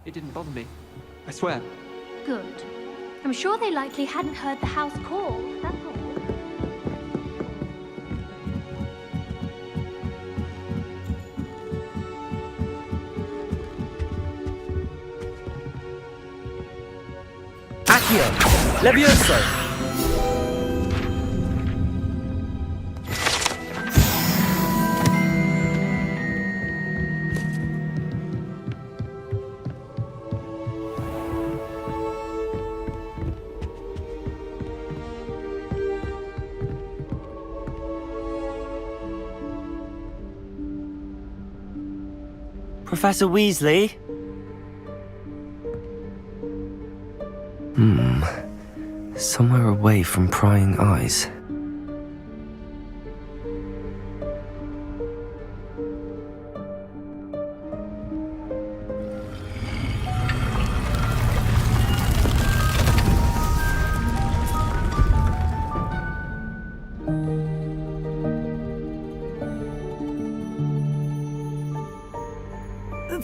It didn't bother me. I swear. Good. I'm sure they likely hadn't heard the house call, that's all. Accio! Levioso! Professor Weasley? Somewhere away from prying eyes.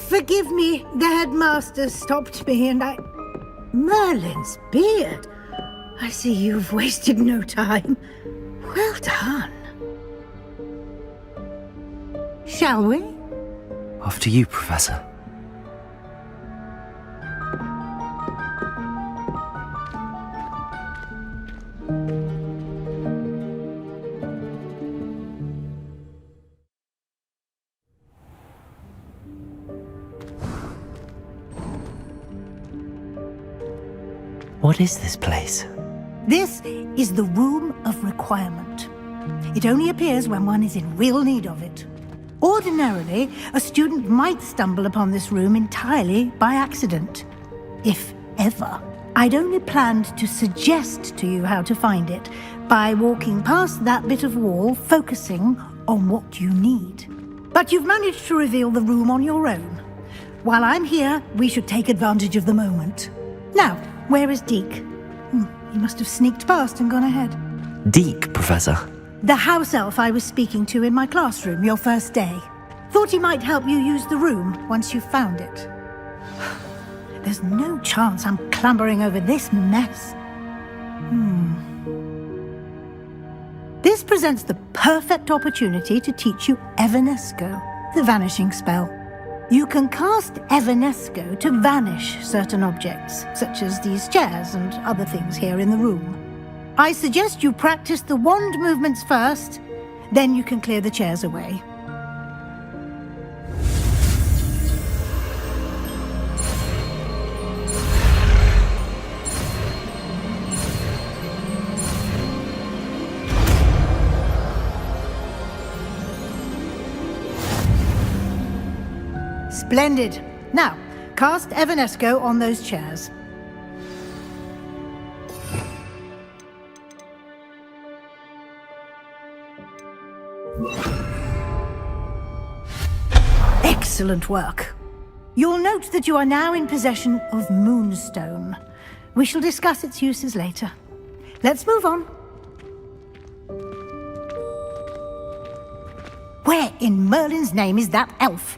Forgive me, the headmaster stopped me and I... Merlin's beard. I see you've wasted no time. Well done. Shall we? After you, Professor. What is this place? This is the Room of Requirement. It only appears when one is in real need of it. Ordinarily, a student might stumble upon this room entirely by accident. If ever. I'd only planned to suggest to you how to find it by walking past that bit of wall, focusing on what you need. But you've managed to reveal the room on your own. While I'm here, we should take advantage of the moment. Now, where is Deke? He must have sneaked past and gone ahead. Deke, Professor. The house elf I was speaking to in my classroom your first day. Thought he might help you use the room once you found it. There's no chance I'm clambering over this mess. This presents the perfect opportunity to teach you Evanesco, the vanishing spell. You can cast Evanesco to vanish certain objects, such as these chairs and other things here in the room. I suggest you practice the wand movements first, then you can clear the chairs away. Splendid. Now, cast Evanesco on those chairs. Excellent work. You'll note that you are now in possession of Moonstone. We shall discuss its uses later. Let's move on. Where in Merlin's name is that elf?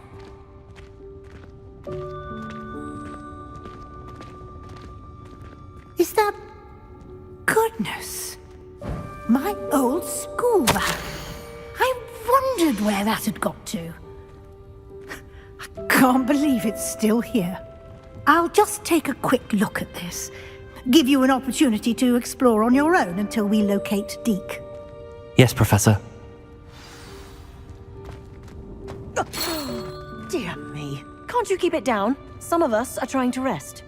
Is that... Goodness! My old school bag. I wondered where that had got to. I can't believe it's still here. I'll just take a quick look at this. Give you an opportunity to explore on your own until we locate Deke. Yes, Professor. Dear me. Can't you keep it down? Some of us are trying to rest.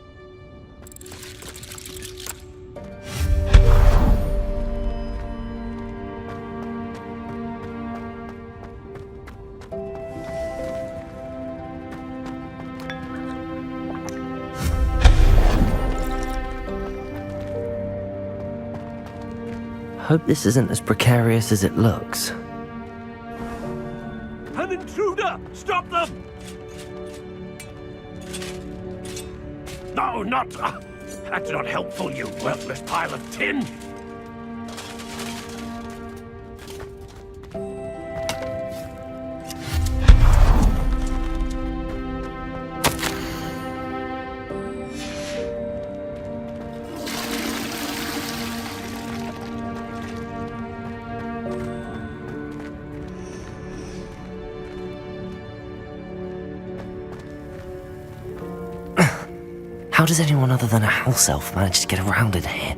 Hope this isn't as precarious as it looks. An intruder! Stop them! No, not... that's not helpful, you worthless pile of tin! How does anyone other than a house elf manage to get around in here?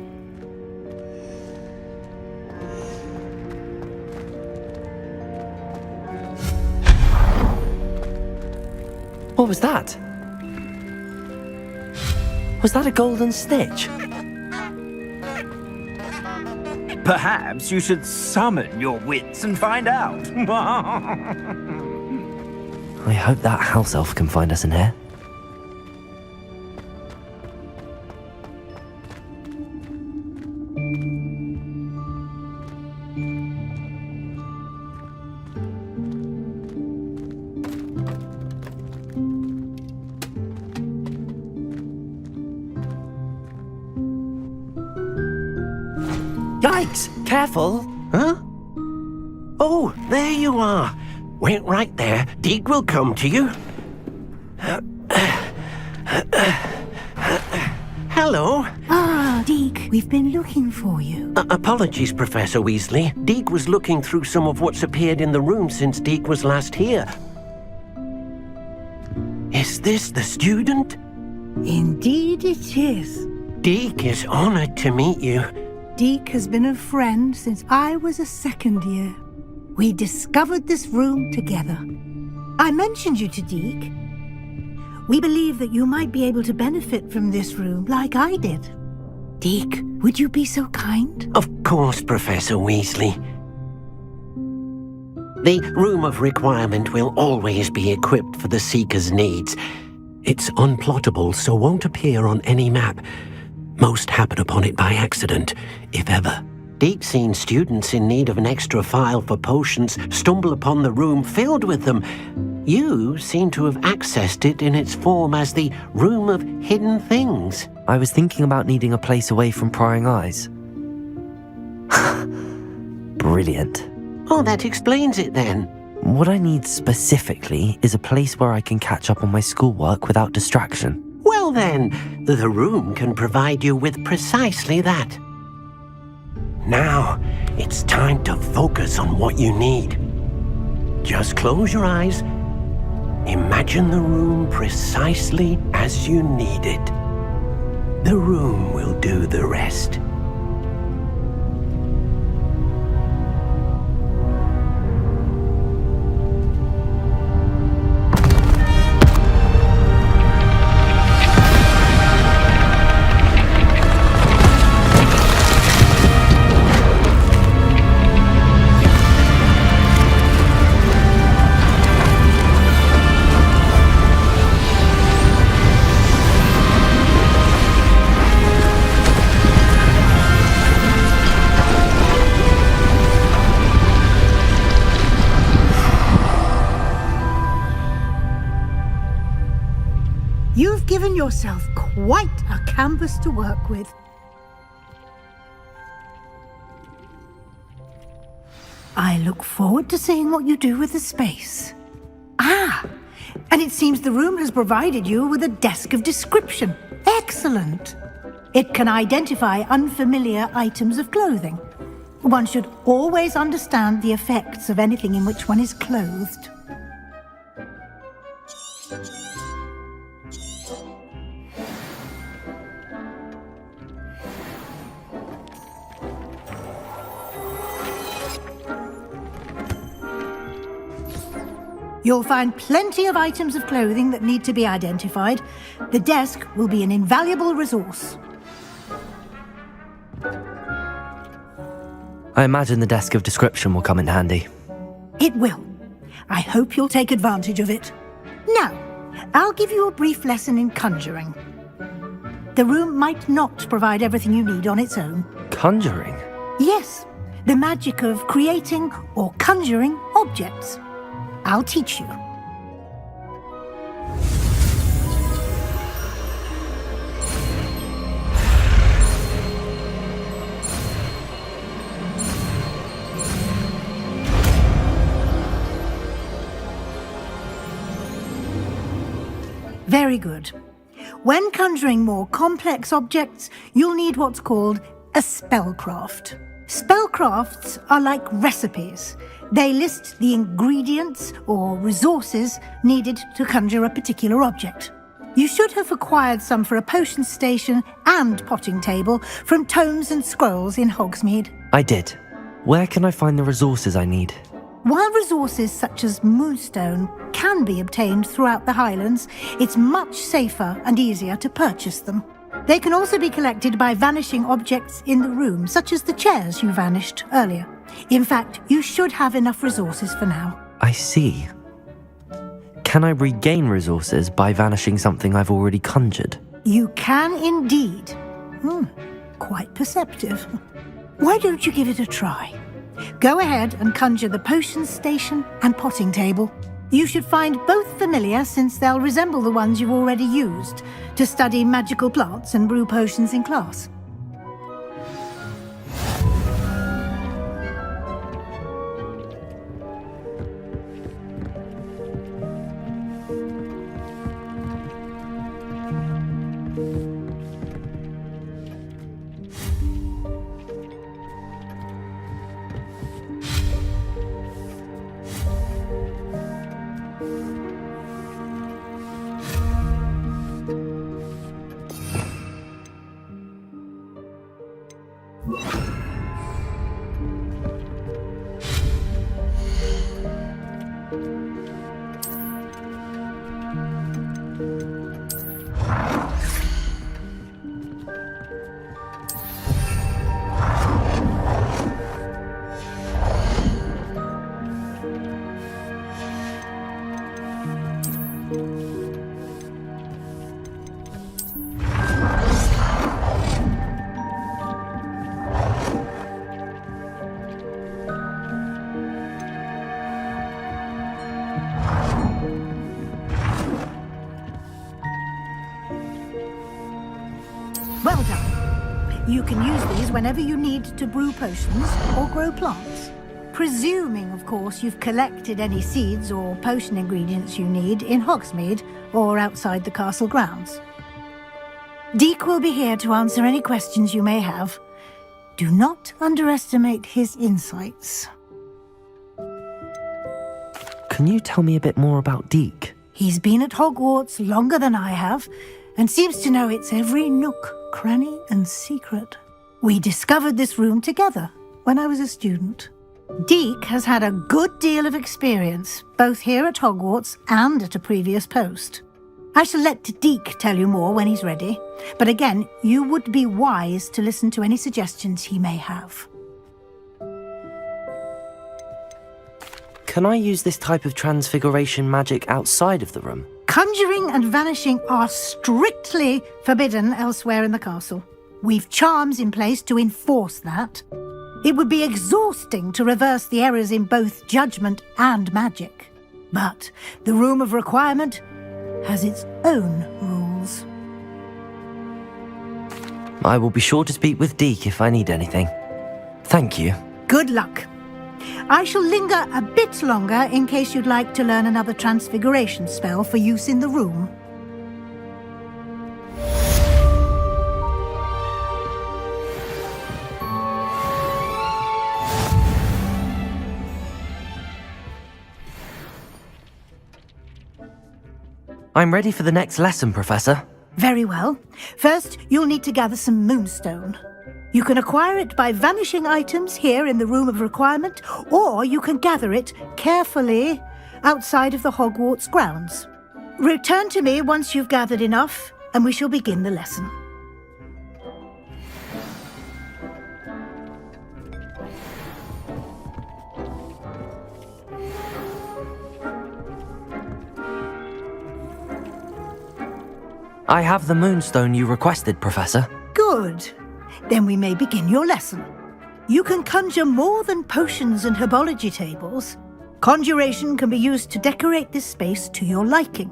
What was that? Was that a golden snitch? Perhaps you should summon your wits and find out. I hope that house elf can find us in here. Yikes! Careful! Huh? Oh, there you are. Wait right there. Deke will come to you. Hello. Ah, Deke, we've been looking for you. Apologies, Professor Weasley. Deke was looking through some of what's appeared in the room since Deke was last here. Is this the student? Indeed it is. Deke is honored to meet you. Deke has been a friend since I was a second year. We discovered this room together. I mentioned you to Deke. We believe that you might be able to benefit from this room like I did. Deke, would you be so kind? Of course, Professor Weasley. The Room of Requirement will always be equipped for the Seeker's needs. It's unplottable, so won't appear on any map. Most happen upon it by accident, if ever. Deke's seen students in need of an extra file for potions stumble upon the room filled with them. You seem to have accessed it in its form as the Room of Hidden Things. I was thinking about needing a place away from prying eyes. Brilliant. Oh, that explains it then. What I need specifically is a place where I can catch up on my schoolwork without distraction. Well then, the room can provide you with precisely that. Now, it's time to focus on what you need. Just close your eyes Imagine the room precisely as you need it. The room will do the rest. You've given yourself quite a canvas to work with. I look forward to seeing what you do with the space. Ah, and it seems the room has provided you with a desk of description. Excellent. It can identify unfamiliar items of clothing. One should always understand the effects of anything in which one is clothed. You'll find plenty of items of clothing that need to be identified. The desk will be an invaluable resource. I imagine the desk of description will come in handy. It will. I hope you'll take advantage of it. Now, I'll give you a brief lesson in conjuring. The room might not provide everything you need on its own. Conjuring? Yes, the magic of creating or conjuring objects. I'll teach you. Very good. When conjuring more complex objects, you'll need what's called a spellcraft. Spellcrafts are like recipes. They list the ingredients or resources needed to conjure a particular object. You should have acquired some for a potion station and potting table from tomes and scrolls in Hogsmeade. I did. Where can I find the resources I need? While resources such as moonstone can be obtained throughout the Highlands, it's much safer and easier to purchase them. They can also be collected by vanishing objects in the room, such as the chairs you vanished earlier. In fact, you should have enough resources for now. I see. Can I regain resources by vanishing something I've already conjured? You can indeed. Quite perceptive. Why don't you give it a try? Go ahead and conjure the potion station and potting table. You should find both familiar, since they'll resemble the ones you've already used to study magical plants and brew potions in class. Well done. You can use these whenever you need to brew potions or grow plants. Presuming, of course, you've collected any seeds or potion ingredients you need in Hogsmeade or outside the castle grounds. Deek will be here to answer any questions you may have. Do not underestimate his insights. Can you tell me a bit more about Deek? He's been at Hogwarts longer than I have, and seems to know its every nook, cranny, and secret. We discovered this room together when I was a student. Deke has had a good deal of experience, both here at Hogwarts and at a previous post. I shall let Deke tell you more when he's ready, but again, you would be wise to listen to any suggestions he may have. Can I use this type of transfiguration magic outside of the room? Conjuring and vanishing are strictly forbidden elsewhere in the castle. We've charms in place to enforce that. It would be exhausting to reverse the errors in both judgment and magic. But the Room of Requirement has its own rules. I will be sure to speak with Deke if I need anything. Thank you. Good luck. I shall linger a bit longer in case you'd like to learn another transfiguration spell for use in the room. I'm ready for the next lesson, Professor. Very well. First, you'll need to gather some moonstone. You can acquire it by vanishing items here in the Room of Requirement, or you can gather it carefully outside of the Hogwarts grounds. Return to me once you've gathered enough, and we shall begin the lesson. I have the moonstone you requested, Professor. Good. Then we may begin your lesson. You can conjure more than potions and herbology tables. Conjuration can be used to decorate this space to your liking.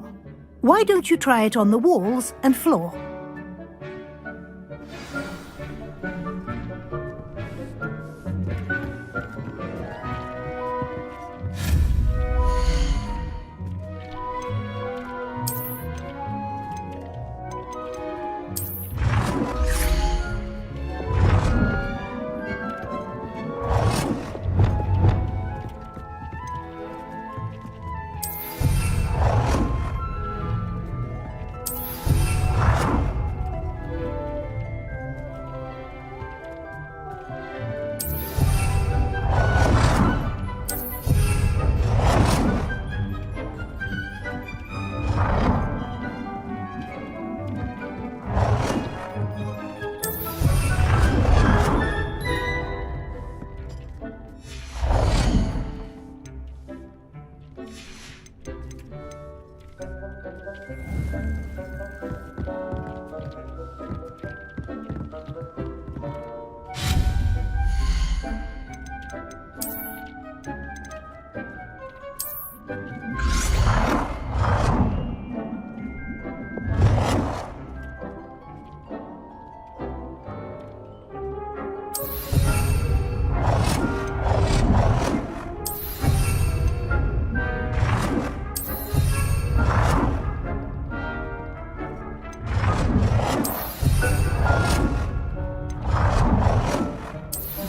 Why don't you try it on the walls and floor?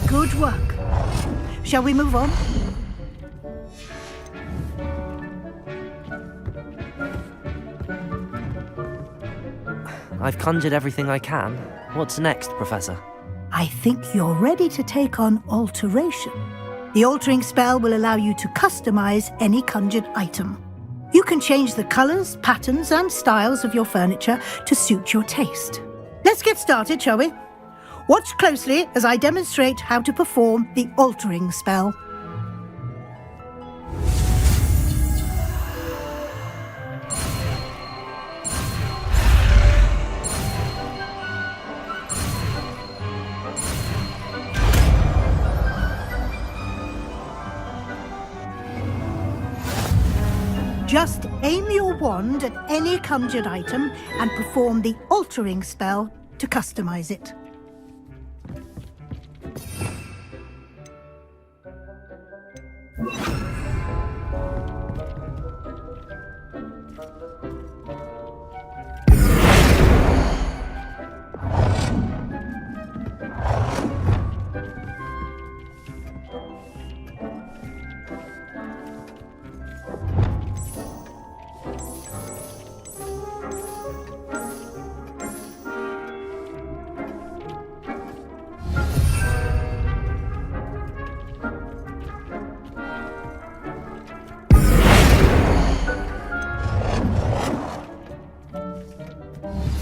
Good work. Shall we move on? I've conjured everything I can. What's next, Professor? I think you're ready to take on alteration. The altering spell will allow you to customize any conjured item. You can change the colors, patterns, and styles of your furniture to suit your taste. Let's get started, shall we? Watch closely as I demonstrate how to perform the altering spell. Just aim your wand at any conjured item and perform the altering spell to customize it.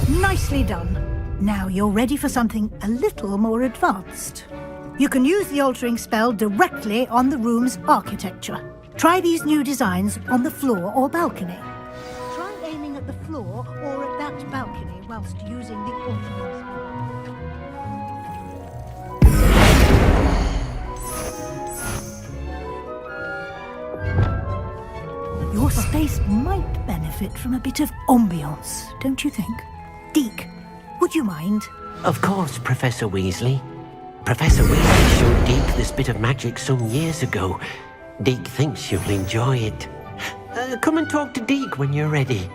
Nicely done. Now you're ready for something a little more advanced. You can use the altering spell directly on the room's architecture. Try these new designs on the floor or balcony. Try aiming at the floor or at that balcony whilst using the altering spell. Your space might benefit from a bit of ambiance, don't you think? Deke, would you mind? Of course, Professor Weasley. Professor Weasley showed Deke this bit of magic some years ago. Deke thinks you'll enjoy it. Come and talk to Deke when you're ready.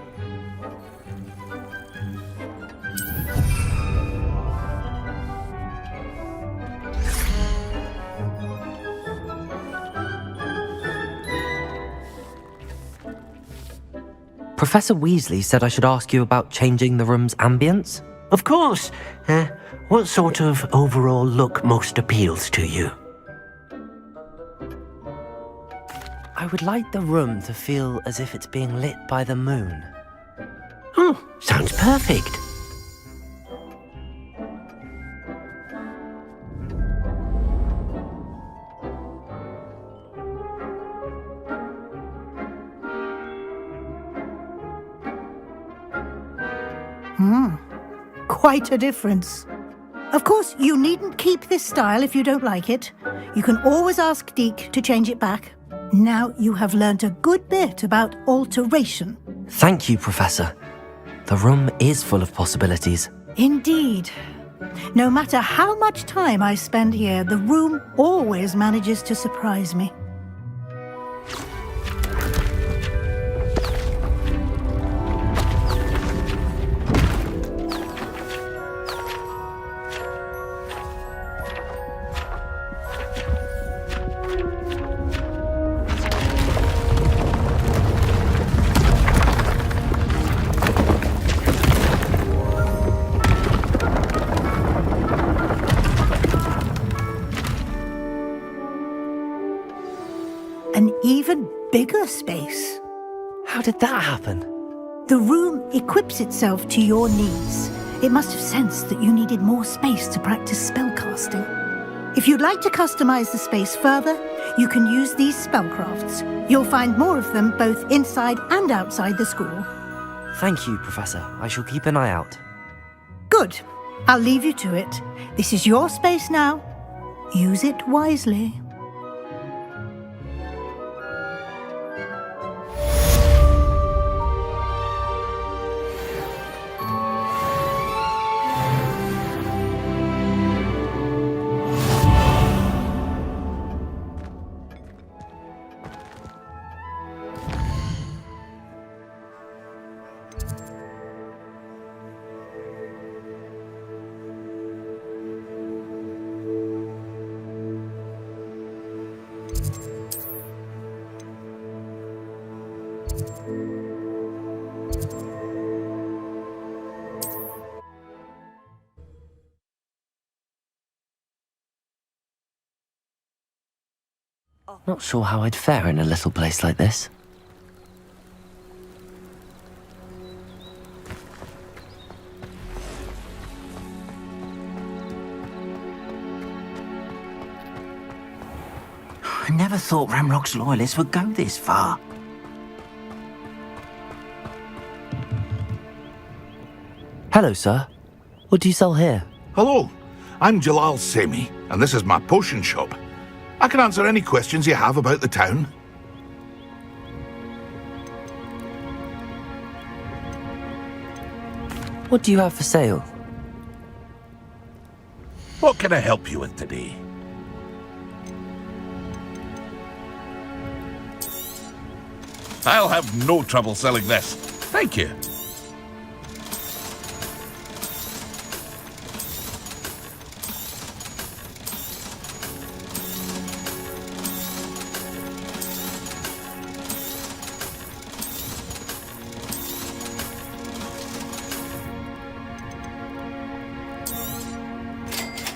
Professor Weasley said I should ask you about changing the room's ambience? Of course. What sort of overall look most appeals to you? I would like the room to feel as if it's being lit by the moon. Oh, sounds perfect. Quite a difference. Of course, you needn't keep this style if you don't like it. You can always ask Deke to change it back. Now you have learnt a good bit about alteration. Thank you, Professor. The room is full of possibilities. Indeed. No matter how much time I spend here, the room always manages to surprise me. An even bigger space. How did that happen? The room equips itself to your needs. It must have sensed that you needed more space to practice spellcasting. If you'd like to customize the space further, you can use these spellcrafts. You'll find more of them both inside and outside the school. Thank you, Professor. I shall keep an eye out. Good. I'll leave you to it. This is your space now. Use it wisely. Not sure how I'd fare in a little place like this. I never thought Ramrock's loyalists would go this far. Hello, sir. What do you sell here? Hello, I'm Jalal Semi, and this is my potion shop. I can answer any questions you have about the town. What do you have for sale? What can I help you with today? I'll have no trouble selling this. Thank you.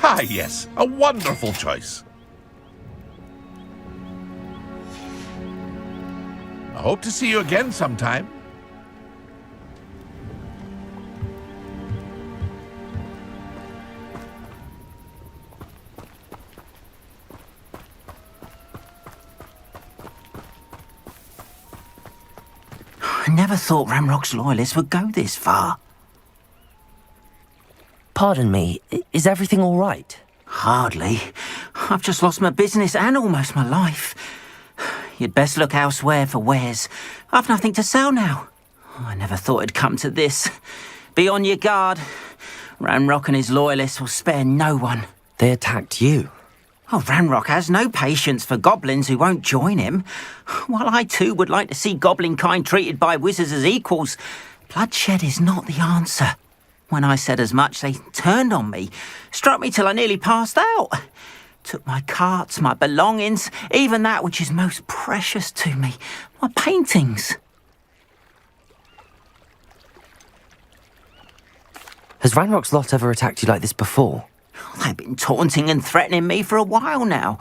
Ah, yes, a wonderful choice. I hope to see you again sometime. never thought Ramrock's loyalists would go this far. Pardon me, is everything all right? Hardly. I've just lost my business and almost my life. You'd best look elsewhere for wares. I've nothing to sell now. I never thought it'd come to this. Be on your guard. Ranrock and his loyalists will spare no one. They attacked you? Oh, Ranrock has no patience for goblins who won't join him. While I too would like to see goblin kind treated by wizards as equals, bloodshed is not the answer. When I said as much, they turned on me, struck me till I nearly passed out. Took my carts, my belongings, even that which is most precious to me, my paintings. Has Ranrock's lot ever attacked you like this before? They've been taunting and threatening me for a while now,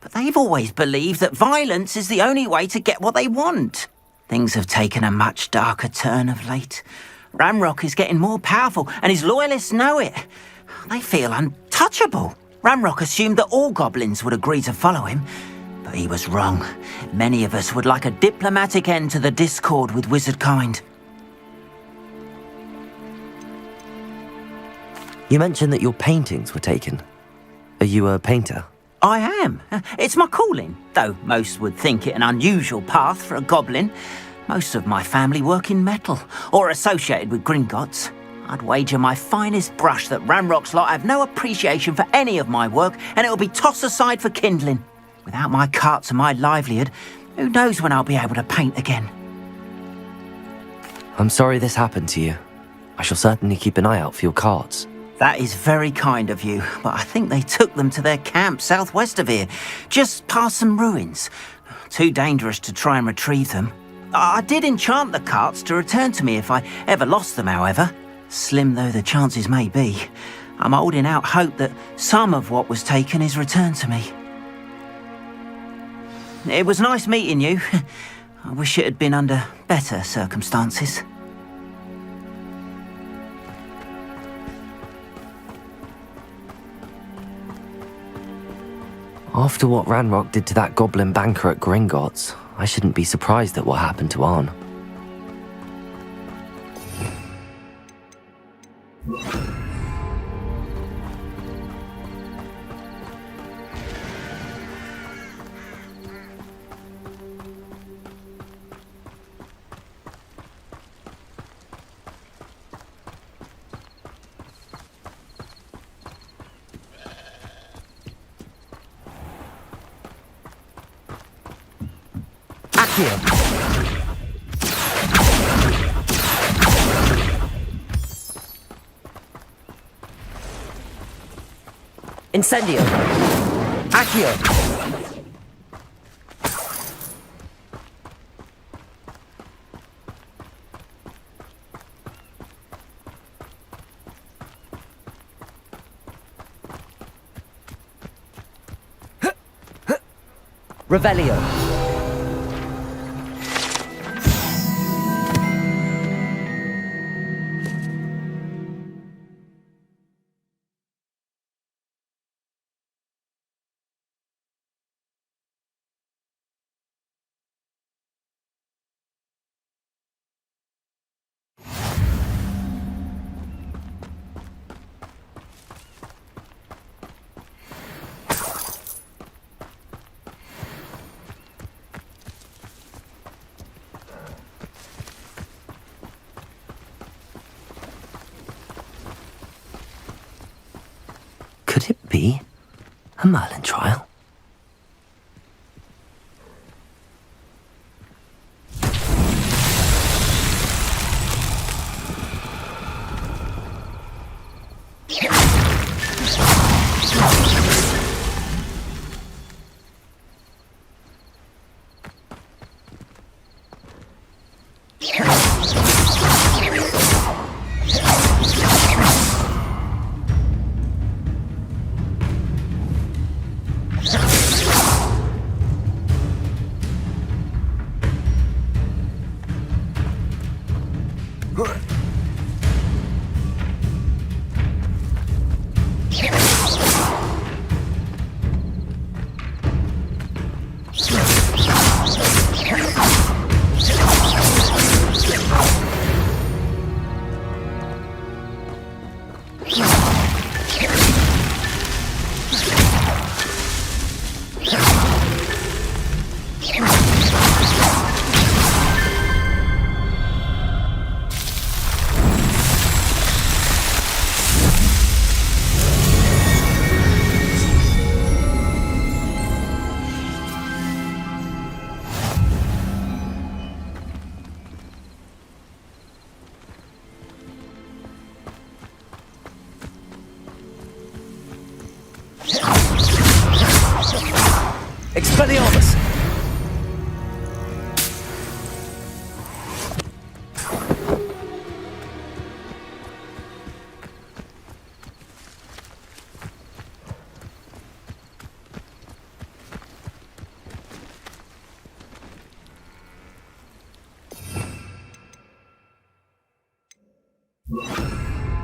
but they've always believed that violence is the only way to get what they want. Things have taken a much darker turn of late. Ranrock is getting more powerful, and his loyalists know it. They feel untouchable. Ranrock assumed that all goblins would agree to follow him, but he was wrong. Many of us would like a diplomatic end to the discord with wizard kind. You mentioned that your paintings were taken. Are you a painter? I am. It's my calling, though most would think it an unusual path for a goblin. Most of my family work in metal, or associated with Gringotts. I'd wager my finest brush that Ranrock's lot have no appreciation for any of my work, and it'll be tossed aside for kindling. Without my carts and my livelihood, who knows when I'll be able to paint again? I'm sorry this happened to you. I shall certainly keep an eye out for your carts. That is very kind of you, but I think they took them to their camp southwest of here, just past some ruins. Too dangerous to try and retrieve them. I did enchant the carts to return to me if I ever lost them, however. Slim though the chances may be, I'm holding out hope that some of what was taken is returned to me. It was nice meeting you. I wish it had been under better circumstances. After what Ranrock did to that goblin banker at Gringotts, I shouldn't be surprised at what happened to Arn. Incendio! Accio! Revelio! Could it be a Merlin trial?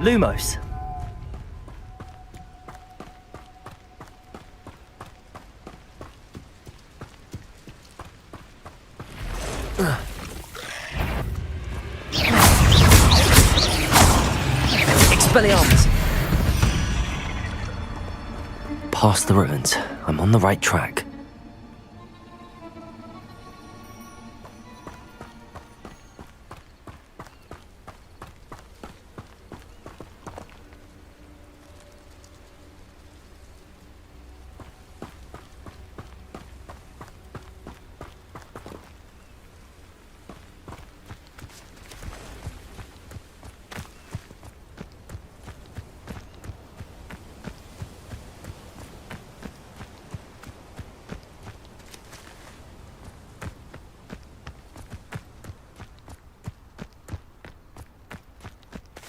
Lumos. Expelliarmus. Past the ruins. I'm on the right track.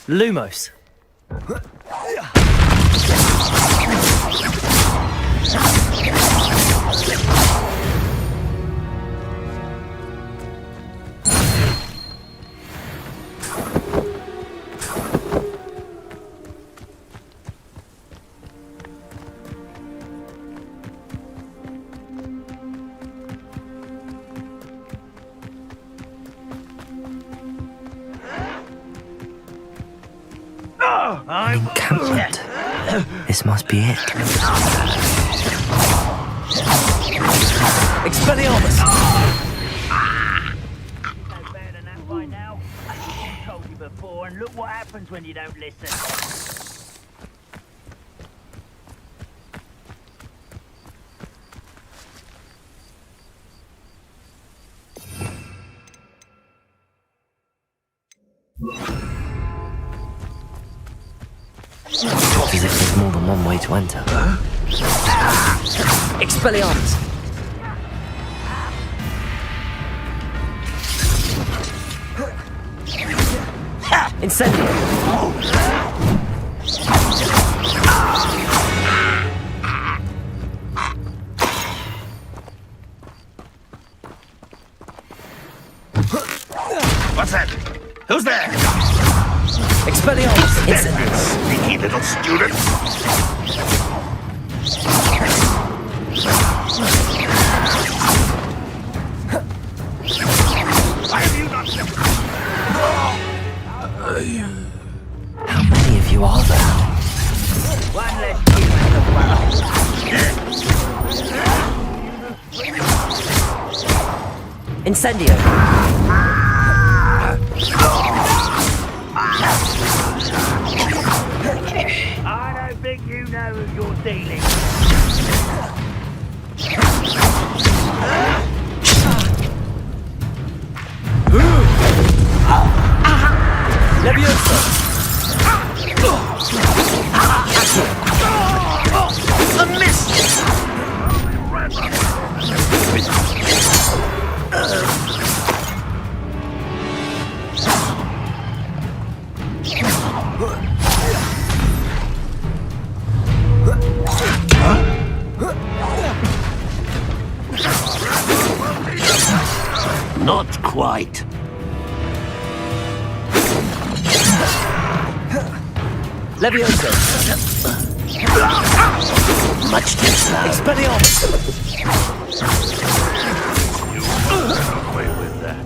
Lumos. An encampment. This must be it. Expelliarmus! Better than that by now. I told you before, and look what happens when you don't listen. As if there's more than one way to enter. Expelliarmus! Incendio! What's that? Who's there? Expelliarmus! Incendio! Sneaky little student! Why have you not... How many of you are there? One less human in the world. Incendio! I don't think you know who you're dealing. Leviosa! A miss! Not quite. Leviosa! Much too slow. Expelliarmus! Away with that.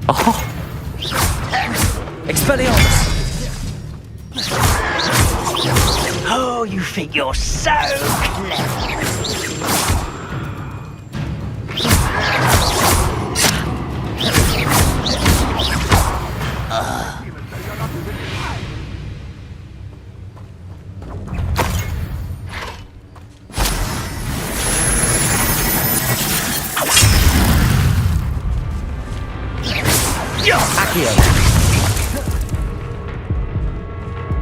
Oh! Expelliarmus! Oh, you think you're so clever. Accio!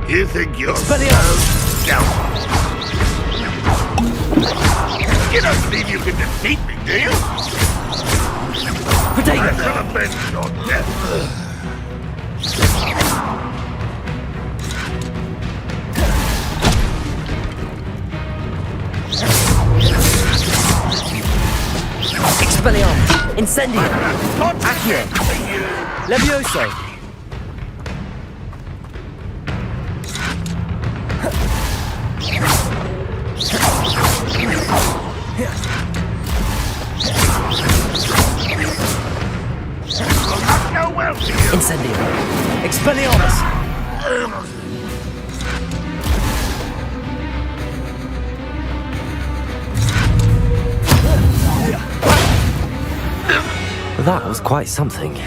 You think you're Expelliarmus! so You don't believe you can defeat me, do you? Protego! That could have been your death. Expelliarmus! Incendio! Accio! Levioso! Incendio! Expelliarmus! That was quite something.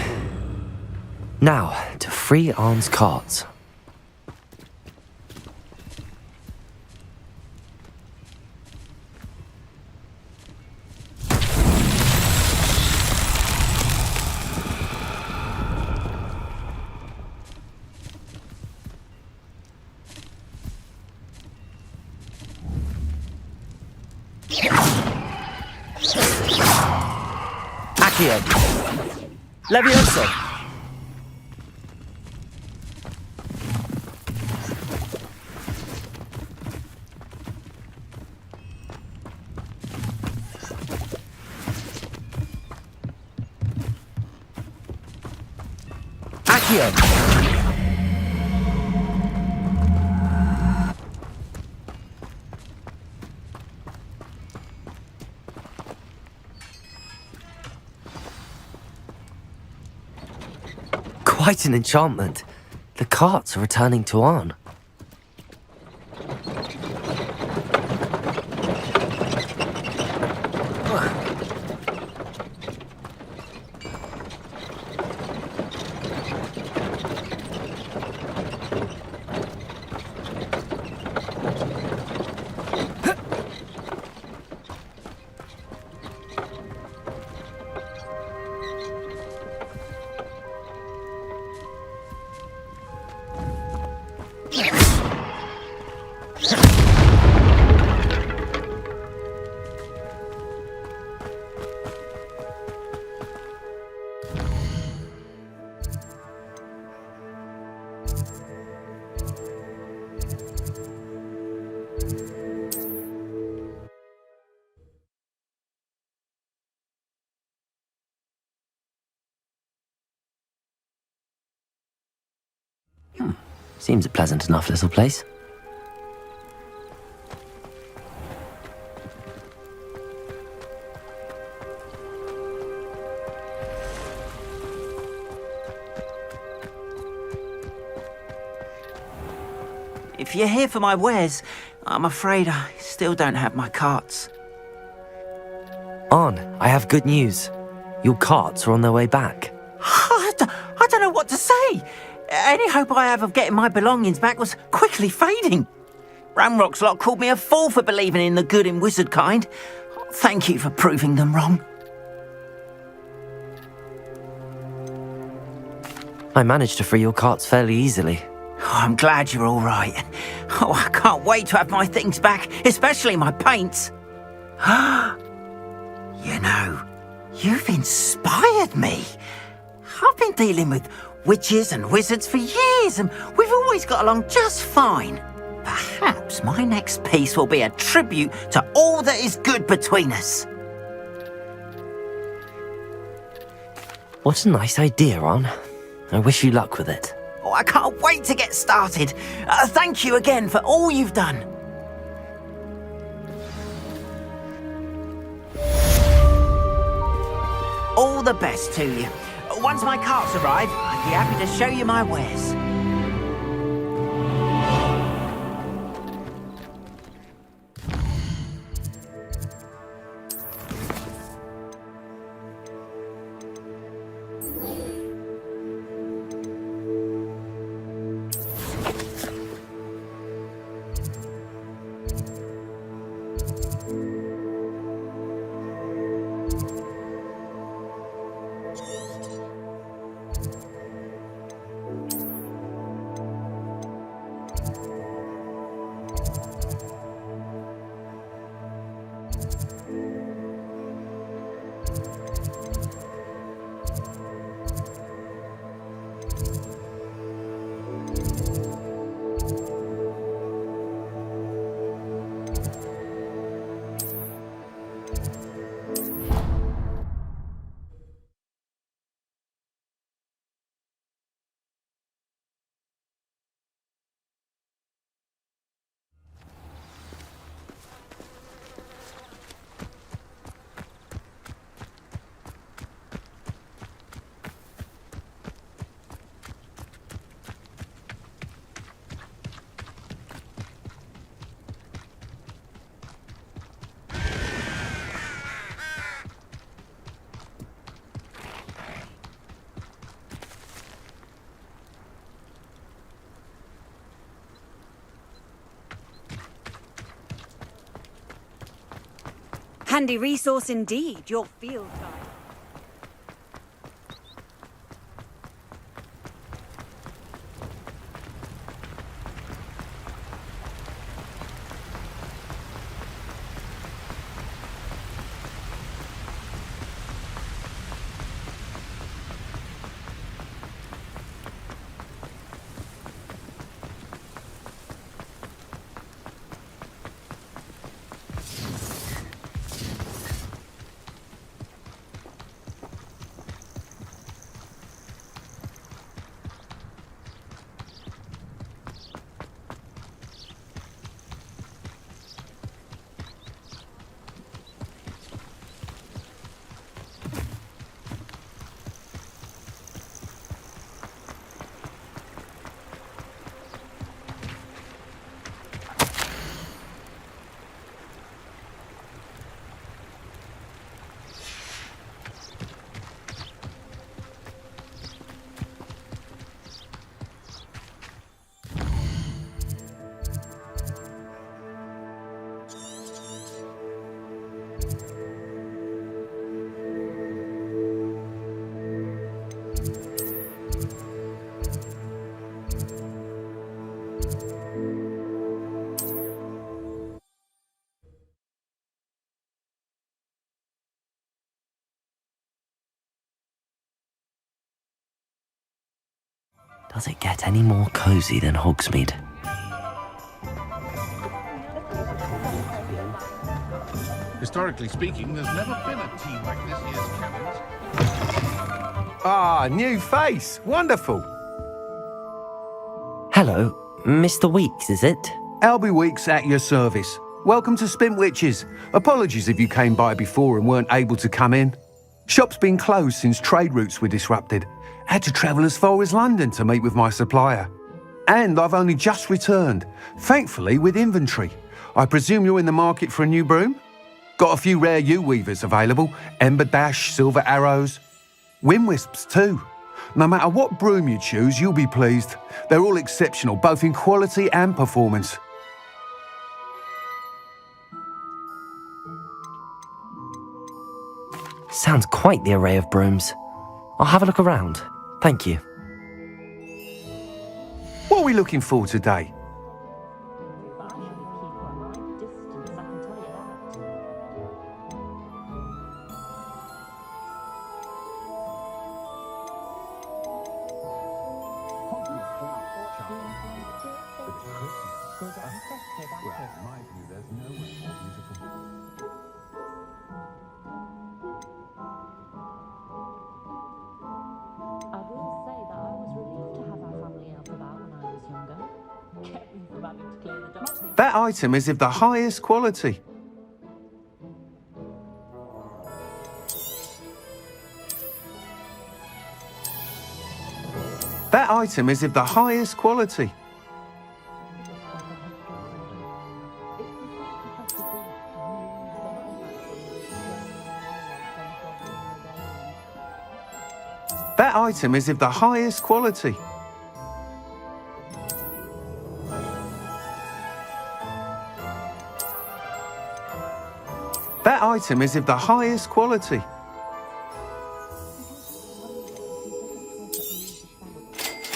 Now, to free Arn's carts. Accio! Levioso! Accio! Quite an enchantment. The carts are returning to Arn. Seems a pleasant enough little place. If you're here for my wares, I'm afraid I still don't have my carts. Arn, I have good news. Your carts are on their way back. I don't know what to say. Any hope I have of getting my belongings back was quickly fading. Ramrock's lot called me a fool for believing in the good in wizard kind. Thank you for proving them wrong. I managed to free your carts fairly easily. Oh, I'm glad you're all right. Oh, I can't wait to have my things back, especially my paints. You know, you've inspired me. I've been dealing with witches and wizards for years, and we've always got along just fine. Perhaps my next piece will be a tribute to all that is good between us. What a nice idea, Arn. I wish you luck with it. Oh, I can't wait to get started. Thank you again for all you've done. All the best to you. Once my carts arrive, I'd be happy to show you my wares. Handy resource indeed, your field guide. Does it get any more cozy than Hogsmeade? Historically speaking, there's never been a team like this year's Cannons. Ah, new face. Wonderful. Hello, Mr. Weeks, is it? Albie Weeks at your service. Welcome to Spint Witches. Apologies if you came by before and weren't able to come in. Shop's been closed since trade routes were disrupted. Had to travel as far as London to meet with my supplier. And I've only just returned, thankfully with inventory. I presume you're in the market for a new broom? Got a few rare yew-weavers available, Ember Dash, Silver Arrows. Wind Wisps too. No matter what broom you choose, you'll be pleased. They're all exceptional, both in quality and performance. Sounds quite the array of brooms. I'll have a look around. Thank you. What are we looking for today? That item is of the highest quality. That item is of the highest quality. That item is of the highest quality. That item is of the highest quality.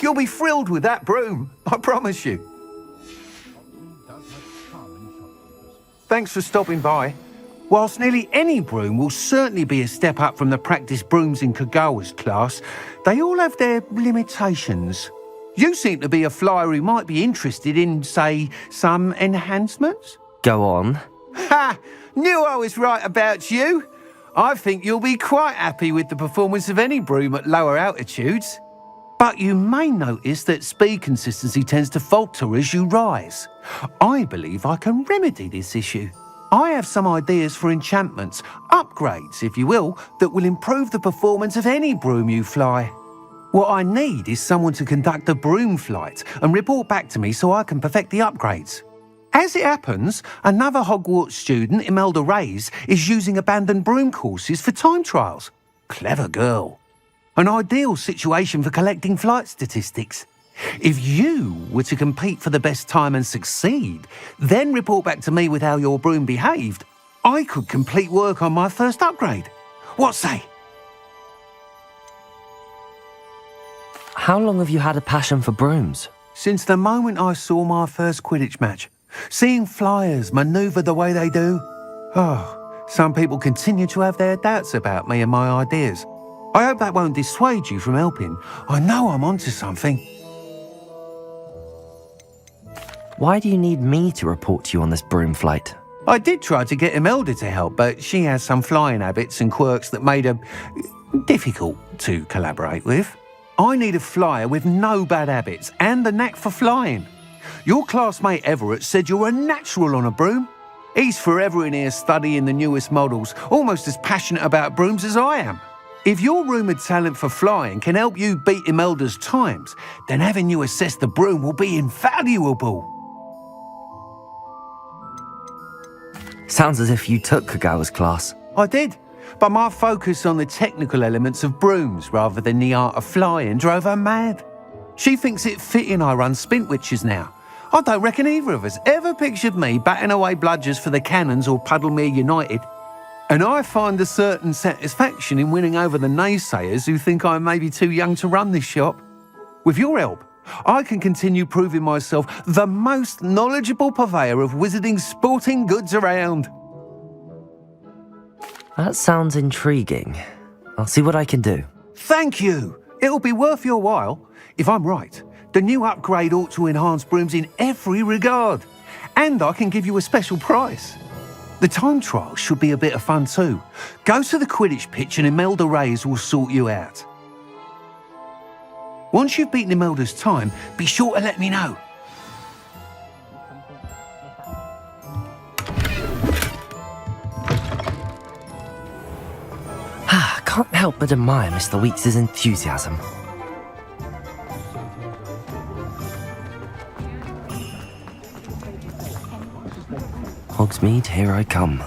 You'll be thrilled with that broom, I promise you. Thanks for stopping by. Whilst nearly any broom will certainly be a step up from the practice brooms in Kagawa's class, they all have their limitations. You seem to be a flyer who might be interested in, say, some enhancements? Go on. Ha! Knew I was right about you. I think you'll be quite happy with the performance of any broom at lower altitudes. But you may notice that speed consistency tends to falter as you rise. I believe I can remedy this issue. I have some ideas for enchantments, upgrades, if you will, that will improve the performance of any broom you fly. What I need is someone to conduct a broom flight and report back to me so I can perfect the upgrades. As it happens, another Hogwarts student, Imelda Reyes, is using abandoned broom courses for time trials. Clever girl. An ideal situation for collecting flight statistics. If you were to compete for the best time and succeed, then report back to me with how your broom behaved, I could complete work on my first upgrade. What say? How long have you had a passion for brooms? Since the moment I saw my first Quidditch match. Seeing flyers manoeuvre the way they do. Oh, some people continue to have their doubts about me and my ideas. I hope that won't dissuade you from helping. I know I'm onto something. Why do you need me to report to you on this broom flight? I did try to get Imelda to help, but she has some flying habits and quirks that made her difficult to collaborate with. I need a flyer with no bad habits and the knack for flying. Your classmate Everett said you're a natural on a broom. He's forever in here studying the newest models, almost as passionate about brooms as I am. If your rumoured talent for flying can help you beat Imelda's times, then having you assess the broom will be invaluable. Sounds as if you took Kagawa's class. I did, but my focus on the technical elements of brooms rather than the art of flying drove her mad. She thinks it fitting I run Spintwitches now. I don't reckon either of us ever pictured me batting away bludgers for the Cannons or Puddlemere United. And I find a certain satisfaction in winning over the naysayers who think I'm maybe too young to run this shop. With your help, I can continue proving myself the most knowledgeable purveyor of wizarding sporting goods around. That sounds intriguing. I'll see what I can do. Thank you. It'll be worth your while. If I'm right, the new upgrade ought to enhance brooms in every regard. And I can give you a special price. The time trial should be a bit of fun too. Go to the Quidditch pitch and Imelda Reyes will sort you out. Once you've beaten Imelda's time, be sure to let me know. Can't help but admire Mr. Weeks' enthusiasm. Hogsmeade, here I come.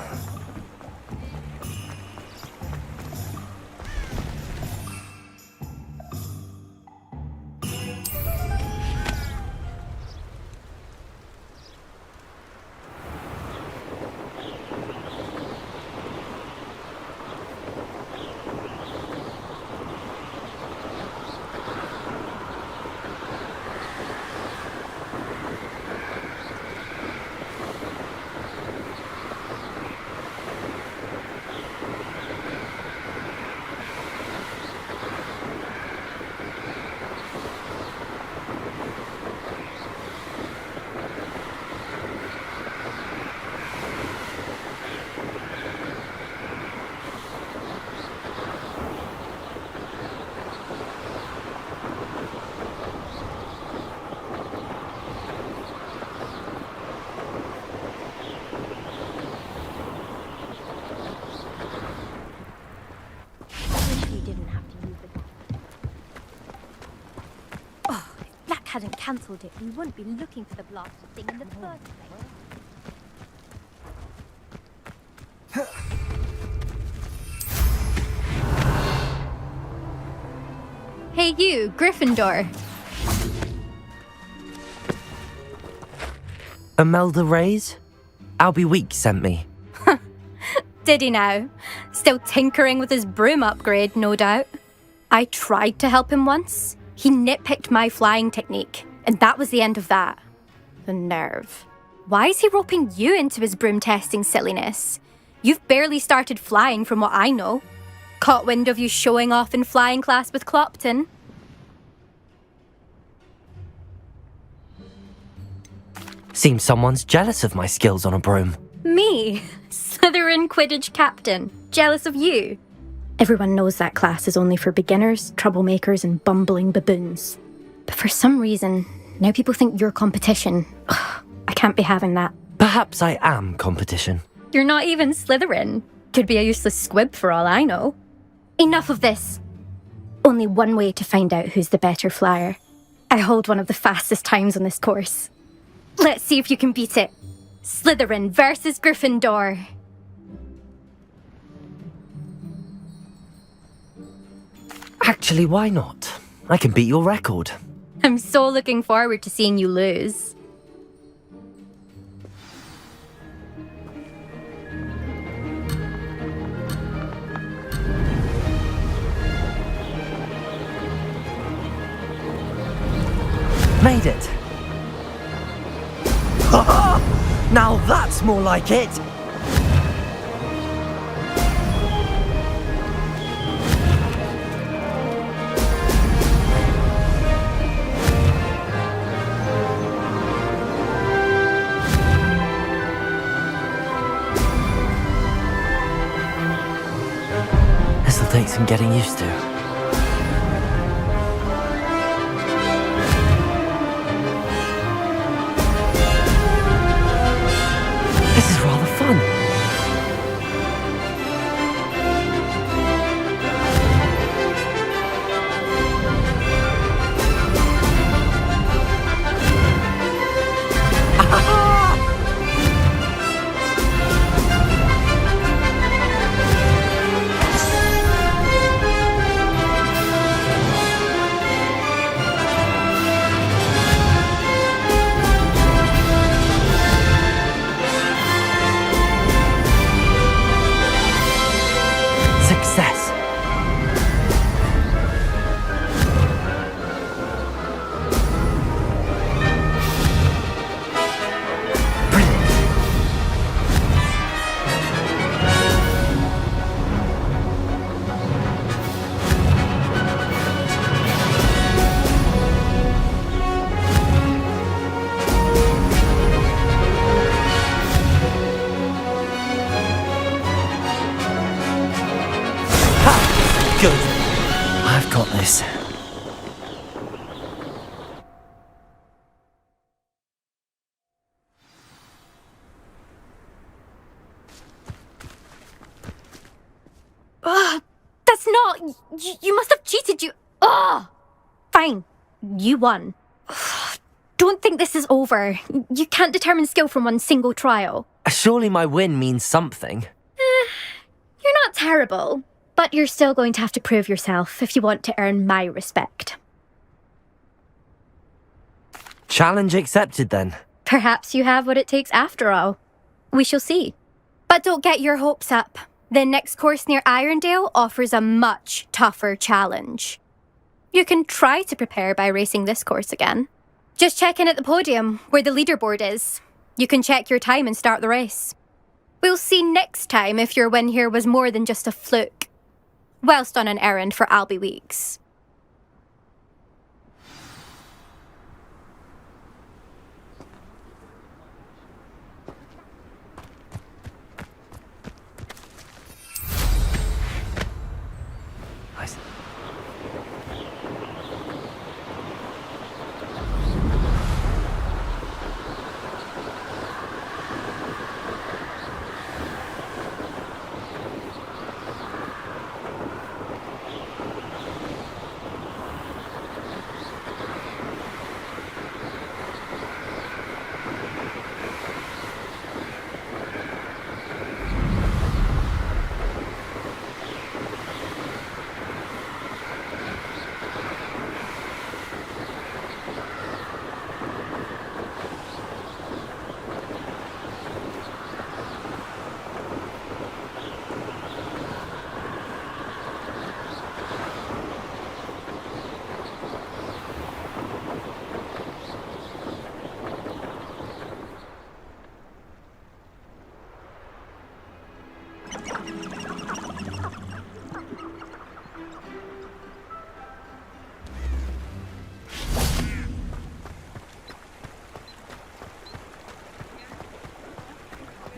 Hadn't cancelled it, we wouldn't be looking for the blasted thing in the first place. Hey you, Gryffindor. Imelda Reyes? Albie Weeks sent me. Did he now? Still tinkering with his broom upgrade, no doubt. I tried to help him once. He nitpicked my flying technique, and that was the end of that. The nerve. Why is he roping you into his broom testing silliness? You've barely started flying from what I know. Caught wind of you showing off in flying class with Clopton. Seems someone's jealous of my skills on a broom. Me? Slytherin Quidditch captain. Jealous of you? Everyone knows that class is only for beginners, troublemakers, and bumbling baboons. But for some reason, now people think you're competition. Ugh, I can't be having that. Perhaps I am competition. You're not even Slytherin. Could be a useless squib for all I know. Enough of this. Only one way to find out who's the better flyer. I hold one of the fastest times on this course. Let's see if you can beat it. Slytherin versus Gryffindor. Actually, why not? I can beat your record. I'm so looking forward to seeing you lose. Made it! Now that's more like it! This'll take some getting used to. This is rather fun. Success. Good. I've got this. That's not... You must have cheated, you... Ugh! Fine. You won. Don't think this is over. You can't determine skill from one single trial. Surely my win means something. You're not terrible, but you're still going to have to prove yourself if you want to earn my respect. Challenge accepted then. Perhaps you have what it takes after all. We shall see. But don't get your hopes up. The next course near Irondale offers a much tougher challenge. You can try to prepare by racing this course again. Just check in at the podium, where the leaderboard is. You can check your time and start the race. We'll see next time if your win here was more than just a fluke, whilst on an errand for Albie Weeks.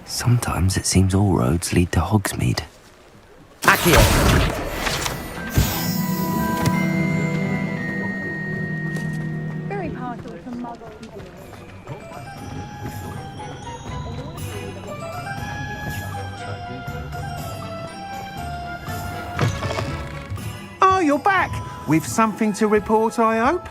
Sometimes it seems all roads lead to Hogsmeade. Accio! Very partial to muggles. Oh, you're back! With something to report, I hope?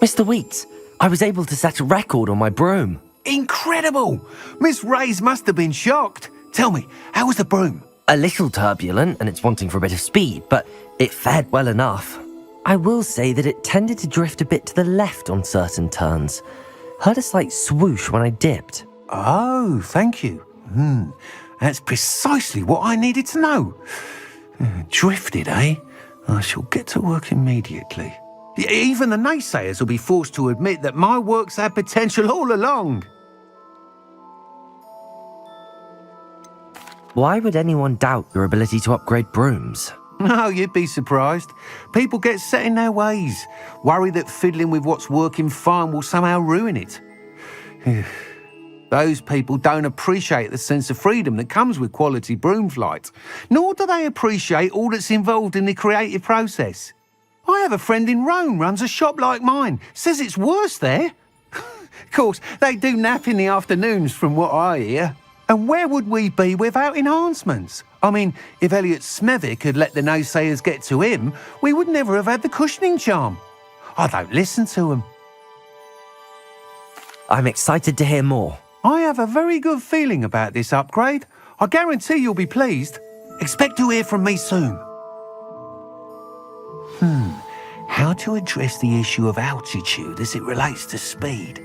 Mr. Wheats, I was able to set a record on my broom. Incredible! Miss Reyes must have been shocked. Tell me, how was the broom? A little turbulent, and it's wanting for a bit of speed, but it fared well enough. I will say that it tended to drift a bit to the left on certain turns. Heard a slight swoosh when I dipped. Oh, thank you. That's precisely what I needed to know. Drifted, eh? I shall get to work immediately. Even the naysayers will be forced to admit that my work's had potential all along. Why would anyone doubt your ability to upgrade brooms? No, you'd be surprised. People get set in their ways, worry that fiddling with what's working fine will somehow ruin it. Those people don't appreciate the sense of freedom that comes with quality broom flight, nor do they appreciate all that's involved in the creative process. I have a friend in Rome runs a shop like mine, says it's worse there. Of course, they do nap in the afternoons from what I hear. And where would we be without enhancements? I mean, if Elliot Smethwick had let the naysayers get to him, we would never have had the cushioning charm. I don't listen to them. I'm excited to hear more. I have a very good feeling about this upgrade. I guarantee you'll be pleased. Expect to hear from me soon. How to address the issue of altitude as it relates to speed?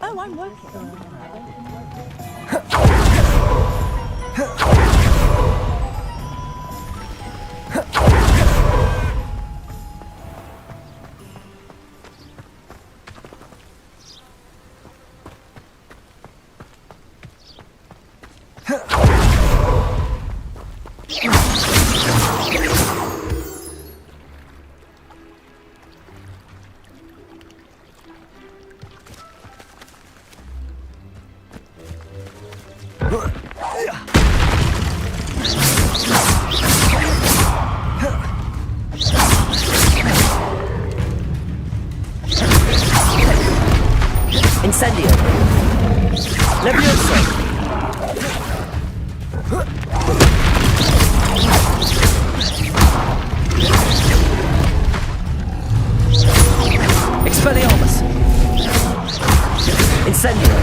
Oh, I'm working. Incendio. Levioso. Expelliarmus. Incendio.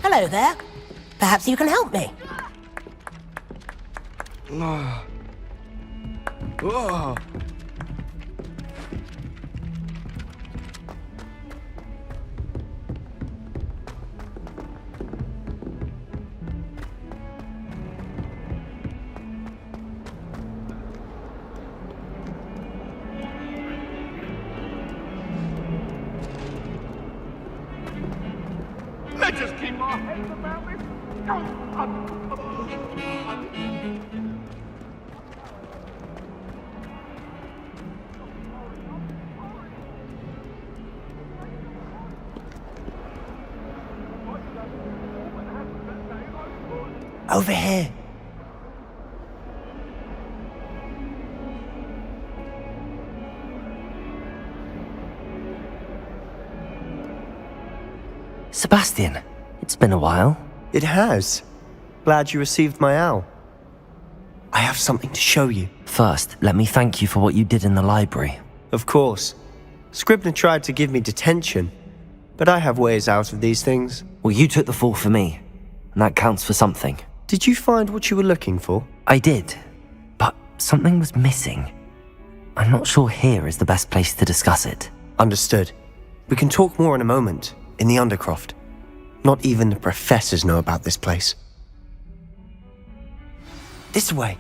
Hello there. Perhaps you can help me. Let's just keep our heads about this. Over here. Sebastian, it's been a while. It has. Glad you received my owl. I have something to show you. First, let me thank you for what you did in the library. Of course. Scribner tried to give me detention, but I have ways out of these things. Well, you took the fall for me, and that counts for something. Did you find what you were looking for? I did, but something was missing. I'm not sure here is the best place to discuss it. Understood. We can talk more in a moment, in the Undercroft. Not even the professors know about this place. This way.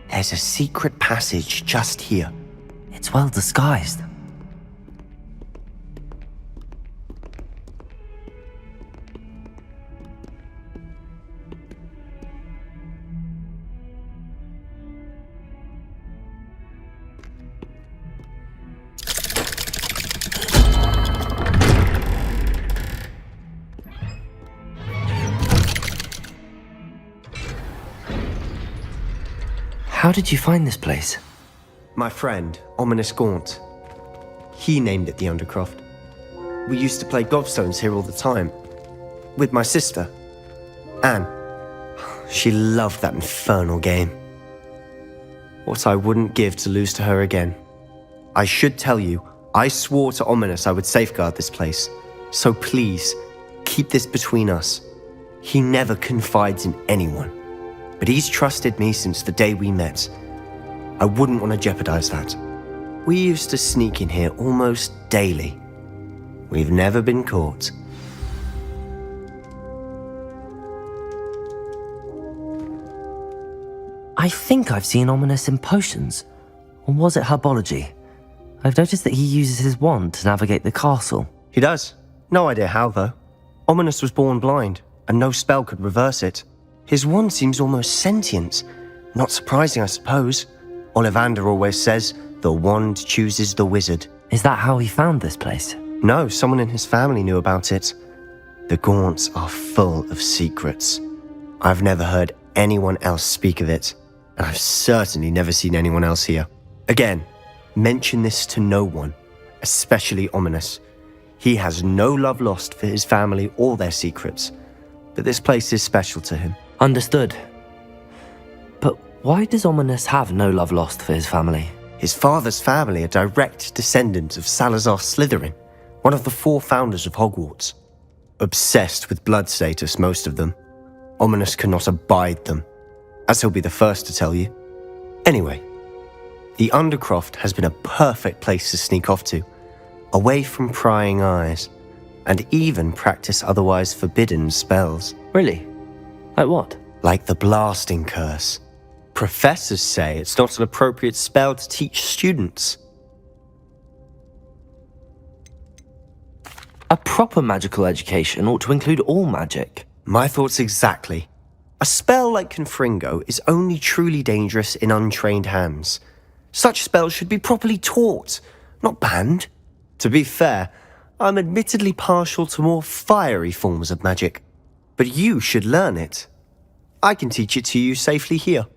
There's a secret passage just here. It's well disguised. How did you find this place? My friend, Ominous Gaunt. He named it the Undercroft. We used to play gobstones here all the time. With my sister, Anne. She loved that infernal game. What I wouldn't give to lose to her again. I should tell you, I swore to Ominous I would safeguard this place. So please, keep this between us. He never confides in anyone. But he's trusted me since the day we met. I wouldn't want to jeopardize that. We used to sneak in here almost daily. We've never been caught. I think I've seen Ominous in potions. Or was it herbology? I've noticed that he uses his wand to navigate the castle. He does. No idea how, though. Ominous was born blind, and no spell could reverse it. His wand seems almost sentient. Not surprising, I suppose. Ollivander always says, the wand chooses the wizard. Is that how he found this place? No, someone in his family knew about it. The Gaunts are full of secrets. I've never heard anyone else speak of it, and I've certainly never seen anyone else here. Again, mention this to no one, especially Ominous. He has no love lost for his family or their secrets, but this place is special to him. Understood. But why does Ominous have no love lost for his family? His father's family are direct descendants of Salazar Slytherin, one of the 4 founders of Hogwarts. Obsessed with blood status, most of them. Ominous cannot abide them, as he'll be the first to tell you. Anyway, the Undercroft has been a perfect place to sneak off to, away from prying eyes, and even practice otherwise forbidden spells. Really? Like what? Like the blasting curse. Professors say it's not an appropriate spell to teach students. A proper magical education ought to include all magic. My thoughts exactly. A spell like Confringo is only truly dangerous in untrained hands. Such spells should be properly taught, not banned. To be fair, I'm admittedly partial to more fiery forms of magic. But you should learn it. I can teach it to you safely here.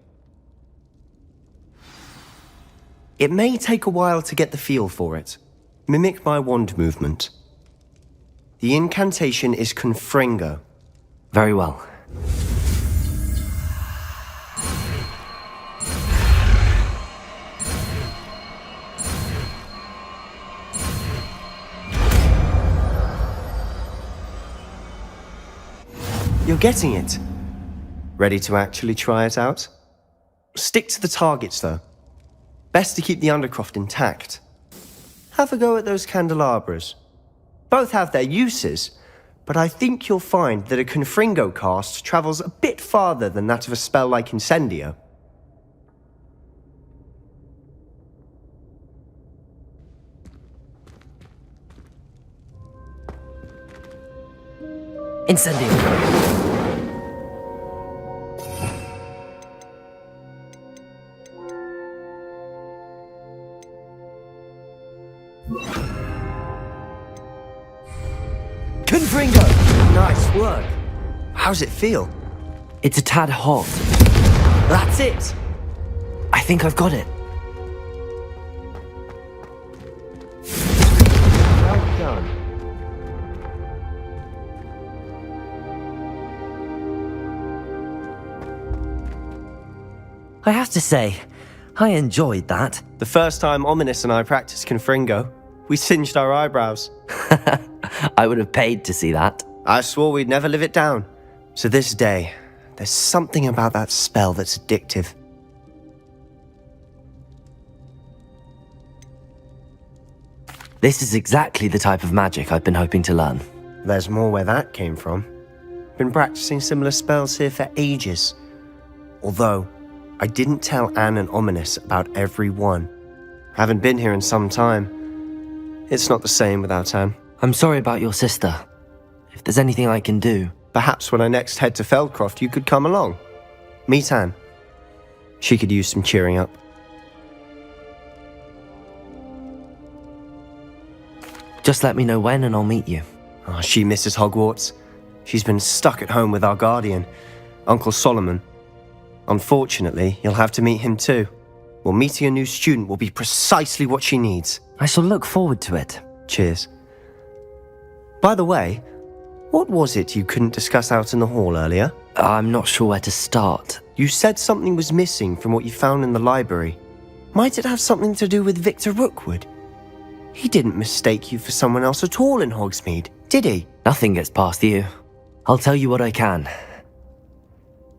It may take a while to get the feel for it. Mimic my wand movement. The incantation is Confringo. Very well. You're getting it. Ready to actually try it out? Stick to the targets, though. Best to keep the Undercroft intact. Have a go at those candelabras. Both have their uses, but I think you'll find that a Confringo cast travels a bit farther than that of a spell like Incendio. Incendio. Confringo! Nice work. How's it feel? It's a tad hot. That's it! I think I've got it. Well done. I have to say, I enjoyed that. The first time Ominous and I practiced Confringo, we singed our eyebrows. I would have paid to see that. I swore we'd never live it down. To this day, there's something about that spell that's addictive. This is exactly the type of magic I've been hoping to learn. There's more where that came from. Been practicing similar spells here for ages. Although, I didn't tell Anne and Ominous about every one. Haven't been here in some time. It's not the same without Anne. I'm sorry about your sister. If there's anything I can do... Perhaps when I next head to Feldcroft, you could come along. Meet Anne. She could use some cheering up. Just let me know when and I'll meet you. Oh, she misses Hogwarts. She's been stuck at home with our guardian, Uncle Solomon. Unfortunately, you'll have to meet him too. Well, meeting a new student will be precisely what she needs. I shall look forward to it. Cheers. By the way, what was it you couldn't discuss out in the hall earlier? I'm not sure where to start. You said something was missing from what you found in the library. Might it have something to do with Victor Rookwood? He didn't mistake you for someone else at all in Hogsmeade, did he? Nothing gets past you. I'll tell you what I can.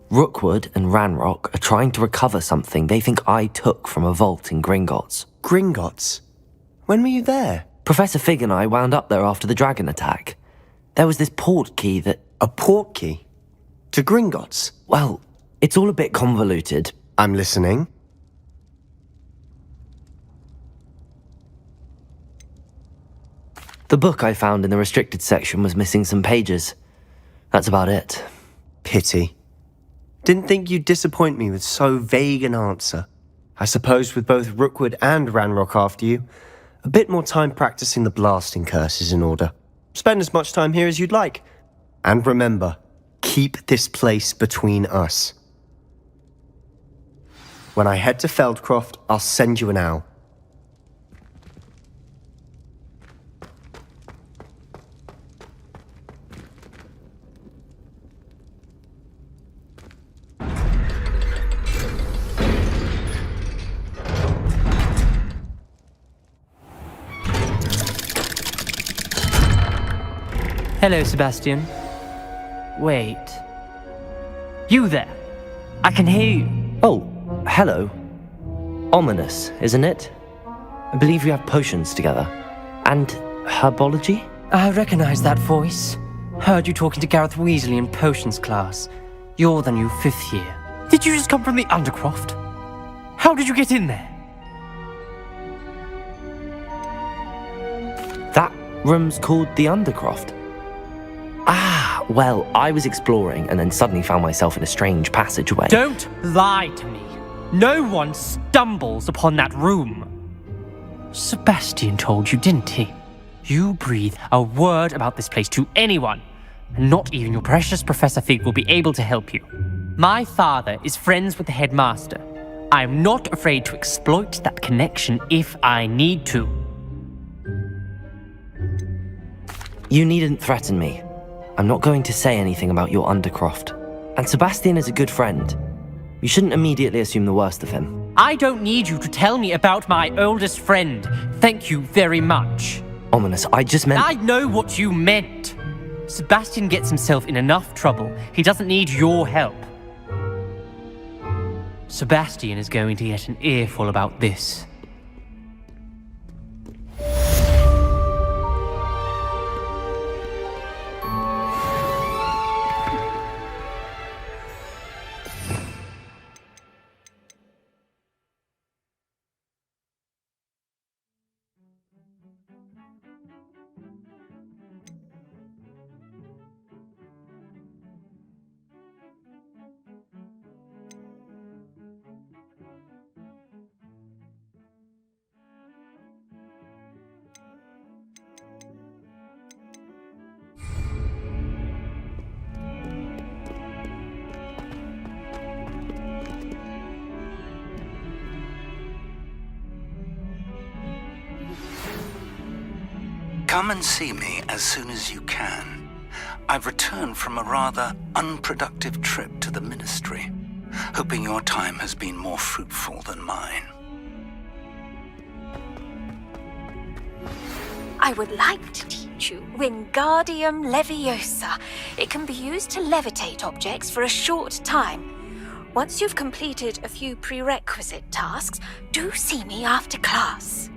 Rookwood and Ranrock are trying to recover something they think I took from a vault in Gringotts. Gringotts? When were you there? Professor Fig and I wound up there after the dragon attack. There was this port key that... A port key? To Gringotts? Well, it's all a bit convoluted. I'm listening. The book I found in the restricted section was missing some pages. That's about it. Pity. Didn't think you'd disappoint me with so vague an answer. I suppose with both Rookwood and Ranrock after you, a bit more time practicing the blasting curse is in order. Spend as much time here as you'd like. And remember, keep this place between us. When I head to Feldcroft, I'll send you an owl. Hello, Sebastian. Wait. You there? I can hear you. Oh, hello. Ominous, isn't it? I believe we have potions together. And herbology? I recognize that voice. Heard you talking to Gareth Weasley in potions class. You're the new 5th year. Did you just come from the Undercroft? How did you get in there? That room's called the Undercroft. Ah, well, I was exploring and then suddenly found myself in a strange passageway. Don't lie to me. No one stumbles upon that room. Sebastian told you, didn't he? You breathe a word about this place to anyone, and not even your precious Professor Fig will be able to help you. My father is friends with the headmaster. I am not afraid to exploit that connection if I need to. You needn't threaten me. I'm not going to say anything about your Undercroft. And Sebastian is a good friend. You shouldn't immediately assume the worst of him. I don't need you to tell me about my oldest friend. Thank you very much. Ominous, I just meant... I know what you meant. Sebastian gets himself in enough trouble. He doesn't need your help. Sebastian is going to get an earful about this. Come and see me as soon as you can. I've returned from a rather unproductive trip to the Ministry, hoping your time has been more fruitful than mine. I would like to teach you Wingardium Leviosa. It can be used to levitate objects for a short time. Once you've completed a few prerequisite tasks, do see me after class.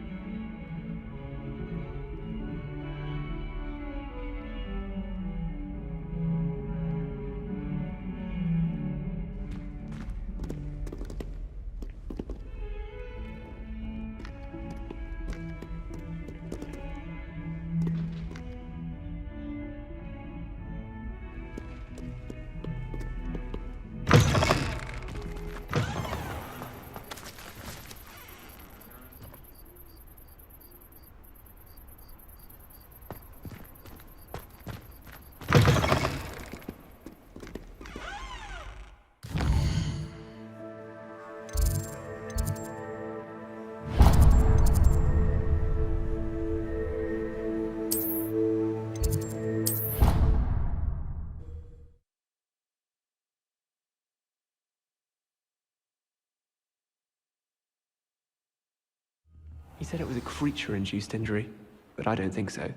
He said it was a creature-induced injury, but I don't think so.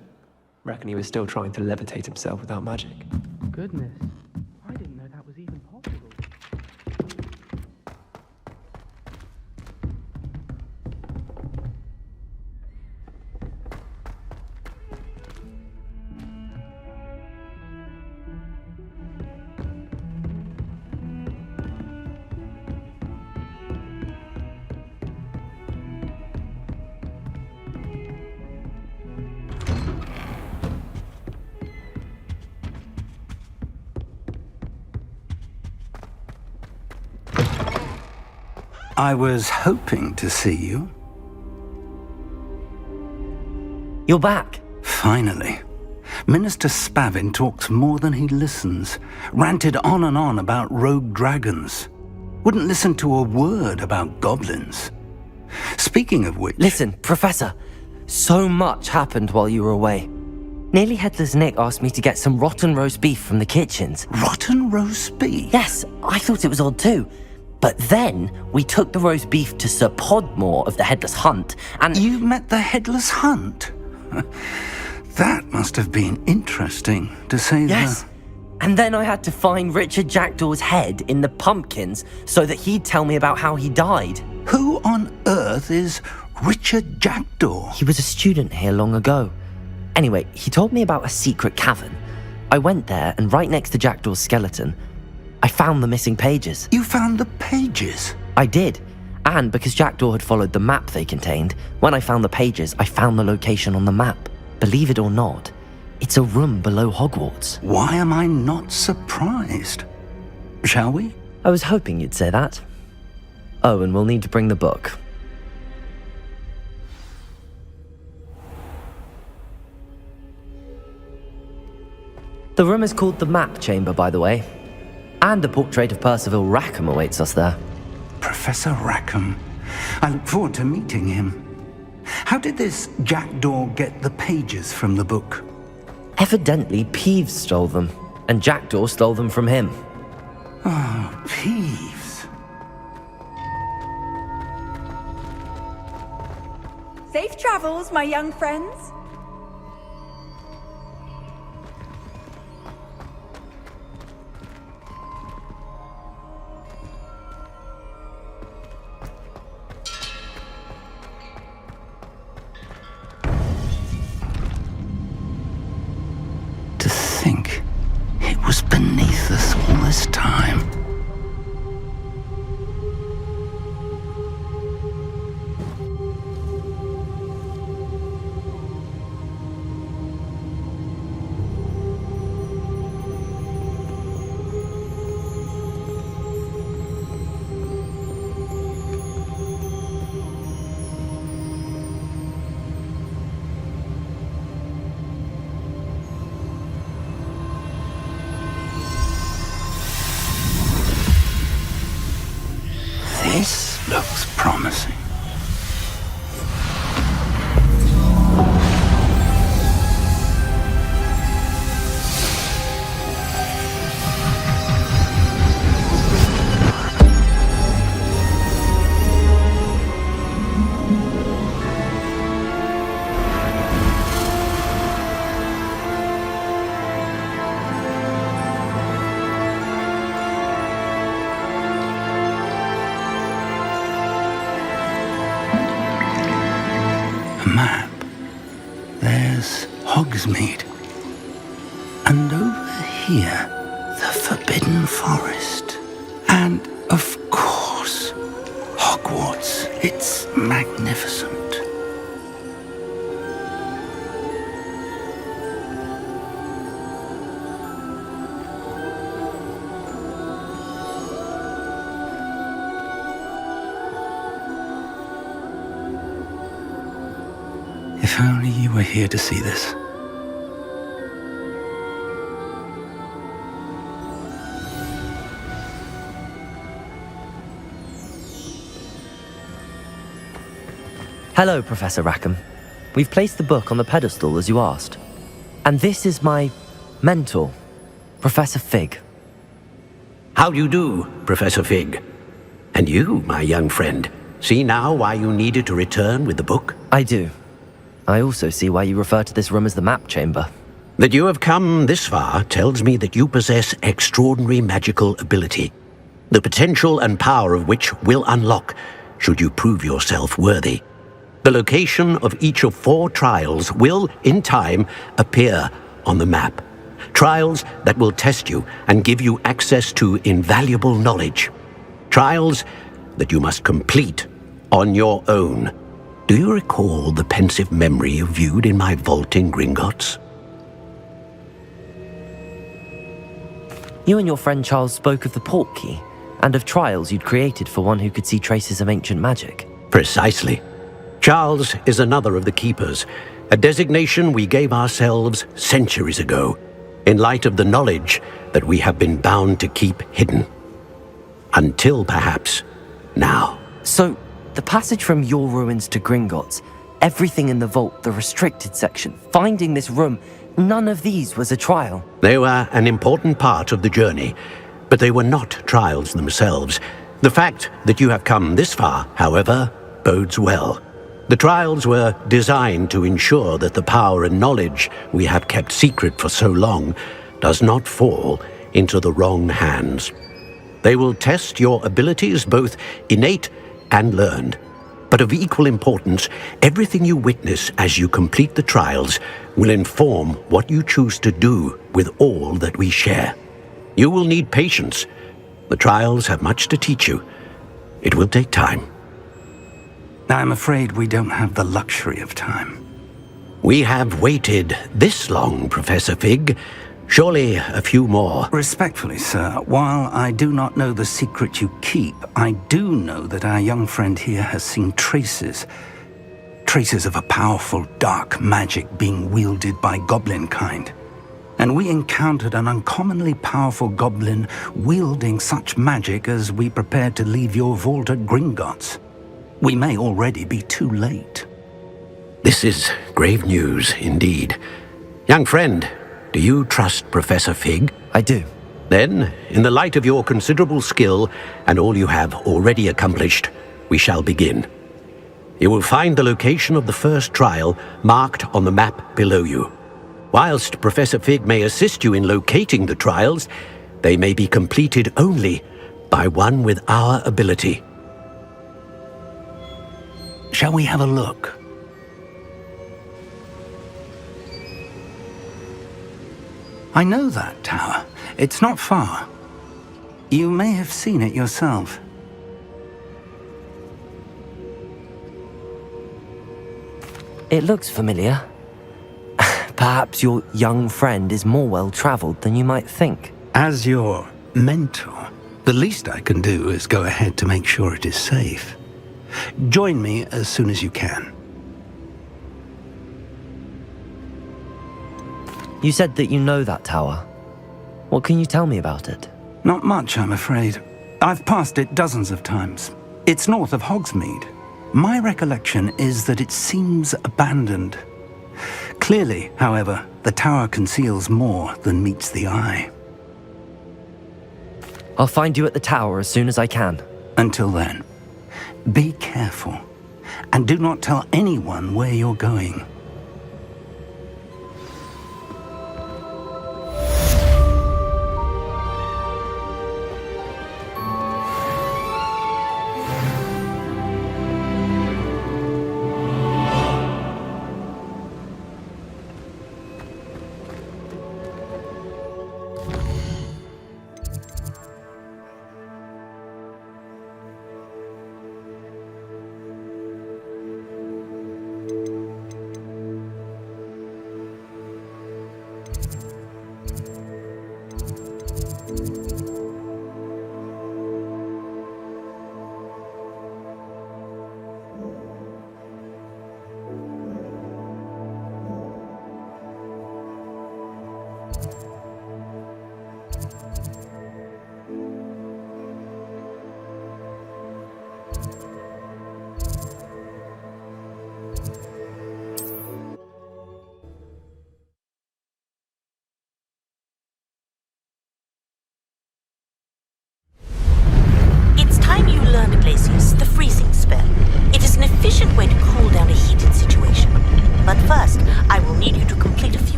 Reckon he was still trying to levitate himself without magic. Goodness, I didn't know that was even possible. I was hoping to see you. You're back. Finally. Minister Spavin talks more than he listens. Ranted on and on about rogue dragons. Wouldn't listen to a word about goblins. Speaking of which... Listen, Professor. So much happened while you were away. Nearly Headless Nick asked me to get some rotten roast beef from the kitchens. Rotten roast beef? Yes, I thought it was odd too. But then we took the roast beef to Sir Podmore of the Headless Hunt, and... You met the Headless Hunt? That must have been interesting, to say Yes. And then I had to find Richard Jackdaw's head in the pumpkins so that he'd tell me about how he died. Who on earth is Richard Jackdaw? He was a student here long ago. Anyway, he told me about a secret cavern. I went there, and right next to Jackdaw's skeleton, I found the missing pages. You found the pages? I did. And because Jackdaw had followed the map they contained, when I found the pages, I found the location on the map. Believe it or not, it's a room below Hogwarts. Why am I not surprised? Shall we? I was hoping you'd say that. Oh, and we'll need to bring the book. The room is called the Map Chamber, by the way. And a portrait of Percival Rackham awaits us there. Professor Rackham. I look forward to meeting him. How did this Jackdaw get the pages from the book? Evidently, Peeves stole them, and Jackdaw stole them from him. Oh, Peeves. Safe travels, my young friends. map, there's Hogsmeade. And over here, the Forbidden Forest. And, of course, Hogwarts. It's magnificent. If only you were here to see this. Hello, Professor Rackham. We've placed the book on the pedestal as you asked. And this is my mentor, Professor Fig. How do you do, Professor Fig? And you, my young friend, see now why you needed to return with the book? I do. I also see why you refer to this room as the map chamber. That you have come this far tells me that you possess extraordinary magical ability, the potential and power of which will unlock should you prove yourself worthy. The location of each of 4 trials will, in time, appear on the map. Trials that will test you and give you access to invaluable knowledge. Trials that you must complete on your own. Do you recall the pensive memory you viewed in my vault in Gringotts? You and your friend Charles spoke of the portkey and of trials you'd created for one who could see traces of ancient magic. Precisely. Charles is another of the Keepers, a designation we gave ourselves centuries ago, in light of the knowledge that we have been bound to keep hidden. Until perhaps now. So, the passage from your ruins to Gringotts, everything in the vault, the restricted section, finding this room, none of these was a trial. They were an important part of the journey, but they were not trials themselves. The fact that you have come this far, however, bodes well. The trials were designed to ensure that the power and knowledge we have kept secret for so long does not fall into the wrong hands. They will test your abilities, both innate and learned. But of equal importance, everything you witness as you complete the trials will inform what you choose to do with all that we share. You will need patience. The trials have much to teach you. It will take time. I'm afraid we don't have the luxury of time. We have waited this long, Professor Fig. Surely a few more. Respectfully, sir, while I do not know the secret you keep, I do know that our young friend here has seen traces of a powerful dark magic being wielded by goblin kind. And we encountered an uncommonly powerful goblin wielding such magic as we prepared to leave your vault at Gringotts. We may already be too late. This is grave news indeed. Young friend, do you trust Professor Fig? I do. Then, in the light of your considerable skill and all you have already accomplished, we shall begin. You will find the location of the first trial marked on the map below you. Whilst Professor Fig may assist you in locating the trials, they may be completed only by one with our ability. Shall we have a look? I know that tower. It's not far. You may have seen it yourself. It looks familiar. Perhaps your young friend is more well-traveled than you might think. As your mentor, the least I can do is go ahead to make sure it is safe. Join me as soon as you can. You said that you know that tower. What can you tell me about it? Not much, I'm afraid. I've passed it dozens of times. It's north of Hogsmeade. My recollection is that it seems abandoned. Clearly, however, the tower conceals more than meets the eye. I'll find you at the tower as soon as I can. Until then, be careful, and do not tell anyone where you're going.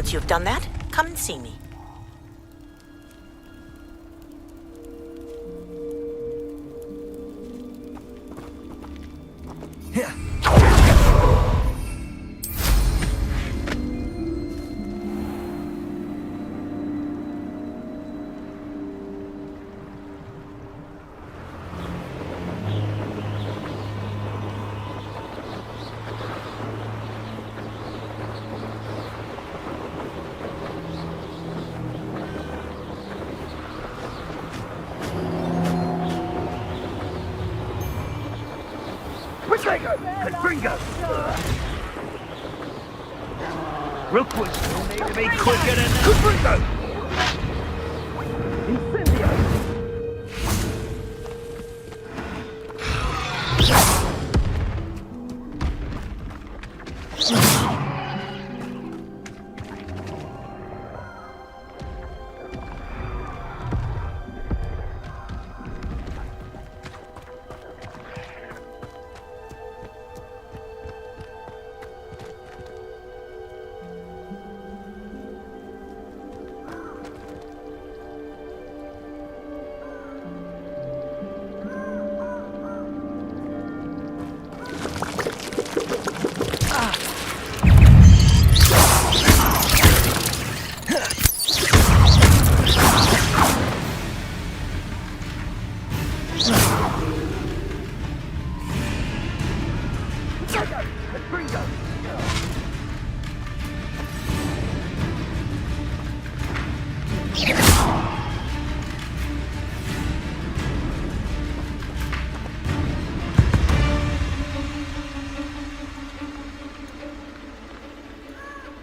Once you've done that, come and see me. Rookwood will need to be quicker than that.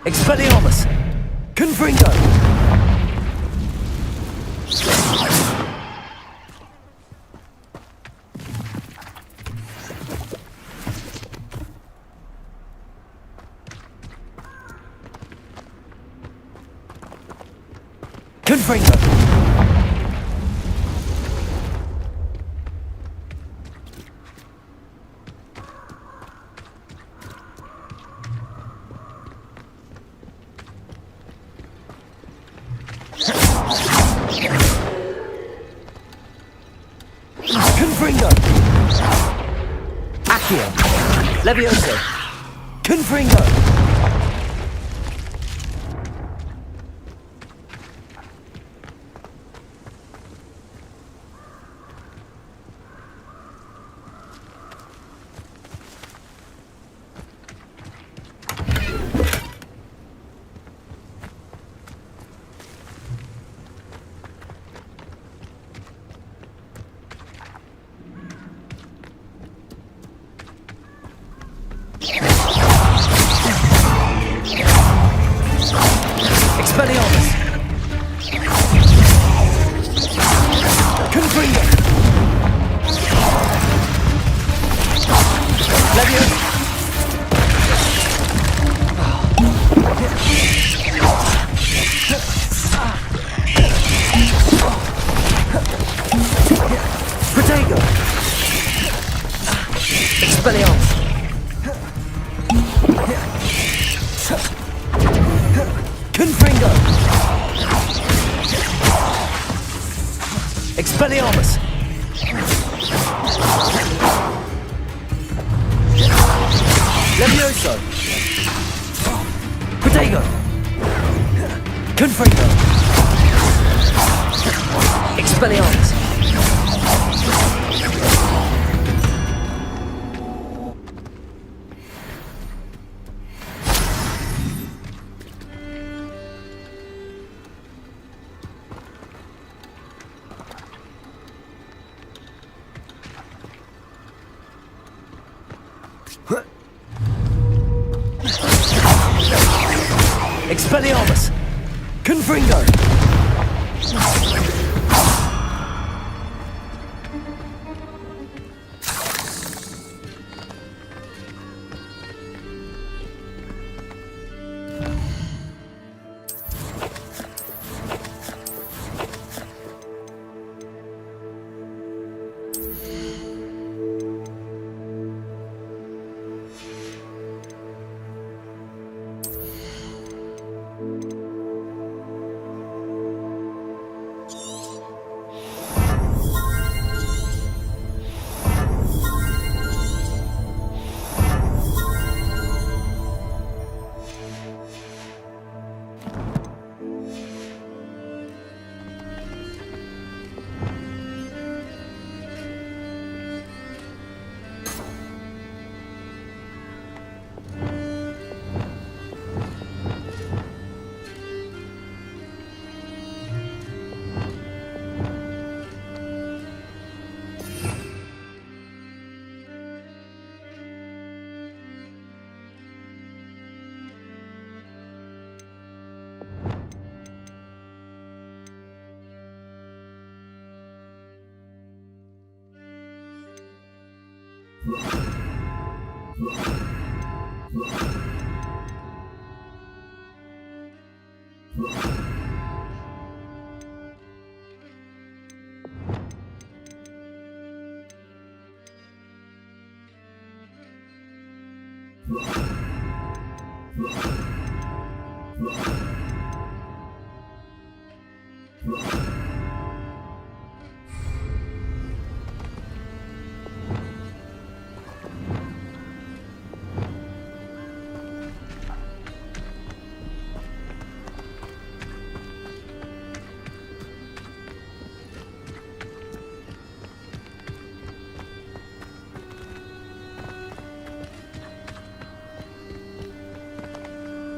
Expelliarmus! Confringo! Confringo! Confringo! Accio! Levioso! Confringo! Expelliarmus! Confringo! Levioso! Protego! Expelliarmus! Confringo! Expelliarmus! Levioso! Protego! Confringo! Expelliarmus! Expelliarmus! Confringo!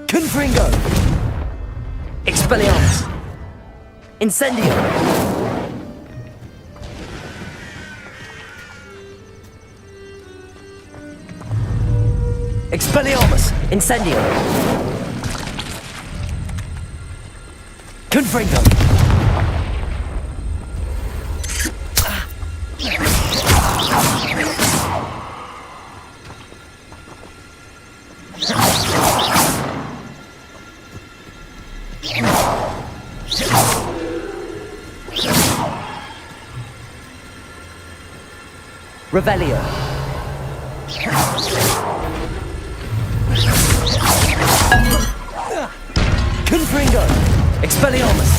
Confringo! Expelliarmus! Incendio! Expelliarmus! Incendio! Confringo! Revelio. Confringo. Expelliarmus.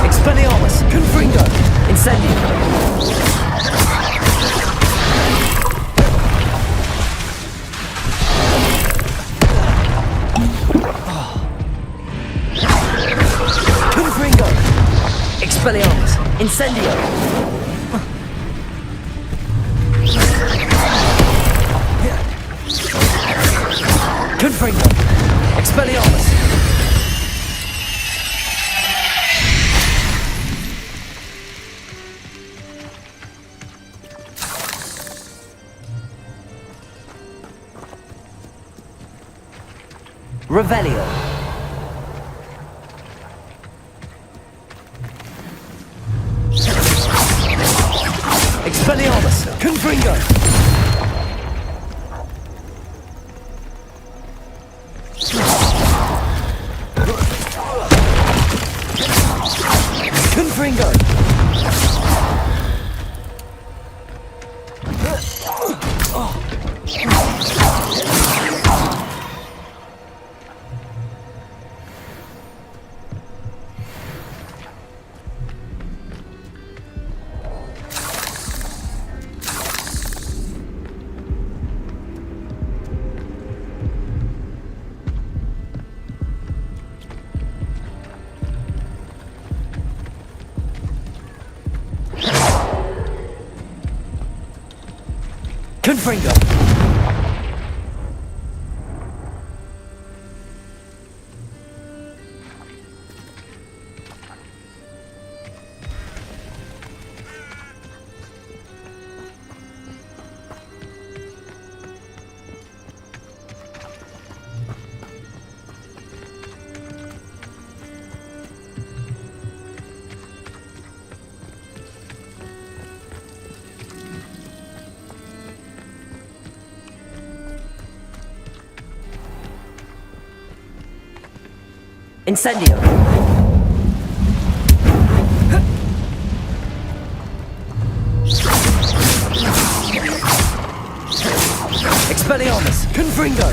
Expelliarmus. Confringo. Incendio. Expelliarmus! Incendio! Confringo! Expelliarmus! Revelio! Expelliarmus! Confringo! Confringo! Confringo! Incendio! Expelliarmus! Confringo!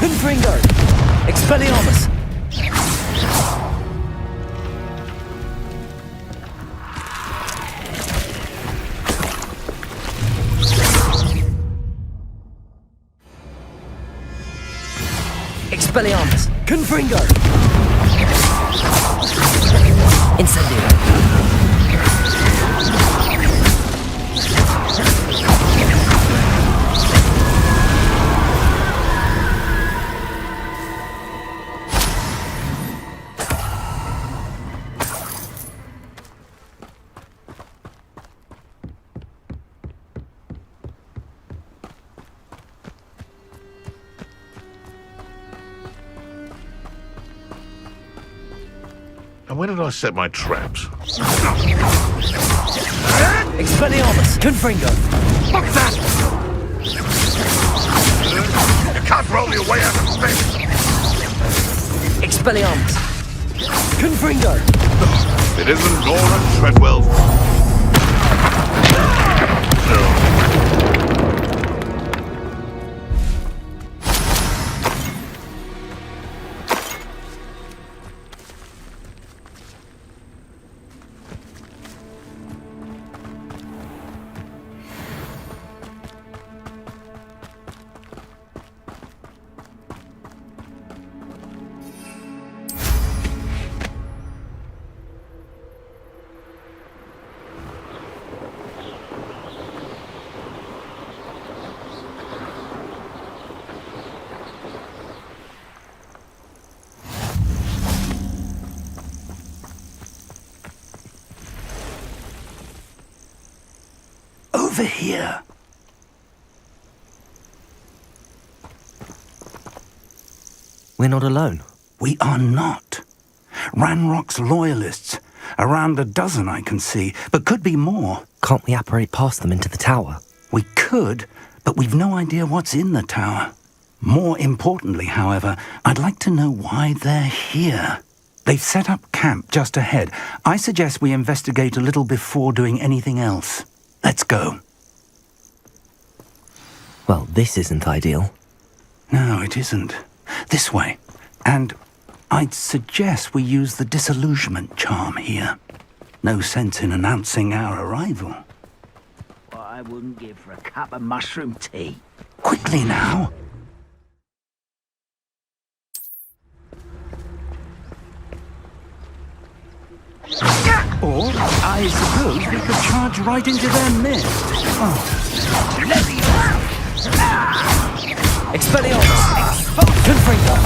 Confringo! Expelliarmus! Expelliarmus! Confringo! Incendio! And where did I set my traps? Expelliarmus! Confringo! What's that? You can't roll your way out of space! Expelliarmus! Confringo! It isn't Nora Treadwell's fault. Over here. We're not alone. We are not. Ranrock's loyalists. Around a dozen I can see, but could be more. Can't we apparate past them into the tower? We could, but we've no idea what's in the tower. More importantly, however, I'd like to know why they're here. They've set up camp just ahead. I suggest we investigate a little before doing anything else. Let's go. Well, this isn't ideal. No, it isn't. This way. And I'd suggest we use the disillusionment charm here. No sense in announcing our arrival. What I wouldn't give for a cup of mushroom tea. Quickly now. Or, I suppose we could charge right into their midst. Oh. Expelliarmus! Confringo!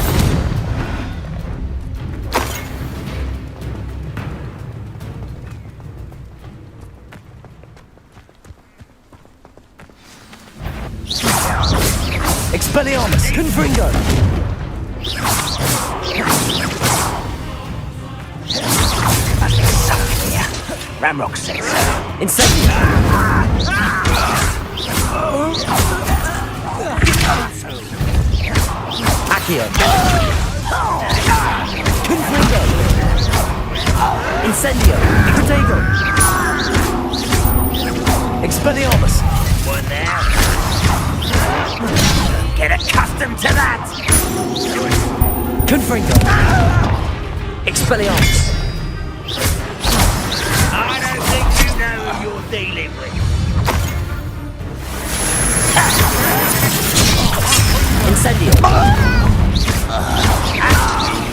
Expelliarmus! Confringo! Must be something here. Ramrock says so. Incendio! Accio! Confringo! Incendio! Protego! Expelliarmus! One there. Get accustomed to that. Confringo! Expelliarmus! I don't think you know who you're dealing with. Incendio!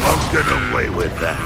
Won't get away with that.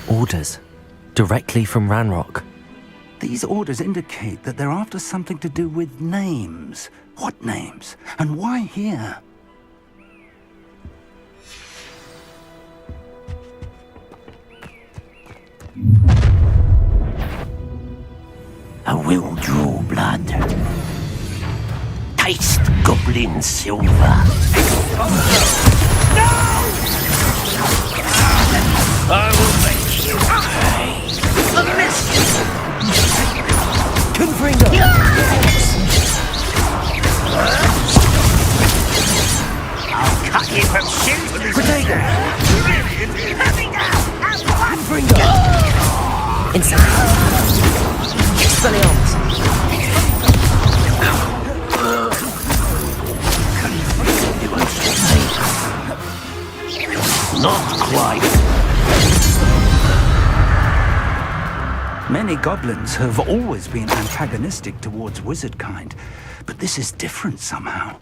Orders. Directly from Ranrock. These orders indicate that they're after something to do with names. What names? And why here? I will draw blood. Taste goblin silver. No! I will make you pay. A mission! Confringo! I'll cut you from shoes to Protego! Confringo! Incendio! Expelliarmus! Not quite. Many goblins have always been antagonistic towards wizard kind, but this is different somehow.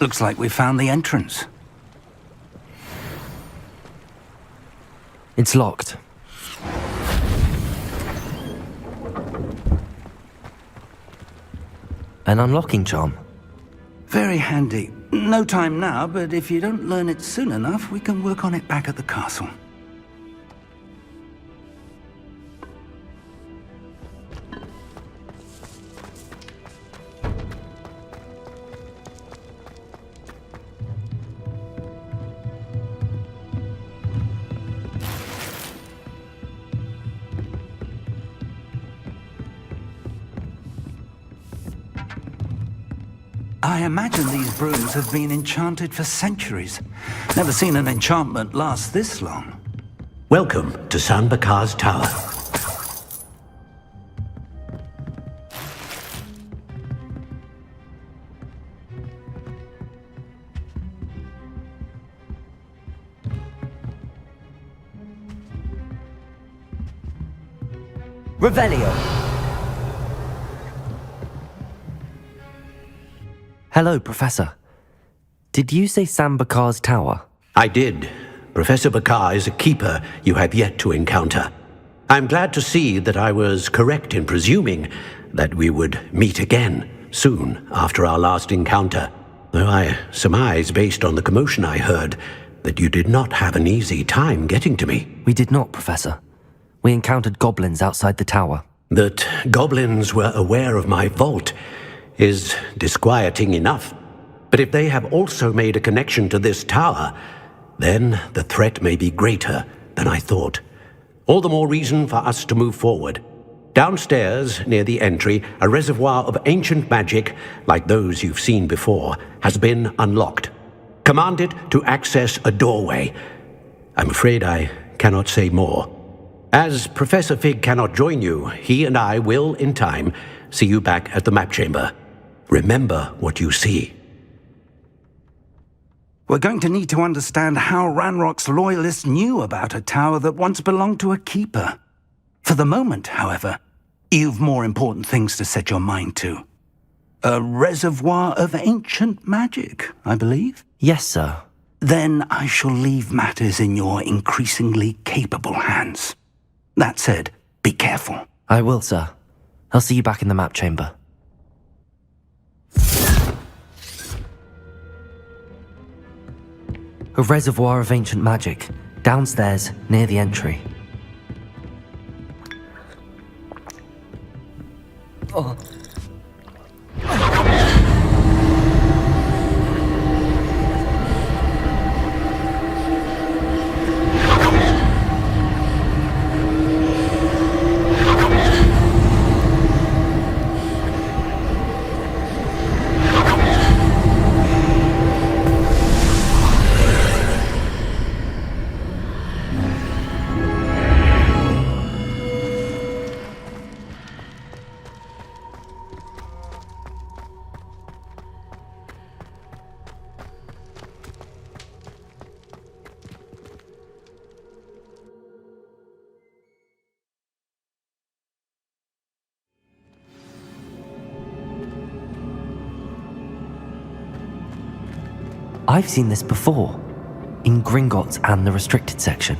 Looks like we found the entrance. It's locked. An unlocking charm. Very handy. No time now, but if you don't learn it soon enough, we can work on it back at the castle. I imagine these brooms have been enchanted for centuries. Never seen an enchantment last this long. Welcome to San Bakar's Tower. Revelio. Hello, Professor. Did you say San Bakar's Tower? I did. Professor Bakar is a keeper you have yet to encounter. I'm glad to see that I was correct in presuming that we would meet again soon after our last encounter, though I surmise, based on the commotion I heard, that you did not have an easy time getting to me. We did not, Professor. We encountered goblins outside the tower. That goblins were aware of my vault is disquieting enough. But if they have also made a connection to this tower, then the threat may be greater than I thought. All the more reason for us to move forward. Downstairs, near the entry, a reservoir of ancient magic, like those you've seen before, has been unlocked. Command it to access a doorway. I'm afraid I cannot say more. As Professor Fig cannot join you, he and I will, in time, see you back at the map chamber. Remember what you see. We're going to need to understand how Ranrock's loyalists knew about a tower that once belonged to a keeper. For the moment, however, you've more important things to set your mind to. A reservoir of ancient magic, I believe? Yes, sir. Then I shall leave matters in your increasingly capable hands. That said, be careful. I will, sir. I'll see you back in the map chamber. A reservoir of ancient magic, downstairs, near the entry. Oh. I've seen this before, in Gringotts and the restricted section.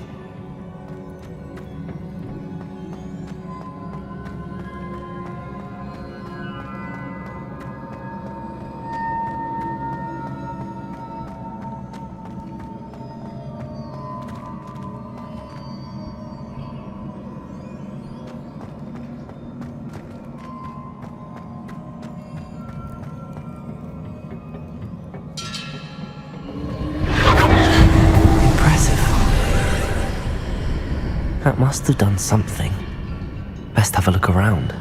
That must have done something. Best have a look around.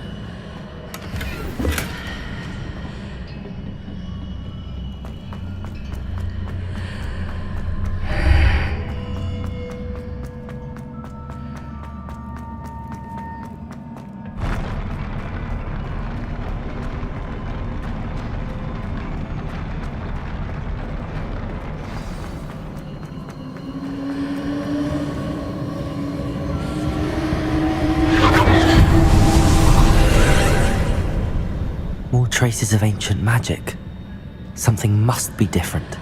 Traces of ancient magic. Something must be different.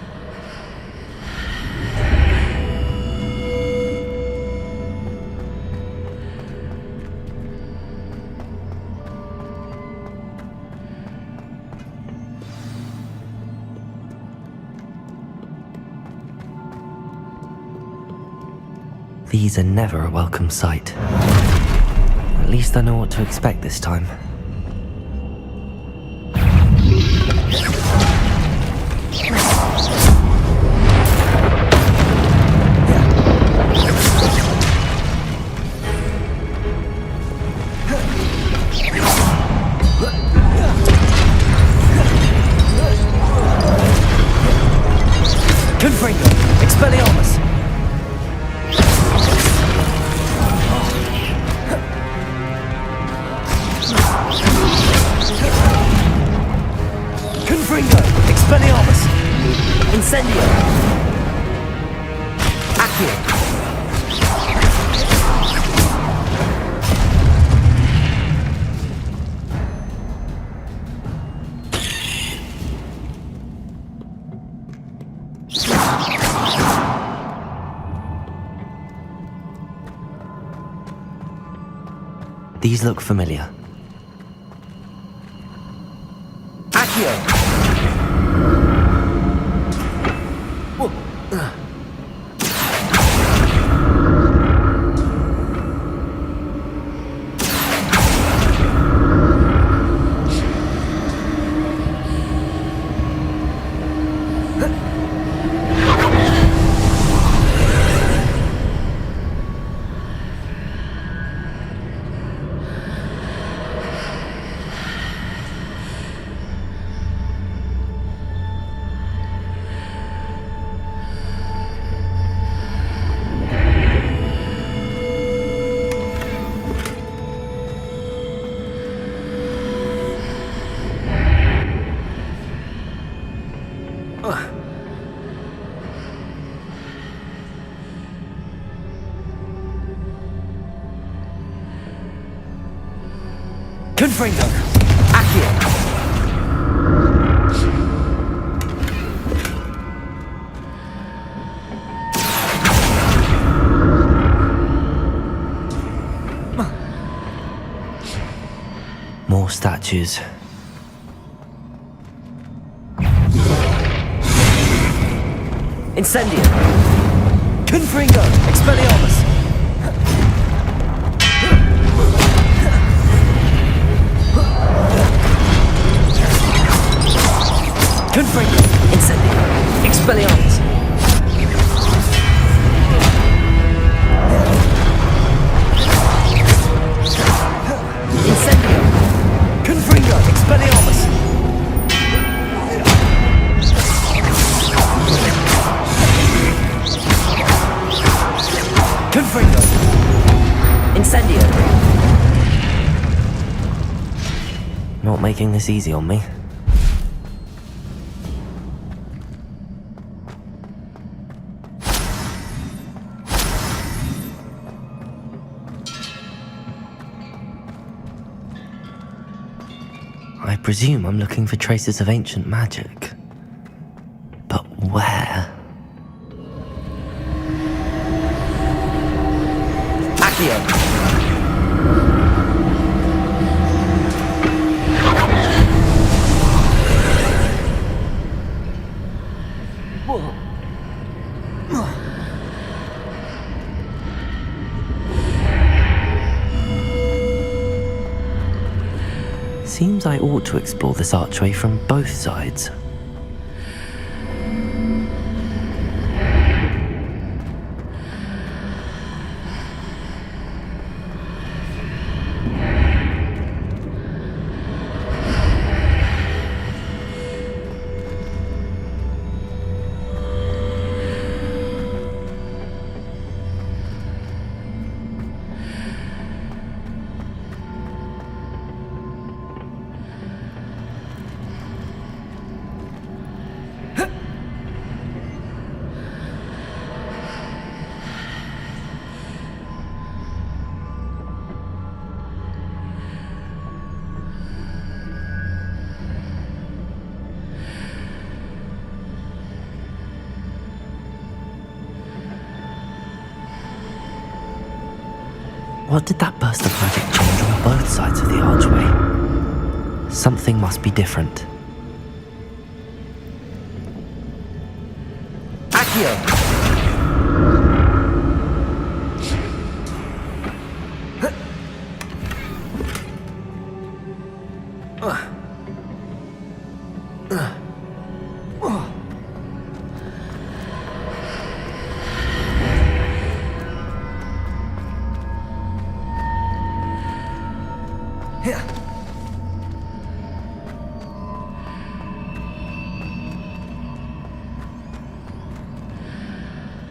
These are never a welcome sight. At least I know what to expect this time. Confringo! Expelliarmus! Confringo! Expelliarmus! Incendio! Accio! These look familiar. Accio! Confringo! Accio! More statues. Incendio! Confringo! Expelliarmus! Confringo! Incendio! Expelliarmus! Incendio! Confringo! Expelliarmus! Confringo! Incendio! Not making this easy on me. I presume I'm looking for traces of ancient magic. But where? Accio! Seems I ought to explore this archway from both sides. What did that burst of magic change on both sides of the archway? Something must be different. Accio!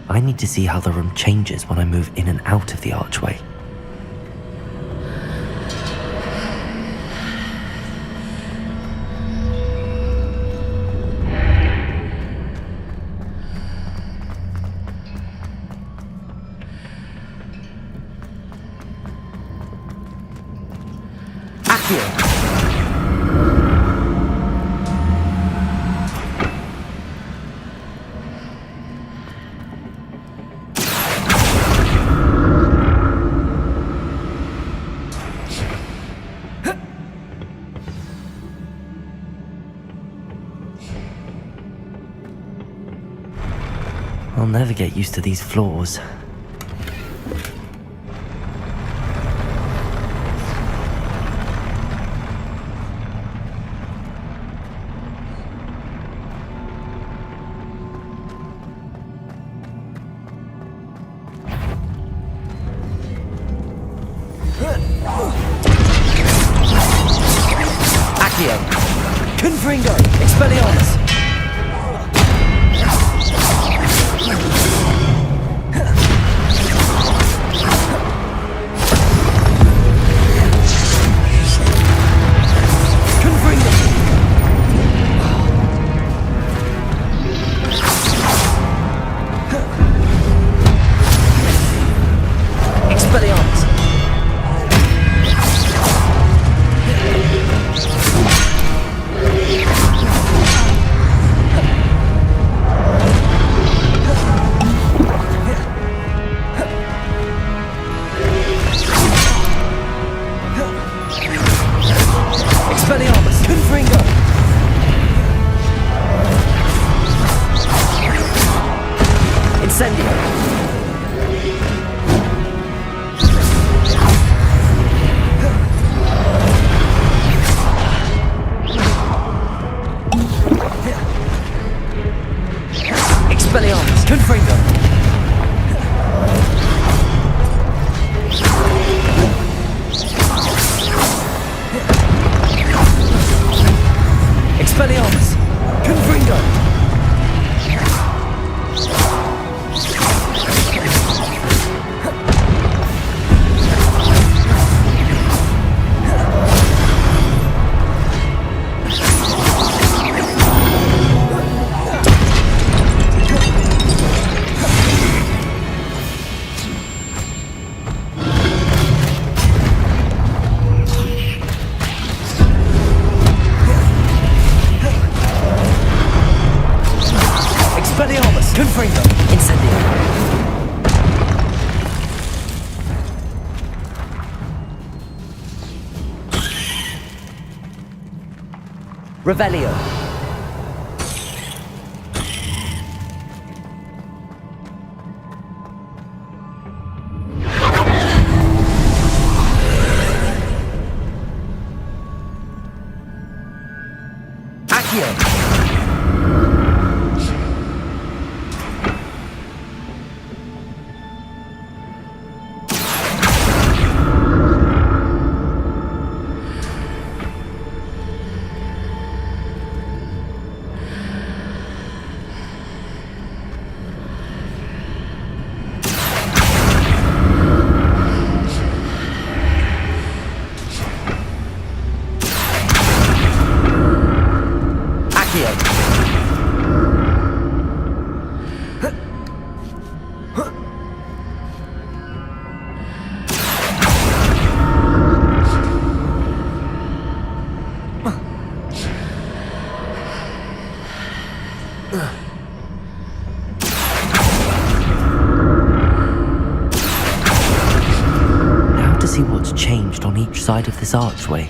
I need to see how the room changes when I move in and out of the archway. I'll never get used to these floors. Accio! Confringo! Expelliarmus! Revelio. side of this archway?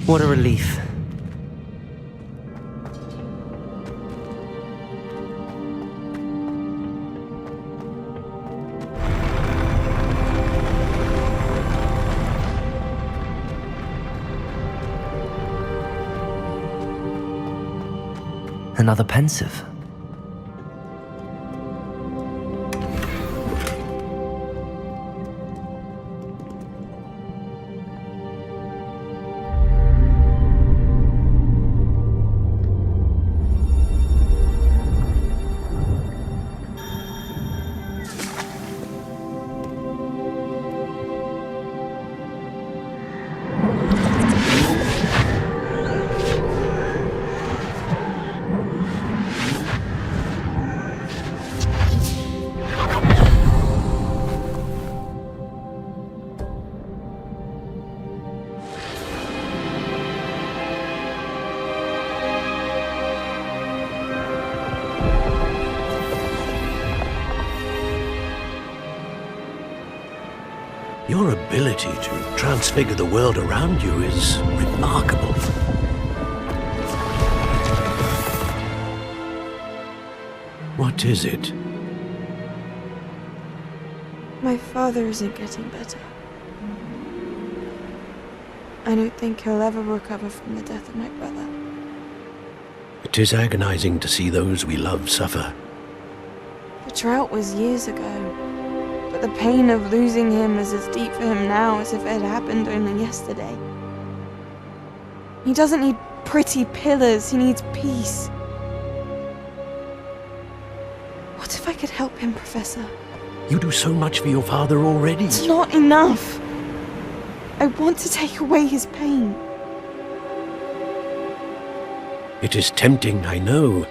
What a relief. Another pensive. Your ability to transfigure the world around you is remarkable. What is it? My father isn't getting better. I don't think he'll ever recover from the death of my brother. It is agonizing to see those we love suffer. The drought was years ago. But the pain of losing him is as deep for him now as if it had happened only yesterday. He doesn't need pretty pillars, he needs peace. What if I could help him, Professor? You do so much for your father already. It's not enough. I want to take away his pain. It is tempting, I know,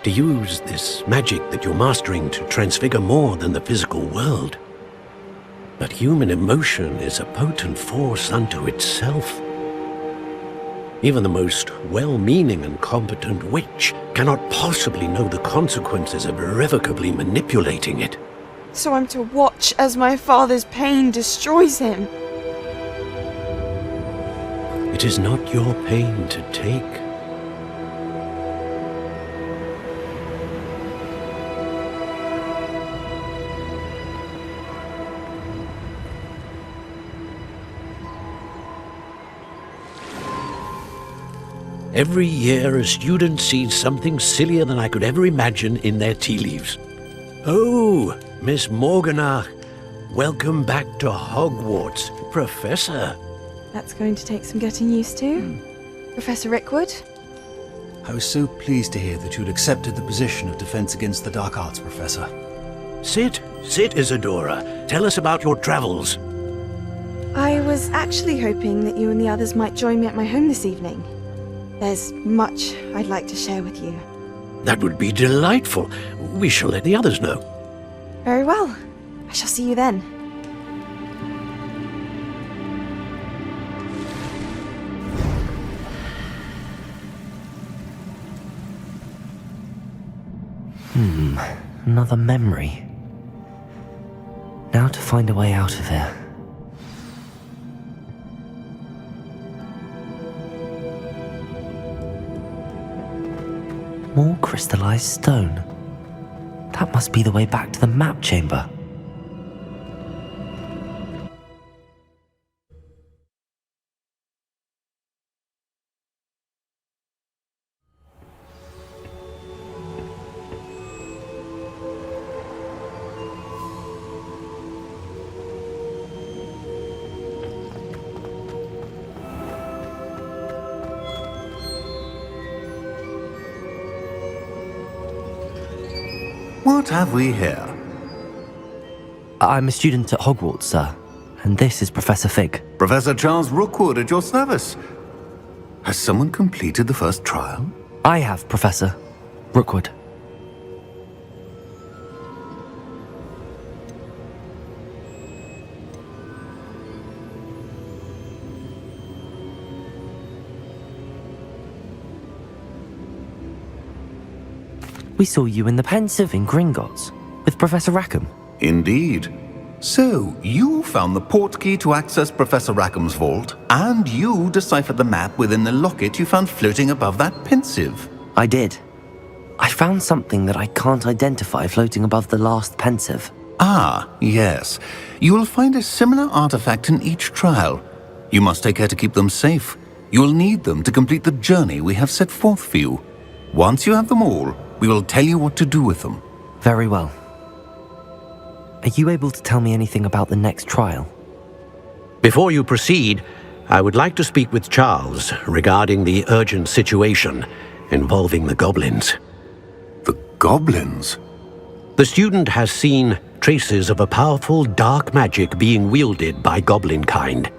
to use this magic that you're mastering to transfigure more than the physical world. But human emotion is a potent force unto itself. Even the most well-meaning and competent witch cannot possibly know the consequences of irrevocably manipulating it. So I'm to watch as my father's pain destroys him. It is not your pain to take. Every year, a student sees something sillier than I could ever imagine in their tea leaves. Oh, Miss Morganach, welcome back to Hogwarts, Professor. That's going to take some getting used to. Professor Rickwood? I was so pleased to hear that you'd accepted the position of Defense Against the Dark Arts, Professor. Sit, Isadora. Tell us about your travels. I was actually hoping that you and the others might join me at my home this evening. There's much I'd like to share with you. That would be delightful. We shall let the others know. Very well. I shall see you then. Another memory. Now to find a way out of here. More crystallized stone. That must be the way back to the map chamber. What have we here? I'm a student at Hogwarts, sir. And this is Professor Fig. Professor Charles Rookwood at your service. Has someone completed the first trial? I have, Professor Rookwood. We saw you in the Pensive in Gringotts with Professor Rackham. Indeed. So, you found the portkey to access Professor Rackham's vault, and you deciphered the map within the locket you found floating above that pensive. I did. I found something that I can't identify floating above the last pensive. Ah, yes. You will find a similar artifact in each trial. You must take care to keep them safe. You will need them to complete the journey we have set forth for you. Once you have them all, we will tell you what to do with them. Very well. Are you able to tell me anything about the next trial? Before you proceed, I would like to speak with Charles regarding the urgent situation involving the goblins. The goblins? The student has seen traces of a powerful dark magic being wielded by goblin kind.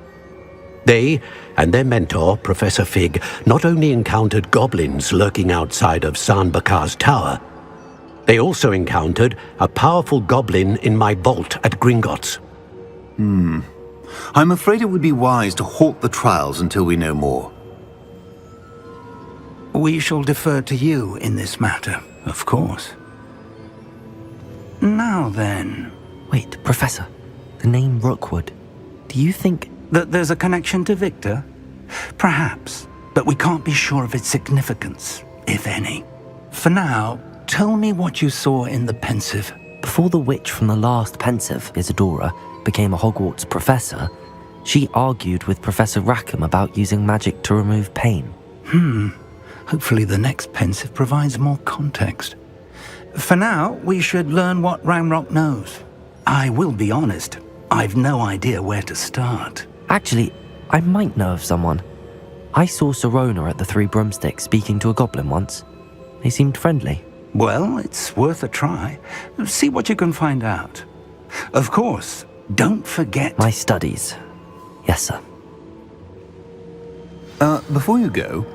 They and their mentor, Professor Fig, not only encountered goblins lurking outside of Sanbakar's tower, they also encountered a powerful goblin in my vault at Gringotts. I'm afraid it would be wise to halt the trials until we know more. We shall defer to you in this matter, of course. Now then... Wait, Professor. The name Rookwood. Do you think... that there's a connection to Victor? Perhaps, but we can't be sure of its significance, if any. For now, tell me what you saw in the pensive. Before the witch from the last pensive, Isadora, became a Hogwarts professor, she argued with Professor Rackham about using magic to remove pain. Hopefully the next pensive provides more context. For now, we should learn what Ramrock knows. I will be honest, I've no idea where to start. Actually, I might know of someone. I saw Sirona at the Three Broomsticks speaking to a goblin once. They seemed friendly. Well, it's worth a try. See what you can find out. Of course, don't forget... My studies. Yes, sir. Before you go...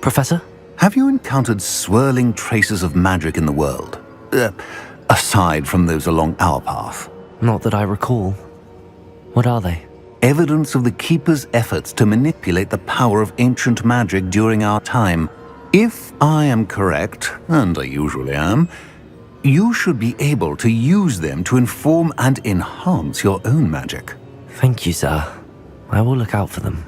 Professor? Have you encountered swirling traces of magic in the world? Aside from those along our path? Not that I recall. What are they? Evidence of the Keeper's efforts to manipulate the power of ancient magic during our time. If I am correct, and I usually am, you should be able to use them to inform and enhance your own magic. Thank you, sir. I will look out for them.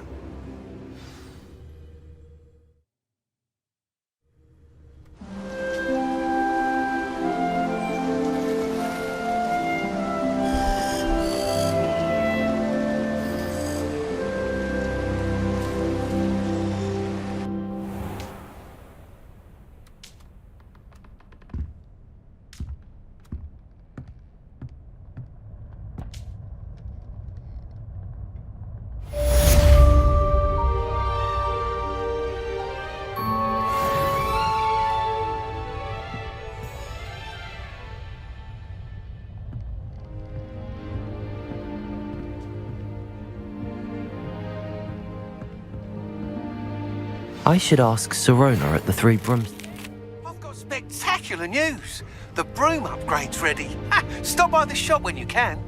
I should ask Sirona at the Three Broomsticks. I've got spectacular news. The broom upgrade's ready. Stop by the shop when you can.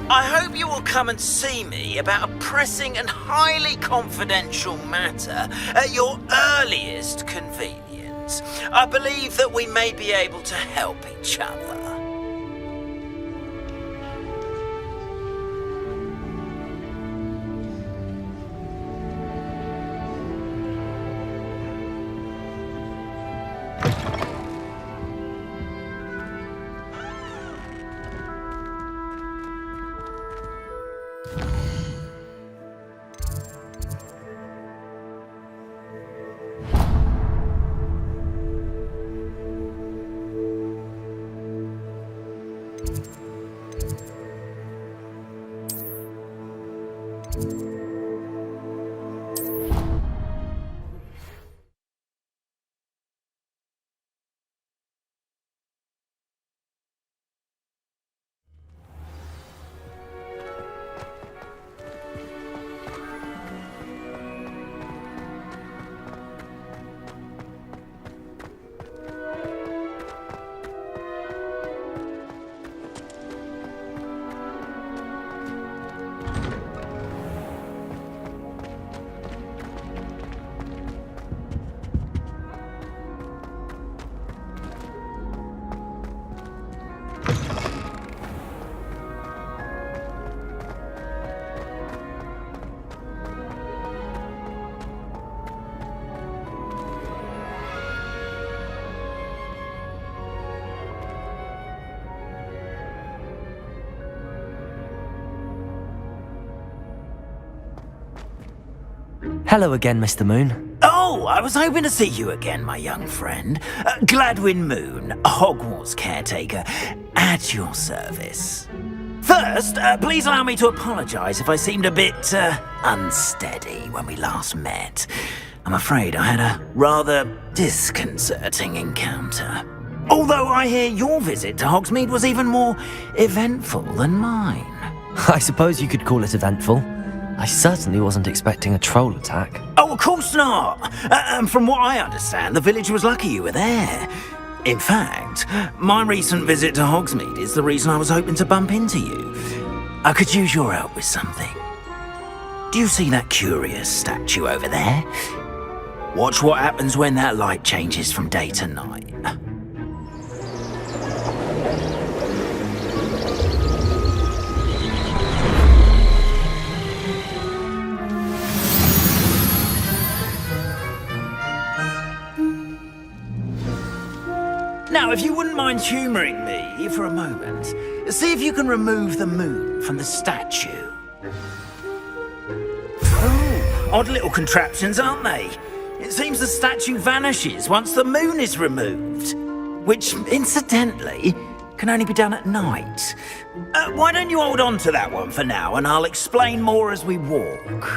I hope you will come and see me about a pressing and highly confidential matter at your earliest convenience. I believe that we may be able to help each other. Hello again, Mr. Moon. Oh, I was hoping to see you again, my young friend. Gladwin Moon, Hogwarts caretaker, at your service. First, please allow me to apologise if I seemed a bit unsteady when we last met. I'm afraid I had a rather disconcerting encounter. Although I hear your visit to Hogsmeade was even more eventful than mine. I suppose you could call it eventful. I certainly wasn't expecting a troll attack. Oh, of course not! From what I understand, the village was lucky you were there. In fact, my recent visit to Hogsmeade is the reason I was hoping to bump into you. I could use your help with something. Do you see that curious statue over there? Watch what happens when that light changes from day to night. Now, if you wouldn't mind humouring me for a moment, see if you can remove the moon from the statue. Oh, odd little contraptions, aren't they? It seems the statue vanishes once the moon is removed, which, incidentally, can only be done at night. Why don't you hold on to that one for now, and I'll explain more as we walk.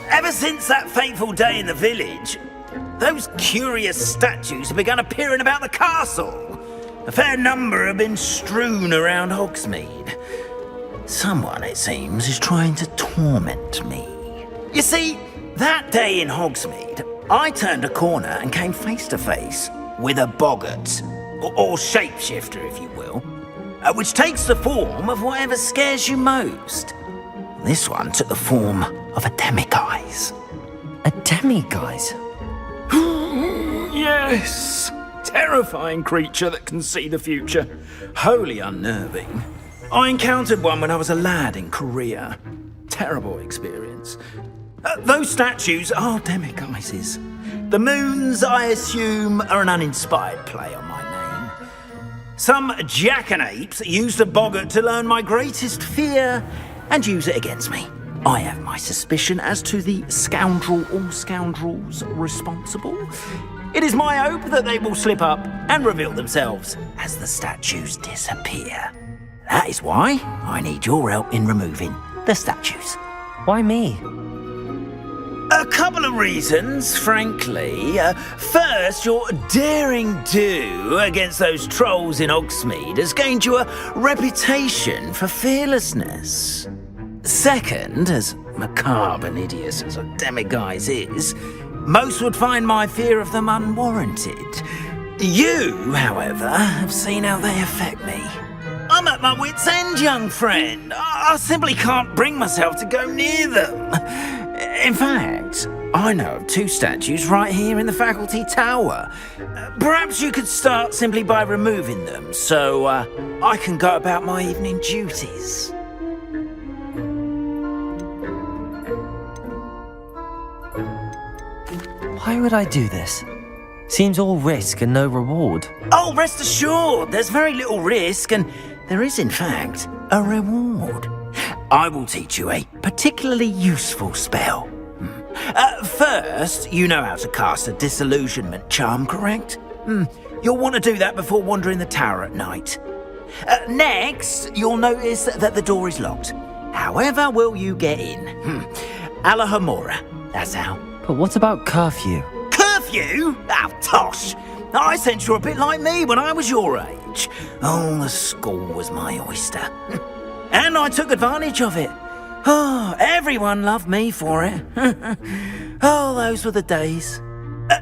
Ever since that fateful day in the village, those curious statues have begun appearing about the castle. A fair number have been strewn around Hogsmeade. Someone, it seems, is trying to torment me. You see, that day in Hogsmeade, I turned a corner and came face to face with a boggart, or shapeshifter, if you will, which takes the form of whatever scares you most. This one took the form of a demiguise. A demiguise? Yes! Terrifying creature that can see the future. Wholly unnerving. I encountered one when I was a lad in Korea. Terrible experience. Those statues are demiguises. The moons, I assume, are an uninspired play on my name. Some jackanapes used a boggart to learn my greatest fear and use it against me. I have my suspicion as to the scoundrel or scoundrels responsible. It is my hope that they will slip up and reveal themselves as the statues disappear. That is why I need your help in removing the statues. Why me? A couple of reasons, frankly. First, your daring do against those trolls in Hogsmeade has gained you a reputation for fearlessness. Second, as macabre and hideous as a demiguise is, most would find my fear of them unwarranted. You, however, have seen how they affect me. I'm at my wit's end, young friend. I simply can't bring myself to go near them. In fact, I know of two statues right here in the faculty tower. Perhaps you could start simply by removing them, so I can go about my evening duties. Why would I do this? Seems all risk and no reward. Oh, rest assured, there's very little risk, and there is, in fact, a reward. I will teach you a particularly useful spell. First, you know how to cast a disillusionment charm, correct? You'll want to do that before wandering the tower at night. Next, you'll notice that the door is locked. However will you get in? Alahomora, that's how. But what about curfew? Curfew? Oh, tosh! I sense you're a bit like me when I was your age. Oh, the school was my oyster. And I took advantage of it. Oh, everyone loved me for it. Oh, those were the days.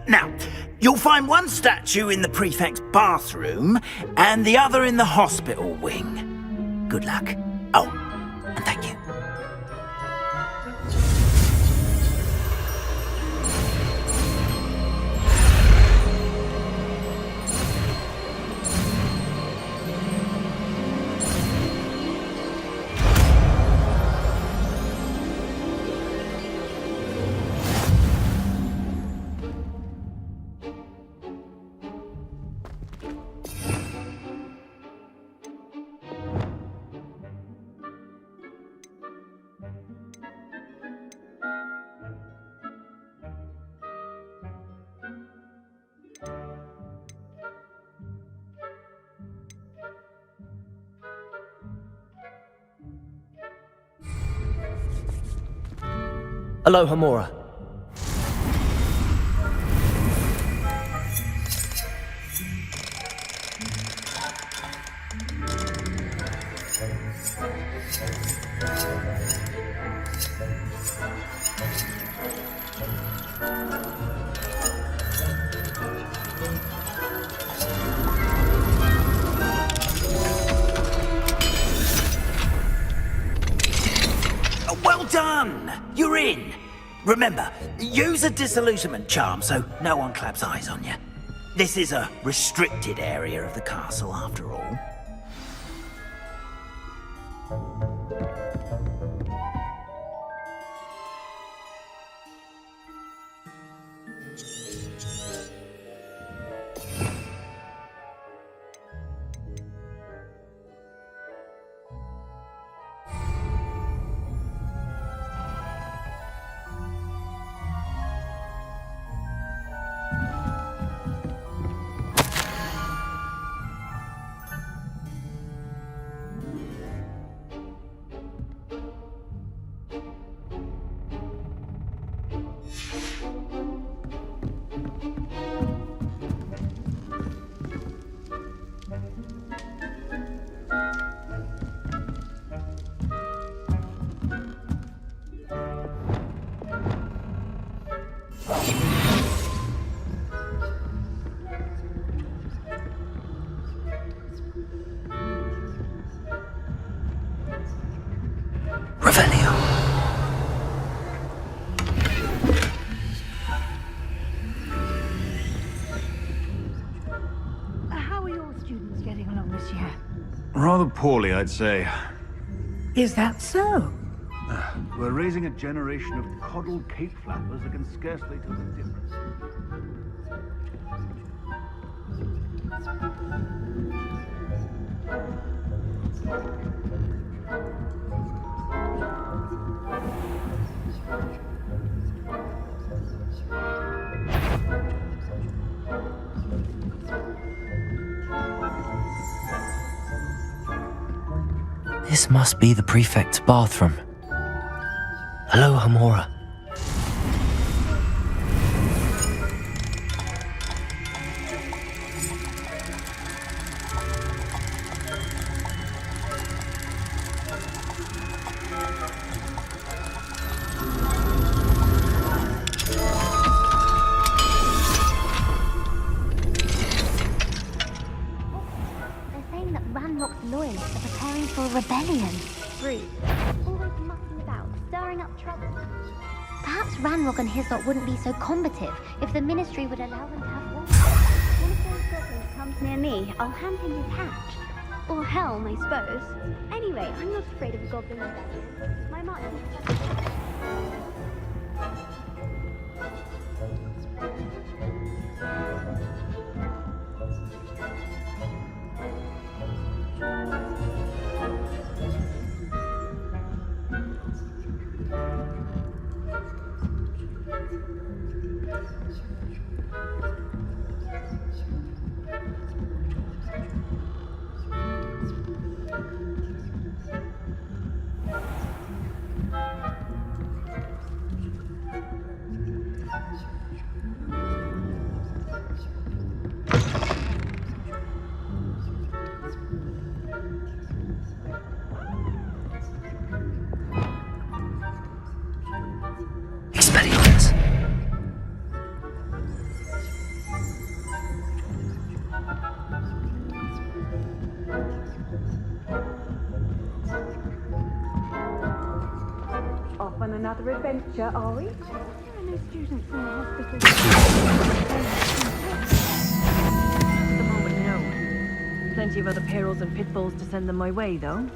Now, you'll find one statue in the prefect's bathroom and the other in the hospital wing. Good luck. Oh, and thank you. Aloha Mora. Well done! You're in. Remember, use a disillusionment charm so no one claps eyes on you. This is a restricted area of the castle, after all. How are your students getting along this year? Rather poorly, I'd say. Is that so? We're raising a generation of coddled cape flappers that can scarcely tell the difference. This must be the prefect's bathroom. Aloha Mora. Loyalists are preparing for a rebellion. Rude. Always mucking about, stirring up trouble. Perhaps Ranrock and his lot wouldn't be so combative if the Ministry would allow them to have war. One of those goblins comes near me, I'll hand him his hatch. Or helm, I suppose. Anyway, I'm not afraid of a goblin rebellion. My march is... Expelliarmus. Off on another adventure, are we? There are no students in the hospital. At the moment, no. Plenty of other perils and pitfalls to send them my way, though.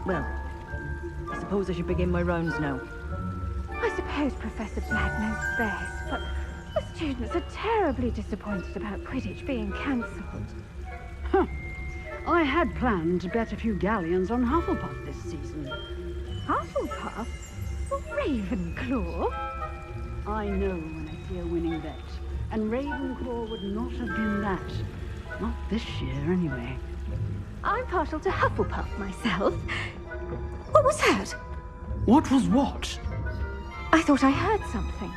Well, I suppose I should begin my rounds now. I suppose Professor Black knows best, but the students are terribly disappointed about Quidditch being cancelled. Huh. I had planned to bet a few galleons on Hufflepuff this season. Hufflepuff? Ravenclaw? I know when I see a winning bet, and Ravenclaw would not have been that. Not this year, anyway. I'm partial to Hufflepuff myself. What was that? What was what? I thought I heard something.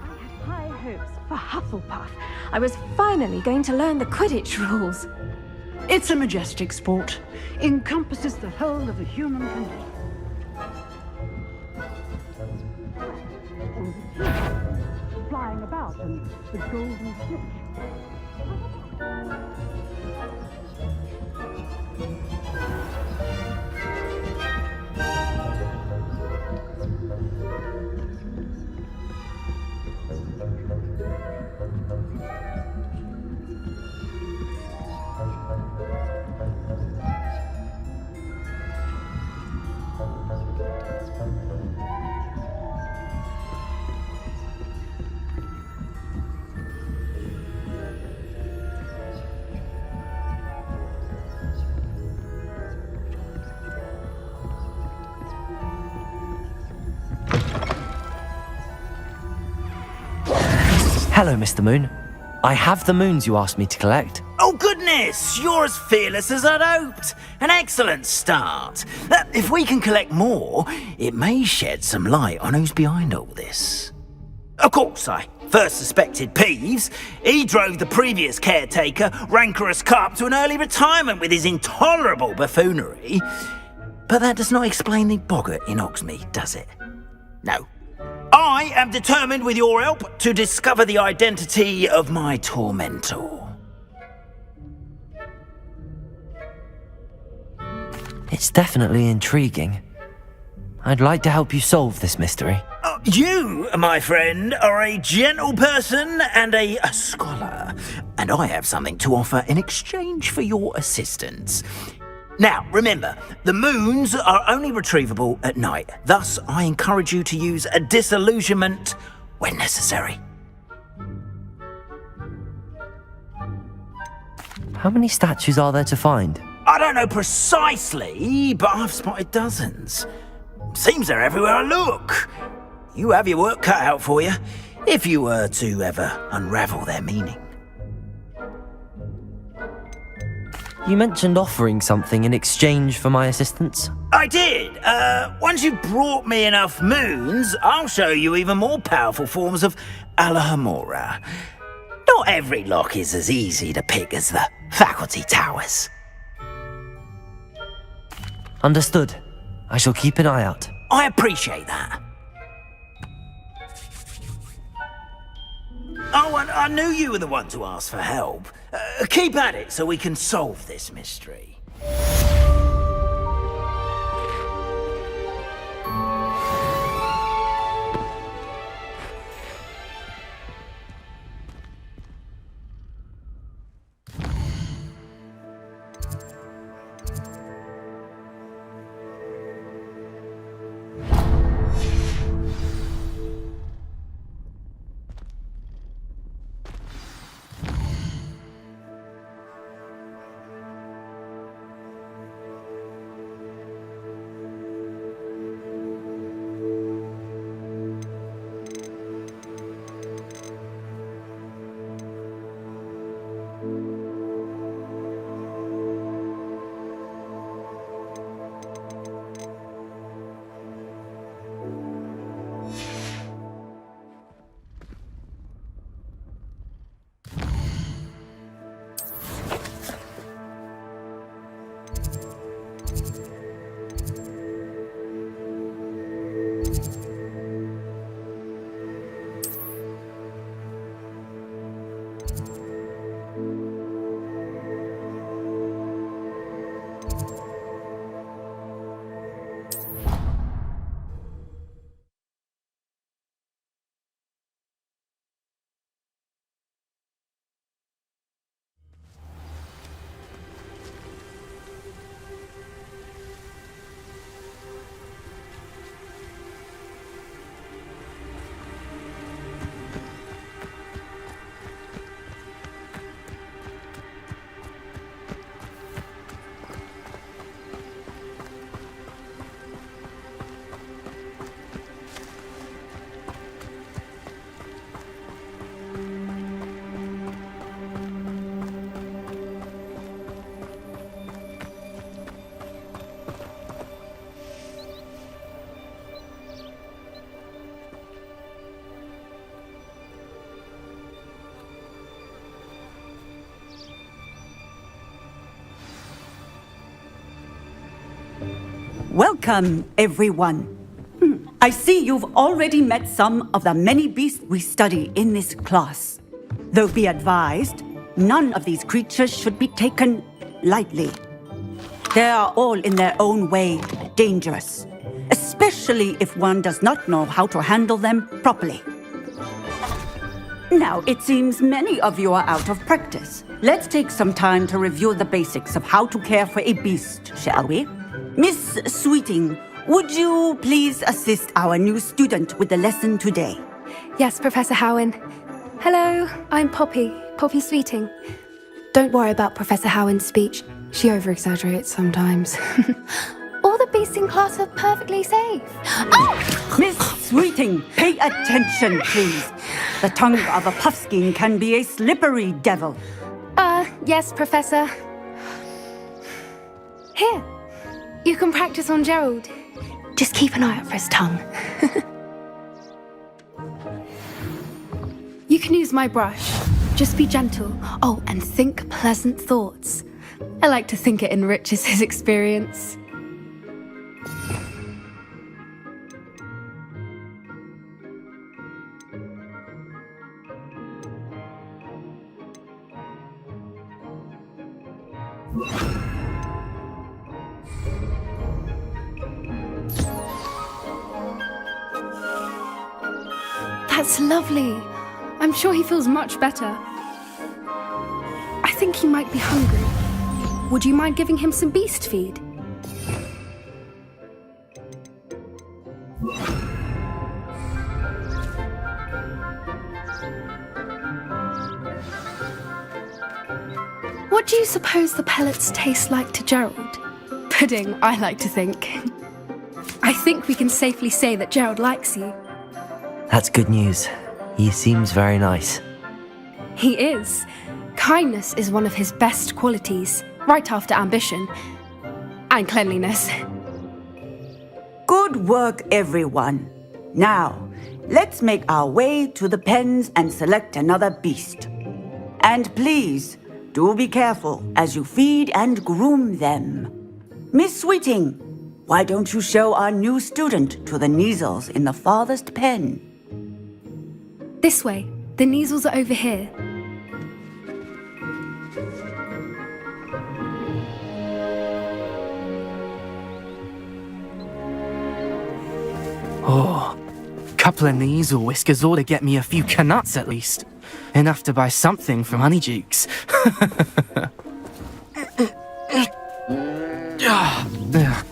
I had high hopes for Hufflepuff. I was finally going to learn the Quidditch rules. It's a majestic sport. Encompasses the whole of the human condition. Flying about and the golden snitch. Hello, Mr. Moon. I have the moons you asked me to collect. Oh, goodness! You're as fearless as I'd hoped. An excellent start. If we can collect more, it may shed some light on who's behind all this. Of course, I first suspected Peeves. He drove the previous caretaker, Rancorous Carp, to an early retirement with his intolerable buffoonery. But that does not explain the boggart in Hogsmeade, does it? No. I am determined, with your help, to discover the identity of my tormentor. It's definitely intriguing. I'd like to help you solve this mystery. You, my friend, are a gentle person and a scholar, and I have something to offer in exchange for your assistance. Now, remember, the moons are only retrievable at night. Thus, I encourage you to use a disillusionment when necessary. How many statues are there to find? I don't know precisely, but I've spotted dozens. Seems they're everywhere I look. You have your work cut out for you, if you were to ever unravel their meaning. You mentioned offering something in exchange for my assistance? I did. Once you've brought me enough moons, I'll show you even more powerful forms of Alohomora. Not every lock is as easy to pick as the faculty towers. Understood. I shall keep an eye out. I appreciate that. Oh, and I knew you were the one to ask for help. Keep at it so we can solve this mystery. Welcome, everyone. I see you've already met some of the many beasts we study in this class. Though be advised, none of these creatures should be taken lightly. They are all in their own way dangerous, especially if one does not know how to handle them properly. Now, it seems many of you are out of practice. Let's take some time to review the basics of how to care for a beast, shall we? Miss Sweeting, would you please assist our new student with the lesson today? Yes, Professor Howen. Hello, I'm Poppy Sweeting. Don't worry about Professor Howen's speech. She over-exaggerates sometimes. All the beasts in class are perfectly safe. Oh! Miss Sweeting, pay attention, please. The tongue of a puffskein can be a slippery devil. Yes, Professor. Here, you can practice on Gerald. Just keep an eye out for his tongue. You can use my brush. Just be gentle. Oh, and think pleasant thoughts. I like to think it enriches his experience. That's lovely. I'm sure he feels much better. I think he might be hungry. Would you mind giving him some beast feed? What do you suppose the pellets taste like to Gerald? Pudding, I like to think. I think we can safely say that Gerald likes you. That's good news. He seems very nice. He is. Kindness is one of his best qualities, right after ambition and cleanliness. Good work, everyone. Now, let's make our way to the pens and select another beast. And please, do be careful as you feed and groom them. Miss Sweeting, why don't you show our new student to the Neasels in the farthest pen? This way. The Neasels are over here. Oh, couple of Neasel whiskers ought to get me a few canuts at least. Enough to buy something from Honeydukes.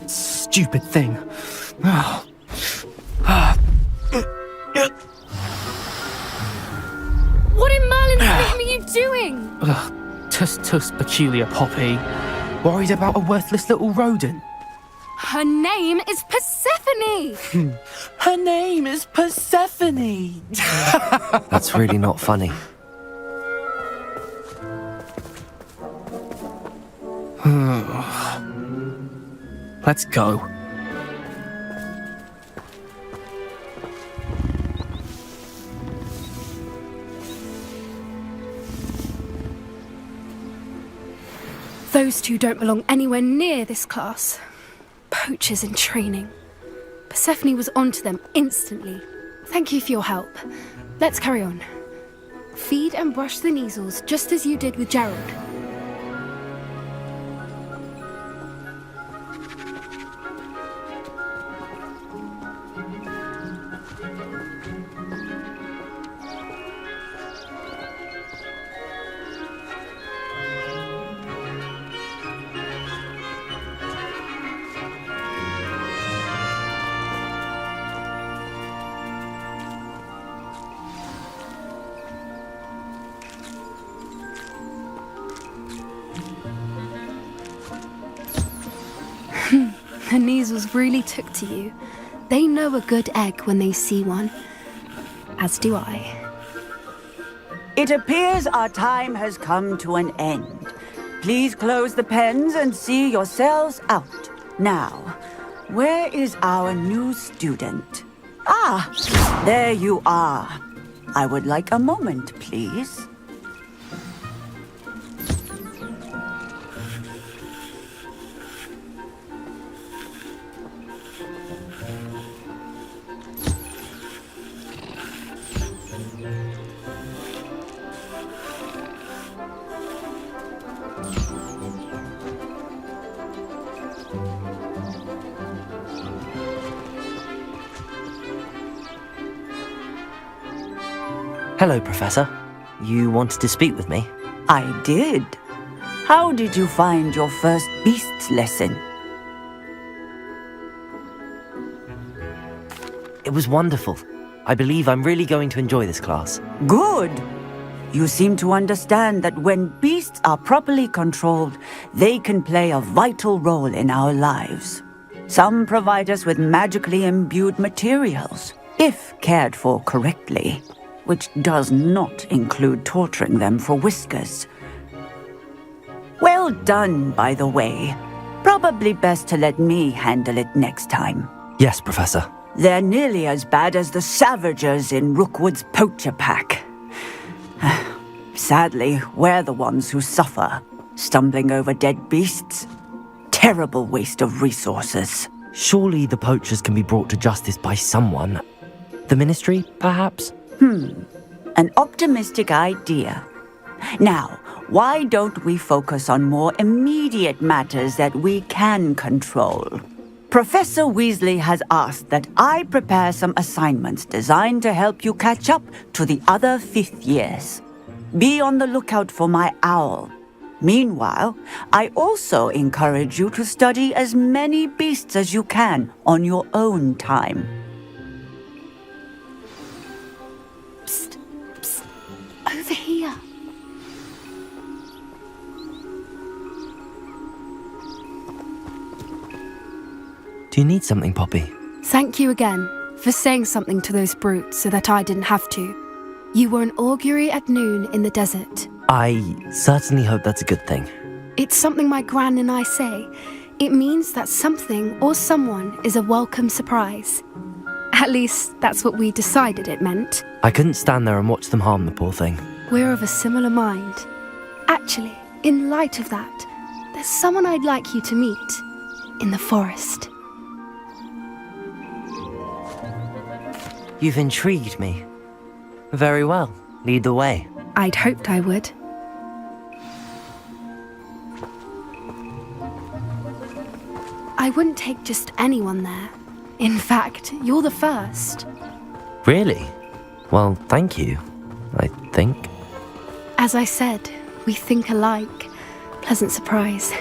Stupid thing. What in Merlin's name are you doing? Tuss, peculiar Poppy. Worried about a worthless little rodent. Her name is Persephone! Her name is Persephone! That's really not funny. Let's go. Those two don't belong anywhere near this class. Poachers in training. Persephone was onto them instantly. Thank you for your help. Let's carry on. Feed and brush the Neasels just as you did with Gerald. The Neasels really took to you. They know a good egg when they see one. As do I. It appears our time has come to an end. Please close the pens and see yourselves out. Now, where is our new student? Ah, there you are. I would like a moment, please. Hello, Professor. You wanted to speak with me? I did. How did you find your first beasts lesson? It was wonderful. I believe I'm really going to enjoy this class. Good. You seem to understand that when beasts are properly controlled, they can play a vital role in our lives. Some provide us with magically imbued materials, if cared for correctly, which does not include torturing them for whiskers. Well done, by the way. Probably best to let me handle it next time. Yes, Professor. They're nearly as bad as the Savagers in Rookwood's poacher pack. Sadly, we're the ones who suffer, stumbling over dead beasts. Terrible waste of resources. Surely the poachers can be brought to justice by someone. The Ministry, perhaps? An optimistic idea. Now, why don't we focus on more immediate matters that we can control? Professor Weasley has asked that I prepare some assignments designed to help you catch up to the other 5th years. Be on the lookout for my owl. Meanwhile, I also encourage you to study as many beasts as you can on your own time. Psst, psst, over here. Do you need something, Poppy? Thank you again for saying something to those brutes so that I didn't have to. You were an augury at noon in the desert. I certainly hope that's a good thing. It's something my gran and I say. It means that something or someone is a welcome surprise. At least, that's what we decided it meant. I couldn't stand there and watch them harm the poor thing. We're of a similar mind. Actually, in light of that, there's someone I'd like you to meet. In the forest. You've intrigued me. Very well. Lead the way. I'd hoped I would. I wouldn't take just anyone there. In fact, you're the first. Really? Well, thank you, I think. As I said, we think alike. Pleasant surprise.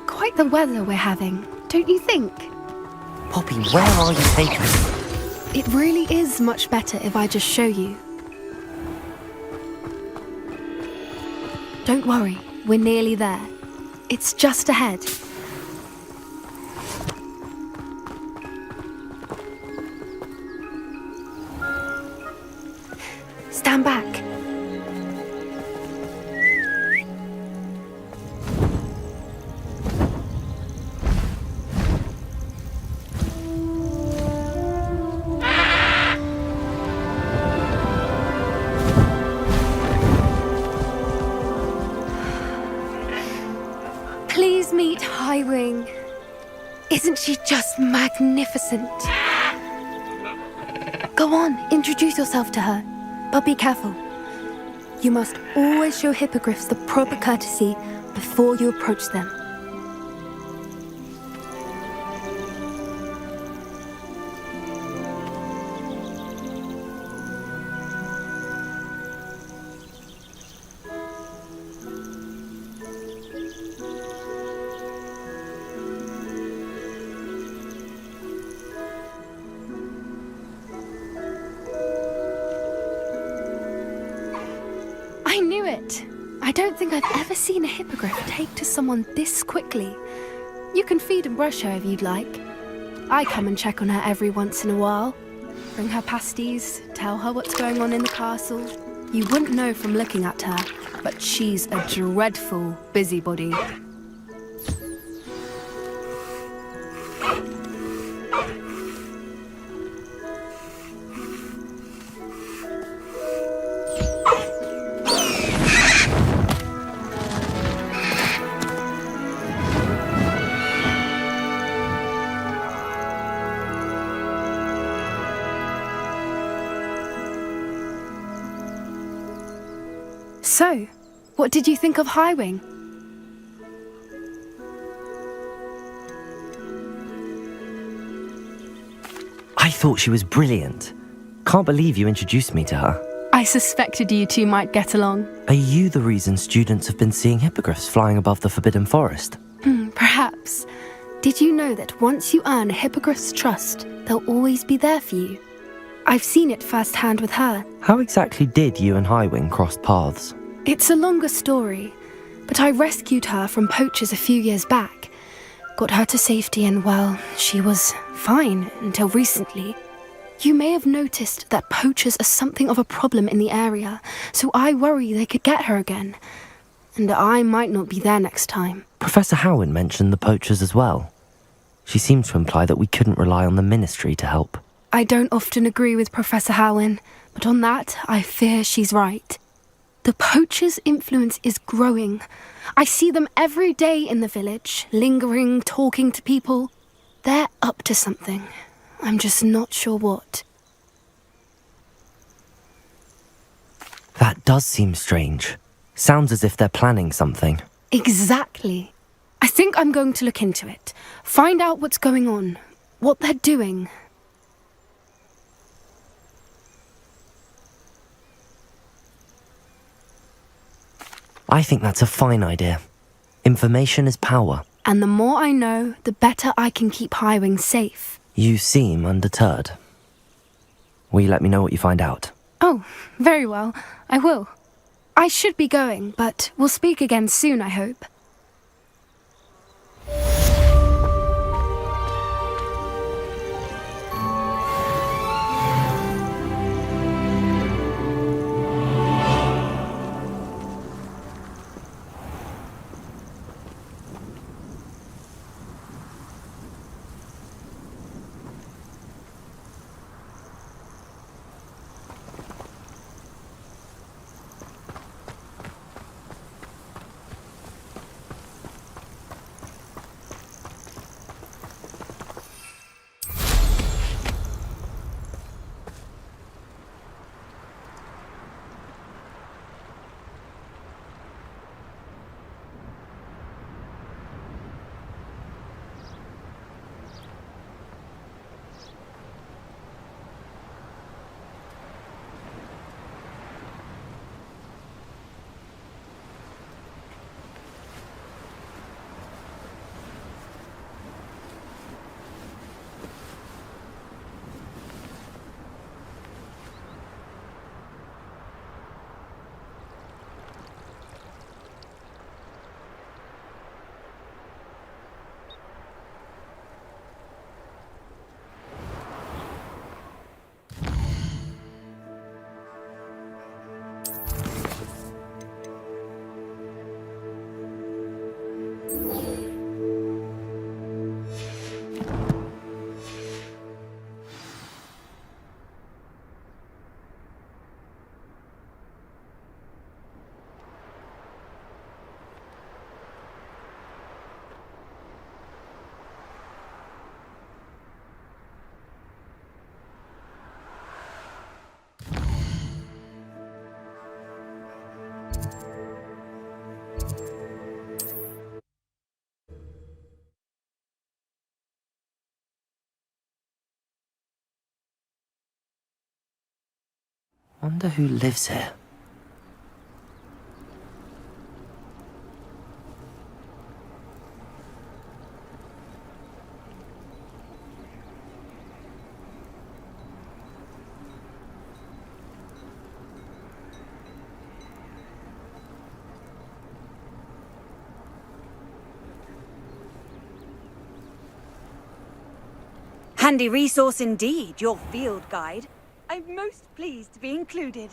Quite the weather we're having, don't you think? Poppy, where are you taking me? It really is much better if I just show you. Don't worry, we're nearly there. It's just ahead. Stand back. Please meet Highwing. Isn't she just magnificent? Go on, introduce yourself to her. But be careful. You must always show hippogriffs the proper courtesy before you approach them. I knew it! I don't think I've ever seen a hippogriff take to someone this quickly. You can feed and brush her if you'd like. I come and check on her every once in a while. Bring her pasties, tell her what's going on in the castle. You wouldn't know from looking at her, but she's a dreadful busybody. So, what did you think of Highwing? I thought she was brilliant. Can't believe you introduced me to her. I suspected you two might get along. Are you the reason students have been seeing hippogriffs flying above the Forbidden Forest? Perhaps. Did you know that once you earn a hippogriff's trust, they'll always be there for you? I've seen it firsthand with her. How exactly did you and Highwing cross paths? It's a longer story, but I rescued her from poachers a few years back. Got her to safety and, well, she was fine until recently. You may have noticed that poachers are something of a problem in the area, so I worry they could get her again. And I might not be there next time. Professor Howin mentioned the poachers as well. She seemed to imply that we couldn't rely on the Ministry to help. I don't often agree with Professor Howin, but on that, I fear she's right. The poachers' influence is growing. I see them every day in the village, lingering, talking to people. They're up to something. I'm just not sure what. That does seem strange. Sounds as if they're planning something. Exactly. I think I'm going to look into it. Find out what's going on, what they're doing. I think that's a fine idea. Information is power. And the more I know, the better I can keep Highwing safe. You seem undeterred. Will you let me know what you find out? Oh, very well. I will. I should be going, but we'll speak again soon, I hope. Wonder who lives here. Handy resource indeed, your field guide. I'm most pleased to be included.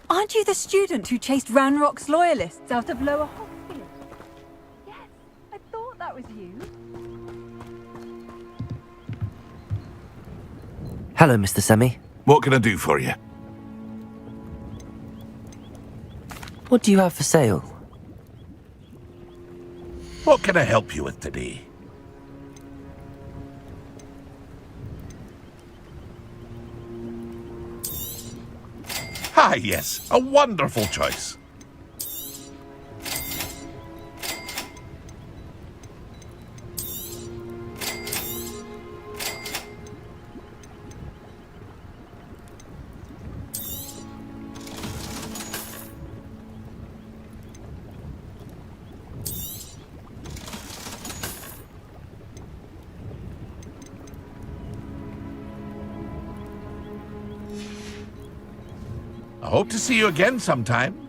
Aren't you the student who chased Ranrock's loyalists out of Lower Hogwarts? Yes, I thought that was you. Hello, Mr. Semi. What can I do for you? What do you have for sale? What can I help you with today? Ah, yes, a wonderful choice. I hope to see you again sometime.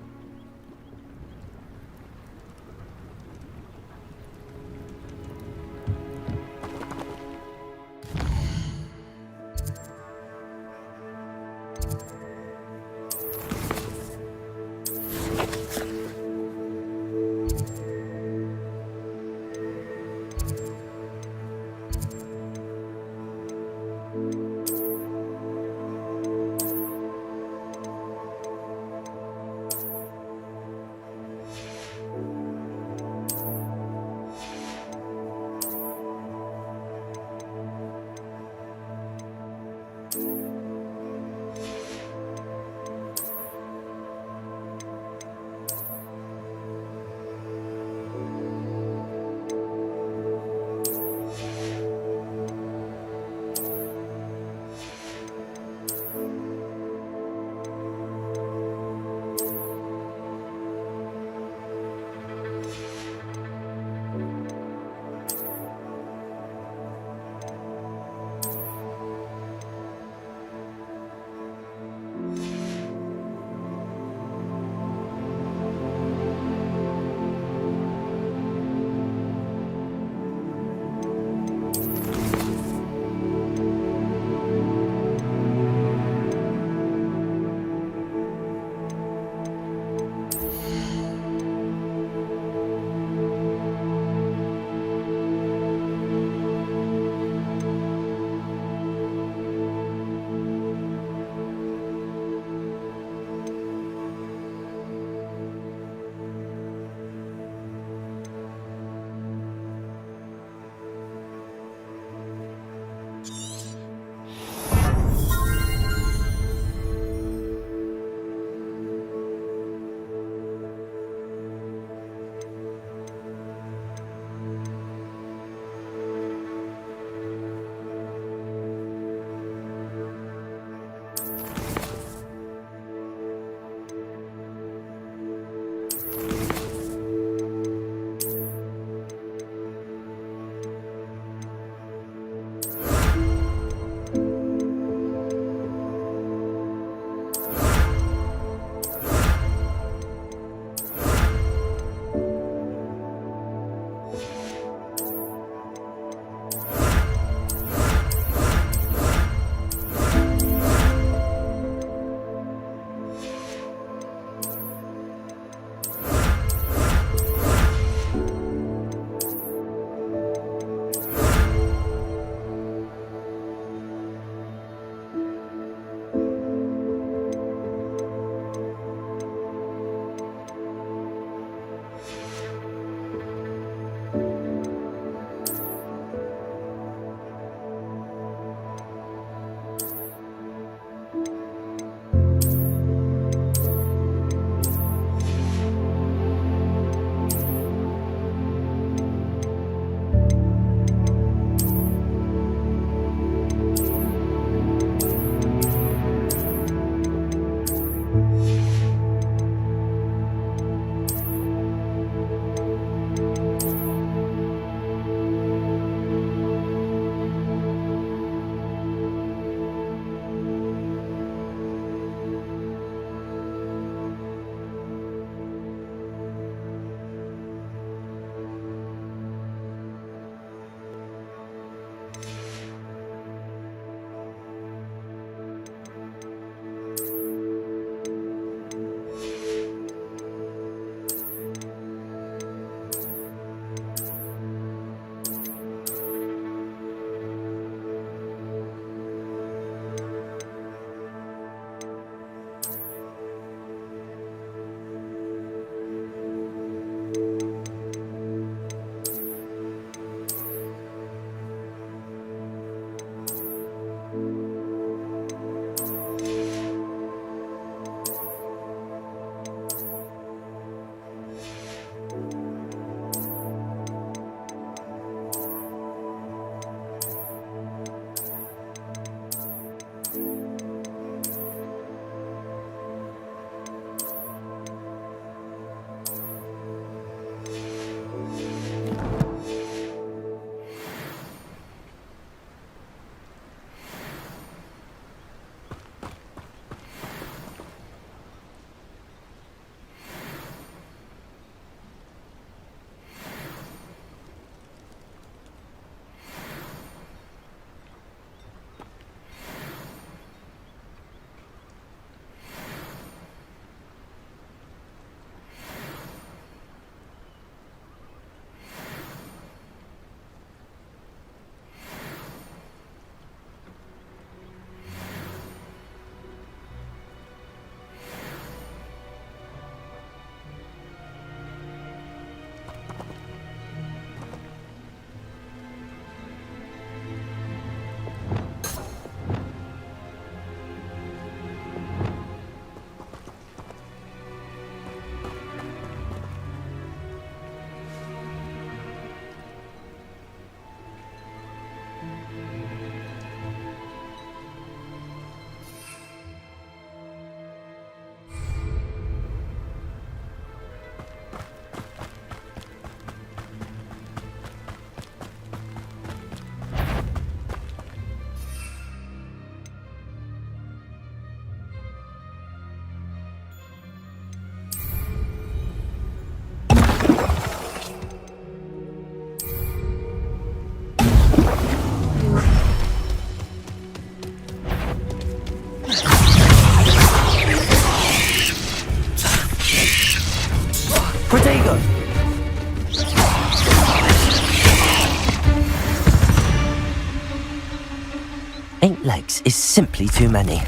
8 legs is simply too many.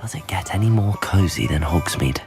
Does it get any more cozy than Hogsmeade?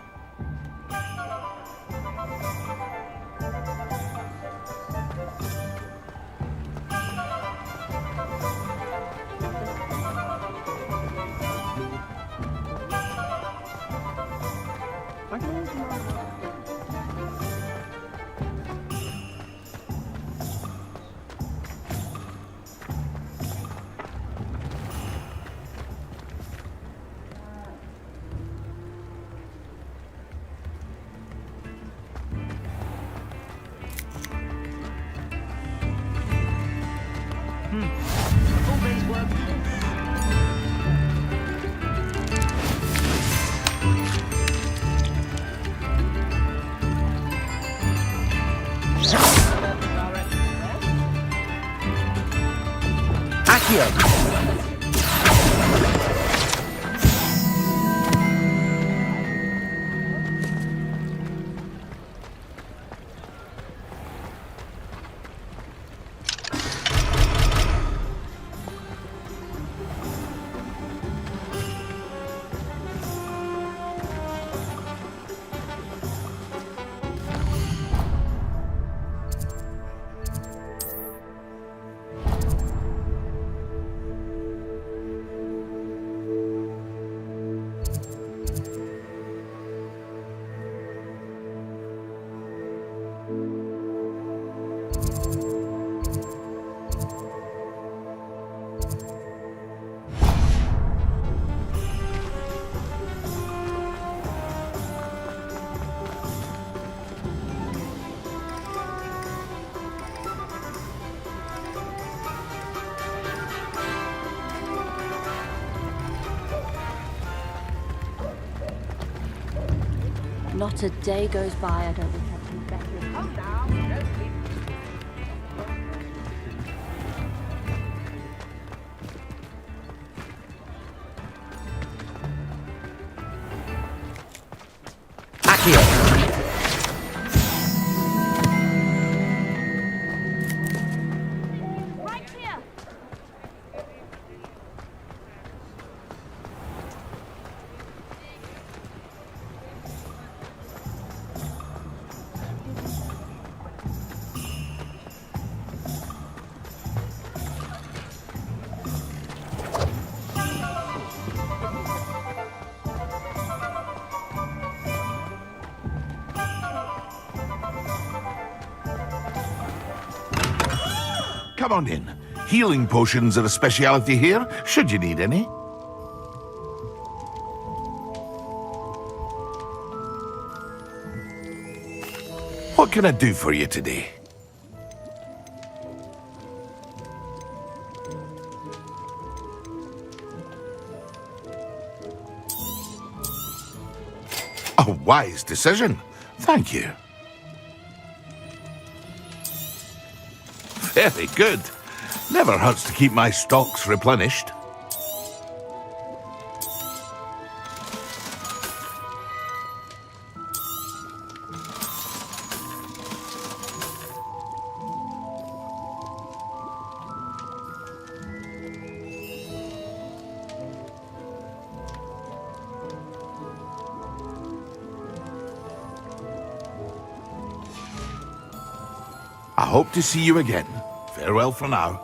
Not a day goes by I don't think I can better. Come now, don't leave. Come on in. Healing potions are a speciality here, should you need any. What can I do for you today? A wise decision. Thank you. Very good. Never hurts to keep my stocks replenished. hope to see you again. Farewell for now.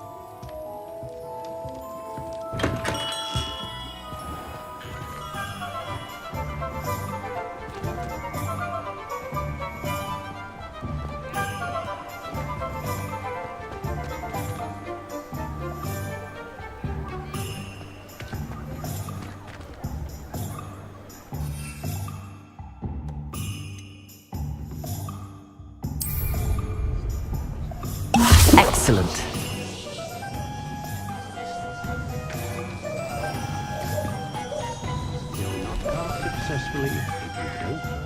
Excellent. You'll not cast successfully if you don't.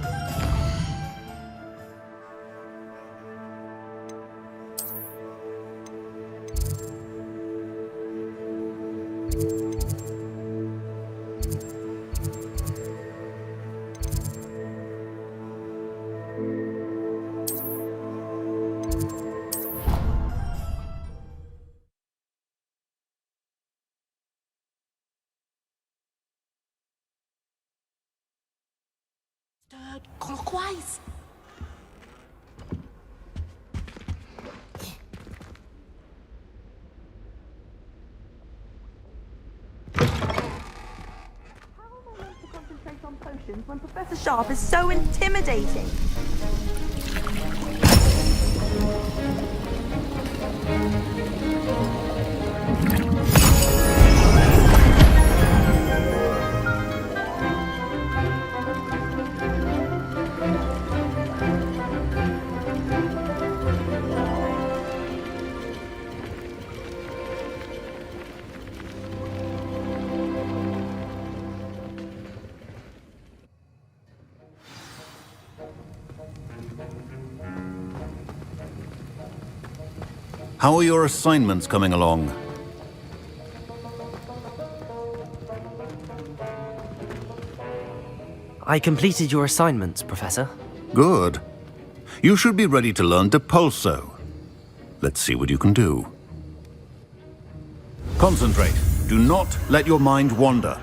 Clockwise. Concentrate on potions when Professor Sharp is so intimidating. How are your assignments coming along? I completed your assignments, Professor. Good. You should be ready to learn Depulso. Let's see what you can do. Concentrate. Do not let your mind wander.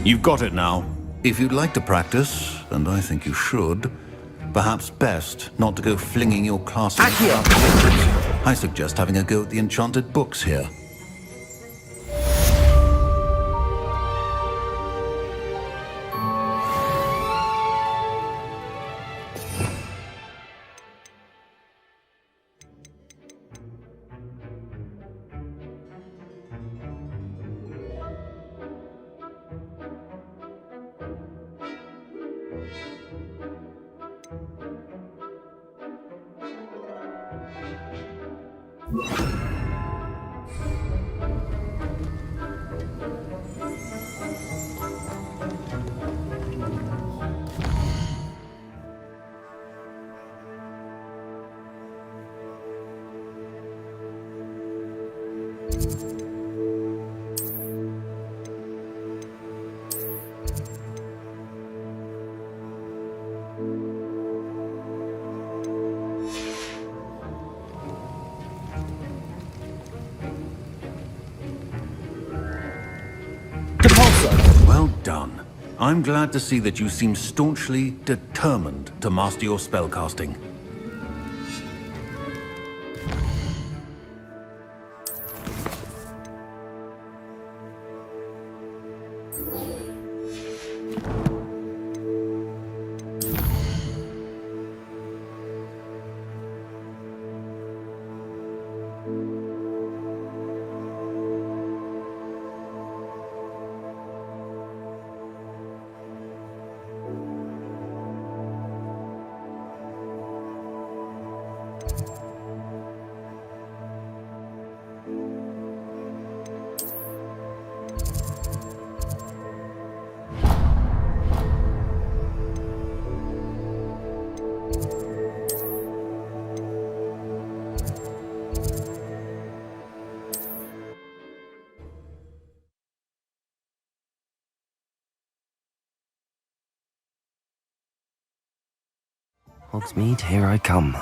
You've got it now. If you'd like to practice, and I think you should, perhaps best not to go flinging your classmates. I suggest having a go at the enchanted books here. Well done. I'm glad to see that you seem staunchly determined to master your spellcasting. Hogsmeade, here I come.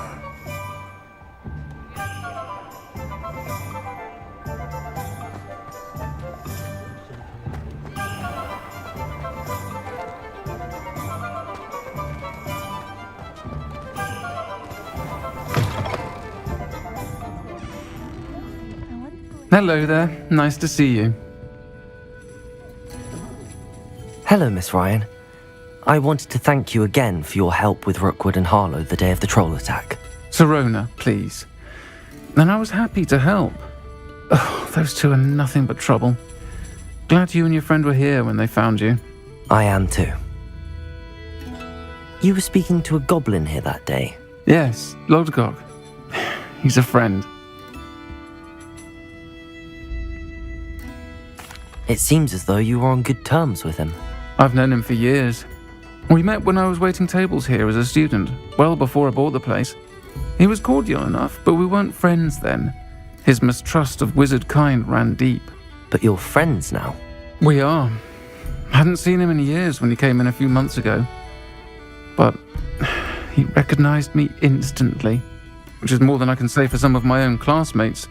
Hello there. Nice to see you. Hello, Miss Ryan. I wanted to thank you again for your help with Rookwood and Harlow the day of the troll attack. Sirona, please. And I was happy to help. Oh, those two are nothing but trouble. Glad you and your friend were here when they found you. I am too. You were speaking to a goblin here that day? Yes, Lodgok. He's a friend. It seems as though you were on good terms with him. I've known him for years. We met when I was waiting tables here as a student, well before I bought the place. He was cordial enough, but we weren't friends then. His mistrust of wizard kind ran deep. But you're friends now? We are. Hadn't seen him in years when he came in a few months ago. But he recognized me instantly, which is more than I can say for some of my own classmates.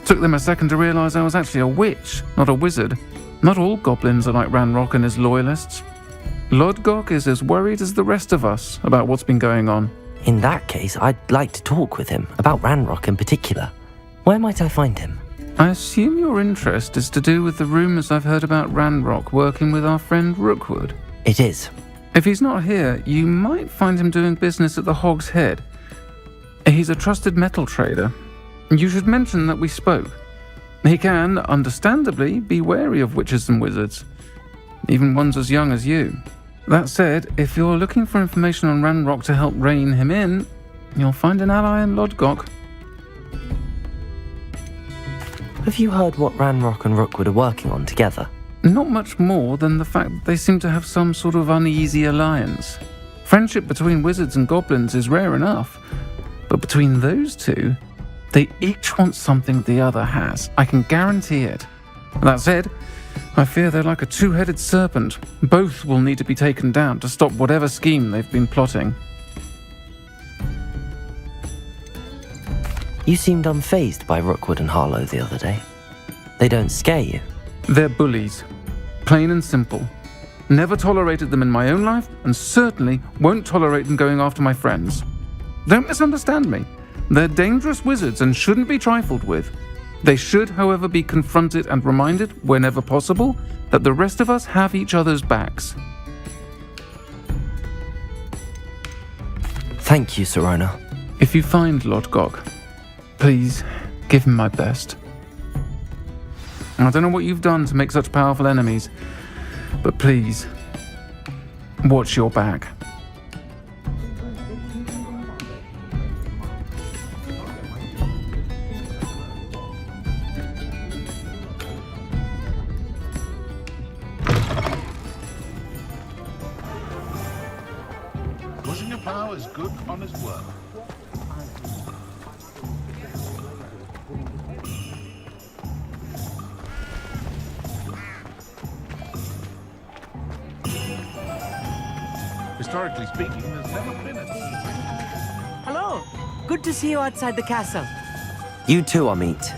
Took them a second to realize I was actually a witch, not a wizard. Not all goblins are like Ranrock and his loyalists. Lodgok is as worried as the rest of us about what's been going on. In that case, I'd like to talk with him, about Ranrock in particular. Where might I find him? I assume your interest is to do with the rumors I've heard about Ranrock working with our friend Rookwood. It is. If he's not here, you might find him doing business at the Hog's Head. He's a trusted metal trader. You should mention that we spoke. He can, understandably, be wary of witches and wizards, even ones as young as you. That said, if you're looking for information on Ranrock to help rein him in, you'll find an ally in Lodgok. Have you heard what Ranrock and Rookwood are working on together? Not much more than the fact that they seem to have some sort of uneasy alliance. Friendship between wizards and goblins is rare enough, but between those two, they each want something the other has. I can guarantee it. That said, I fear they're like a two-headed serpent. Both will need to be taken down to stop whatever scheme they've been plotting. You seemed unfazed by Rookwood and Harlow the other day. They don't scare you? They're bullies. Plain and simple. Never tolerated them in my own life, and certainly won't tolerate them going after my friends. Don't misunderstand me. They're dangerous wizards and shouldn't be trifled with. They should, however, be confronted and reminded, whenever possible, that the rest of us have each other's backs. Thank you, Sirona. If you find Lodgok, please give him my best. I don't know what you've done to make such powerful enemies, but please, watch your back. Pushing a plow is good, honest work. Historically speaking, there's never been a... Hello! Good to see you outside the castle. You too, Amit.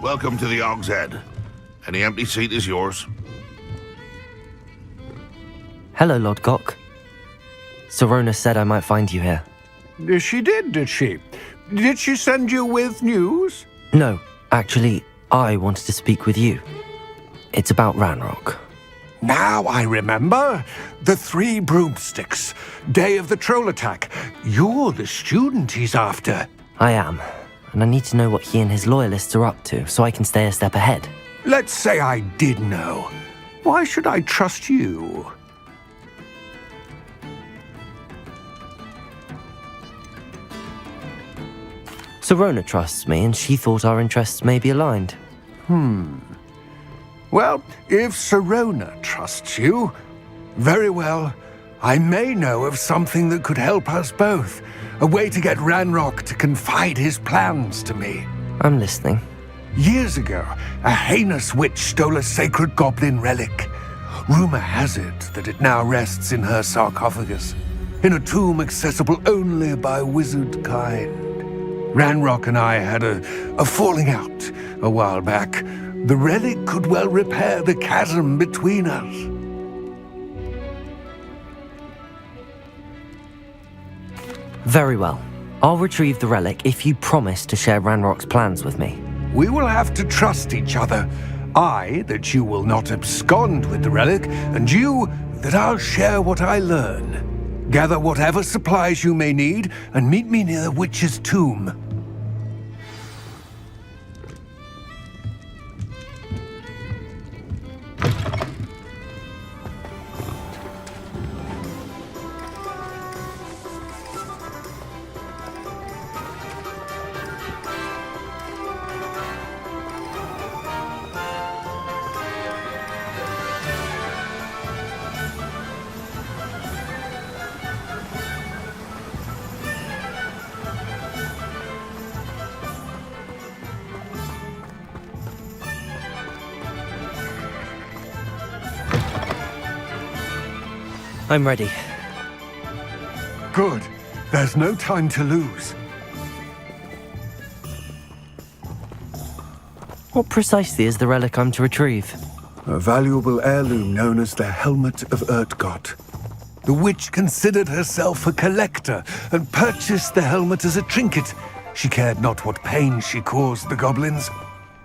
Welcome to the Hog's Head. Any empty seat is yours. Hello, Lodgok. Sirona said I might find you here. She did she? Did she send you with news? No, actually, I wanted to speak with you. It's about Ranrock. Now I remember. The 3 broomsticks. Day of the troll attack. You're the student he's after. I am, and I need to know what he and his loyalists are up to so I can stay a step ahead. Let's say I did know. Why should I trust you? Sirona trusts me, and she thought our interests may be aligned. Well, if Sirona trusts you, very well. I may know of something that could help us both. A way to get Ranrock to confide his plans to me. I'm listening. Years ago, a heinous witch stole a sacred goblin relic. Rumor has it that it now rests in her sarcophagus, in a tomb accessible only by wizard kind. Ranrock and I had a falling out a while back. The relic could well repair the chasm between us. Very well. I'll retrieve the relic if you promise to share Ranrock's plans with me. We will have to trust each other. I, that you will not abscond with the relic, and you, that I'll share what I learn. Gather whatever supplies you may need, and meet me near the witch's tomb. I'm ready. Good. There's no time to lose. What precisely is the relic I'm to retrieve? A valuable heirloom known as the Helmet of Urtkot. The witch considered herself a collector and purchased the helmet as a trinket. She cared not what pain she caused the goblins.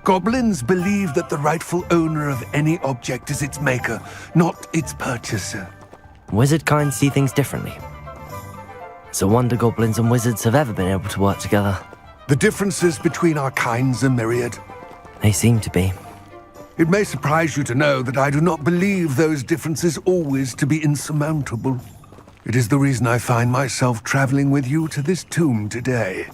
Goblins believe that the rightful owner of any object is its maker, not its purchaser. Wizard kind see things differently. It's a wonder goblins and wizards have ever been able to work together. The differences between our kinds are myriad. They seem to be. It may surprise you to know that I do not believe those differences always to be insurmountable. It is the reason I find myself traveling with you to this tomb today.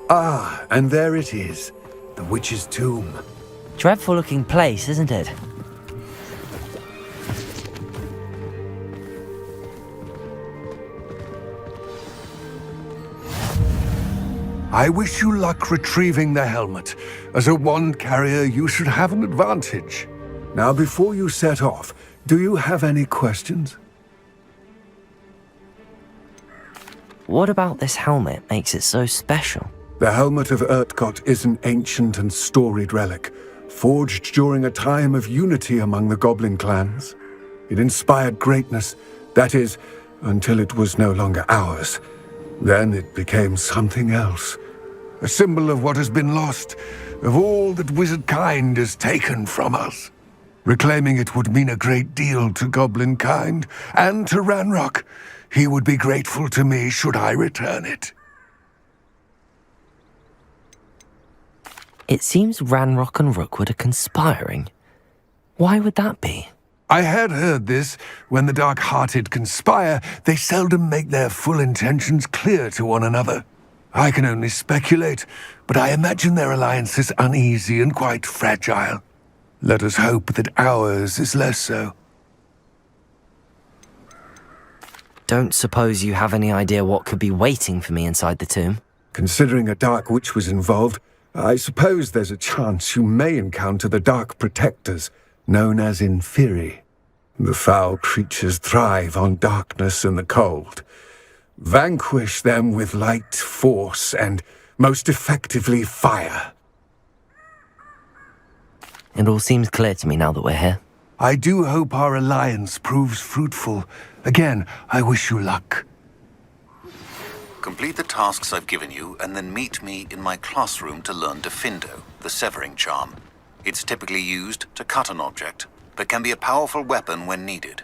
Ah, and there it is, the witch's tomb. Dreadful looking place, isn't it? I wish you luck retrieving the helmet. As a wand carrier, you should have an advantage. Now, before you set off, do you have any questions? What about this helmet makes it so special? The Helmet of Urtkot is an ancient and storied relic, forged during a time of unity among the goblin clans. It inspired greatness, that is, until it was no longer ours. Then it became something else. A symbol of what has been lost, of all that wizard kind has taken from us. Reclaiming it would mean a great deal to goblin kind, and to Ranrock. He would be grateful to me should I return it. It seems Ranrock and Rookwood are conspiring. Why would that be? I had heard this. When the dark-hearted conspire, they seldom make their full intentions clear to one another. I can only speculate, but I imagine their alliance is uneasy and quite fragile. Let us hope that ours is less so. Don't suppose you have any idea what could be waiting for me inside the tomb? Considering a Dark Witch was involved, I suppose there's a chance you may encounter the Dark Protectors, known as Inferi. The foul creatures thrive on darkness and the cold. Vanquish them with light, force, and most effectively fire. It all seems clear to me now that we're here. I do hope our alliance proves fruitful. Again, I wish you luck. Complete the tasks I've given you, and then meet me in my classroom to learn Defindo, the severing charm. It's typically used to cut an object, but can be a powerful weapon when needed.